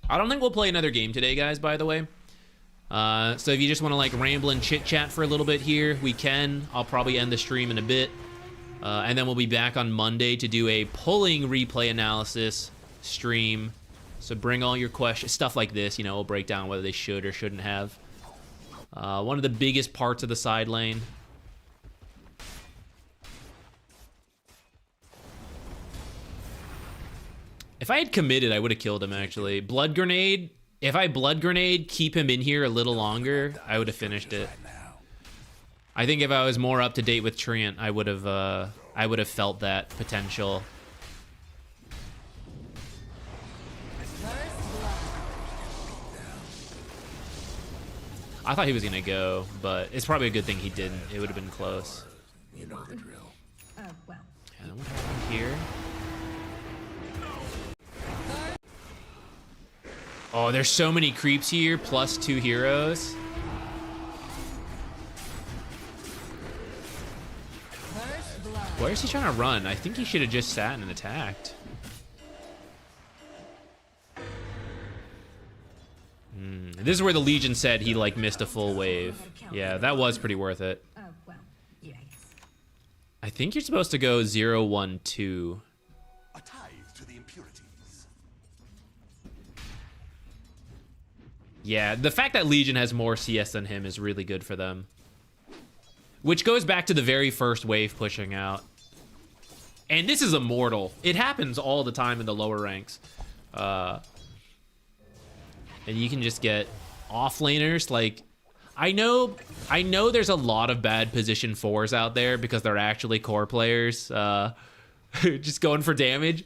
I don't think we'll play another game today, guys, by the way. So if you just want to like ramble and chit chat for a little bit here, we can. I'll probably end the stream in a bit. And then we'll be back on Monday to do a pulling replay analysis stream. So bring all your questions, stuff like this, you know, we'll break down whether they should or shouldn't have. One of the biggest parts of the side lane. If I had committed, I would have killed him, actually. Blood Grenade, if I Blood Grenade, keep him in here a little longer, I would have finished it. I think if I was more up to date with Treant, I would have felt that potential. I thought he was gonna go, but it's probably a good thing he didn't. It would have been close. You know the drill. Well. And what happened here? Oh, there's so many creeps here, plus 2 heroes. Where's he trying to run? I think he should have just sat and attacked. This is where the Legion said he like missed a full wave. Yeah, that was pretty worth it. I think you're supposed to go 0-1-2. A tithe to the impurities. Yeah, the fact that Legion has more CS than him is really good for them. Which goes back to the very first wave pushing out. And this is immortal. It happens all the time in the lower ranks. And you can just get offlaners. Like, I know there's a lot of bad position 4s out there because they're actually core players. Just going for damage.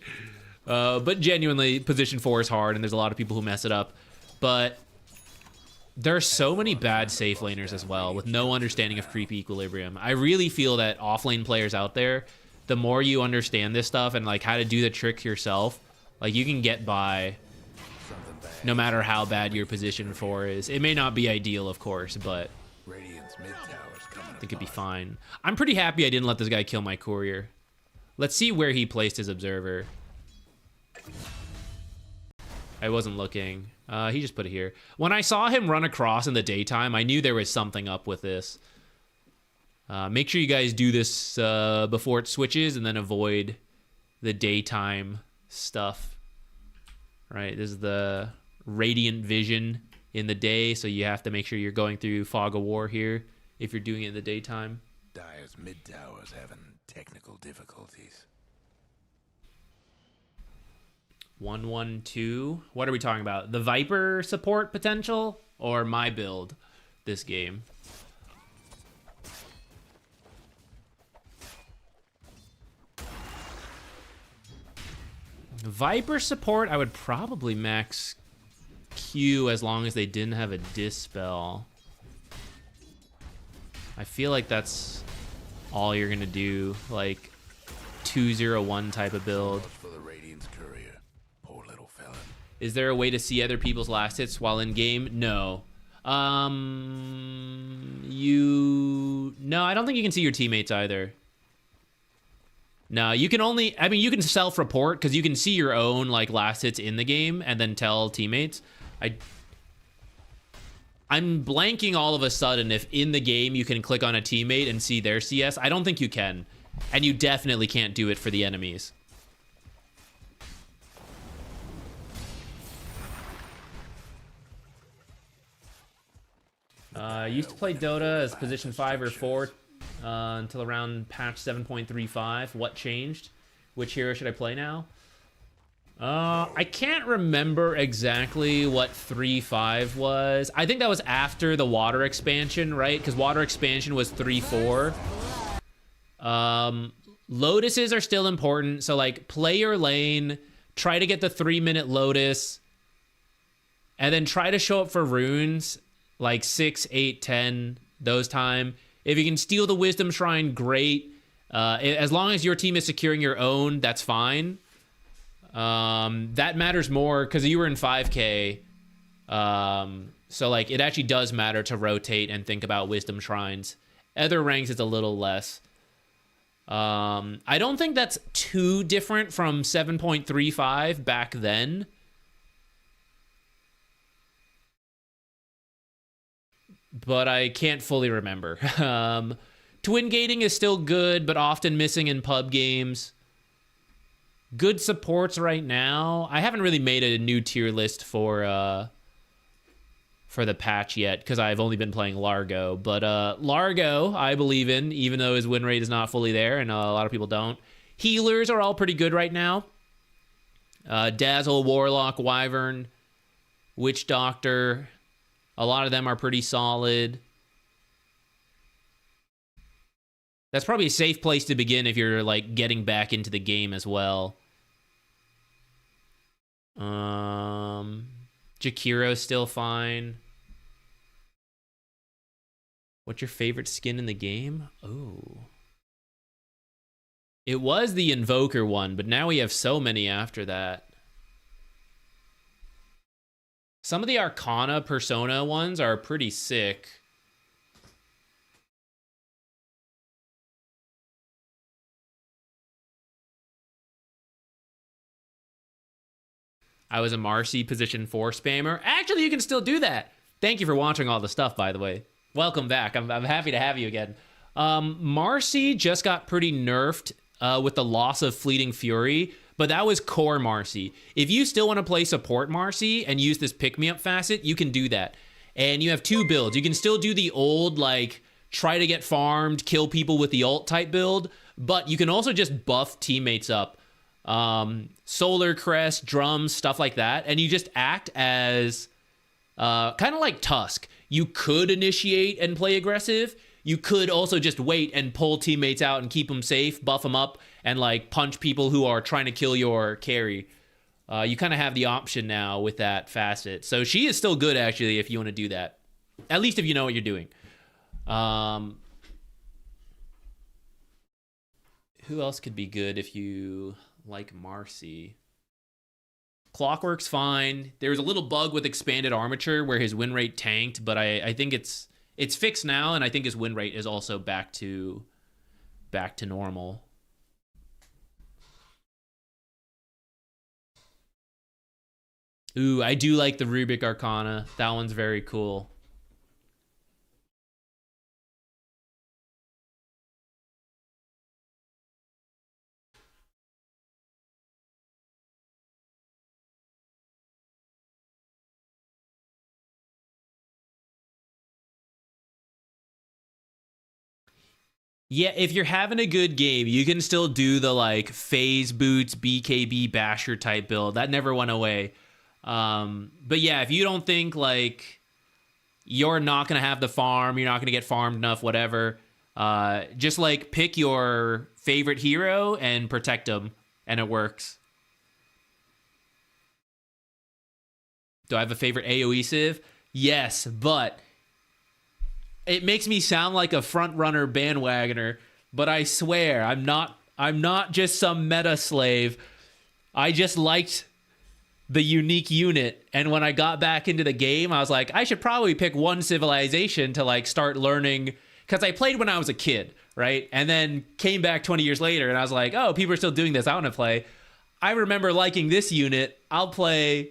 But genuinely, position 4 is hard and there's a lot of people who mess it up. But there are so many bad safe laners as well with no understanding of creep equilibrium. I really feel that offlane players out there, the more you understand this stuff and like how to do the trick yourself, like you can get by no matter how bad your position 4 is. It may not be ideal, of course, but I think it'd be fine. I'm pretty happy I didn't let this guy kill my courier. Let's see where he placed his observer. I wasn't looking. He just put it here. When I saw him run across in the daytime, I knew there was something up with this. Make sure you guys do this before it switches and then avoid the daytime stuff. Right, this is the radiant vision in the day, so you have to make sure you're going through Fog of War here if you're doing it in the daytime. Dire's mid tower's having technical difficulties. 1-1-2. What are we talking about? The Viper support potential or my build this game? Viper support, I would probably max Q as long as they didn't have a Dispel. I feel like that's all you're gonna do, like 2-0-1 type of build. Is there a way to see other people's last hits while in game? No. No, I don't think you can see your teammates either. No, you can only, I mean, you can self-report because you can see your own like last hits in the game and then tell teammates. I'm blanking all of a sudden if in the game you can click on a teammate and see their CS. I don't think you can. And you definitely can't do it for the enemies. I used to play Dota as position 5 or 4 until around patch 7.35. What changed? Which hero should I play now? I can't remember exactly what 3.5 was. I think that was after the water expansion, right? Because water expansion was 3.4. Lotuses are still important. So like play your lane, try to get the 3-minute Lotus, and then try to show up for runes like 6, 8, 10, those time. If you can steal the Wisdom Shrine, great. As long as your team is securing your own, that's fine. That matters more because you were in 5K. So like it actually does matter to rotate and think about Wisdom Shrines. Other ranks it's a little less. I don't think that's too different from 7.35 back then. But I can't fully remember. Twin gating is still good, but often missing in pub games. Good supports right now. I haven't really made a new tier list for the patch yet because I've only been playing Largo. But Largo, I believe in, even though his win rate is not fully there, and a lot of people don't. Healers are all pretty good right now. Dazzle, Warlock, Wyvern, Witch Doctor. A lot of them are pretty solid. That's probably a safe place to begin if you're like getting back into the game as well. Jakiro's still fine. What's your favorite skin in the game? Oh. It was the Invoker one, but now we have so many after that. Some of the Arcana Persona ones are pretty sick. I was a Marcy position 4 spammer. Actually, you can still do that. Thank you for watching all the stuff, by the way. Welcome back. I'm happy to have you again. Marcy just got pretty nerfed with the loss of Fleeting Fury, but that was core Marcy. If you still want to play support Marcy and use this pick-me-up facet, you can do that. And you have 2 builds. You can still do the old, like, try to get farmed, kill people with the ult type build, but you can also just buff teammates up. Solar Crest, drums, stuff like that, and you just act as kind of like Tusk. You could initiate and play aggressive. You could also just wait and pull teammates out and keep them safe, buff them up, and like punch people who are trying to kill your carry. You kind of have the option now with that facet. So she is still good, actually, if you want to do that. At least if you know what you're doing. Who else could be good if you like Marcy? Clockwork's fine. There was a little bug with expanded armature where his win rate tanked, but I think it's fixed now, and I think his win rate is also back to normal. Ooh, I do like the Rubic Arcana. That one's very cool. Yeah, if you're having a good game, you can still do the like phase boots, BKB basher type build. That never went away. But yeah, if you don't think like you're not going to have the farm, you're not going to get farmed enough, whatever, just like pick your favorite hero and protect them, and it works. Do I have a favorite AoE civ? Yes, but it makes me sound like a front runner bandwagoner, but I swear I'm not just some meta slave. I just liked the unique unit, and when I got back into the game, I was like, I should probably pick one civilization to like start learning, because I played when I was a kid, right? And then came back 20 years later, and I was like, oh, people are still doing this. I want to play. I remember liking this unit. I'll play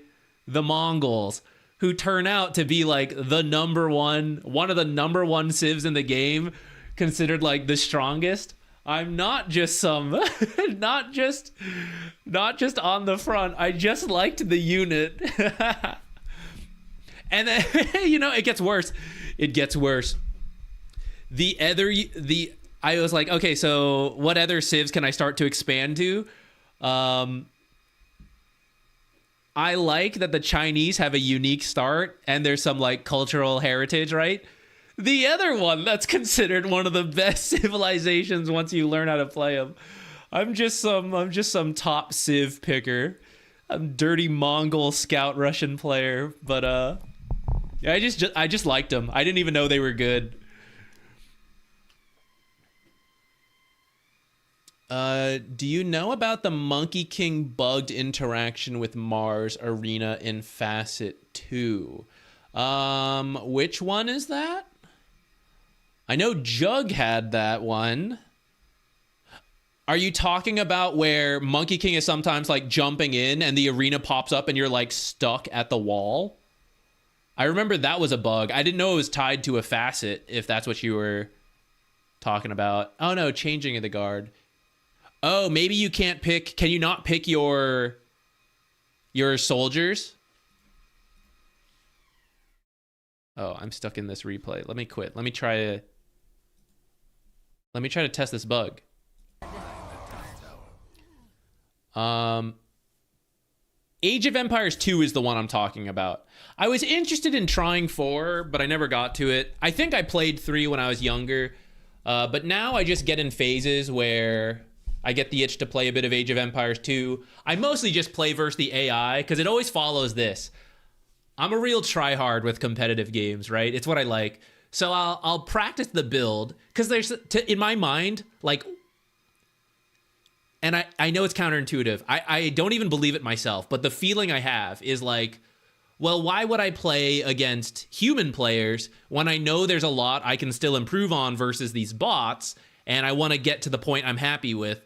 the Mongols, who turn out to be like one of the number one civs in the game, considered like the strongest. I'm not just some, not just on the front. I just liked the unit. And then, you know, it gets worse. It gets worse. I was like, okay, so what other civs can I start to expand to? I like that the Chinese have a unique start and there's some like cultural heritage, right? The other one that's considered one of the best civilizations once you learn how to play them. I'm just some top civ picker. I'm dirty Mongol scout Russian player, but I just liked them. I didn't even know they were good. Do you know about the Monkey King bugged interaction with Mars Arena in Facet 2? Which one is that? I know Jug had that one. Are you talking about where Monkey King is sometimes like jumping in and the arena pops up and you're like stuck at the wall? I remember that was a bug. I didn't know it was tied to a facet, if that's what you were talking about. Oh no, changing of the guard. Oh, maybe you can't pick... Can you not pick your soldiers? Oh, I'm stuck in this replay. Let me quit. Let me try to test this bug. Age of Empires 2 is the one I'm talking about. I was interested in trying 4, but I never got to it. I think I played 3 when I was younger, but now I just get in phases where I get the itch to play a bit of Age of Empires 2. I mostly just play versus the AI, because it always follows this. I'm a real tryhard with competitive games, right? It's what I like. So I'll practice the build, because there's, in my mind, like... And I know it's counterintuitive. I don't even believe it myself, but the feeling I have is like, well, why would I play against human players when I know there's a lot I can still improve on versus these bots, and I want to get to the point I'm happy with?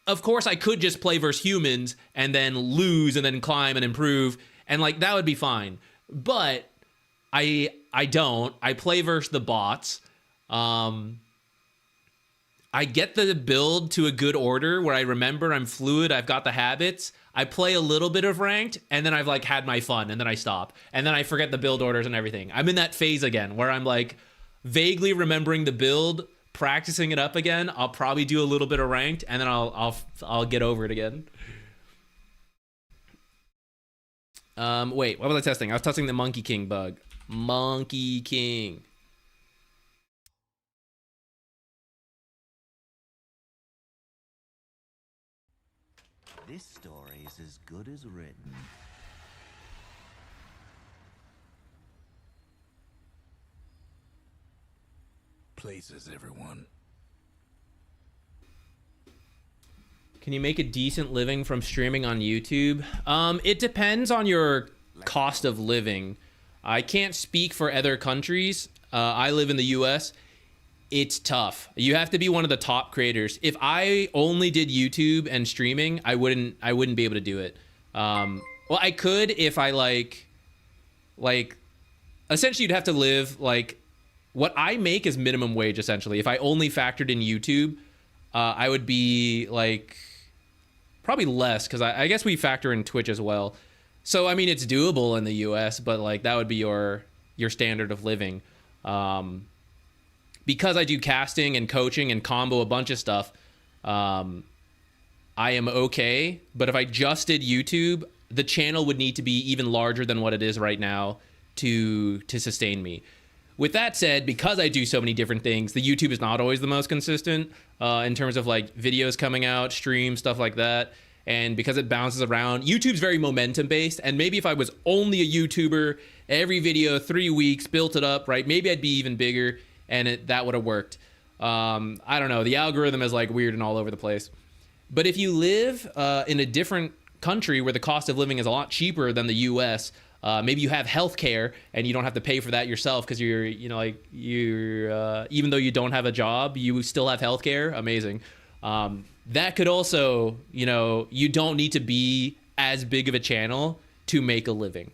Of course, I could just play versus humans and then lose and then climb and improve, and like that would be fine. But I don't. I play versus the bots. I get the build to a good order where I remember I'm fluid, I've got the habits. I play a little bit of ranked, and then I've like had my fun, and then I stop. And then I forget the build orders and everything. I'm in that phase again where I'm like vaguely remembering the build, practicing it up again. I'll probably do a little bit of ranked, and then I'll get over it again. Wait, what was I testing? I was testing the Monkey King bug. Monkey King. This story is as good as written. Places, everyone. Can you make a decent living from streaming on YouTube? It depends on your cost of living. I can't speak for other countries. I live in the US. It's tough. You have to be one of the top creators. If I only did YouTube and streaming, I wouldn't be able to do it. Well, I could if I like essentially you'd have to live like what I make is minimum wage essentially. If I only factored in YouTube, I would be like probably less, because I guess we factor in Twitch as well. So I mean it's doable in the US, but like that would be your standard of living. Because I do casting and coaching and combo a bunch of stuff, I am okay. But if I just did YouTube, the channel would need to be even larger than what it is right now to sustain me. With that said, because I do so many different things, the YouTube is not always the most consistent in terms of like videos coming out, streams, stuff like that. And because it bounces around, YouTube's very momentum based. And maybe if I was only a YouTuber, every video, 3 weeks, built it up, right? Maybe I'd be even bigger. And that would have worked. I don't know. The algorithm is like weird and all over the place. But if you live in a different country where the cost of living is a lot cheaper than the US, maybe you have healthcare and you don't have to pay for that yourself because you're even though you don't have a job, you still have healthcare. Amazing. That could also, you don't need to be as big of a channel to make a living.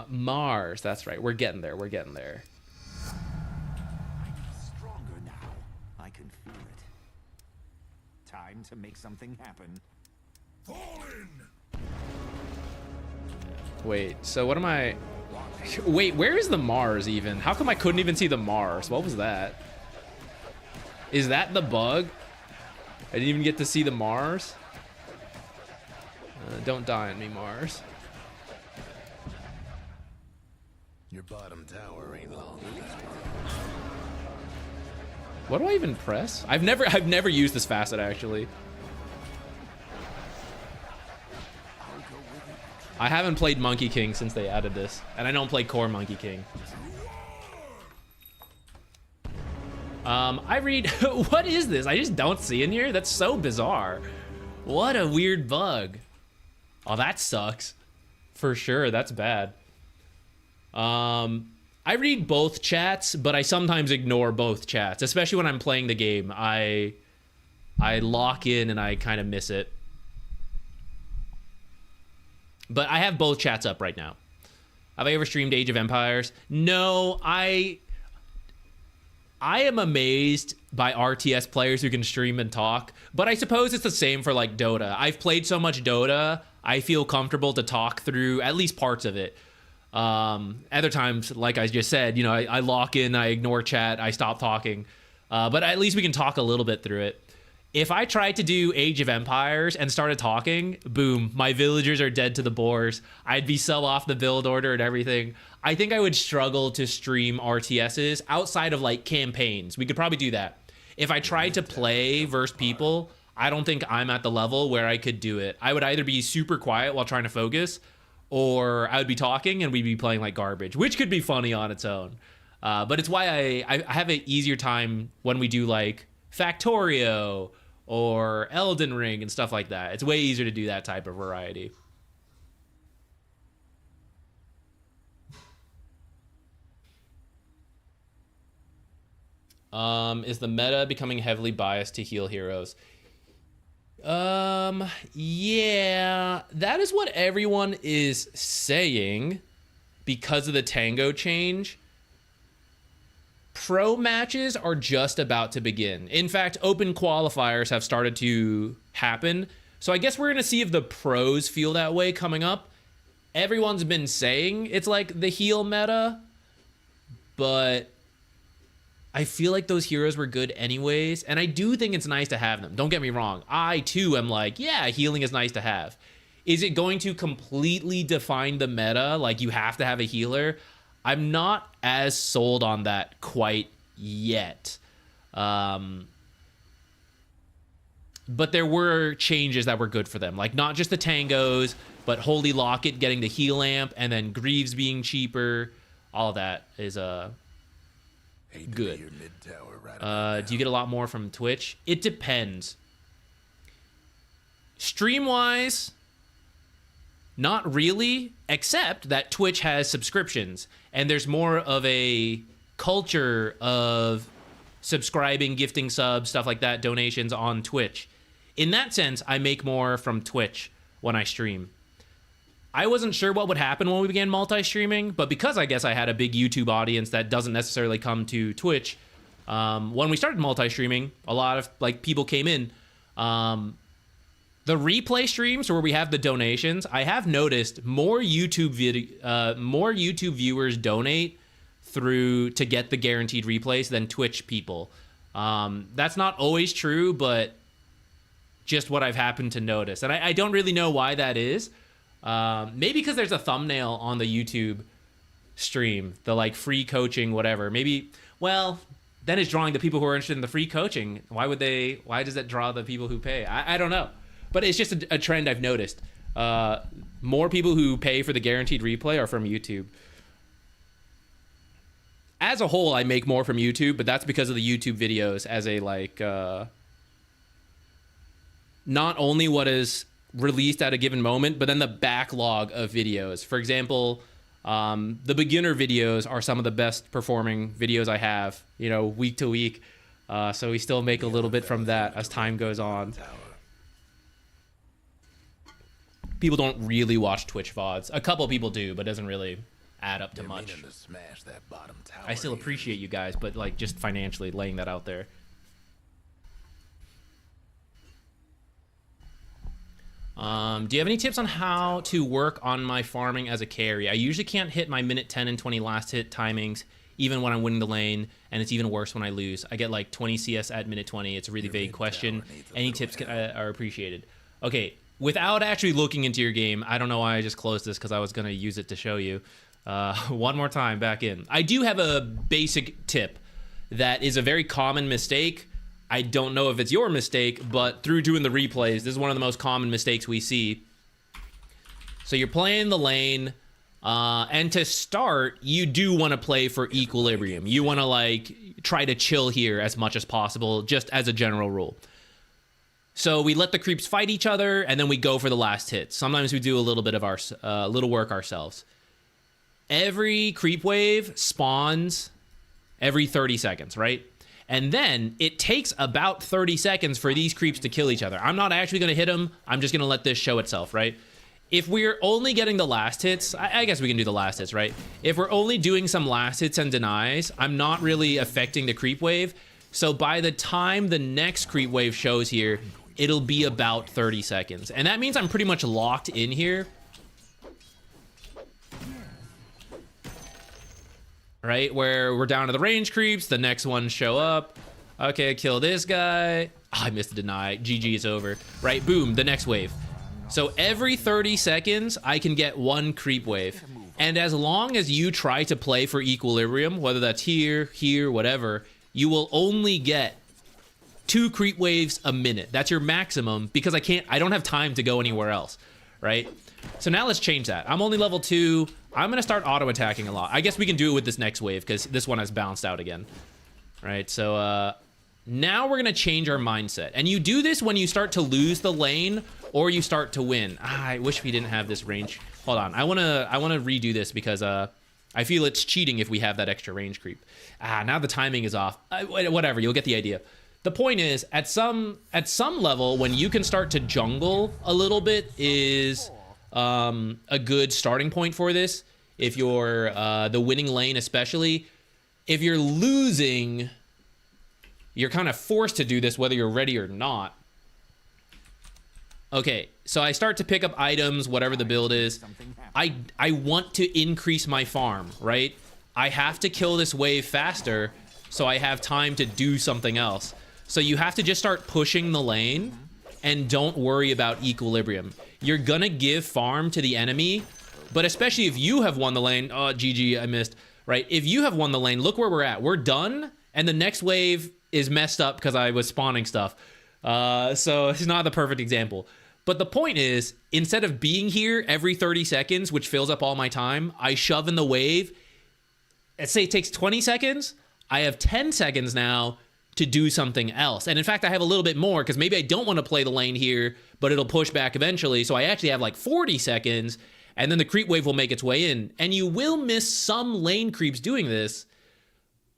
Mars, that's right. We're getting there. I'm Stronger now. I can feel it. Time to make something happen. Fall in. Wait, so what am I... Wait, where is the Mars even? How come I couldn't even see the Mars? What was that? Is that the bug? I didn't even get to see the Mars. Don't die on me, Mars. Your bottom tower ain't long. What do I even press? I've never used this facet actually. I haven't played Monkey King since they added this, and I don't play core Monkey King. I read. What is this? I just don't see in here. That's so bizarre. What a weird bug. Oh, that sucks. For sure, that's bad. I read both chats, but I sometimes ignore both chats, especially when I'm playing the game. I lock in and I kind of miss it. But I have both chats up right now. Have I ever streamed Age of Empires? No, I am amazed by RTS players who can stream and talk, but I suppose it's the same for like Dota. I've played so much Dota, I feel comfortable to talk through at least parts of it. Other times, like I just said, you know, I lock in, I ignore chat, I stop talking. But at least we can talk a little bit through it. If I tried to do Age of Empires and started talking, boom, my villagers are dead to the boars. I'd be so off the build order and everything. I think I would struggle to stream RTSs outside of like campaigns. We could probably do that. If I tried to play versus people, I don't think I'm at the level where I could do it. I would either be super quiet while trying to focus, or I would be talking and we'd be playing like garbage, which could be funny on its own. But it's why I have an easier time when we do like Factorio or Elden Ring and stuff like that. It's way easier to do that type of variety. Is the meta becoming heavily biased to heal heroes? Yeah, that is what everyone is saying because of the Tango change. Pro matches are just about to begin. In fact, open qualifiers have started to happen. So I guess we're going to see if the pros feel that way coming up. Everyone's been saying it's like the heal meta, but I feel like those heroes were good anyways, and I do think it's nice to have them. Don't get me wrong. I, too, am like, yeah, healing is nice to have. Is it going to completely define the meta, like you have to have a healer? I'm not as sold on that quite yet. But there were changes that were good for them. Like, not just the tangos, but Holy Locket getting the heal amp, and then Greaves being cheaper. All of that is good. Do you get a lot more from Twitch? It depends. Stream-wise, not really, except that Twitch has subscriptions, and there's more of a culture of subscribing, gifting subs, stuff like that, donations on Twitch. In that sense, I make more from Twitch when I stream. I wasn't sure what would happen when we began multi-streaming, but because I guess I had a big YouTube audience that doesn't necessarily come to Twitch, when we started multi-streaming, a lot of like people came in. The replay streams where we have the donations, I have noticed more YouTube viewers donate through to get the guaranteed replays than Twitch people. That's not always true, but just what I've happened to notice. And I don't really know why that is. Maybe because there's a thumbnail on the YouTube stream, the like free coaching, whatever. Maybe, well, then it's drawing the people who are interested in the free coaching. Why does that draw the people who pay? I don't know. But it's just a trend I've noticed. More people who pay for the guaranteed replay are from YouTube. As a whole, I make more from YouTube, but that's because of the YouTube videos as a like, not only what is released at a given moment, but then the backlog of videos. For example, the beginner videos are some of the best performing videos I have, you know, week to week. So we still make a little bit from that as time goes on. People don't really watch Twitch VODs. A couple people do, but it doesn't really add up to much. I still appreciate you guys, but like just financially laying that out there. Do you have any tips on how to work on my farming as a carry? I usually can't hit my minute 10 and 20 last hit timings, even when I'm winning the lane, and it's even worse when I lose. I get like 20 CS at minute 20. It's a really vague question. Any tips are appreciated. Okay, without actually looking into your game, I don't know why I just closed this because I was going to use it to show you. One more time, back in. I do have a basic tip that is a very common mistake. I don't know if it's your mistake, but through doing the replays, this is one of the most common mistakes we see. So you're playing the lane, and to start, you do want to play for equilibrium. You want to like try to chill here as much as possible, just as a general rule. So we let the creeps fight each other, and then we go for the last hit. Sometimes we do a little bit of our little work ourselves. Every creep wave spawns every 30 seconds, right? And then it takes about 30 seconds for these creeps to kill each other. I'm not actually going to hit them. I'm just going to let this show itself, right? If we're only getting the last hits, I guess we can do the last hits, right? If we're only doing some last hits and denies, I'm not really affecting the creep wave. So by the time the next creep wave shows here, it'll be about 30 seconds. And that means I'm pretty much locked in here. Right, where we're down to the range creeps, the next ones show up. Okay, kill this guy. Oh, I missed the deny. GG is over. Right, boom, the next wave. So every 30 seconds, I can get one creep wave. And as long as you try to play for equilibrium, whether that's here, whatever, you will only get 2 creep waves a minute. That's your maximum because I don't have time to go anywhere else, right? So now let's change that. I'm only level 2. I'm going to start auto-attacking a lot. I guess we can do it with this next wave because this one has bounced out again. All right, so now we're going to change our mindset. And you do this when you start to lose the lane or you start to win. I wish we didn't have this range. Hold on. I want to redo this because I feel it's cheating if we have that extra range creep. Now the timing is off. Whatever, you'll get the idea. The point is, at some level, when you can start to jungle a little bit is a good starting point for this. If you're the winning lane, especially if you're losing, you're kind of forced to do this whether you're ready or not. Okay, so I start to pick up items, whatever the build is. I want to increase my farm, right? I have to kill this wave faster so I have time to do something else. So you have to just start pushing the lane and don't worry about equilibrium. You're gonna give farm to the enemy, but especially if you have won the lane, oh, GG, I missed, right? If you have won the lane, look where we're at. We're done, and the next wave is messed up because I was spawning stuff. So it's not the perfect example. But the point is, instead of being here every 30 seconds, which fills up all my time, I shove in the wave. Let's say it takes 20 seconds. I have 10 seconds now to do something else. And in fact, I have a little bit more because maybe I don't want to play the lane here, but it'll push back eventually. So I actually have like 40 seconds and then the creep wave will make its way in. And you will miss some lane creeps doing this,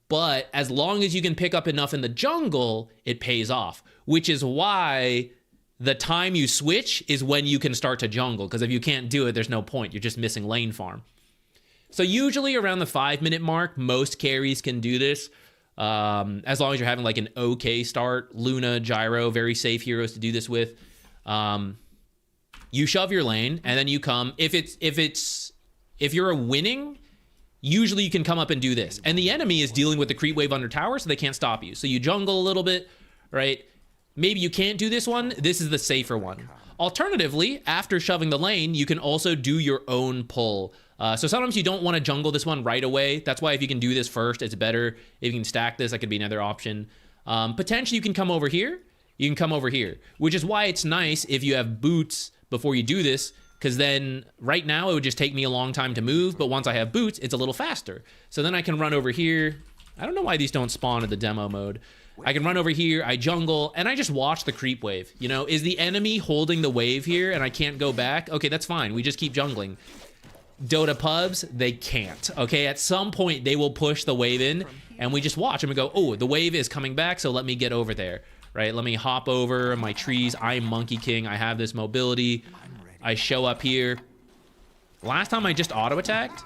but as long as you can pick up enough in the jungle, it pays off, which is why the time you switch is when you can start to jungle. Because if you can't do it, there's no point. You're just missing lane farm. So usually around the 5-minute mark, most carries can do this. As long as you're having like an okay start. Luna, Gyro, very safe heroes to do this with. You shove your lane and then you come. If you're a winning, usually you can come up and do this. And the enemy is dealing with the creep wave under tower, so they can't stop you. So you jungle a little bit, right? Maybe you can't do this one. This is the safer one. Alternatively, after shoving the lane, you can also do your own pull. So sometimes you don't want to jungle this one right away. That's why if you can do this first, it's better. If you can stack this, that could be another option. Potentially you can come over here. You can come over here, which is why it's nice if you have boots before you do this, because then right now it would just take me a long time to move, but once I have boots, it's a little faster. So then I can run over here. I don't know why these don't spawn in the demo mode. I can run over here, I jungle, and I just watch the creep wave. You know, is the enemy holding the wave here and I can't go back? Okay, that's fine. We just keep jungling. Dota pubs, they can't. Okay, at some point they will push the wave in and we just watch and we go, oh, the wave is coming back, so let me get over there, right? Let me hop over my trees. I'm Monkey King. I have this mobility. I show up here. Last time I just auto-attacked,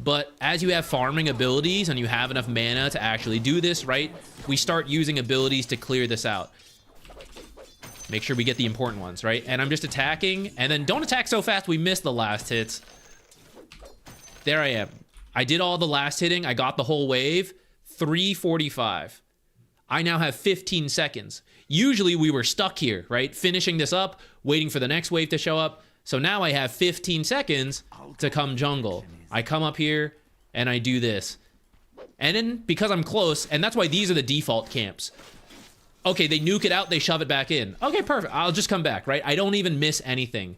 but as you have farming abilities and you have enough mana to actually do this, right? We start using abilities to clear this out. Make sure we get the important ones, right? And I'm just attacking, and then don't attack so fast we miss the last hits. There I am. I did all the last hitting. I got the whole wave. 345. I now have 15 seconds. Usually we were stuck here, right? Finishing this up, waiting for the next wave to show up. So now I have 15 seconds to come jungle. I come up here and I do this. And then because I'm close, and that's why these are the default camps. Okay, they nuke it out, they shove it back in. Okay, perfect. I'll just come back, right? I don't even miss anything.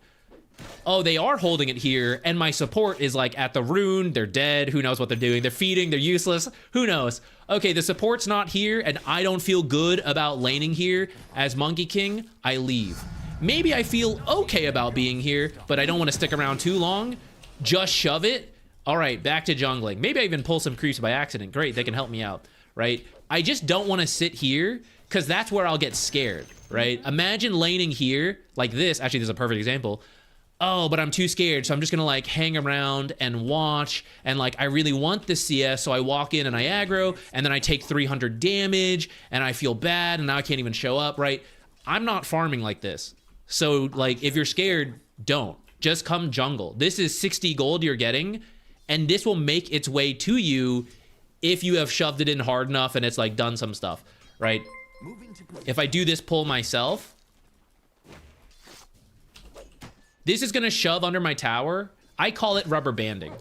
Oh, they are holding it here, and my support is like at the rune. They're dead. Who knows what they're doing? They're feeding. They're useless. Who knows? Okay, the support's not here, and I don't feel good about laning here. As Monkey King, I leave. Maybe I feel okay about being here, but I don't want to stick around too long. Just shove it. All right, back to jungling. Maybe I even pull some creeps by accident. Great, they can help me out, right? I just don't want to sit here because that's where I'll get scared, right? Imagine laning here like this. Actually, this is a perfect example. Oh, but I'm too scared, so I'm just gonna like hang around and watch, and like I really want the CS, so I walk in and I aggro, and then I take 300 damage, and I feel bad, and now I can't even show up, right? I'm not farming like this. So like, if you're scared, don't. Just come jungle. This is 60 gold you're getting, and this will make its way to you if you have shoved it in hard enough and it's like done some stuff, right? If I do this pull myself, this is gonna shove under my tower. I call it rubber banding.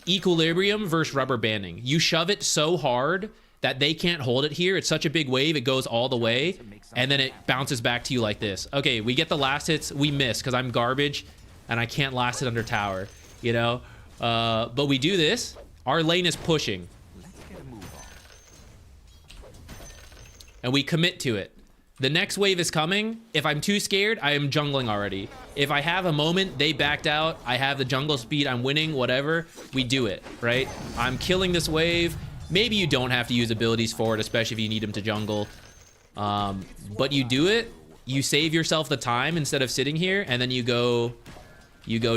Equilibrium versus rubber banding. You shove it so hard that they can't hold it here. It's such a big wave, it goes all the way, and then it bounces back to you like this. Okay, we get the last hits, we miss, because I'm garbage, and I can't last it under tower, you know? But we do this. Our lane is pushing. And we commit to it. The next wave is coming. If I'm too scared, I am jungling already. If I have a moment, they backed out, I have the jungle speed, I'm winning, whatever, we do it, right? I'm killing this wave. Maybe you don't have to use abilities for it, especially if you need them to jungle. But you do it, you save yourself the time instead of sitting here, and then you go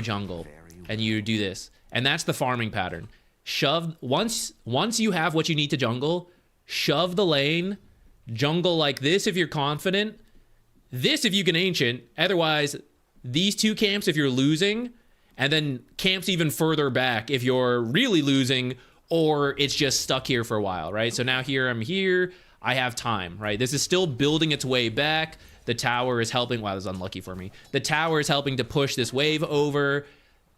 jungle, and you do this. And that's the farming pattern. Shove, once you have what you need to jungle, shove the lane, jungle like this if you're confident, this if you can ancient, otherwise these two camps if you're losing, and then camps even further back if you're really losing or it's just stuck here for a while, right? So now here I'm here, I have time, right? This is still building its way back. The tower is helping. Wow, this is unlucky for me. The tower is helping to push this wave over.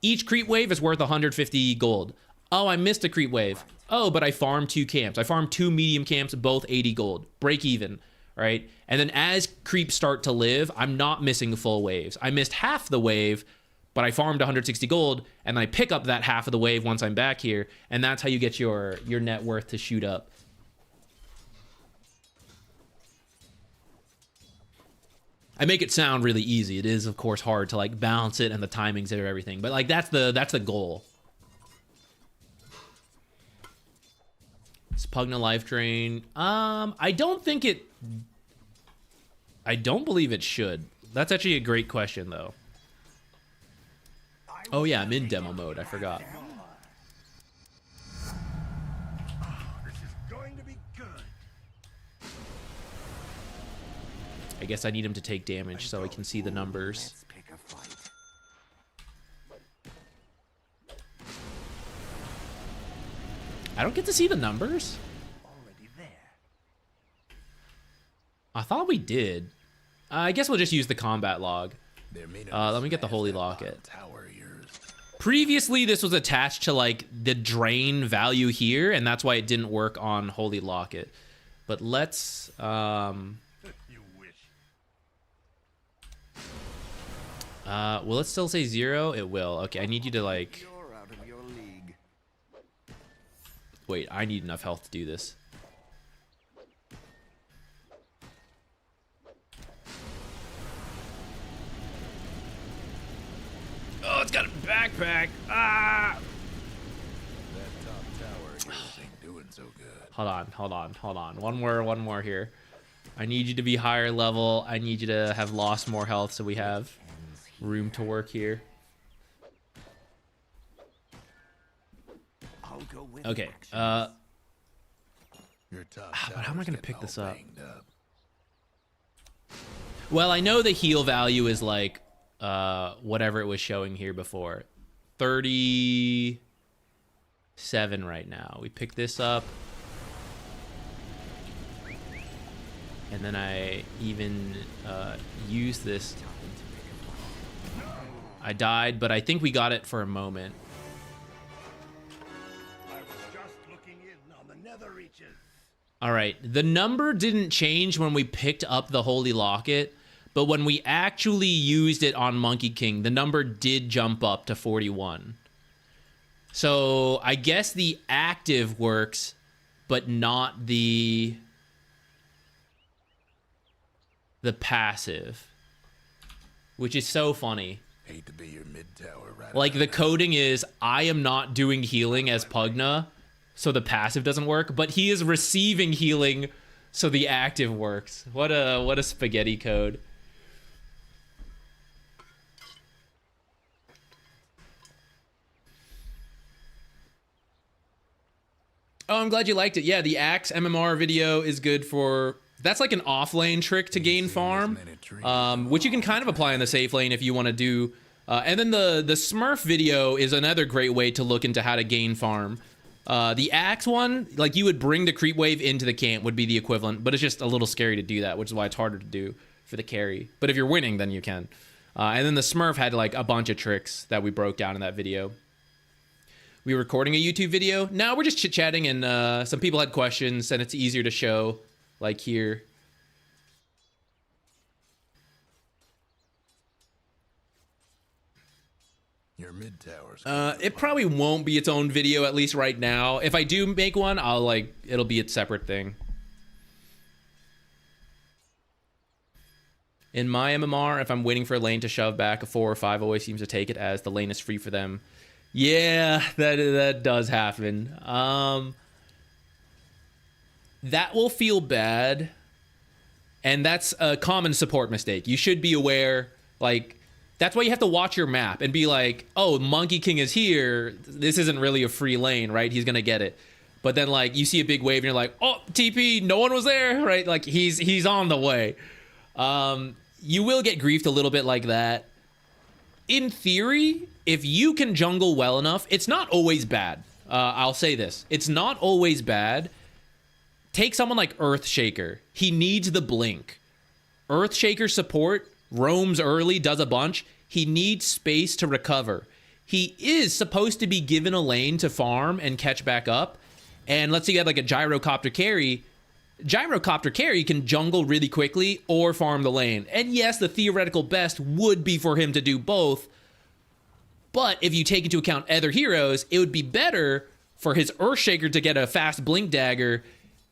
Each creep wave is worth 150 gold. Oh, I missed a creep wave. Oh, but I farmed 2 camps. I farmed 2 medium camps, both 80 gold. Break even, right? And then as creeps start to live, I'm not missing full waves. I missed half the wave, but I farmed 160 gold, and then I pick up that half of the wave once I'm back here, and that's how you get your net worth to shoot up. I make it sound really easy. It is, of course, hard to like balance it and the timings of everything, but like that's the goal. Spugna life drain. I don't believe it should. That's actually a great question though. Oh yeah, I'm in demo mode. I forgot. I guess I need him to take damage so I can see the numbers. I don't get to see the numbers? I thought we did. I guess we'll just use the combat log. Let me get the Holy Locket. Previously, this was attached to like the drain value here, and that's why it didn't work on Holy Locket. But let's... will it still say 0? It will. Okay, I need you to like... Wait, I need enough health to do this. Oh, it's got a backpack. Ah! That top tower isn't doing so good. Hold on. One more here. I need you to be higher level. I need you to have lost more health so we have room to work here. Okay. But how am I gonna pick this up? Well, I know the heal value is like whatever it was showing here before. 30. 7 right now. We pick this up. And then I even use this. I died, but I think we got it for a moment. All right, the number didn't change when we picked up the Holy Locket, but when we actually used it on Monkey King, the number did jump up to 41. So I guess the active works, but not the passive, which is so funny. Hate to be your mid tower, right? Like the coding is, I am not doing healing as Pugna, so the passive doesn't work, but he is receiving healing, so the active works. What a spaghetti code. Oh, I'm glad you liked it. Yeah, the Axe MMR video is good for... That's like an off-lane trick to gain farm, which you can kind of apply in the safe lane if you want to do. And then the Smurf video is another great way to look into how to gain farm. The Axe one, like you would bring the creep wave into the camp would be the equivalent, but it's just a little scary to do that, which is why it's harder to do for the carry. But if you're winning, then you can. And then the Smurf had like a bunch of tricks that we broke down in that video. We were recording a YouTube video. Now we're just chit-chatting, and some people had questions, and it's easier to show, like here. Your mid towers. It probably won't be its own video, at least right now. If I do make one, it'll be its separate thing. In my MMR, if I'm waiting for a lane to shove back, a 4 or 5 always seems to take it as the lane is free for them. Yeah, that does happen. That will feel bad, and that's a common support mistake. You should be aware, like, that's why you have to watch your map and be like, oh, Monkey King is here. This isn't really a free lane, right? He's gonna get it. But then, like, you see a big wave and you're like, oh, TP, no one was there, right? Like, he's on the way. You will get griefed a little bit like that. In theory, if you can jungle well enough, it's not always bad. I'll say this. It's not always bad. Take someone like Earthshaker. He needs the blink. Earthshaker support roams early, does a bunch. He needs space to recover. He is supposed to be given a lane to farm and catch back up. And let's say you had like a Gyrocopter carry. Gyrocopter carry can jungle really quickly or farm the lane. And yes, the theoretical best would be for him to do both. But if you take into account other heroes, it would be better for his Earthshaker to get a fast blink dagger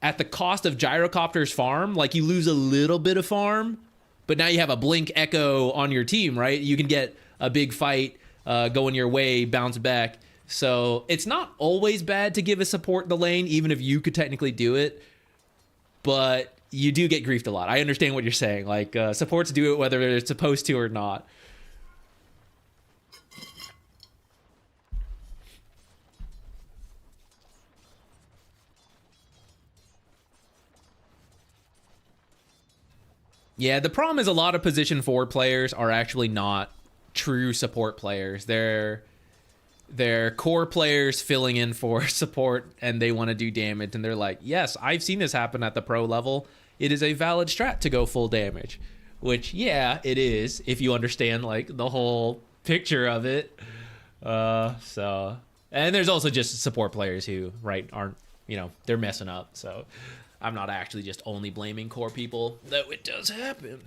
at the cost of Gyrocopter's farm. Like, you lose a little bit of farm, but now you have a blink echo on your team, right? You can get a big fight going your way, bounce back. So it's not always bad to give a support the lane, even if you could technically do it. But you do get griefed a lot. I understand what you're saying. Like, supports do it whether they're supposed to or not. Yeah, the problem is a lot of position 4 players are actually not true support players. They're core players filling in for support, and they want to do damage, and they're like, yes, I've seen this happen at the pro level. It is a valid strat to go full damage. Which, yeah, it is, if you understand, like, the whole picture of it. And there's also just support players who, right, aren't, you know, they're messing up, so... I'm not actually just only blaming core people, though it does happen.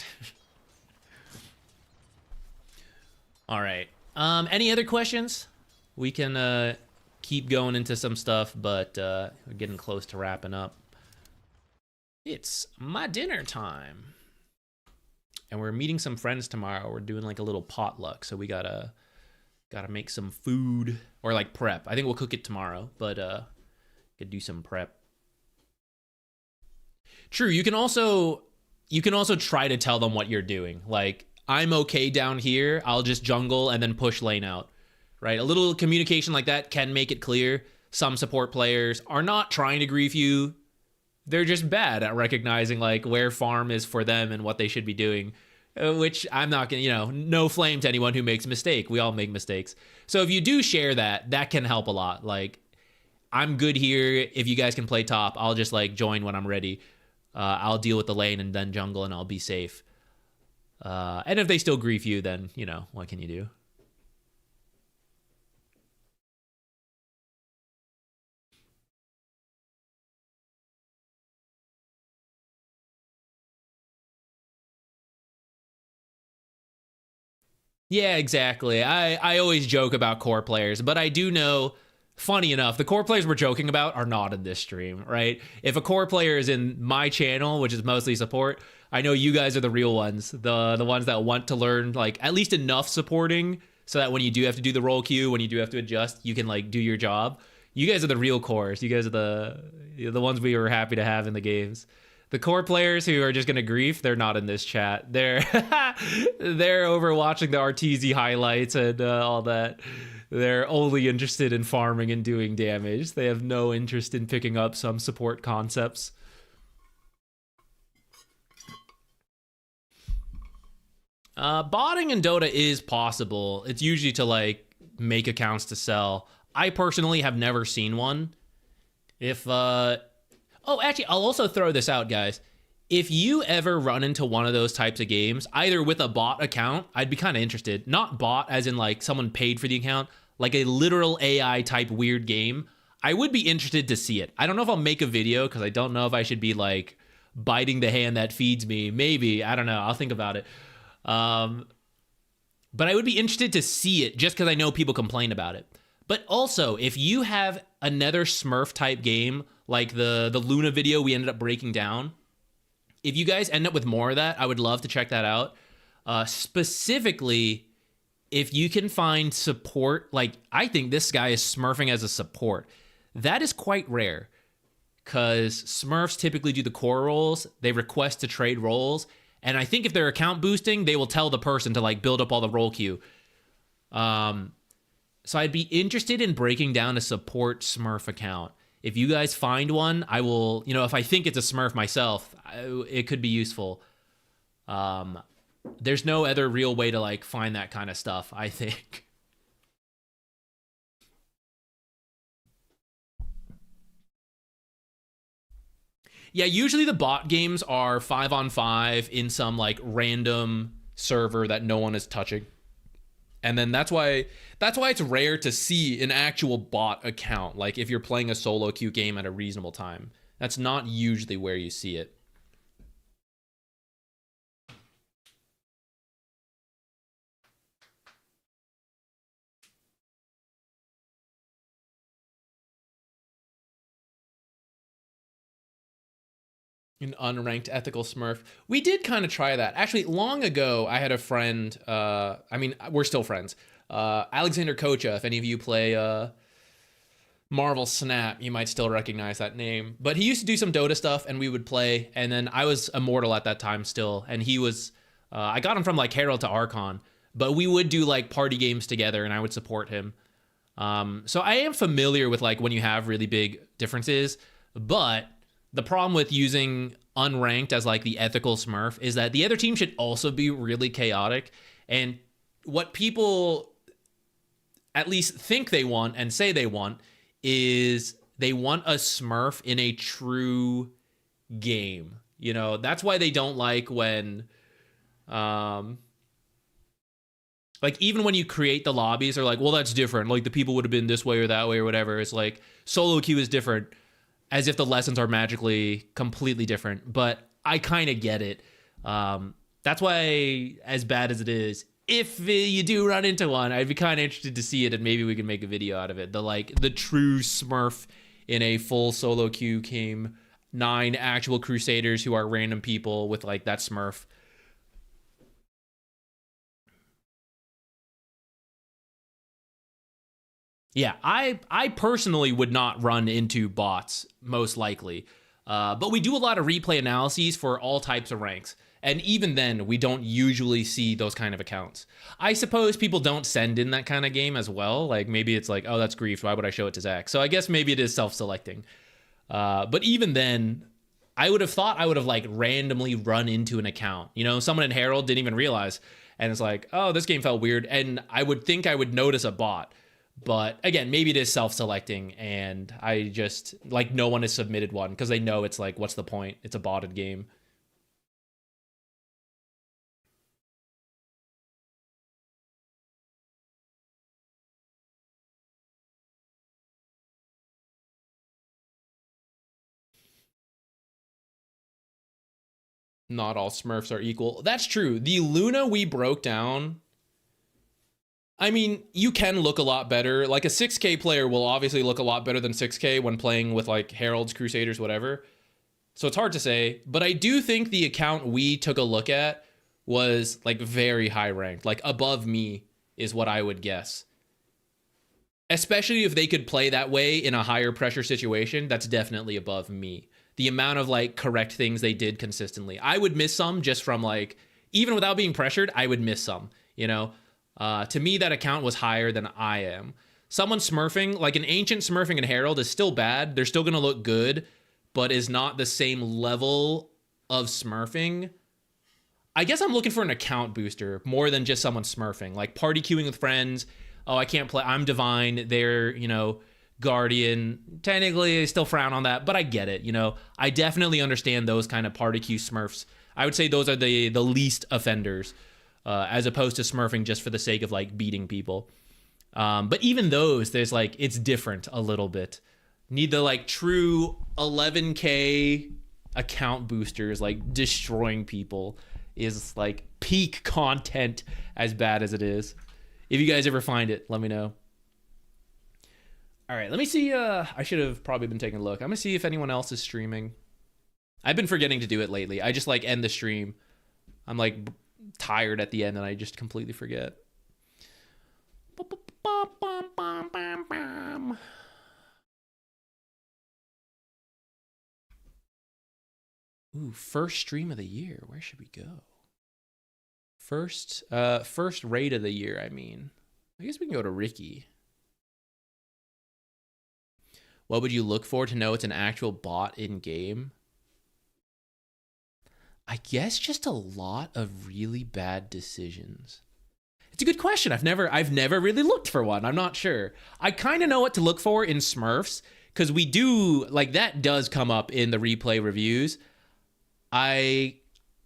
All right. Any other questions? We can keep going into some stuff, but we're getting close to wrapping up. It's my dinner time. And we're meeting some friends tomorrow. We're doing like a little potluck, so we gotta make some food or like prep. I think we'll cook it tomorrow, but could do some prep. True, you can also try to tell them what you're doing. Like, I'm okay down here, I'll just jungle and then push lane out. Right? A little communication like that can make it clear. Some support players are not trying to grief you. They're just bad at recognizing like where farm is for them and what they should be doing. Which I'm not gonna, you know, no flame to anyone who makes a mistake. We all make mistakes. So if you do share that, that can help a lot. Like, I'm good here. If you guys can play top, I'll just like join when I'm ready. I'll deal with the lane and then jungle, and I'll be safe. And if they still grief you, then, you know, what can you do? Yeah, exactly. I always joke about core players, but I do know, funny enough, the core players we're joking about are not in this stream, right? If a core player is in my channel, which is mostly support, I know you guys are the real ones, the ones that want to learn like at least enough supporting so that when you do have to do the roll queue, when you do have to adjust, you can like do your job. You guys are the real cores. You guys are the ones we were happy to have in the games. The core players who are just gonna grief, they're not in this chat. They're they're over watching the RTZ highlights and all that. They're only interested in farming and doing damage. They have no interest in picking up some support concepts. Botting in Dota is possible. It's usually to like make accounts to sell. I personally have never seen one. If oh, actually, I'll also throw this out, guys. If you ever run into one of those types of games, either with a bot account, I'd be kind of interested. Not bot as in like someone paid for the account, like a literal AI type weird game. I would be interested to see it. I don't know if I'll make a video because I don't know if I should be like biting the hand that feeds me. Maybe, I don't know. I'll think about it. But I would be interested to see it just because I know people complain about it. But also, if you have another Smurf type game, like the Luna video we ended up breaking down, if you guys end up with more of that, I would love to check that out. Specifically, if you can find support, like I think this guy is smurfing as a support. That is quite rare because Smurfs typically do the core roles. They request to trade roles. And I think if they're account boosting, they will tell the person to like build up all the role queue. So I'd be interested in breaking down a support Smurf account. If you guys find one, I will, you know, if I think it's a Smurf myself, it could be useful. There's no other real way to like find that kind of stuff, I think. Yeah, usually the bot games are 5-on-5 in some like random server that no one is touching. And then that's why it's rare to see an actual bot account. Like if you're playing a solo queue game at a reasonable time, that's not usually where you see it. An unranked ethical Smurf. We did kind of try that. Actually, long ago, I had a friend, I mean, we're still friends. Alexander Kocha, if any of you play Marvel Snap, you might still recognize that name. But he used to do some Dota stuff, and we would play. And then I was Immortal at that time still. And he was, I got him from like Herald to Archon. But we would do like party games together, and I would support him. So I am familiar with like when you have really big differences. But the problem with using unranked as like the ethical Smurf is that the other team should also be really chaotic. And what people at least think they want and say they want is they want a Smurf in a true game. You know, that's why they don't like when, like even when you create the lobbies, they're like, well, that's different. Like the people would have been this way or that way or whatever. It's like solo queue is different, as if the lessons are magically completely different. But I kind of get it. That's why, as bad as it is, if you do run into one, I'd be kind of interested to see it, and maybe we can make a video out of it. The true Smurf in a full solo queue game, 9 actual Crusaders who are random people with like that Smurf. Yeah, I personally would not run into bots, most likely. But we do a lot of replay analyses for all types of ranks. And even then, we don't usually see those kind of accounts. I suppose people don't send in that kind of game as well. Like maybe it's like, oh, that's grief. Why would I show it to Zach? So I guess maybe it is self-selecting. But even then, I would have thought I would have like randomly run into an account. You know, someone in Herald didn't even realize. And it's like, oh, this game felt weird. And I would think I would notice a bot. But again, maybe it is self-selecting, and I just like no one has submitted one because they know it's like, what's the point? It's a botted game. Not all Smurfs are equal. That's true. The Luna we broke down, I mean, you can look a lot better. Like a 6K player will obviously look a lot better than 6K when playing with like Heralds, Crusaders, whatever. So it's hard to say, but I do think the account we took a look at was like very high ranked, like above me is what I would guess. Especially if they could play that way in a higher pressure situation, that's definitely above me. The amount of like correct things they did consistently. I would miss some just from like, even without being pressured, I would miss some, you know? To me, that account was higher than I am. Someone smurfing, like an ancient smurfing and Herald is still bad. They're still going to look good, but is not the same level of smurfing. I guess I'm looking for an account booster more than just someone smurfing. Like party queuing with friends. Oh, I can't play. I'm divine. They're, you know, guardian. Technically, I still frown on that, but I get it. You know, I definitely understand those kind of party queue smurfs. I would say those are the least offenders. As opposed to smurfing just for the sake of like beating people. But even those, there's like, it's different a little bit. Need the like true 11K account boosters, like destroying people is like peak content as bad as it is. If you guys ever find it, let me know. All right, let me see. I should have probably been taking a look. I'm gonna see if anyone else is streaming. I've been forgetting to do it lately. I just like end the stream. I'm like tired at the end and I just completely forget. Ooh, first stream of the year. Where should we go? First raid of the year, I mean. I guess we can go to Ricky. What would you look for to know it's an actual bot in game? I guess just a lot of really bad decisions. It's a good question. I've never really looked for one. I'm not sure. I kind of know what to look for in Smurfs because we do like that does come up in the replay reviews. I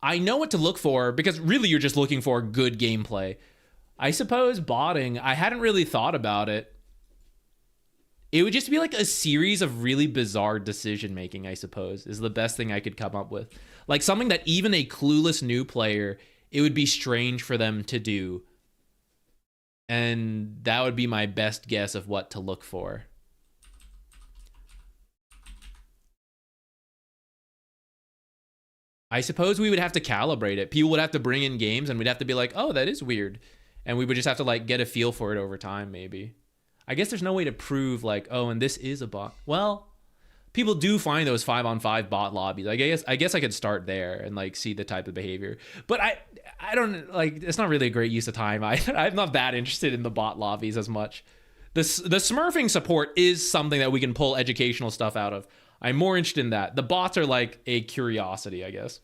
know what to look for because really you're just looking for good gameplay. I suppose botting, I hadn't really thought about it. It would just be like a series of really bizarre decision making, I suppose, is the best thing I could come up with. Like something that even a clueless new player, it would be strange for them to do. And that would be my best guess of what to look for. I suppose we would have to calibrate it. People would have to bring in games and we'd have to be like, oh, that is weird. And we would just have to like get a feel for it over time, maybe. I guess there's no way to prove like, oh, and this is a bot. Well, people do find those 5-on-5 bot lobbies. I guess I could start there and like see the type of behavior. But I don't like, it's not really a great use of time. I'm not that interested in the bot lobbies as much. The smurfing support is something that we can pull educational stuff out of. I'm more interested in that. The bots are like a curiosity, I guess.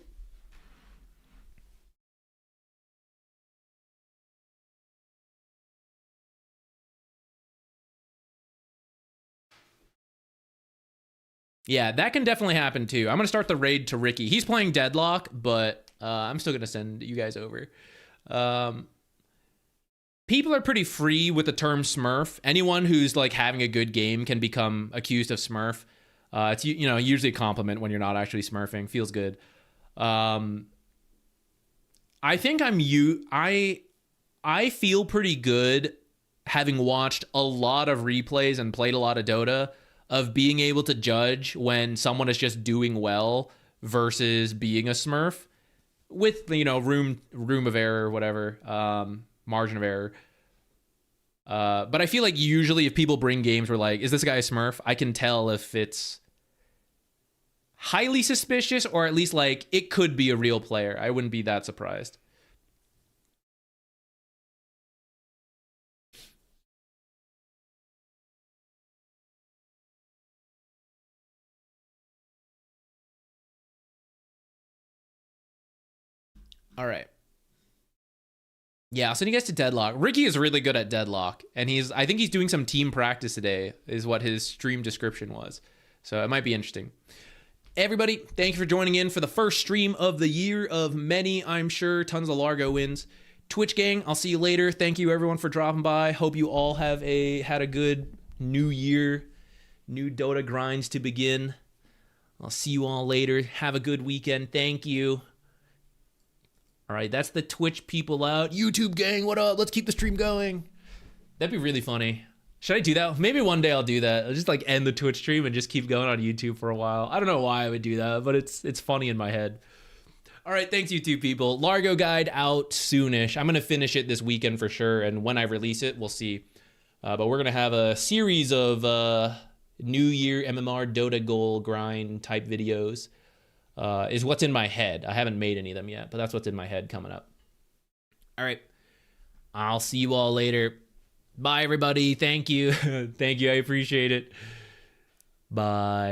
Yeah, that can definitely happen too. I'm going to start the raid to Ricky. He's playing Deadlock, but I'm still going to send you guys over. People are pretty free with the term Smurf. Anyone who's like having a good game can become accused of Smurf. It's usually a compliment when you're not actually Smurfing. Feels good. I think I feel pretty good having watched a lot of replays and played a lot of Dota of being able to judge when someone is just doing well versus being a Smurf with, room of error or whatever, margin of error. But I feel like usually if people bring games where like, is this guy a Smurf? I can tell if it's highly suspicious or at least like it could be a real player. I wouldn't be that surprised. All right. Yeah, I'll send you guys to Deadlock. Ricky is really good at Deadlock, and I think he's doing some team practice today, is what his stream description was. So it might be interesting. Everybody, thank you for joining in for the first stream of the year of many, I'm sure. Tons of Largo wins. Twitch gang, I'll see you later. Thank you everyone for dropping by. Hope you all had a good new year, new Dota grinds to begin. I'll see you all later. Have a good weekend. Thank you. All right, that's the Twitch people out. YouTube gang, what up? Let's keep the stream going. That'd be really funny. Should I do that? Maybe one day I'll do that. I'll just like end the Twitch stream and just keep going on YouTube for a while. I don't know why I would do that, but it's funny in my head. All right, thanks YouTube people. Largo guide out soonish. I'm going to finish it this weekend for sure, and when I release it, we'll see. But we're going to have a series of New Year MMR Dota goal grind type videos. Is what's in my head. I haven't made any of them yet, but that's what's in my head coming up. All right. I'll see you all later. Bye, everybody. Thank you. Thank you. I appreciate it. Bye.